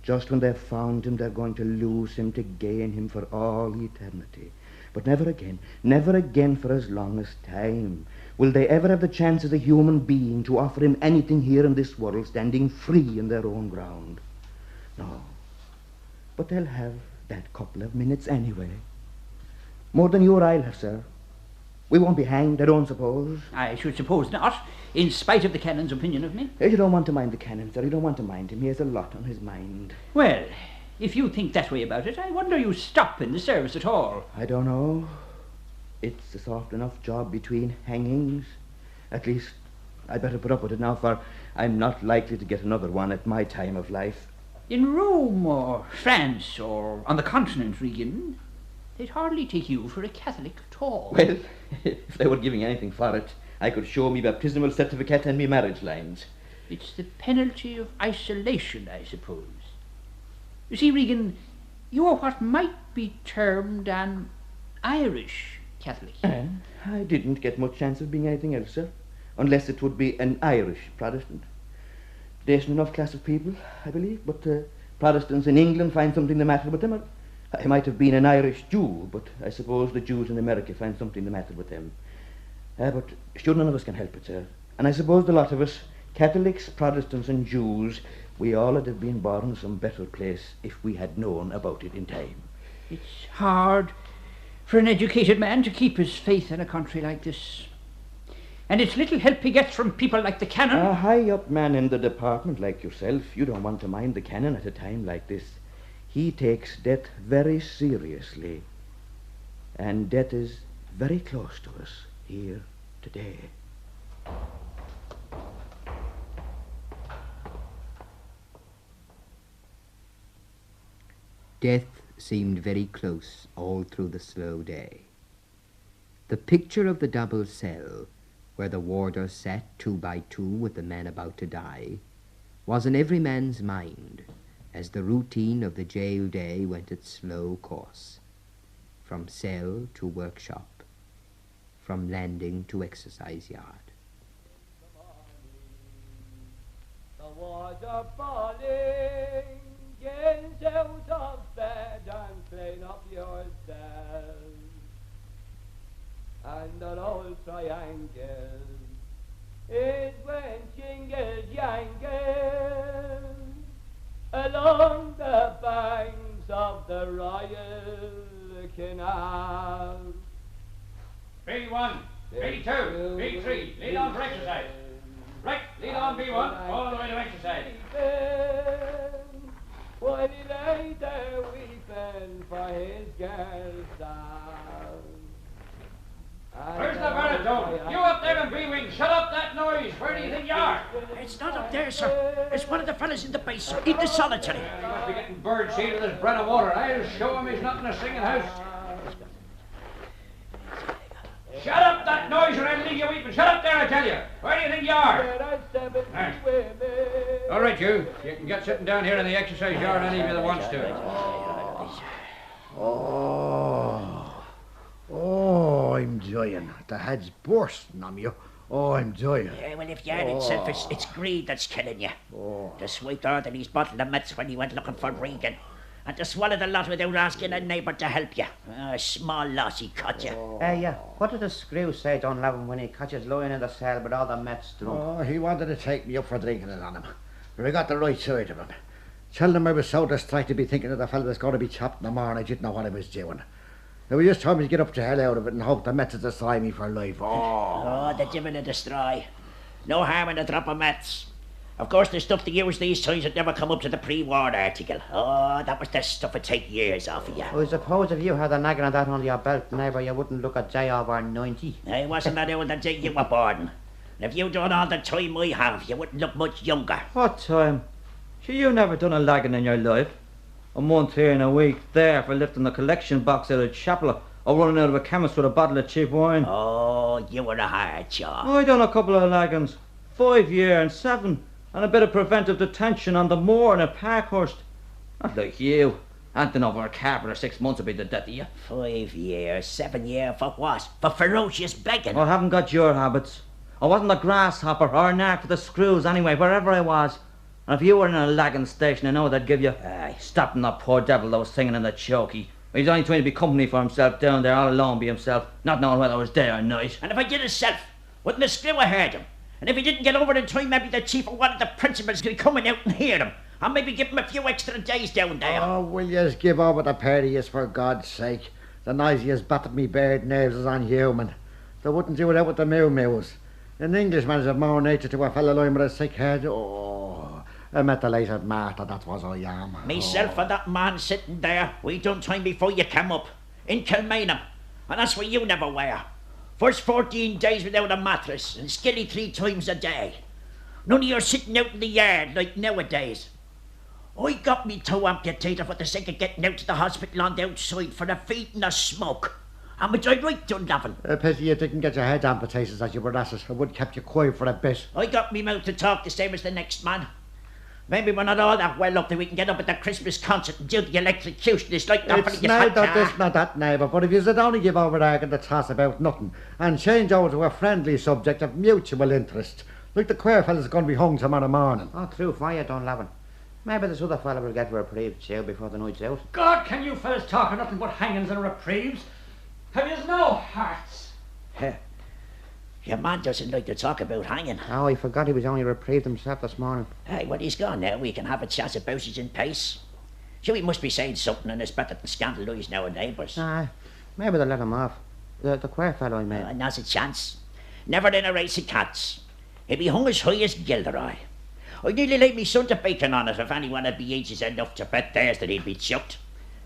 [SPEAKER 12] Just when they've found him, they're going to lose him to gain him for all eternity. But never again for as long as time will they ever have the chance as a human being to offer him anything here in this world standing free in their own ground. No. But they'll have that couple of minutes anyway. More than you or I'll have, sir. We won't be hanged, I don't suppose.
[SPEAKER 11] I should suppose not, in spite of the canon's opinion of me.
[SPEAKER 12] You don't want to mind the canon, sir. You don't want to mind him. He has a lot on his mind.
[SPEAKER 11] Well, if you think that way about it, I wonder you stop in the service at all.
[SPEAKER 12] I don't know. It's a soft enough job between hangings. At least, I better put up with it now, for I'm not likely to get another one at my time of life.
[SPEAKER 11] In Rome or France or on the continent, Regan, they'd hardly take you for a Catholic at all.
[SPEAKER 12] Well, if they were giving anything for it, I could show me baptismal certificate and me marriage lines.
[SPEAKER 11] It's the penalty of isolation, I suppose. You see, Regan, you are what might be termed an Irish Catholic.
[SPEAKER 12] I didn't get much chance of being anything else, sir, unless it would be an Irish Protestant. Decent enough class of people, I believe, but Protestants in England find something the matter with them. I might have been an Irish Jew, but I suppose the Jews in America find something the matter with them. But sure, none of us can help it, sir. And I suppose the lot of us, Catholics, Protestants and Jews, we all would have been born in some better place if we had known about it in time.
[SPEAKER 11] It's hard for an educated man to keep his faith in a country like this. And it's little help he gets from people like the canon.
[SPEAKER 12] A high-up man in the department like yourself, you don't want to mind the canon at a time like this. He takes death very seriously. And death is very close to us here today.
[SPEAKER 19] Death seemed very close all through the slow day. The picture of the double cell, where the warders sat 2 by 2 with the men about to die, was in every man's mind as the routine of the jail day went its slow course, from cell to workshop, from landing to exercise yard.
[SPEAKER 6] The water falling, get out of bed and clean up yourself. And an old triangle is when jingle jangle along the banks of the Royal Canal.
[SPEAKER 9] B1, B2, B3, lead on for exercise. Right, lead on B1, all the way to exercise.
[SPEAKER 6] While he lay there weeping for his girl's sound.
[SPEAKER 9] Where's the baritone? You up there in B-wing, shut up that noise. Where do you think you are?
[SPEAKER 1] It's not up there, sir. It's one of the fellas in the base, in the solitary.
[SPEAKER 9] He must be getting bird seed with his bread and water. I'll show him he's not in a singing house. Shut up that noise or I'll leave you weeping. Shut up there, I tell you. Where do you think you are? Right. All right, you. You can get sitting down here in the exercise yard, any of you that wants to.
[SPEAKER 24] Oh, I'm enjoying. The head's bursting on you. Oh, I'm enjoying.
[SPEAKER 1] Yeah, well, if you had itself, it's greed that's killing you. The sweet ordered his bottle of meds when he went looking for Regan. And to swallow the lot without asking a neighbour to help you. A small loss he caught you.
[SPEAKER 21] Yeah. What did the screw say, Dunlavin, when he catches lying in the cell with all the mets drunk?
[SPEAKER 24] Oh, he wanted to take me up for drinking it on him. But I got the right side of him. Tell him I was so distracted to be thinking of the fellow that's going to be chopped in the morning, I didn't know what I was doing. Now, he just told me to get up to hell out of it and hope the mets would destroy me for life.
[SPEAKER 1] Oh, the devil to destroy. No harm in a drop of mets. Of course, the stuff they use these times would never come up to the pre-war article. Oh, that was the stuff would take years off of you.
[SPEAKER 21] I suppose if you had a nagging of that under your belt, neighbour, you wouldn't look a day over 90.
[SPEAKER 1] I wasn't that old the day you were born. And if you done all the time I have, you wouldn't look much younger.
[SPEAKER 12] What time? Sure, you never done a lagging in your life. A month here and a week there for lifting the collection box out of chapel or running out of a chemist with a bottle of cheap wine.
[SPEAKER 1] Oh, you were a hard job.
[SPEAKER 12] I done a couple of laggings. 5 year and 7. And a bit of preventive detention on the moor in a Parkhurst. Not like you. Anything over a carpet or 6 months would be the death of you.
[SPEAKER 1] 5 years, 7 years, for what? For ferocious begging?
[SPEAKER 12] I haven't got your habits. I wasn't a grasshopper or an ark for the screws anyway, wherever I was. And if you were in a lagging station, I know they'd give you. Stopping that poor devil that was singing in the chokey. He's only trying to be company for himself down there all alone by himself, not knowing whether I was day or night.
[SPEAKER 1] And if I did it self, wouldn't the screw have heard him? And if he didn't get over in time, maybe the chief of one of the principals could come out and hear him. And maybe give him a few extra days down there.
[SPEAKER 24] Oh, will yous give over the parties for God's sake? The noisiest battered me bared nerves is unhuman. They wouldn't do it out with the mews. An Englishman is more nature to a fellow lying with a sick head. Oh, a methylated martyr, that was I am.
[SPEAKER 1] Myself and that man sitting there, we done time before you came up. In Kilmainham. And that's where you never were. First 14 days without a mattress, and skilly 3 times a day. None of you sitting out in the yard like nowadays. I got me toe amputated for the sake of getting out to the hospital on the outside for the feet and the smoke. And was I right, Dunlavin?
[SPEAKER 24] Pity you didn't get your head amputated as you were at it. I would have kept you quiet for a bit.
[SPEAKER 1] I got me mouth to talk the same as the next man. Maybe we're not all that well up that we can get up at the Christmas concert and do the electrocution. It's like that.
[SPEAKER 24] It's neither this nor that, neighbour, but if you should only give over arguing the toss about nothing and change over to a friendly subject of mutual interest, like the queer fella's going to be hung tomorrow morning.
[SPEAKER 21] Oh, true for you, Dunlavin. Maybe this other fella will get reprieved too before the night's out.
[SPEAKER 11] God, can you fellas talk of nothing but hangings and reprieves? Have you no hearts?
[SPEAKER 1] Your man doesn't like to talk about hanging.
[SPEAKER 21] Oh, he forgot he was only reprieved himself this morning.
[SPEAKER 1] Hey, well, he's gone now. We can have a chat about it in pace. Sure, he must be saying something, and it's better than scandalising our neighbours.
[SPEAKER 21] Maybe they'll let him off. The queer fellow I met.
[SPEAKER 1] Not a chance. Never in a race of cats. He'd be hung as high as Gilderoy. I'd nearly laid me son to bacon on it if anyone had be ages enough to bet theirs that he'd be chucked.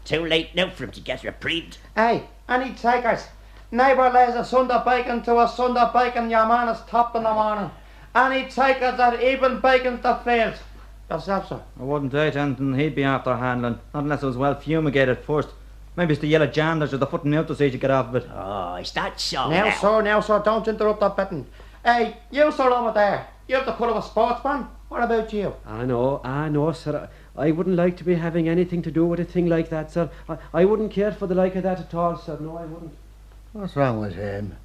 [SPEAKER 1] Too late now for him to get reprieved.
[SPEAKER 21] Hey, any takers? Neighbour lays a Sunday bacon to a Sunday bacon, your man is topped in the morning. Any takers that even bacon's the field. Yourself, sir?
[SPEAKER 17] I wouldn't date anything he'd be after handling, not unless it was well fumigated first. Maybe it's the yellow jam there's the foot and out to see you get off of it.
[SPEAKER 1] Oh, is that so?
[SPEAKER 21] Now, sir, don't interrupt that betting. Hey, you, sir, over there. You have the colour of a sportsman. What about you?
[SPEAKER 10] I know, sir. I wouldn't like to be having anything to do with a thing like that, sir. I wouldn't care for the like of that at all, sir. No, I wouldn't.
[SPEAKER 24] What's wrong with him?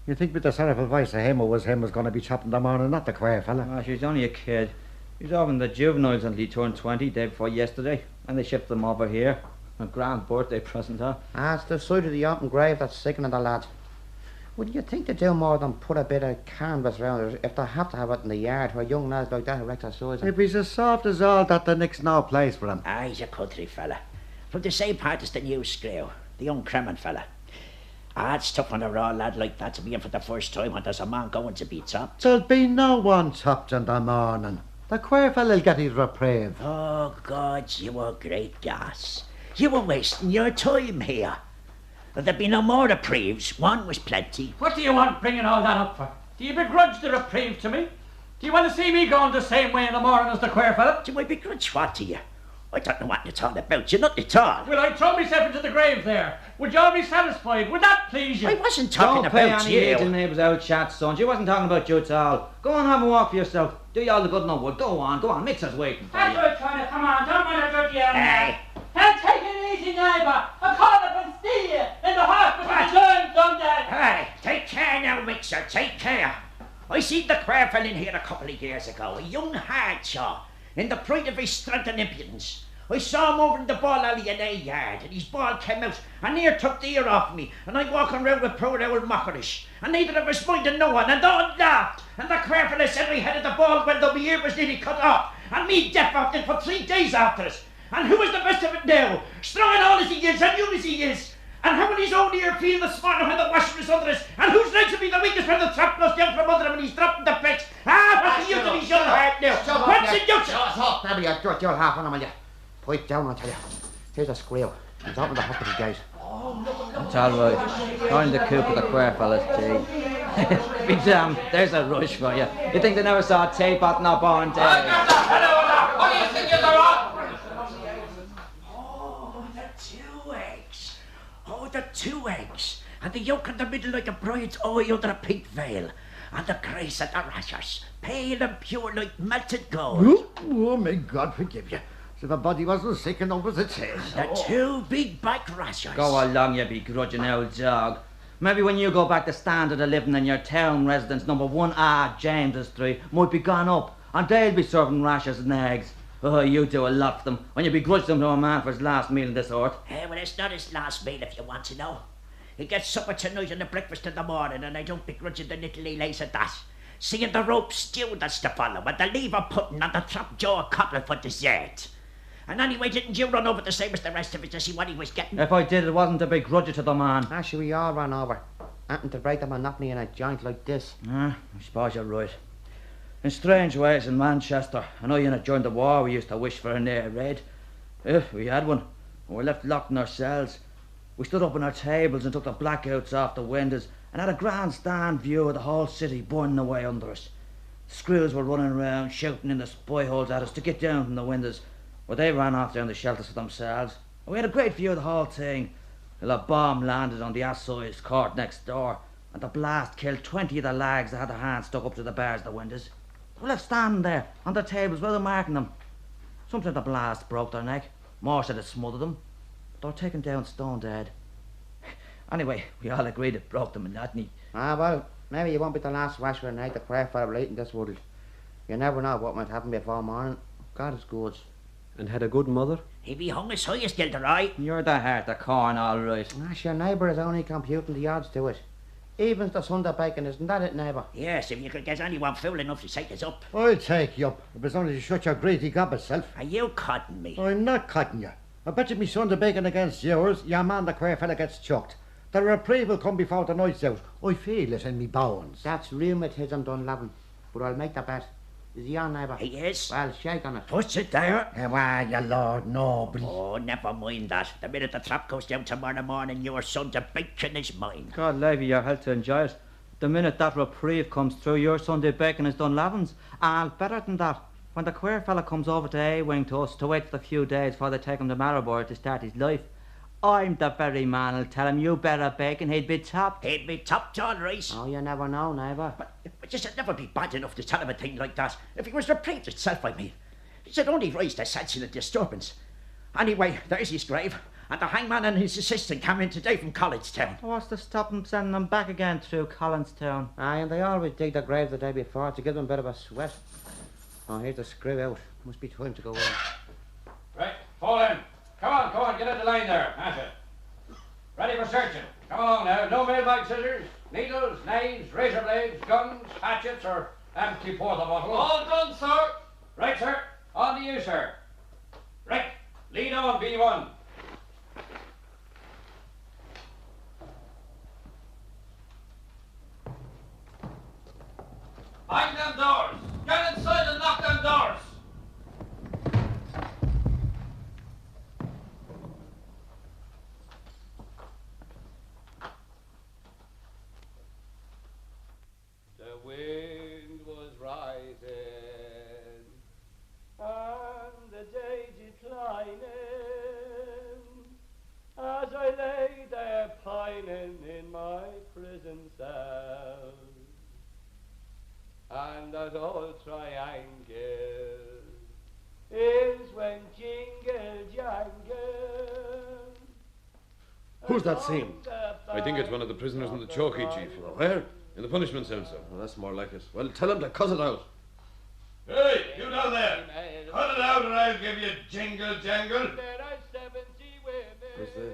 [SPEAKER 24] You think with the sorrowful voice of him was going to be chopping the morning, not the queer fella?
[SPEAKER 17] Oh, she's only a kid. He's over in the juveniles until he turned 20 day before yesterday, and they shipped them over here. A grand birthday present, huh?
[SPEAKER 21] It's the sight of the open grave that's sickening the lad. Wouldn't you think to do more than put a bit of canvas round it if they have to have it in the yard where young lads like that who exercise?
[SPEAKER 24] If he's as soft as all that, the next no place for him.
[SPEAKER 1] He's a country fella. From the same part as the new screw, the young Cremon fella. It's tough on a raw lad like that to be in for the first time when there's a man going to be chopped.
[SPEAKER 24] There'll be no one chopped in the morning. The queer fella'll get his reprieve.
[SPEAKER 1] Oh, God, you were great gas. You were wasting your time here. There'd be no more reprieves. One was plenty.
[SPEAKER 11] What do you want bringing all that up for? Do you begrudge the reprieve to me? Do you want to see me going the same way in the morning as the queer fella?
[SPEAKER 1] Do I begrudge what to you? I don't know what it's all about. You're not at all.
[SPEAKER 11] Will I throw myself into the grave there? Would you all be satisfied? Would that please you?
[SPEAKER 1] I wasn't talking
[SPEAKER 17] Don't pay
[SPEAKER 1] about
[SPEAKER 17] any
[SPEAKER 1] you.
[SPEAKER 17] heed to neighbours out chat, son. She wasn't talking about you at all. Go on, have a walk for yourself. Do you all the good no wood. Go on. Mixer's waiting for
[SPEAKER 11] That's
[SPEAKER 17] you.
[SPEAKER 11] what I'm trying to come on. Don't mind a dirty young man.
[SPEAKER 1] Hey.
[SPEAKER 11] And take it easy, neighbour. I'm caught up and steal you in the hospital alone someday.
[SPEAKER 1] Hey, take care now, Mixer. Take care. I seen the queer fella in here a couple of years ago. A young hardshaw. In the pride of his strength and impudence. I saw him over in the ball alley in A yard, and his ball came out and near took the ear off me, and I walking round with poor old mockerish, and neither of us minded no one, and all laughed, and the queer fella said I headed the ball when the ear was nearly cut off, and me deaf off it for 3 days after it. And who is the best of it now? Strong and all as he is, and young as he is. And how will his own ear feel this morning when the washer is under us? And whose legs will be the weakest when the trap goes down from under him and he's dropping the bricks? What's the use of his young heart now? What's the use?
[SPEAKER 21] Shut up, maybe you dirty old half on him, will you? Pipe down, I tell you. Here's a screw. He's opened the hospital gate.
[SPEAKER 17] It's all right. Join the coop with the queer fella's tea. Be damned, there's a rush for you. You think they never saw a teapot in a born day?
[SPEAKER 9] What do you think you're on?
[SPEAKER 1] Oh, the 2 eggs. And the yolk in the middle like a bride's eye under a pink veil. And the grace of the rashers, pale and pure like melted gold.
[SPEAKER 24] Oh, may God forgive you. So the body wasn't sick enough as it says.
[SPEAKER 1] The 2 big back rashers.
[SPEAKER 17] Go along, you begrudging old dog. Maybe when you go back to standard of living in your town residence, number 1R James's Street, might be gone up, and they'll be serving rashers and eggs. Oh, you do a lot for them, when you begrudge them to a man for his last meal in this sort.
[SPEAKER 1] Well, it's not his last meal if you want to know. He gets supper tonight and a breakfast in the morning, and I don't begrudge him the little he lays at that. Seeing the rope stew that's to follow, and the lever pudding and the trap jaw cutlet for dessert. And anyway, didn't you run over the same as the rest of us to see what he was getting?
[SPEAKER 17] If I did, it wasn't to begrudge it to the man.
[SPEAKER 21] Actually, we all ran over. Anything to break the monotony in a joint like this.
[SPEAKER 17] I suppose you're right. In strange ways in Manchester, I know during the war we used to wish for an air raid. If we had one, and we left locked in our cells. We stood up on our tables and took the blackouts off the windows and had a grand stand view of the whole city burning away under us. Screws were running around shouting in the spy holes at us to get down from the windows, but they ran off down the shelters for themselves. And we had a great view of the whole thing till a bomb landed on the Assize court next door, and the blast killed 20 of the lags that had their hands stuck up to the bars of the windows. They were left standing there on their tables without marking them. Some said the blast broke their neck, more said it smothered them, but they were taken down stone dead. Anyway, we all agreed it broke the monotony.
[SPEAKER 21] Well, maybe you won't be the last washer night the queer fella will eat in this world. You never know what might happen before morning. God is good.
[SPEAKER 10] And had a good mother?
[SPEAKER 1] He be hung as high as Gilderoy.
[SPEAKER 17] You're the heart of corn, all right.
[SPEAKER 21] Your neighbour is only computing the odds to it. Even the Sunday bacon, isn't that it, neighbour?
[SPEAKER 1] Yes, if you could get anyone fool enough to take us up.
[SPEAKER 24] I'll take you up. If it's only to shut your greedy gob itself.
[SPEAKER 1] Are you cotton me?
[SPEAKER 24] I'm not cotton you. I bet you me Sunday bacon against yours, your man the queer fella gets chucked. The reprieve will come before the night's out. I feel it in me bones.
[SPEAKER 21] That's rheumatism, Dunlavin. But I'll make the bet. Is he on, neighbour?
[SPEAKER 1] He is.
[SPEAKER 21] Well, shake on it.
[SPEAKER 1] Puts it there.
[SPEAKER 24] Why, you Lord Noble.
[SPEAKER 1] Oh, never mind that. The minute the trap goes down tomorrow morning, your Sunday bacon is mine.
[SPEAKER 17] God lave you your health to enjoy it. The minute that reprieve comes through, your Sunday bacon is Dunlavin's. And better than that, when the queer fella comes over to A-Wing to us to wait for the few days before they take him to Maribor to start his life, I'm the very man who'll tell him you better bake and he'd be topped.
[SPEAKER 1] He'd be topped, all right.
[SPEAKER 17] Oh, you never know, neighbour.
[SPEAKER 1] But just it'd never be bad enough to tell him a thing like that. If he was replete itself, I mean. He said only rise to sense a disturbance. Anyway, there's his grave. And the hangman and his assistant came in today from Collinstown.
[SPEAKER 17] What's to stop them sending them back again through Collinstown?
[SPEAKER 21] Aye, and they always dig the grave the day before to give them a bit of a sweat. Oh, here's the screw out. Must be time to go in.
[SPEAKER 9] Right, fall in. Come on, get in the line there. That's it. Ready for searching. Come along now. No mailbag scissors, needles, knives, razor blades, guns, hatchets, or empty porter bottles.
[SPEAKER 22] All done, sir.
[SPEAKER 9] Right, sir. On to you, sir. Right. Lead on, B1.
[SPEAKER 22] Mind them doors. Get inside and lock them doors.
[SPEAKER 6] The wind was rising and the day declining as I lay there pining in my prison cell. And that old triangle is when jingle jangle.
[SPEAKER 7] Who's that scene? I think it's one of the prisoners in the chokey, Chief. Where? In the punishment cell, sir. Well, that's more like it. Well, tell him to cut it out.
[SPEAKER 22] Hey, you down there. Cut it out or I'll give you jingle jangle.
[SPEAKER 6] There are 70 women.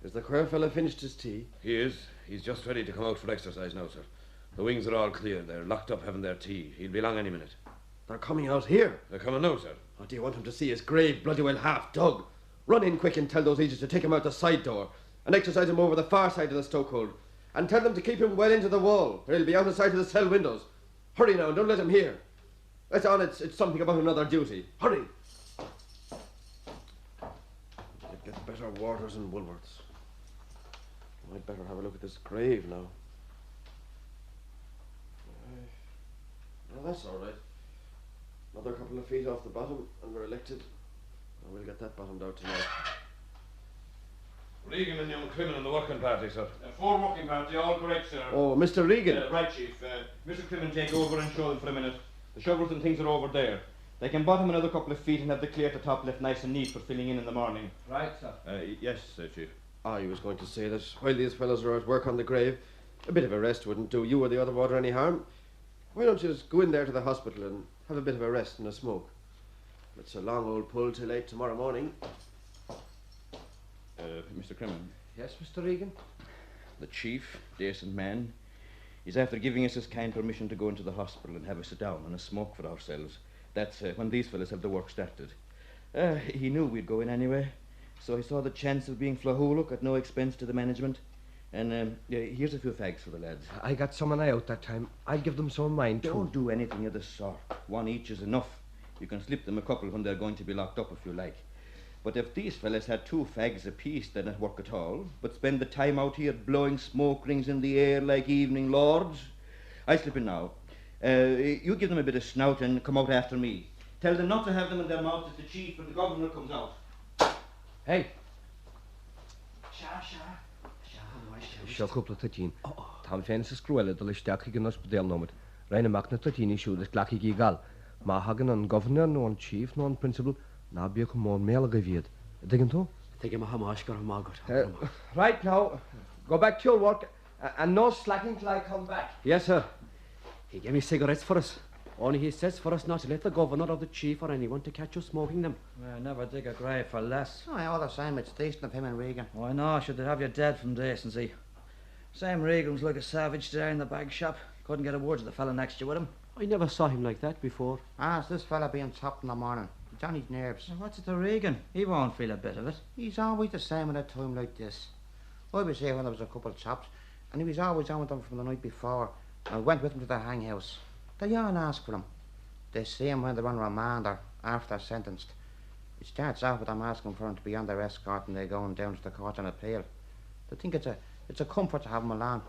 [SPEAKER 7] Is the queer fella finished his tea? He is. He's just ready to come out for exercise now, sir. The wings are all clear. They're locked up having their tea. He'll be along any minute.
[SPEAKER 24] They're coming out here.
[SPEAKER 7] They're coming now, sir.
[SPEAKER 24] Oh, do you want him to see his grave bloody well half dug? Run in quick and tell those agents to take him out the side door and exercise him over the far side of the stokehold. And tell them to keep him well into the wall, or he'll be out of sight of the cell windows. Hurry now, and don't let him hear. That's on, it's something about another duty. Hurry! Get better Waters and Woolworths. I'd better have a look at this grave now. Well, that's all right. Another couple of feet off the bottom, and we're elected. We'll get that bottomed out tonight.
[SPEAKER 7] Regan and young Crimmon in the working party, sir.
[SPEAKER 22] 4 working party, all correct, sir.
[SPEAKER 24] Oh, Mr. Regan.
[SPEAKER 12] Right, Chief. Mr. Crimmon, take over and show them for a minute. The shovels and things are over there. They can bottom another couple of feet and have the clear to top left nice and neat for filling in the morning.
[SPEAKER 22] Right, sir.
[SPEAKER 12] Yes, Chief.
[SPEAKER 24] I was going to say that while these fellows are at work on the grave, a bit of a rest wouldn't do you or the other water any harm. Why don't you just go in there to the hospital and have a bit of a rest and a smoke? It's a long old pull till 8 tomorrow morning.
[SPEAKER 12] Mr. Crimmon.
[SPEAKER 24] Yes, Mr. Regan?
[SPEAKER 12] The Chief, decent man, is after giving us his kind permission to go into the hospital and have a sit down and a smoke for ourselves. That's when these fellas have the work started. He knew we'd go in anyway, so he saw the chance of being Flahuluk at no expense to the management. And here's a few fags for the lads.
[SPEAKER 13] I got some on out that time. I'll give them some of mine, too.
[SPEAKER 12] Don't do anything of the sort. One each is enough. You can slip them a couple when they're going to be locked up if you like. But if these fellas had 2 fags apiece, they'd not work at all, but spend the time out here blowing smoke rings in the air like evening lords. I slip in now. You give them a bit of snout and come out after me. Tell them not to have them in their mouths if the Chief or the Governor comes out.
[SPEAKER 13] Hey.
[SPEAKER 12] Seo
[SPEAKER 13] cúpla tatín. Tá féin sa scrúile do leisteach gan nos bedéal nómad. Reine amach na tatíní siúd is glaci í gal. Má hagan an governor nó an chief nó an principal ná bia go món méla go bhíad. Digan tú? Take my hamáis gur mágad.
[SPEAKER 24] Right now, go back to your work and no slacking till I come back.
[SPEAKER 13] Yes, sir. He gave me cigarettes for us. Only he says for us not to let the governor or the chief or anyone to catch us smoking them.
[SPEAKER 17] I never dig a grave for less.
[SPEAKER 21] Oh, all the same, it's decent of him and Regan.
[SPEAKER 17] Why no, should they have you dead from decency? Same Regan's like a savage there in the bag shop. Couldn't get a word to the fella next to with him.
[SPEAKER 13] I never saw him like that before.
[SPEAKER 21] It's this fella being chopped in the morning. It's on his nerves.
[SPEAKER 17] Now, what's it to Regan? He won't feel a bit of it.
[SPEAKER 21] He's always the same at a time like this. I was here when there was a couple of chops, and he was always on with them from the night before. I went with him to the hang house. They all ask for him. They see him when they're on remand or after they're sentenced. It starts off with them asking for him to be on their escort and they're going down to the court on appeal. They think it's a comfort to have him along.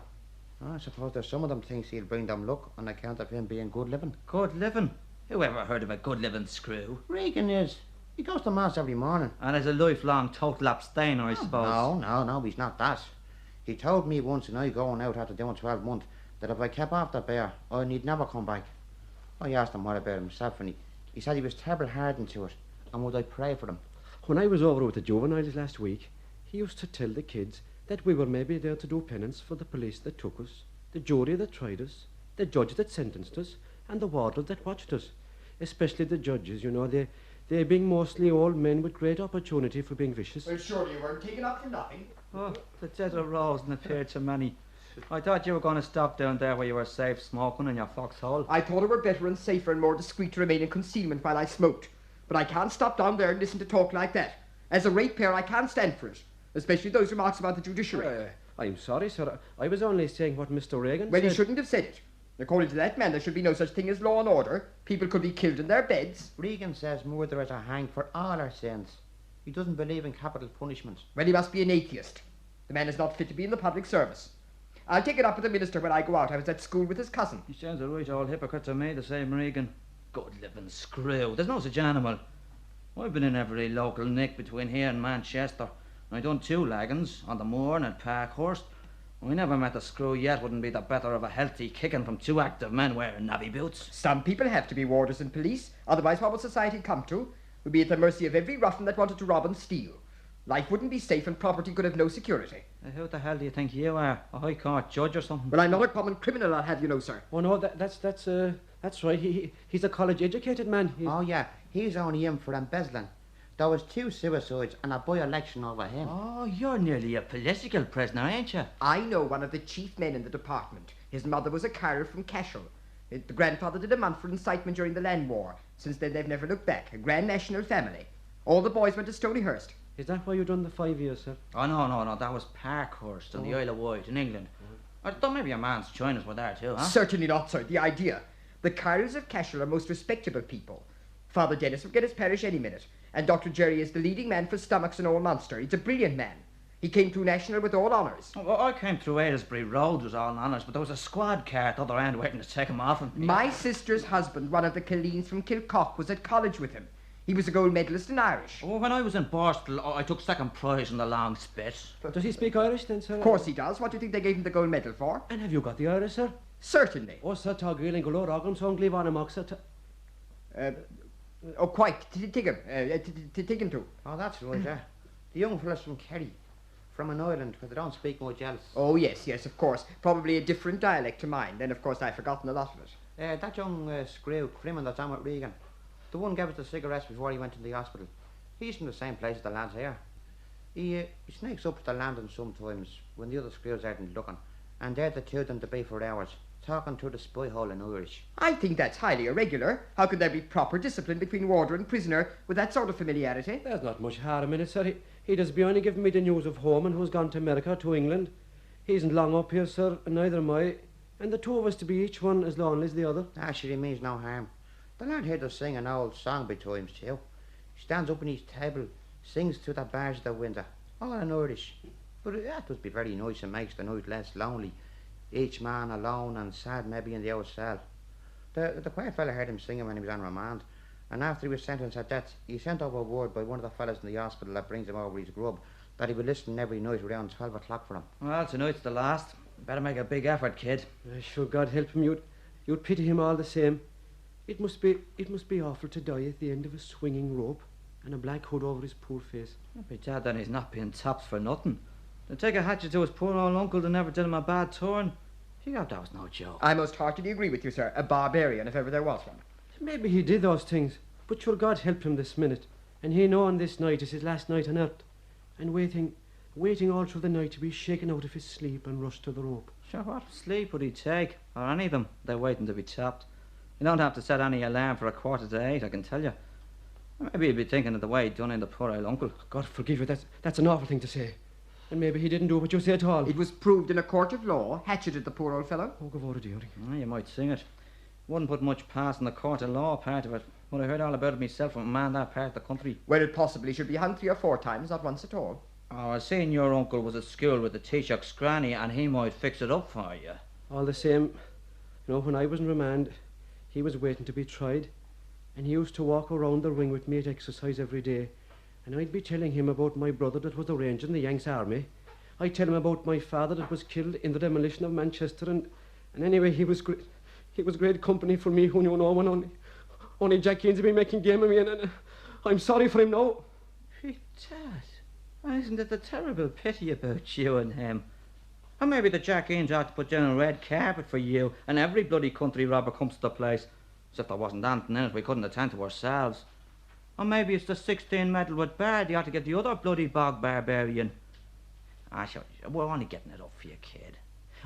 [SPEAKER 21] I suppose there's some of them thinks he'll bring them luck on account of him being good living.
[SPEAKER 17] Good living? Who ever heard of a good living screw?
[SPEAKER 21] Regan is. He goes to mass every morning.
[SPEAKER 17] And is a lifelong total abstainer, I suppose.
[SPEAKER 21] No, he's not that. He told me once, and I going out after doing 12 months, that if I kept off the beer, I need never come back. I asked him what about himself, and he said he was terrible hardened to it, and would I pray for him?
[SPEAKER 13] When I was over with the juveniles last week, he used to tell the kids that we were maybe there to do penance for the police that took us, the jury that tried us, the judge that sentenced us, and the warders that watched us. Especially the judges, you know, they being mostly old men with great opportunity for being vicious.
[SPEAKER 3] Well, surely you weren't taken up for nothing.
[SPEAKER 17] Oh, the desert rose and appeared to many. I thought you were going to stop down there where you were safe smoking in your foxhole.
[SPEAKER 3] I thought it were better and safer and more discreet to remain in concealment while I smoked. But I can't stop down there and listen to talk like that. As a ratepayer, I can't stand for it. Especially those remarks about the judiciary.
[SPEAKER 13] I'm sorry, sir. I was only saying what Mr. Regan
[SPEAKER 3] Well,
[SPEAKER 13] said.
[SPEAKER 3] he shouldn't have said it. According to that man, there should be no such thing as law and order. People could be killed in their beds.
[SPEAKER 21] Regan says murderers are hanged for all our sins. He doesn't believe in capital punishment.
[SPEAKER 3] Well, he must be an atheist. The man is not fit to be in the public service. I'll take it up with the minister when I go out. I was at school with his cousin.
[SPEAKER 17] He sounds a right old hypocrite to me, the same Regan. Good living screw. There's no such animal. I've been in every local nick between here and Manchester. I done 2 lagons on the moor and at Parkhurst. I never met a screw yet wouldn't be the better of a healthy kicking from 2 active men wearing navvy boots.
[SPEAKER 3] Some people have to be warders and police. Otherwise, what would society come to? We'd be at the mercy of every ruffian that wanted to rob and steal. Life wouldn't be safe and property could have no security.
[SPEAKER 17] Who the hell do you think you are? A High Court judge or something?
[SPEAKER 3] Well, I'm not a common criminal, I'll have you know, sir.
[SPEAKER 13] Oh, no, that's right. He's a college-educated man.
[SPEAKER 21] Oh, yeah, he's only in for embezzling. There was 2 suicides and a by-election over him.
[SPEAKER 17] Oh, you're nearly a political prisoner, ain't you?
[SPEAKER 3] I know one of the chief men in the department. His mother was a carrier from Cashel. The grandfather did a month for incitement during the land war. Since then, they've never looked back. A grand national family. All the boys went to Stonyhurst.
[SPEAKER 13] Is that why you done the 5 years, sir?
[SPEAKER 17] Oh, no. That was Parkhurst on the Isle of Wight in England. I thought maybe your man's Chinas were there too, huh?
[SPEAKER 3] Certainly not, sir. The idea. The carriers of Cashel are most respectable people. Father Dennis will get his parish any minute. And Dr. Jerry is the leading man for stomachs in Old Munster. He's a brilliant man. He came through National with all honours.
[SPEAKER 17] Oh, well, I came through Aylesbury Road with all honours, but there was a squad car at the other end waiting to take him off. And
[SPEAKER 3] my sister's husband, one of the Killeens from Kilcock, was at college with him. He was a gold medalist in Irish.
[SPEAKER 17] Oh, when I was in Borstal, I took 2nd prize in the long spit.
[SPEAKER 13] Does he speak Irish then, sir?
[SPEAKER 3] Of course he does. What do you think they gave him the gold medal for?
[SPEAKER 13] And have you got the Irish, sir?
[SPEAKER 3] Certainly.
[SPEAKER 13] Oh, sir, Toggle and Golor Ogam, so I'm on a mock,
[SPEAKER 3] Oh, quite. Tiggin too.
[SPEAKER 21] Oh, that's right, yeah. The young fellas from Kerry. From an island where they don't speak much else.
[SPEAKER 3] Oh, yes, of course. Probably a different dialect to mine. Then, of course, I've forgotten a lot of it.
[SPEAKER 21] That young screw, criminal that's on with Regan. The one gave us the cigarettes before he went to the hospital. He's from the same place as the lads here. He sneaks up to the landing sometimes when the other screws aren't looking. And there the 2 of them to be for hours, talking through the spy hole in Irish.
[SPEAKER 3] I think that's highly irregular. How could there be proper discipline between warder and prisoner with that sort of familiarity?
[SPEAKER 13] There's not much harm in it, sir. He does be only giving me the news of Holman, who's gone to America, to England. He isn't long up here, sir, and neither am I. And the 2 of us to be each one as lonely as the other.
[SPEAKER 21] Actually, it means no harm. The lad here does sing an old song betimes too. He stands up on his table, sings to the bars of the window, all in Irish. But that must be very nice and makes the night less lonely. Each man alone and sad maybe in the old cell. The quiet fella heard him singing when he was on remand, and after he was sentenced at death, he sent over word by one of the fellas in the hospital that brings him over his grub that he would listen every night around 12 o'clock for him.
[SPEAKER 17] Well, tonight's the last. Better make a big effort, kid.
[SPEAKER 13] Sure, God help him. You'd pity him all the same. It must be awful to die at the end of a swinging rope and a black hood over his poor face.
[SPEAKER 17] I'd be glad then he's not being topped for nothing. They'd take a hatchet to his poor old uncle to never did him a bad turn. Figure out that was no joke.
[SPEAKER 3] I most heartily agree with you, sir. A barbarian, if ever there was one.
[SPEAKER 13] Maybe he did those things, but sure God help him this minute. And he knowing this night is his last night on earth, and waiting all through the night to be shaken out of his sleep and rushed to the rope.
[SPEAKER 17] Sure, what sleep would he take? Or any of them? They're waiting to be chopped. You don't have to set any alarm for 7:45, I can tell you. Maybe he'd be thinking of the way he'd done in the poor old uncle.
[SPEAKER 13] God forgive you, that's an awful thing to say. And maybe he didn't do what you say at all.
[SPEAKER 3] It was proved in a court of law, hatcheted the poor old fellow.
[SPEAKER 13] Oh, go over, dearie.
[SPEAKER 17] You might sing it. Wouldn't put much past in the court of law part of it. But I heard all about it myself from a man that part of the country.
[SPEAKER 3] Well, it possibly should be hung 3 or 4 times, not once at all.
[SPEAKER 17] Oh, I seen your uncle was at school with the Taoiseach Scranny, and he might fix it up for you.
[SPEAKER 13] All the same, when I was in remand, he was waiting to be tried.
[SPEAKER 14] and he used to walk around the ring with me at exercise every day, and I'd be telling him about my brother that was a ranger in the Yanks army. I'd tell him about my father that was killed in the demolition of Manchester, and anyway, he was great company for me, who knew no one, only Jack Keynes had been making game of me, and I'm sorry for him now.
[SPEAKER 17] Hey, Dad, isn't it a terrible pity about you and him? Or maybe the Jack Keynes ought to put down a red carpet for you, and every bloody country robber comes to the place. As if there wasn't anything in it we couldn't attend to ourselves. Or maybe it's the 16 medal with Bard. They ought to get the other bloody bog barbarian. Sure, we're only getting it up for you, kid.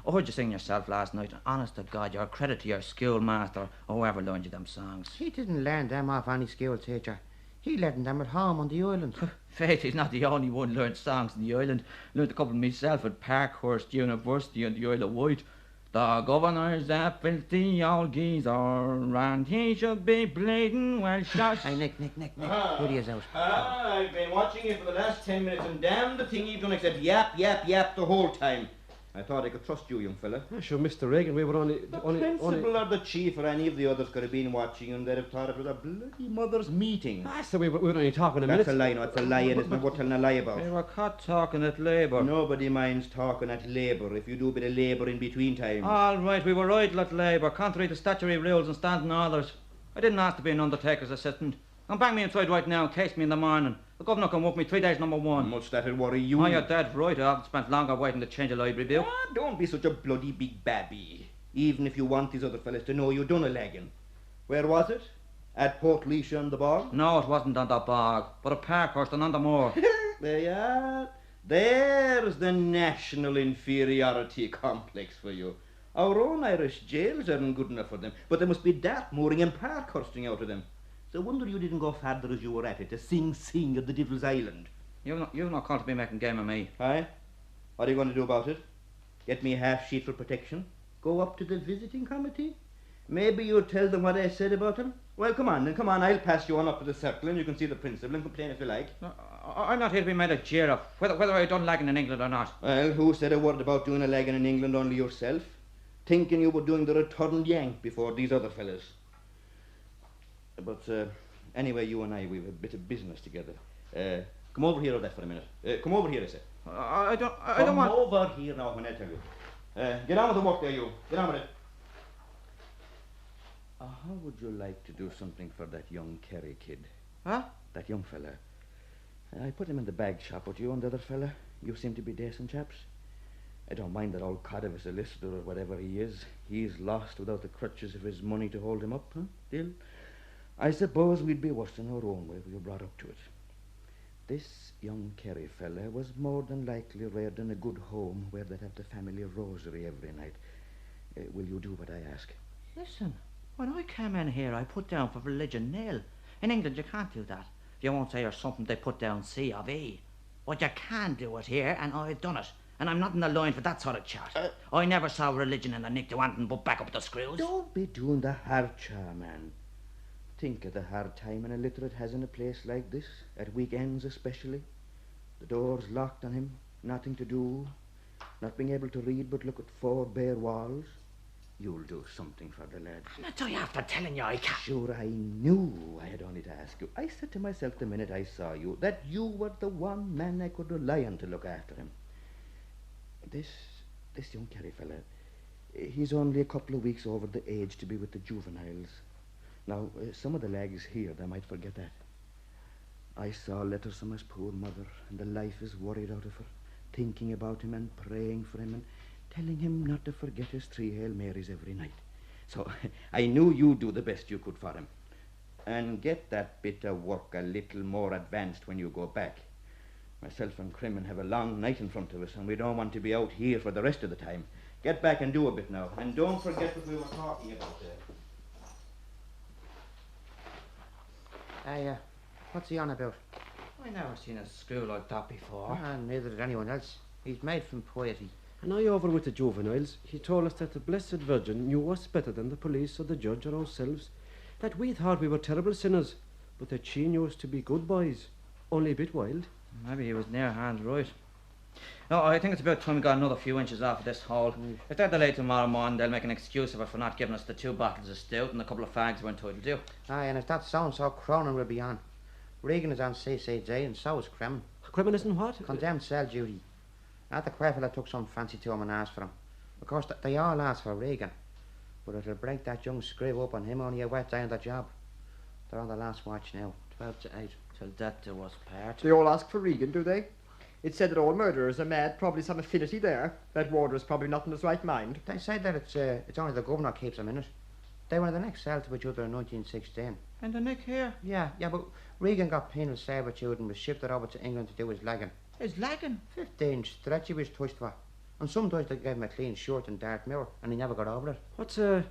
[SPEAKER 17] I heard you sing yourself last night, and honest to God, you're a credit to your schoolmaster or whoever learned you them songs.
[SPEAKER 21] He didn't learn them off any school teacher. He learned them at home on the island.
[SPEAKER 17] Faith, he's not the only one learned songs on the island. Learned a couple myself at Parkhurst University on the Isle of Wight. The governor's a filthy old geezer, and he should be bleeding well shot.
[SPEAKER 21] Hey, Nick, who do you out?
[SPEAKER 12] I've been watching you for the last 10 minutes, and damn the thing you've done except yap the whole time. I thought I could trust you, young fella.
[SPEAKER 14] Sure, Mr. Reagan, we were only...
[SPEAKER 12] The principal or the chief or any of the others could have been watching you, and they'd have thought it was a bloody mother's meeting.
[SPEAKER 14] So we were only talking a minute.
[SPEAKER 12] That's a lie, no, it's a lie, and it's not worth telling a lie about.
[SPEAKER 17] We were caught talking at labour.
[SPEAKER 12] Nobody minds talking at labour if you do a bit of labour in between times.
[SPEAKER 17] All right, we were idle at labour, contrary to statutory rules and standing orders. I didn't ask to be an undertaker's assistant. Come bang me inside right now and case me in the morning. The governor can work me 3 days number 1.
[SPEAKER 12] Much that'll worry you.
[SPEAKER 17] Oh, you're dead right. I haven't spent longer waiting to change a library bill.
[SPEAKER 12] Don't be such a bloody big babby. Even if you want these other fellas to know you done a legging. Where was it? At Port Leisha on the bog?
[SPEAKER 17] No, it wasn't on the bog, but at Parkhurst and on the moor.
[SPEAKER 12] There you are. There's the national inferiority complex for you. Our own Irish jails aren't good enough for them, but there must be Dartmooring and Parkhursting out of them. It's a wonder you didn't go farther as you were at it, to sing of the Devil's Island.
[SPEAKER 17] You've not called to be making game of me.
[SPEAKER 12] Aye? What are you going to do about it? Get me a half sheet for protection? Go up to the visiting committee? Maybe you'll tell them what I said about him? Well, come on, I'll pass you on up to the circle and you can see the principal and complain if you like.
[SPEAKER 17] I'm not here to be made a jeer of, whether I've done legging in England or not.
[SPEAKER 12] Well, who said a word about doing a legging in England? Only yourself. Thinking you were doing the returned yank before these other fellas. But anyway, you and I, we've a bit of business together. Come over here, Odette, for a minute. Come over here, I say.
[SPEAKER 17] I don't want...
[SPEAKER 12] Come over here now when I tell you. Get on with the work there, you. Get on with it. How would you like to do something for that young Kerry kid?
[SPEAKER 17] Huh?
[SPEAKER 12] That young fella. I put him in the bag shop with you and the other fella. You seem to be decent chaps. I don't mind that old cod of a solicitor or whatever he is. He's lost without the crutches of his money to hold him up, huh? Still, I suppose we'd be worse in our own way if we were brought up to it. This young Kerry fella was more than likely reared in a good home where they'd have the family rosary every night. Will you do what I ask?
[SPEAKER 17] Listen, when I came in here, I put down for religion nil. In England, you can't do that. If you won't say or something, they put down C of E. But you can do it here, and I've done it. And I'm not in the line for that sort of chat. I never saw religion in the nick do anything but back up the screws.
[SPEAKER 12] Don't be doing the hard char, man. Think of the hard time an illiterate has in a place like this, at weekends especially. The doors locked on him, nothing to do, not being able to read but look at 4 bare walls. You'll do something for the lad.
[SPEAKER 17] Not I after telling you I can't.
[SPEAKER 12] Sure, I knew I had only to ask you. I said to myself the minute I saw you that you were the one man I could rely on to look after him. This young Kerry fella, he's only a couple of weeks over the age to be with the juveniles. Now, some of the lags here, they might forget that. I saw letters from his poor mother, and the life is worried out of her, thinking about him and praying for him and telling him not to forget his 3 Hail Marys every night. So I knew you'd do the best you could for him. And get that bit of work a little more advanced when you go back. Myself and Crimmon have a long night in front of us, and we don't want to be out here for the rest of the time. Get back and do a bit now, and don't forget what we were talking about there.
[SPEAKER 21] What's he on about?
[SPEAKER 17] I never seen a screw like that before.
[SPEAKER 21] Neither did anyone else. He's made from piety.
[SPEAKER 14] And I over with the juveniles, he told us that the Blessed Virgin knew us better than the police or the judge or ourselves, that we thought we were terrible sinners, but that she knew us to be good boys, only a bit wild.
[SPEAKER 17] Maybe he was near hand right. No, I think it's about time we got another few inches off of this hole. If they're delayed tomorrow morning, they'll make an excuse of it for not giving us the 2 bottles of stout and a couple of fags we're entitled to.
[SPEAKER 21] Aye, and if that so-and-so Cronin will be on. Regan is on CCJ and so is Kremen.
[SPEAKER 14] Kremen isn't what?
[SPEAKER 21] Condemned cell duty. That the queer fella took some fancy to him and asked for him. Of course, they all asked for Regan. But it'll break that young screw up on him only a wet day on the job. They're on the last watch now, 12 to 8.
[SPEAKER 17] Till death do us part.
[SPEAKER 3] They all ask for Regan, do they? It's said that all murderers are mad, probably some affinity there. That warder's probably not in his right mind.
[SPEAKER 21] They say that it's only the governor keeps them in it. They were in the next cell to each other in 1916.
[SPEAKER 17] And the Nick here?
[SPEAKER 21] Yeah, but Regan got penal servitude and was shifted over to England to do his legging.
[SPEAKER 17] His legging?
[SPEAKER 21] 15 stretch he was touched for. And sometimes they gave him a clean shirt in Dartmoor and he never got over it.
[SPEAKER 14] What's a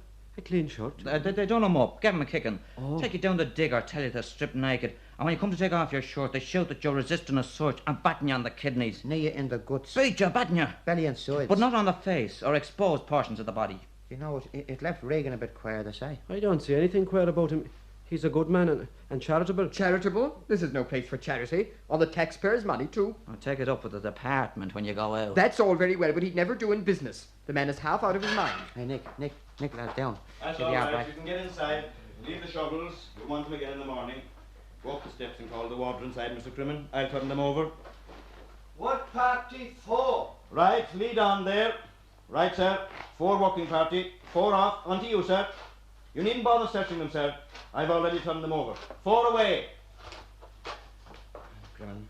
[SPEAKER 14] clean shirt?
[SPEAKER 17] They done him up, give him a kicking.
[SPEAKER 14] Oh.
[SPEAKER 17] Take you down the digger, tell you to strip naked. And when you come to take off your shirt, they shout that you're resisting a search and batten you on the kidneys.
[SPEAKER 21] Knee you in the guts.
[SPEAKER 17] Beat you, batten you.
[SPEAKER 21] Belly and sides.
[SPEAKER 17] But not on the face or exposed portions of the body.
[SPEAKER 21] You know, it left Regan a bit queer, they say.
[SPEAKER 14] I don't see anything queer about him. He's a good man and charitable.
[SPEAKER 3] Charitable? This is no place for charity. On the taxpayers' money, too.
[SPEAKER 17] I'll take it up with the department when you go out.
[SPEAKER 3] That's all very well, but he'd never do in business. The man is half out of his mind.
[SPEAKER 21] Hey, Nick, lad, down.
[SPEAKER 12] That's
[SPEAKER 21] He'll
[SPEAKER 12] all
[SPEAKER 21] be
[SPEAKER 12] right.
[SPEAKER 21] back.
[SPEAKER 12] You can get inside. Leave the shovels. We'll want them again in the morning. Go up the steps and call the warder inside, Mr. Crimmin. I'll turn them over.
[SPEAKER 21] What party for?
[SPEAKER 12] Right, lead on there. Right, sir. 4 working party. 4 off. On to you, sir. You needn't bother searching them, sir. I've already turned them over. 4 away. Crimmin.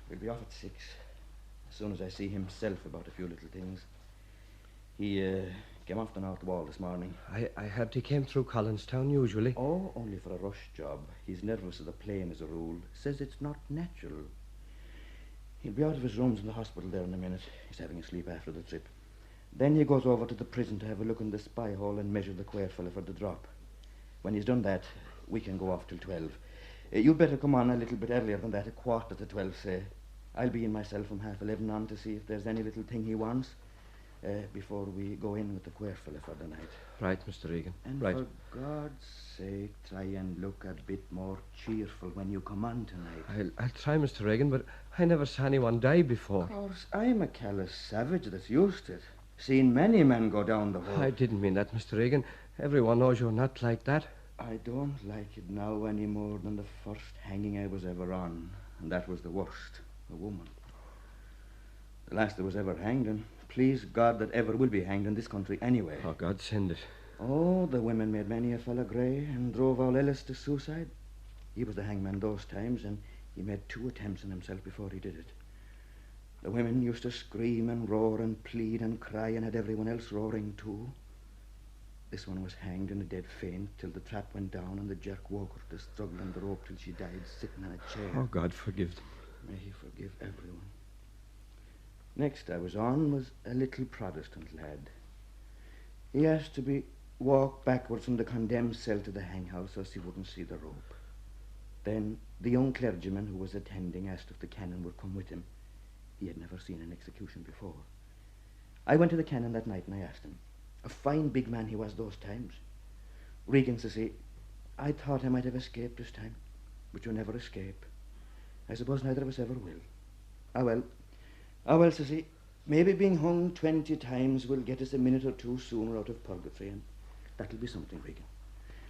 [SPEAKER 12] We'll be off at 6. As soon as I see himself about a few little things. He came off the north wall this morning.
[SPEAKER 13] I heard he came through Collinstown usually.
[SPEAKER 12] Oh, only for a rush job. He's nervous of the plane as a rule. Says it's not natural. He'll be out of his rooms in the hospital there in a minute. He's having a sleep after the trip. Then he goes over to the prison to have a look in the spy hole and measure the queer fella for the drop. When he's done that, we can go off till 12. You'd better come on a little bit earlier than that, 12:15, say. I'll be in myself from 11:30 on to see if there's any little thing he wants before we go in with the queer fella for the night.
[SPEAKER 13] Right, Mr. Regan.
[SPEAKER 12] And
[SPEAKER 13] right.
[SPEAKER 12] for God's sake, try and look a bit more cheerful when you come on tonight.
[SPEAKER 13] I'll try, Mr. Regan, but I never saw anyone die before.
[SPEAKER 12] Of course, I'm a callous savage that's used to it. Seen many men go down the hole.
[SPEAKER 13] I didn't mean that, Mr. Regan. Everyone knows you're not like that.
[SPEAKER 12] I don't like it now any more than the first hanging I was ever on. And that was the worst. A woman. The last that was ever hanged, and please God that ever will be hanged in this country anyway.
[SPEAKER 13] Oh, God send it.
[SPEAKER 12] Oh, the women made many a fella grey and drove all Ellis to suicide. He was the hangman those times, and he made 2 attempts on himself before he did it. The women used to scream and roar and plead and cry and had everyone else roaring too. This one was hanged in a dead faint till the trap went down and the jerk woke her to struggle on the rope till she died sitting in a chair.
[SPEAKER 13] Oh, God forgive them.
[SPEAKER 12] May he forgive everyone. Next I was on was a little Protestant lad. He asked to be walked backwards from the condemned cell to the hanghouse so he wouldn't see the rope. Then the young clergyman who was attending asked if the canon would come with him. He had never seen an execution before. I went to the canon that night and I asked him. A fine big man he was those times. Regan, says he, I thought I might have escaped this time, but you never escape. I suppose neither of us ever will. Ah well, says he, maybe being hung 20 times will get us a minute or 2 sooner out of purgatory, and that'll be something, Regan.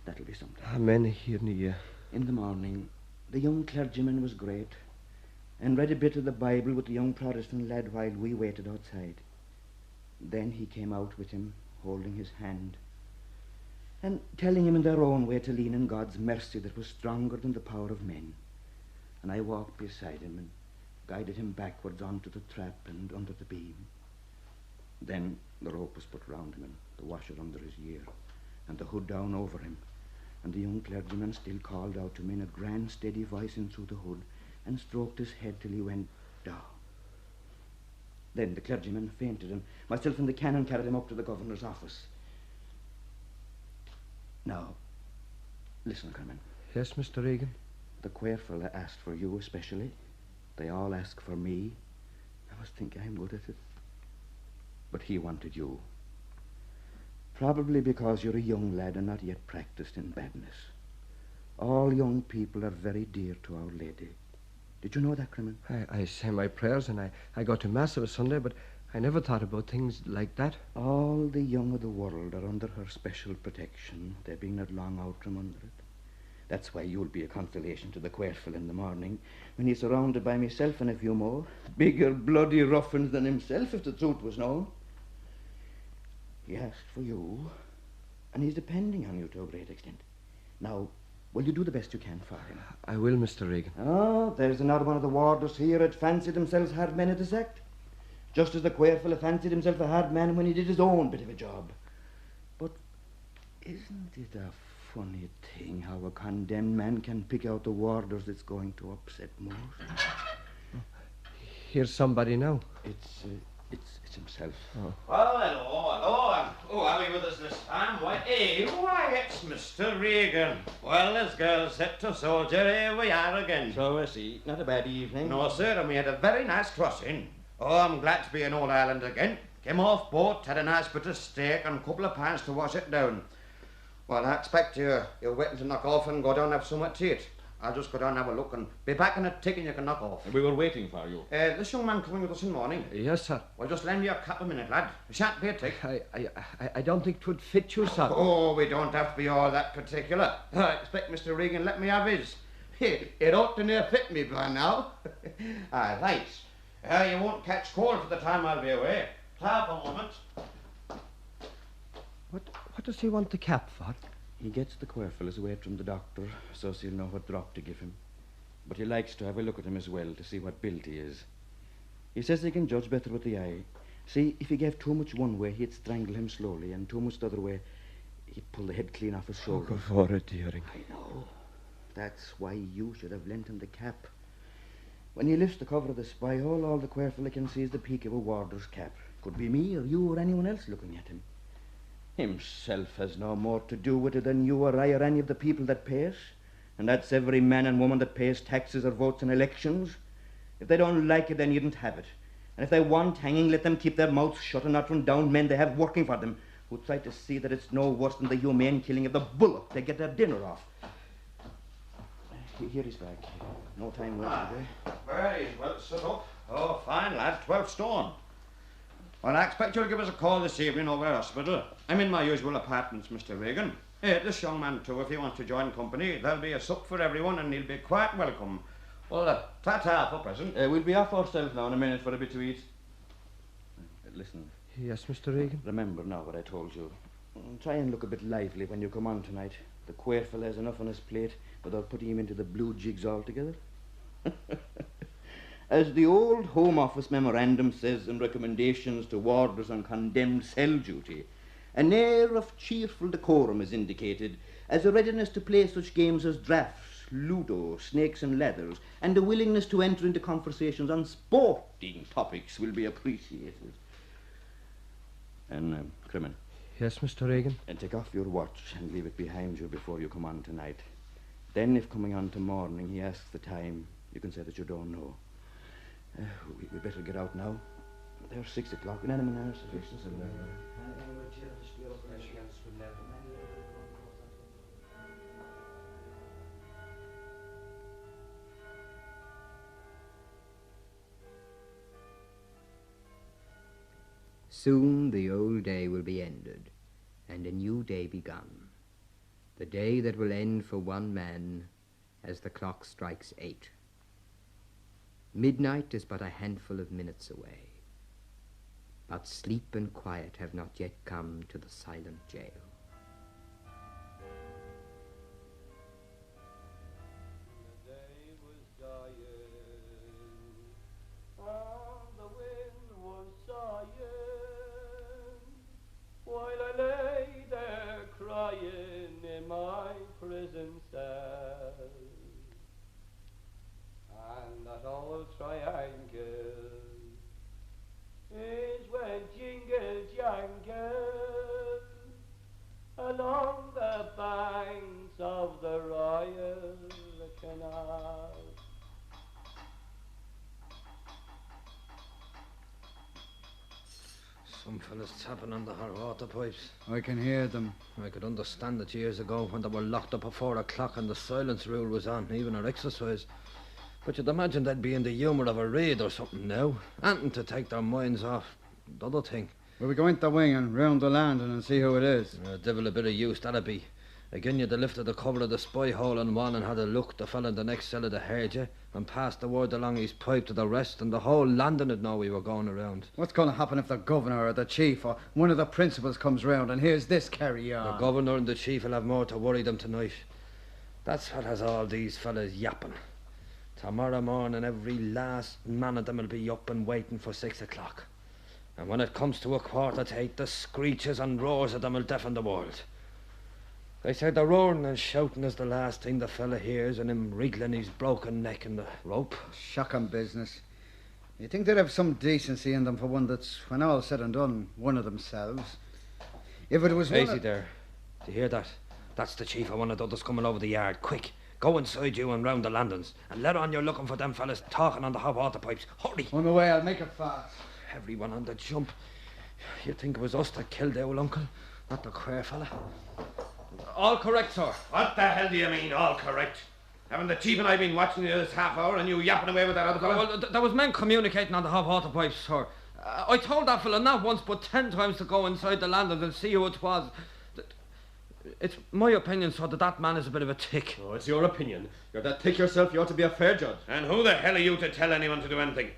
[SPEAKER 12] That'll be something.
[SPEAKER 13] Amen, here in the year.
[SPEAKER 12] In the morning, the young clergyman was great, and read a bit of the Bible with the young Protestant lad while we waited outside. Then he came out with him, holding his hand, and telling him in their own way to lean on God's mercy that was stronger than the power of men. And I walked beside him and guided him backwards onto the trap and under the beam. Then the rope was put round him and the washer under his ear and the hood down over him, and the young clergyman still called out to me in a grand steady voice in through the hood and stroked his head till he went down. Then the clergyman fainted and myself and the canon carried him up to the governor's office. Now, listen, Carmen.
[SPEAKER 13] Yes, Mr. Regan?
[SPEAKER 12] The queer fella asked for you especially. They all ask for me. I must think I'm good at it. But he wanted you. Probably because you're a young lad and not yet practiced in badness. All young people are very dear to Our Lady. Did you know that, Crimin?
[SPEAKER 13] I say my prayers and I go to Mass of a Sunday, but I never thought about things like that.
[SPEAKER 12] All the young of the world are under her special protection. They're being not long out from under it. That's why you'll be a consolation to the Quairfell in the morning, when he's surrounded by myself and a few more, bigger bloody ruffians than himself, if the truth was known. He asked for you, and he's depending on you to a great extent. Now, will you do the best you can for him?
[SPEAKER 13] I will, Mr. Regan.
[SPEAKER 12] Oh, there's another one of the warders here that fancied themselves hard men at the sect. Just as the Quairfell fancied himself a hard man when he did his own bit of a job. But isn't it a funny thing how a condemned man can pick out the warders that's going to upset most?
[SPEAKER 13] Here's somebody now.
[SPEAKER 12] It's himself.
[SPEAKER 13] Oh.
[SPEAKER 9] Well, hello. Are we with us this time? Why, it's Mr. Regan. Well, as girls said to soldier, here we are again.
[SPEAKER 12] So I see. Not a bad evening.
[SPEAKER 9] No, sir, and we had a very nice crossing. Oh, I'm glad to be in Old Ireland again. Came off boat, had a nice bit of steak and a couple of pints to wash it down. Well, I expect you're waiting to knock off and go down and have something to eat. I'll just go down and have a look and be back in a tick and you can knock off.
[SPEAKER 7] We were waiting for you.
[SPEAKER 9] This young man coming with us in the morning.
[SPEAKER 13] Yes, sir.
[SPEAKER 9] Well, just lend me your cap a minute, lad. It shan't be a tick.
[SPEAKER 13] I don't think 'twould fit you, sir.
[SPEAKER 9] Oh, we don't have to be all that particular. I expect Mr. Regan let me have his. It ought to near fit me by now. Thanks. You won't catch cold for the time I'll be away. Have a moment.
[SPEAKER 13] What does he want the cap for?
[SPEAKER 12] He gets the Quairfellas away from the doctor, so he'll know what drop to give him. But he likes to have a look at him as well, to see what build he is. He says he can judge better with the eye. See, if he gave too much one way, he'd strangle him slowly, and too much the other way, he'd pull the head clean off his shoulder.
[SPEAKER 13] Oh, for it, dearing.
[SPEAKER 12] I know. That's why you should have lent him the cap. When he lifts the cover of the spy hole, all the Quairfella can see is the peak of a warder's cap. Could be me or you or anyone else looking at him. Himself has no more to do with it than you or I or any of the people that pays. And that's every man and woman that pays taxes or votes in elections. If they don't like it, they needn't have it. And if they want hanging, let them keep their mouths shut and not run down men they have working for them, who try to see that it's no worse than the humane killing of the bullock they get their dinner off. Here he's back. No time left today.
[SPEAKER 9] Very well set up. Oh, fine, lad. 12 stone. Well, I expect you'll give us a call this evening over at hospital. I'm in my usual apartments, Mr. Regan. This young man, too, if he wants to join company, there'll be a sup for everyone and he'll be quite welcome. Well, ta-ta for present.
[SPEAKER 12] We'll be off ourselves now in a minute for a bit to eat. Listen.
[SPEAKER 13] Yes, Mr. Regan?
[SPEAKER 12] Remember now what I told you. Try and look a bit lively when you come on tonight. The Quairfell has enough on his plate without putting him into the blue jigs altogether. As the old Home Office memorandum says in recommendations to warders on condemned cell duty, an air of cheerful decorum is indicated, as a readiness to play such games as draughts, ludo, snakes and ladders, and a willingness to enter into conversations on sporting topics will be appreciated. And, Crimin.
[SPEAKER 13] Yes, Mr. Regan?
[SPEAKER 12] And take off your watch and leave it behind you before you come on tonight. Then, if coming on to morning he asks the time, you can say that you don't know. We better get out now. There's 6 o'clock. And anyone else?
[SPEAKER 19] Soon the old day will be ended, and a new day begun. The day that will end for one man as the clock strikes 8. Midnight is but a handful of minutes away, but sleep and quiet have not yet come to the silent jail.
[SPEAKER 6] The day was dying, and the wind was sighing, while I lay there crying in my prison cell. And that old triangle is when jingle jangle along the banks of the Royal Canal.
[SPEAKER 4] Some fellas tapping on the hot water pipes.
[SPEAKER 18] I can hear them.
[SPEAKER 4] I could understand it years ago when they were locked up at 4 o'clock and the silence rule was on, even at exercise. But you'd imagine they'd be in the humour of a raid or something now. Anything to take their minds off the other thing.
[SPEAKER 24] Will we go into the wing and round the landing and see who it is?
[SPEAKER 4] Devil a bit of use that'd be. Again, you'd have lifted the cover of the spy hole in one and had a look. The fella in the next cell would have heard you and passed the word along his pipe to the rest, and the whole landing would know we were going around.
[SPEAKER 24] What's going to happen if the governor or the chief or one of the principals comes round and hears this carry on?
[SPEAKER 4] The governor and the chief will have more to worry them tonight. That's what has all these fellas yapping. Tomorrow morning, every last man of them will be up and waiting for 6 o'clock. And when it comes to 7:45, the screeches and roars of them will deafen the world. They say the roaring and shouting is the last thing the fella hears, and him wriggling his broken neck in the rope.
[SPEAKER 24] Shocking business. You think they'd have some decency in them for one that's, when all's said and done, one of themselves? If it was
[SPEAKER 4] Easy there. Do you hear that? That's the chief of one of the others coming over the yard. Quick, go inside you and round the landings, and let on you're looking for them fellas talking on the hot water pipes. Hurry!
[SPEAKER 24] On the way, I'll make it fast.
[SPEAKER 4] Everyone on the jump. You'd think it was us that killed the old uncle, not the queer fella. All correct, sir.
[SPEAKER 7] What the hell do you mean, all correct? Haven't the chief and I been watching you this half hour and you yapping away with that other fellow?
[SPEAKER 4] Well, there was men communicating on the hot water pipes, sir. I told that fella not once but 10 times to go inside the landing and see who it was. It's my opinion, sir, that man is a bit of a tick.
[SPEAKER 13] Oh, it's your opinion. You're that tick yourself, you ought to be a fair judge.
[SPEAKER 7] And who the hell are you to tell anyone to do anything?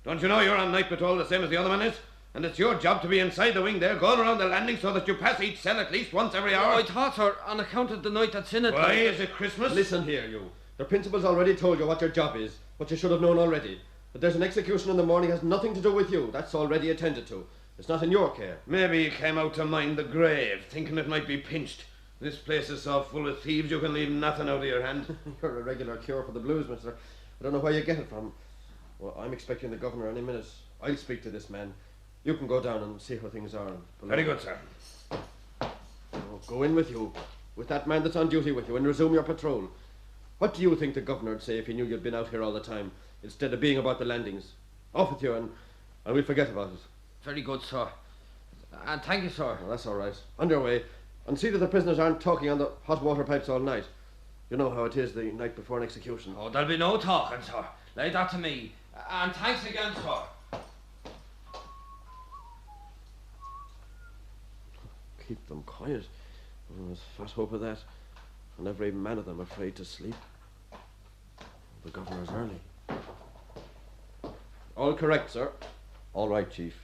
[SPEAKER 7] Don't you know you're on night patrol the same as the other man is? And it's your job to be inside the wing there, going around the landing so that you pass each cell at least once every hour.
[SPEAKER 4] I thought, sir, on account of the night that's in it.
[SPEAKER 7] Why, is it Christmas?
[SPEAKER 13] Listen here, you. The principal's already told you what your job is, what you should have known already. That there's an execution in the morning has nothing to do with you. That's already attended to. It's not in your care.
[SPEAKER 7] Maybe you came out to mind the grave, thinking it might be pinched. This place is so full of thieves you can leave nothing out of your hand.
[SPEAKER 13] You're a regular cure for the blues, mister. I don't know where you get it from. Well, I'm expecting the governor any minute. I'll speak to this man. You can go down and see how things are.
[SPEAKER 7] Very good, sir.
[SPEAKER 13] Oh, go in with you, with that man that's on duty with you, and resume your patrol. What do you think the governor would say if he knew you'd been out here all the time, instead of being about the landings? Off with you, and we'll forget about it.
[SPEAKER 4] Very good, sir. And thank you, sir.
[SPEAKER 13] Well, that's all right. On your way. And see that the prisoners aren't talking on the hot water pipes all night. You know how it is the night before an execution.
[SPEAKER 4] Oh, there'll be no talking, sir. Lay that to me. And thanks again, sir.
[SPEAKER 13] Keep them quiet. Oh, there's fat hope of that. And every man of them afraid to sleep. The governor's early. All correct, sir.
[SPEAKER 12] All right, Chief.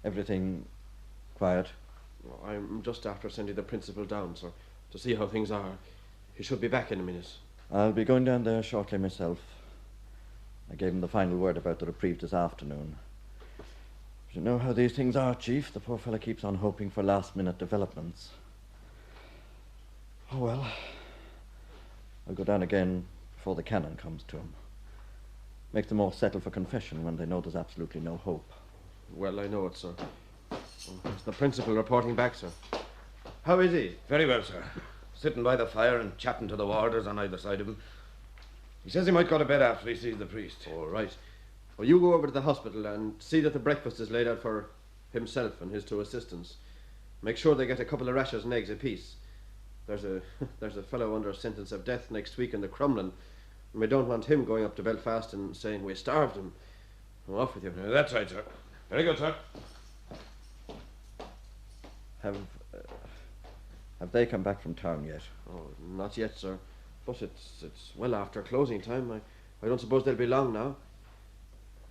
[SPEAKER 12] Everything quiet?
[SPEAKER 13] I'm just after sending the principal down, sir, to see how things are. He should be back in a minute.
[SPEAKER 12] I'll be going down there shortly myself. I gave him the final word about the reprieve this afternoon. You know how these things are, Chief. The poor fellow keeps on hoping for last-minute developments. Oh, well. I'll go down again before the canon comes to him. Make them all settle for confession when they know there's absolutely no hope.
[SPEAKER 13] Well, I know it, sir. It's the principal reporting back, sir. How is he?
[SPEAKER 7] Very well, sir. Sitting by the fire and chatting to the warders on either side of him. He says he might go to bed after he sees the priest.
[SPEAKER 13] All right. Well, you go over to the hospital and see that the breakfast is laid out for himself and his 2 assistants. Make sure they get a couple of rashers and eggs apiece. There's a fellow under sentence of death next week in the Crumlin, and we don't want him going up to Belfast and saying we starved him. I'm off with you.
[SPEAKER 7] That's right, sir. Very good, sir.
[SPEAKER 12] Have they come back from town yet?
[SPEAKER 13] Oh, not yet, sir. But it's well after closing time. I don't suppose they'll be long now.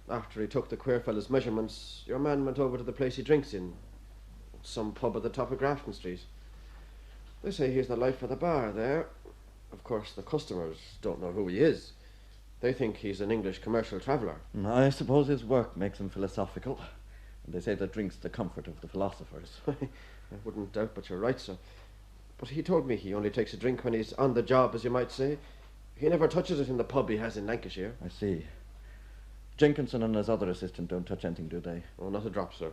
[SPEAKER 13] After he took the queer fellow's measurements, your man went over to the place he drinks in. Some pub at the top of Grafton Street. They say he's the life of the bar there. Of course, the customers don't know who he is. They think he's an English commercial traveller.
[SPEAKER 12] I suppose his work makes him philosophical. And they say that drink's the comfort of the philosophers.
[SPEAKER 13] I wouldn't doubt but you're right, sir. But he told me he only takes a drink when he's on the job, as you might say. He never touches it in the pub he has in Lancashire.
[SPEAKER 12] I see. Jenkinson and his other assistant don't touch anything, do they?
[SPEAKER 13] Oh, not a drop, sir.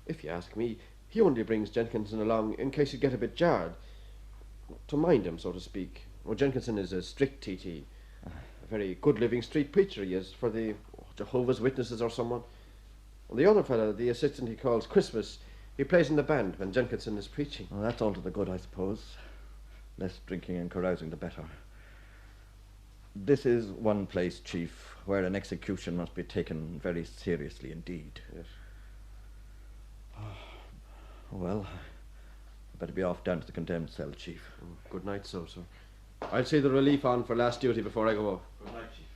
[SPEAKER 13] If you ask me, he only brings Jenkinson along in case he'd get a bit jarred. To mind him, so to speak. Well, Jenkinson is a strict TT. A very good-living street preacher he is, for the Jehovah's Witnesses or someone. And the other fellow, the assistant he calls Christmas, he plays in the band when Jenkinson is preaching.
[SPEAKER 12] Well, that's all to the good, I suppose. Less drinking and carousing, the better. This is one place, Chief, where an execution must be taken very seriously indeed.
[SPEAKER 14] Yes.
[SPEAKER 12] Well, I better be off down to the condemned cell, Chief.
[SPEAKER 14] Good night, sir. I'll see the relief on for last duty before I go off.
[SPEAKER 12] Good night, Chief.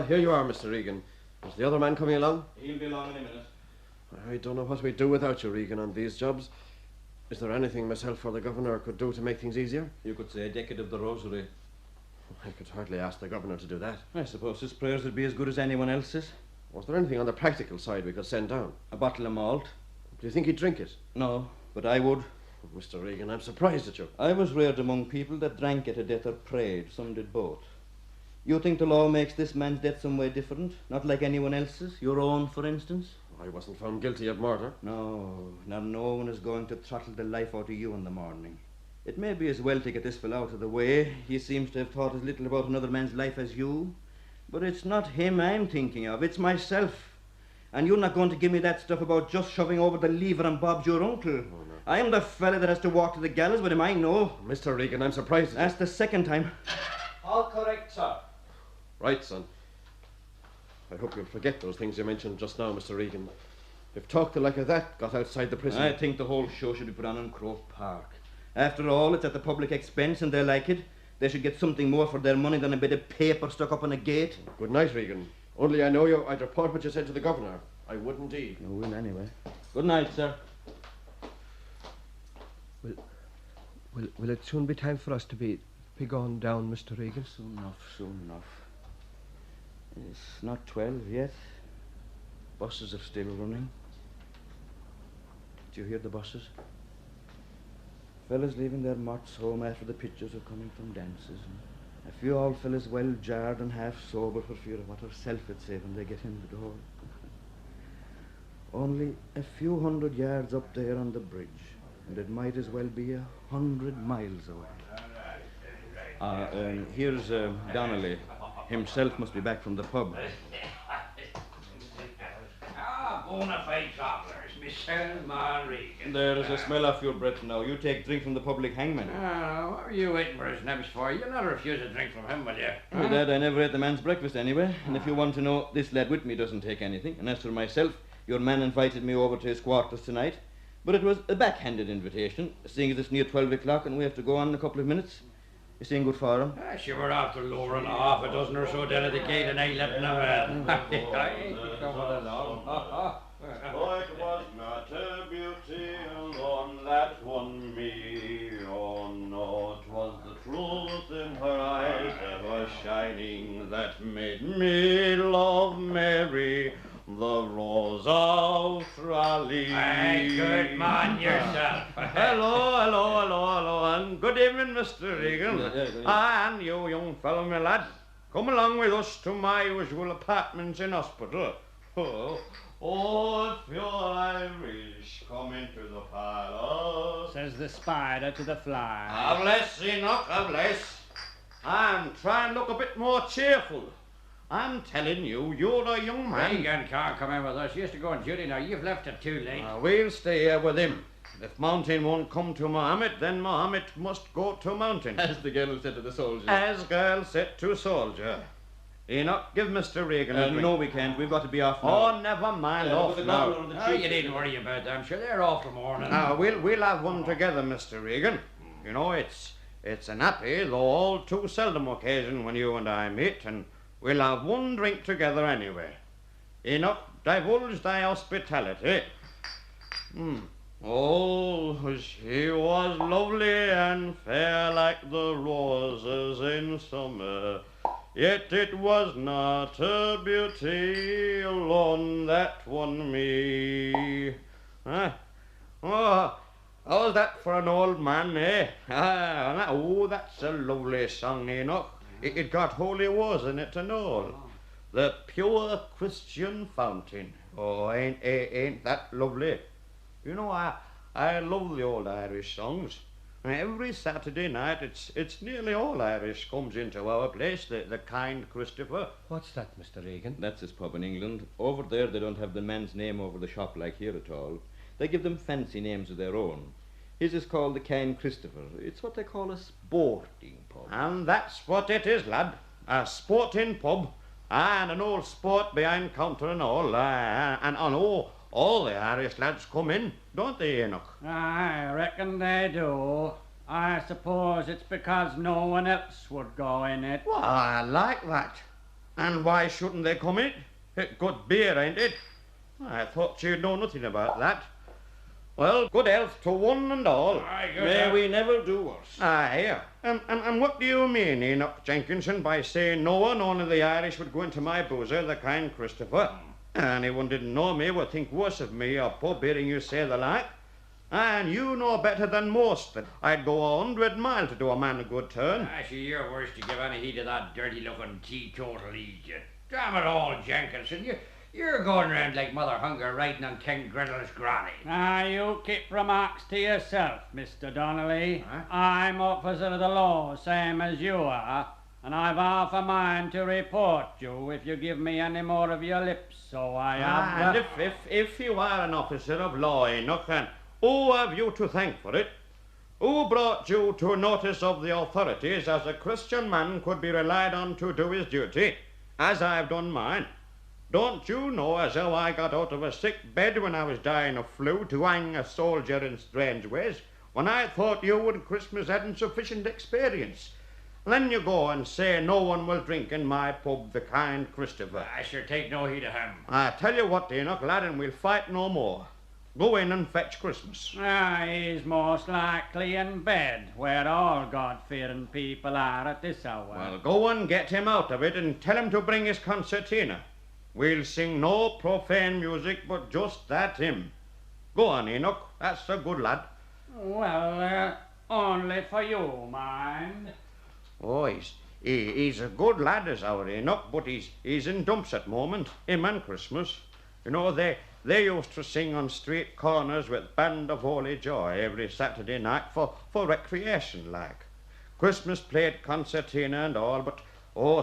[SPEAKER 14] Here you are, Mr. Regan. Is the other man coming along?
[SPEAKER 12] He'll be along in a minute.
[SPEAKER 14] I don't know what we'd do without you, Regan, on these jobs. Is there anything myself or the governor could do to make things easier?
[SPEAKER 12] You could say a decade of the rosary.
[SPEAKER 14] I could hardly ask the governor to do that.
[SPEAKER 12] I suppose his prayers would be as good as anyone else's.
[SPEAKER 14] Was there anything on the practical side we could send down?
[SPEAKER 12] A bottle of malt.
[SPEAKER 14] Do you think he'd drink it?
[SPEAKER 12] No, but I would.
[SPEAKER 14] Mr. Regan, I'm surprised at you.
[SPEAKER 12] I was reared among people that drank it to death or prayed. Some did both. You think the law makes this man's death some way different? Not like anyone else's? Your own, for instance?
[SPEAKER 14] I wasn't found guilty of murder.
[SPEAKER 12] No, now no one is going to throttle the life out of you in the morning. It may be as well to get this fellow out of the way. He seems to have thought as little about another man's life as you. But it's not him I'm thinking of, it's myself. And you're not going to give me that stuff about just shoving over the lever and Bob's your uncle.
[SPEAKER 14] Oh, no.
[SPEAKER 12] I am the fella that has to walk to the gallows with him, I know.
[SPEAKER 14] Mr. Regan, I'm surprised.
[SPEAKER 12] That's the second time.
[SPEAKER 9] All correct, sir.
[SPEAKER 14] Right, son. I hope you'll forget those things you mentioned just now, Mr. Regan. If talk the like of that got outside the prison...
[SPEAKER 12] I think the whole show should be put on in Croke Park. After all, it's at the public expense and they like it. They should get something more for their money than a bit of paper stuck up on a gate.
[SPEAKER 14] Good night, Regan. Only I know you, I'd report what you said to the governor. I would indeed.
[SPEAKER 12] You will anyway. Good night, sir.
[SPEAKER 13] Will it soon be time for us to be gone down, Mr. Regan?
[SPEAKER 12] Soon enough, soon enough. It's not 12 yet. Buses are still running. Do you hear the buses? Fellas leaving their marts home after the pictures are coming from dances. And a few old fellas well jarred and half sober for fear of what herself would say when they get in the door. Only a few hundred yards up there on the bridge, and it might as well be 100 miles away. Here's Donnelly. Himself must be back from the pub.
[SPEAKER 9] Bona fide travellers, Mr. Regan.
[SPEAKER 12] There is a smell of your breath now. You take drink from the public hangman.
[SPEAKER 9] What were you waiting for his nibs for? You'll not refuse a drink from him, will you?
[SPEAKER 12] Well, Dad, I never ate the man's breakfast anyway. And if you want to know, this lad with me doesn't take anything. And as for myself, your man invited me over to his quarters tonight. But it was a backhanded invitation, seeing as it's near 12 o'clock and we have to go on in a couple of minutes. You saying good for him?
[SPEAKER 9] She were after lowering half a dozen or so down at the gate and I let them
[SPEAKER 6] It was not a beauty alone that won me. Oh no, 'twas the truth in her eyes ever shining that made me love Mary, the Rose of Tralee.
[SPEAKER 9] Hey, good man yourself.
[SPEAKER 6] Hello, and good evening, Mr. Regan. And you, young fellow, my lad, come along with us to my usual apartments in hospital. Oh, if you're Irish, come into the parlour.
[SPEAKER 11] Says the spider to the fly.
[SPEAKER 6] Ah, bless, Enoch, ah, bless. And try and look a bit more cheerful. I'm telling you, you're a young man.
[SPEAKER 9] Regan can't come in with us. He used to go on duty now. You've left it too late.
[SPEAKER 6] We'll stay here with him. If Mountain won't come to Mohammed, then Mohammed must go to Mountain.
[SPEAKER 12] As the girl said to the soldier.
[SPEAKER 6] As girl said to soldier. Enoch, give Mr. Regan a drink.
[SPEAKER 12] No, we can't. We've got to be off now.
[SPEAKER 6] Oh, never mind, off now.
[SPEAKER 9] You needn't worry about them. Sure, they're off tomorrow morning.
[SPEAKER 6] Now, we'll have one together, Mr. Regan. You know, it's an happy, though all too seldom occasion when you and I meet, and we'll have one drink together anyway. Enoch, divulge thy hospitality. Oh, she was lovely and fair like the roses in summer. Yet it was not her beauty alone that won me. Oh, how's that for an old man, eh? Oh, that's a lovely song, Enoch. It got holy wars in it and all. The pure Christian fountain. Oh, ain't that lovely? You know, I love the old Irish songs. Every Saturday night, it's nearly all Irish comes into our place, the kind Christopher.
[SPEAKER 13] What's that, Mr. Regan?
[SPEAKER 12] That's his pub in England. Over there, they don't have the man's name over the shop like here at all. They give them fancy names of their own. His is called the Cairn Christopher. It's what they call a sporting pub.
[SPEAKER 6] And that's what it is, lad. A sporting pub. And an old sport behind counter and all. And all the Irish lads come in, don't they, Enoch?
[SPEAKER 11] I reckon they do. I suppose it's because no one else would go in it.
[SPEAKER 6] Well, I like that. And why shouldn't they come in? It's good beer, ain't it? I thought you'd know nothing about that. Well, good health to one and all.
[SPEAKER 12] May we never do worse.
[SPEAKER 6] Aye, and what do you mean, Enoch Jenkinson, by saying no one, only the Irish, would go into my boozer, the Cairn Christopher? Anyone didn't know me would think worse of me or pub hearing you say the like. And you know better than most that I'd go 100 mile to do a man a good turn.
[SPEAKER 9] Actually, you're worse to give any heed to that dirty-looking teetotal idiot. Damn it all, Jenkinson, you're going round like Mother Hunger riding on King Griddle's granny.
[SPEAKER 11] You keep remarks to yourself, Mr. Donnelly. I'm officer of the law, same as you are, and I've half a mind to report you if you give me any more of your lips, so I have...
[SPEAKER 6] And if you are an officer of law, Enoch, then who have you to thank for it? Who brought you to notice of the authorities as a Christian man could be relied on to do his duty, as I've done mine? Don't you know as how I got out of a sick bed when I was dying of flu to hang a soldier in strange ways, when I thought you and Christmas hadn't sufficient experience? And then you go and say no one will drink in my pub, the Cairn Christopher.
[SPEAKER 9] I sure take no heed of him.
[SPEAKER 6] I tell you what, Enoch, lad, and we'll fight no more. Go in and fetch Christmas.
[SPEAKER 11] He's most likely in bed, where all God-fearing people are at this hour.
[SPEAKER 6] Well, go and get him out of it and tell him to bring his concertina. We'll sing no profane music, but just that hymn. Go on, Enoch. That's a good lad.
[SPEAKER 11] Well, only for you, mind.
[SPEAKER 6] Oh, he's a good lad, is our Enoch, but he's in dumps at moment. Him and Christmas. You know, they used to sing on street corners with Band of Holy Joy every Saturday night for recreation, like. Christmas played concertina and all, but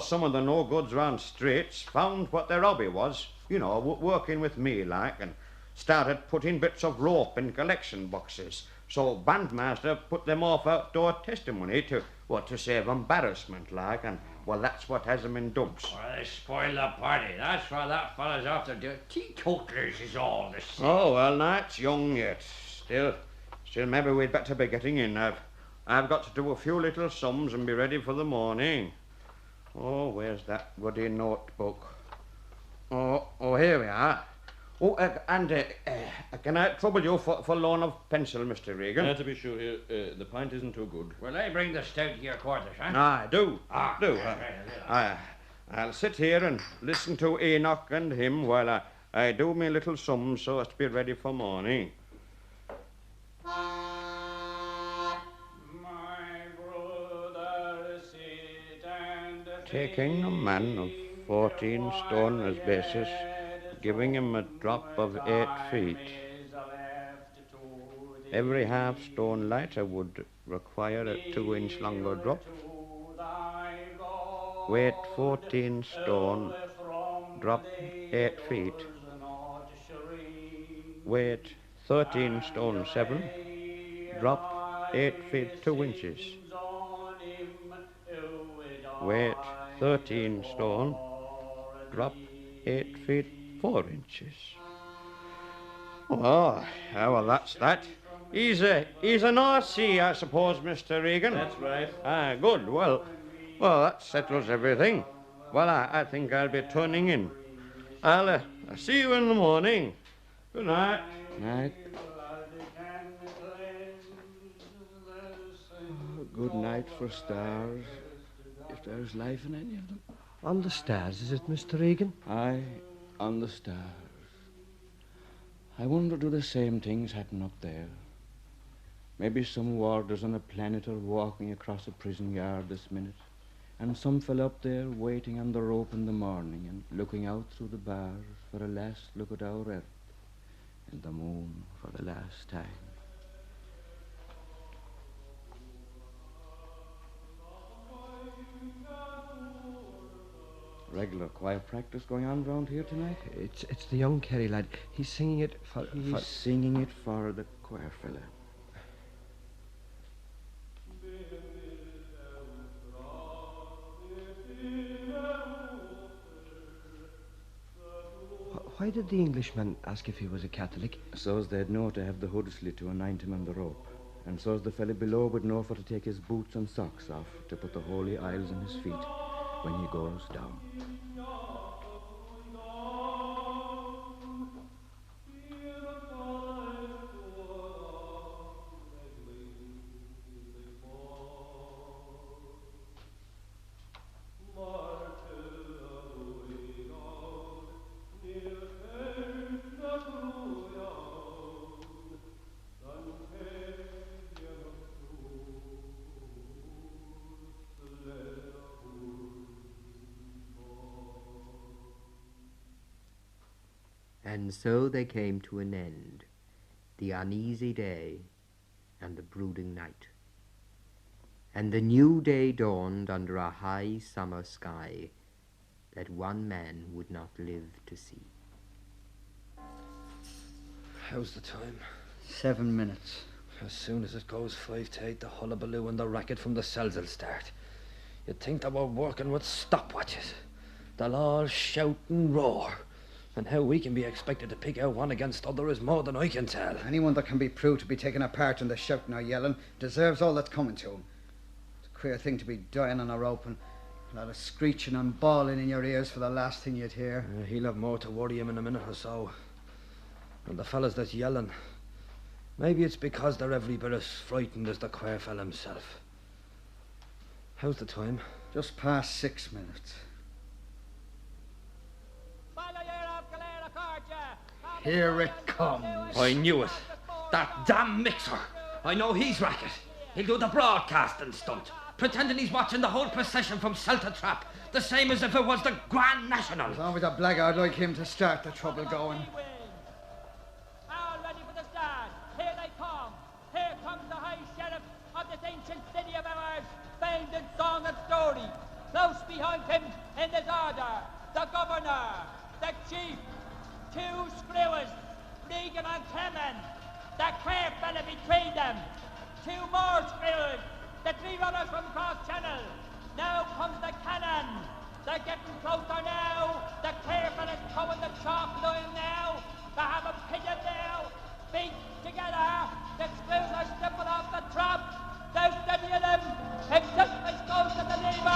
[SPEAKER 6] some of the no-goods round streets found what their hobby was, you know, working with me, like, and started putting bits of rope in collection boxes. So bandmaster put them off outdoor testimony to save embarrassment, like, and, well, that's what has them in dumps.
[SPEAKER 9] Well, they spoil the party. That's what that fella's after doing. Teetotalers is all the same.
[SPEAKER 6] Oh, well, Knight's young yet. Still, maybe we'd better be getting in. I've got to do a few little sums and be ready for the morning. Oh, where's that goody notebook? Oh, here we are. Oh, can I trouble you for loan of pencil, Mr. Regan?
[SPEAKER 12] To be sure, the pint isn't too good.
[SPEAKER 9] Will I bring the stout to your quarters, huh?
[SPEAKER 6] I do.
[SPEAKER 9] Right.
[SPEAKER 6] I'll sit here and listen to Enoch and him while I do me little sums so as to be ready for morning. Taking a man of 14 stone as basis, giving him a drop of 8 feet. Every half stone lighter would require a 2-inch longer drop. Weight 14 stone, drop 8 feet. Weight 13 stone 7, drop 8 feet 2 inches. Weight 13 stone, drop 8 feet 4 inches. Oh, well, that's that. He's an RC, I suppose, Mr. Regan.
[SPEAKER 12] That's right.
[SPEAKER 6] Good. Well, that settles everything. Well, I think I'll be turning in. I'll see you in the morning. Good night.
[SPEAKER 14] Night. Good night for stars, if there's life in any of them.
[SPEAKER 13] On the stars, is it, Mr. Regan?
[SPEAKER 14] Aye, on the stars. I wonder, do the same things happen up there? Maybe some warders on a planet are walking across a prison yard this minute, and some fell up there waiting on the rope in the morning and looking out through the bars for a last look at our earth and the moon for the last time.
[SPEAKER 12] regular choir practice going on round here tonight?
[SPEAKER 13] It's the young Kerry lad. He's singing it for...
[SPEAKER 12] He's singing it for the choir fella.
[SPEAKER 13] Why did the Englishman ask if he was a Catholic?
[SPEAKER 12] So's they'd know to have the hood slit to anoint him on the rope. And so's the fella below would know for to take his boots and socks off to put the holy oils in his feet when he goes down.
[SPEAKER 19] And so they came to an end, the uneasy day and the brooding night. And the new day dawned under a high summer sky that one man would not live to see.
[SPEAKER 4] How's the time?
[SPEAKER 2] 7 minutes.
[SPEAKER 4] As soon as it goes 5 to 8, the hullabaloo and the racket from the cells will start. You'd think they were working with stopwatches. They'll all shout and roar. And how we can be expected to pick out one against other is more than I can tell.
[SPEAKER 2] Anyone that can be proved to be taking a part in the shouting or yelling deserves all that's coming to him. It's a queer thing to be dying on a rope and a lot of screeching and bawling in your ears for the last thing you'd hear.
[SPEAKER 4] He'll have more to worry him in a minute or so. And the fellas that's yelling, maybe it's because they're every bit as frightened as the choir fella himself. How's the time?
[SPEAKER 2] Just past 6 minutes. Here it comes.
[SPEAKER 4] I knew it. That damn mixer. I know he's racket. He'll do the broadcasting stunt, pretending he's watching the whole procession from cell to trap, the same as if it was the Grand National.
[SPEAKER 2] There's always a blackguard like him to start the trouble going.
[SPEAKER 8] All ready for the start. Here they come. Here comes the High Sheriff of this ancient city of ours, famed in song and story. Close behind him, in this order, the Governor, the Chief, 2 screwers, Regan and Clement, the queer fella between them, 2 more screwers, the 3 runners from cross channel. Now comes the cannon. They're getting closer now. The queer fella's towing the chalk line now. They have a pigeon now. Feet together. The screws are slipping off the trap. They're steadying them. Except as goes to the lever.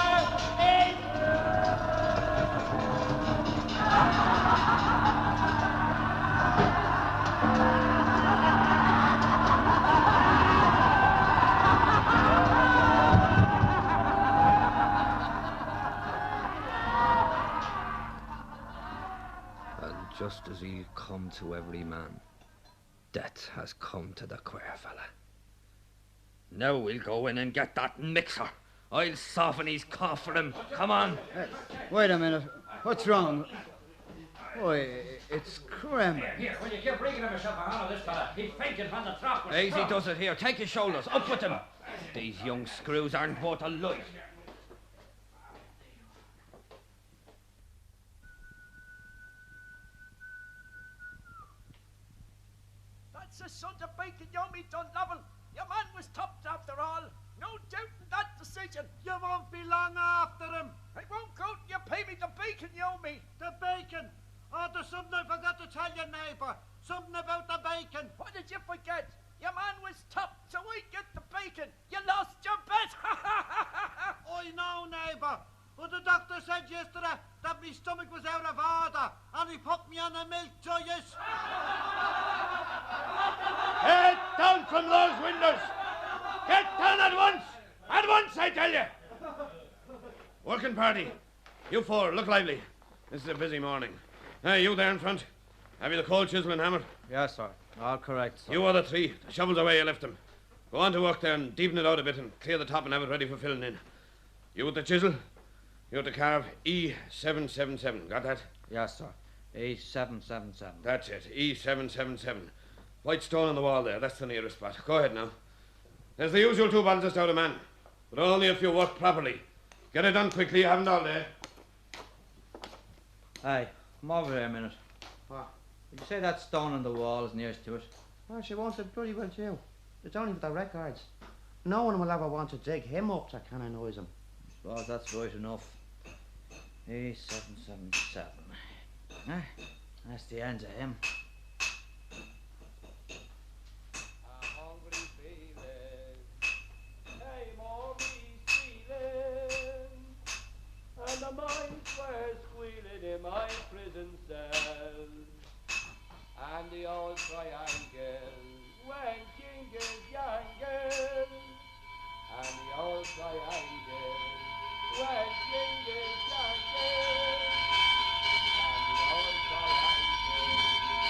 [SPEAKER 4] Just as he'll come to every man, death has come to the queer fella. Now we'll go in and get that mixer. I'll soften his cough for him. Come on.
[SPEAKER 2] Wait a minute. What's wrong? Why, it's Kremer.
[SPEAKER 9] Here, will you give Regan himself a hand on this fella? He fainted when the trap was
[SPEAKER 4] Easy
[SPEAKER 9] struck.
[SPEAKER 4] does it here. Take his shoulders. Up with him. These young screws aren't both alive.
[SPEAKER 15] That's a son of bacon, Yomi Dunlevel. Your man was topped after all. No doubt in that decision. You won't be long after him. I won't go till you pay me the bacon, Yomi. The bacon? Oh, there's something I forgot to tell you, neighbour. Something about the bacon. What did you forget? Your man was topped, so I get the bacon. You lost your bet. I know, neighbour. But the doctor said yesterday that my stomach was out of order and he put me on a milk diet.
[SPEAKER 22] Get down from those windows! Get down at once! At once, I tell you! Working party. You 4, look lively. This is a busy morning. Hey, you there in front. Have you the cold chisel and hammer?
[SPEAKER 16] Yes, sir. All correct, sir.
[SPEAKER 22] You other 3. The shovel's away you left them. Go on to work there and deepen it out a bit and clear the top and have it ready for filling in. You with the chisel? You have to carve E777. Got that?
[SPEAKER 17] Yes, sir. E777.
[SPEAKER 22] That's it. E777. White stone on the wall there. That's the nearest spot. Go ahead now. There's the usual 2 bottles just out of man. But only if you work properly. Get it done quickly. You haven't all day.
[SPEAKER 17] Hey, come over here a minute. What? Did you say that stone on the wall is nearest to it?
[SPEAKER 21] Oh, she wants it bloody well too. It's only for the records. No one will ever want to dig him up to canonise him.
[SPEAKER 17] I suppose that's right enough. E777. Ah, that's the end of him.
[SPEAKER 5] And the mice were squealing in my prison cell, and the old triangle went jingle jangle, and the old triangle went jingle jangle, and the old triangle went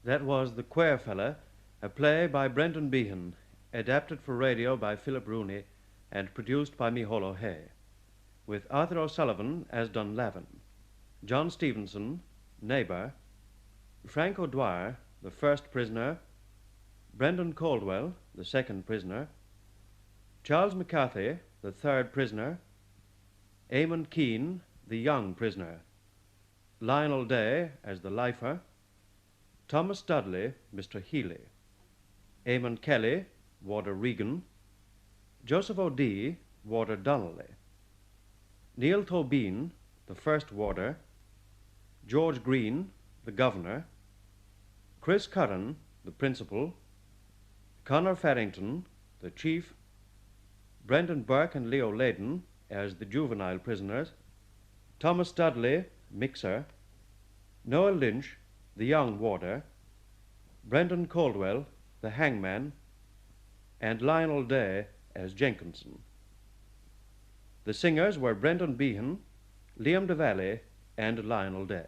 [SPEAKER 10] That was The Quare Fella, a play by Brendan Behan, adapted for radio by Philip Rooney and produced by Micheál O'Hay, with Arthur O'Sullivan as Dunlavin, John Stevenson, neighbour, Frank O'Dwyer, the first prisoner, Brendan Caldwell, the second prisoner, Charles McCarthy, the third prisoner, Eamon Keane, the young prisoner, Lionel Day as the lifer, Thomas Dudley, Mr. Healy, Eamon Kelly, Warder Regan, Joseph O'Dea, Warder Donnelly, Neil Tobin, the first warder, George Green, the governor, Chris Curran, the principal, Connor Farrington, the chief, Brendan Burke and Leo Layden as the juvenile prisoners, Thomas Dudley, mixer, Noel Lynch, the young warder, Brendan Caldwell, the hangman, and Lionel Day as Jenkinson. The singers were Brendan Behan, Liam DeValley, and Lionel Day.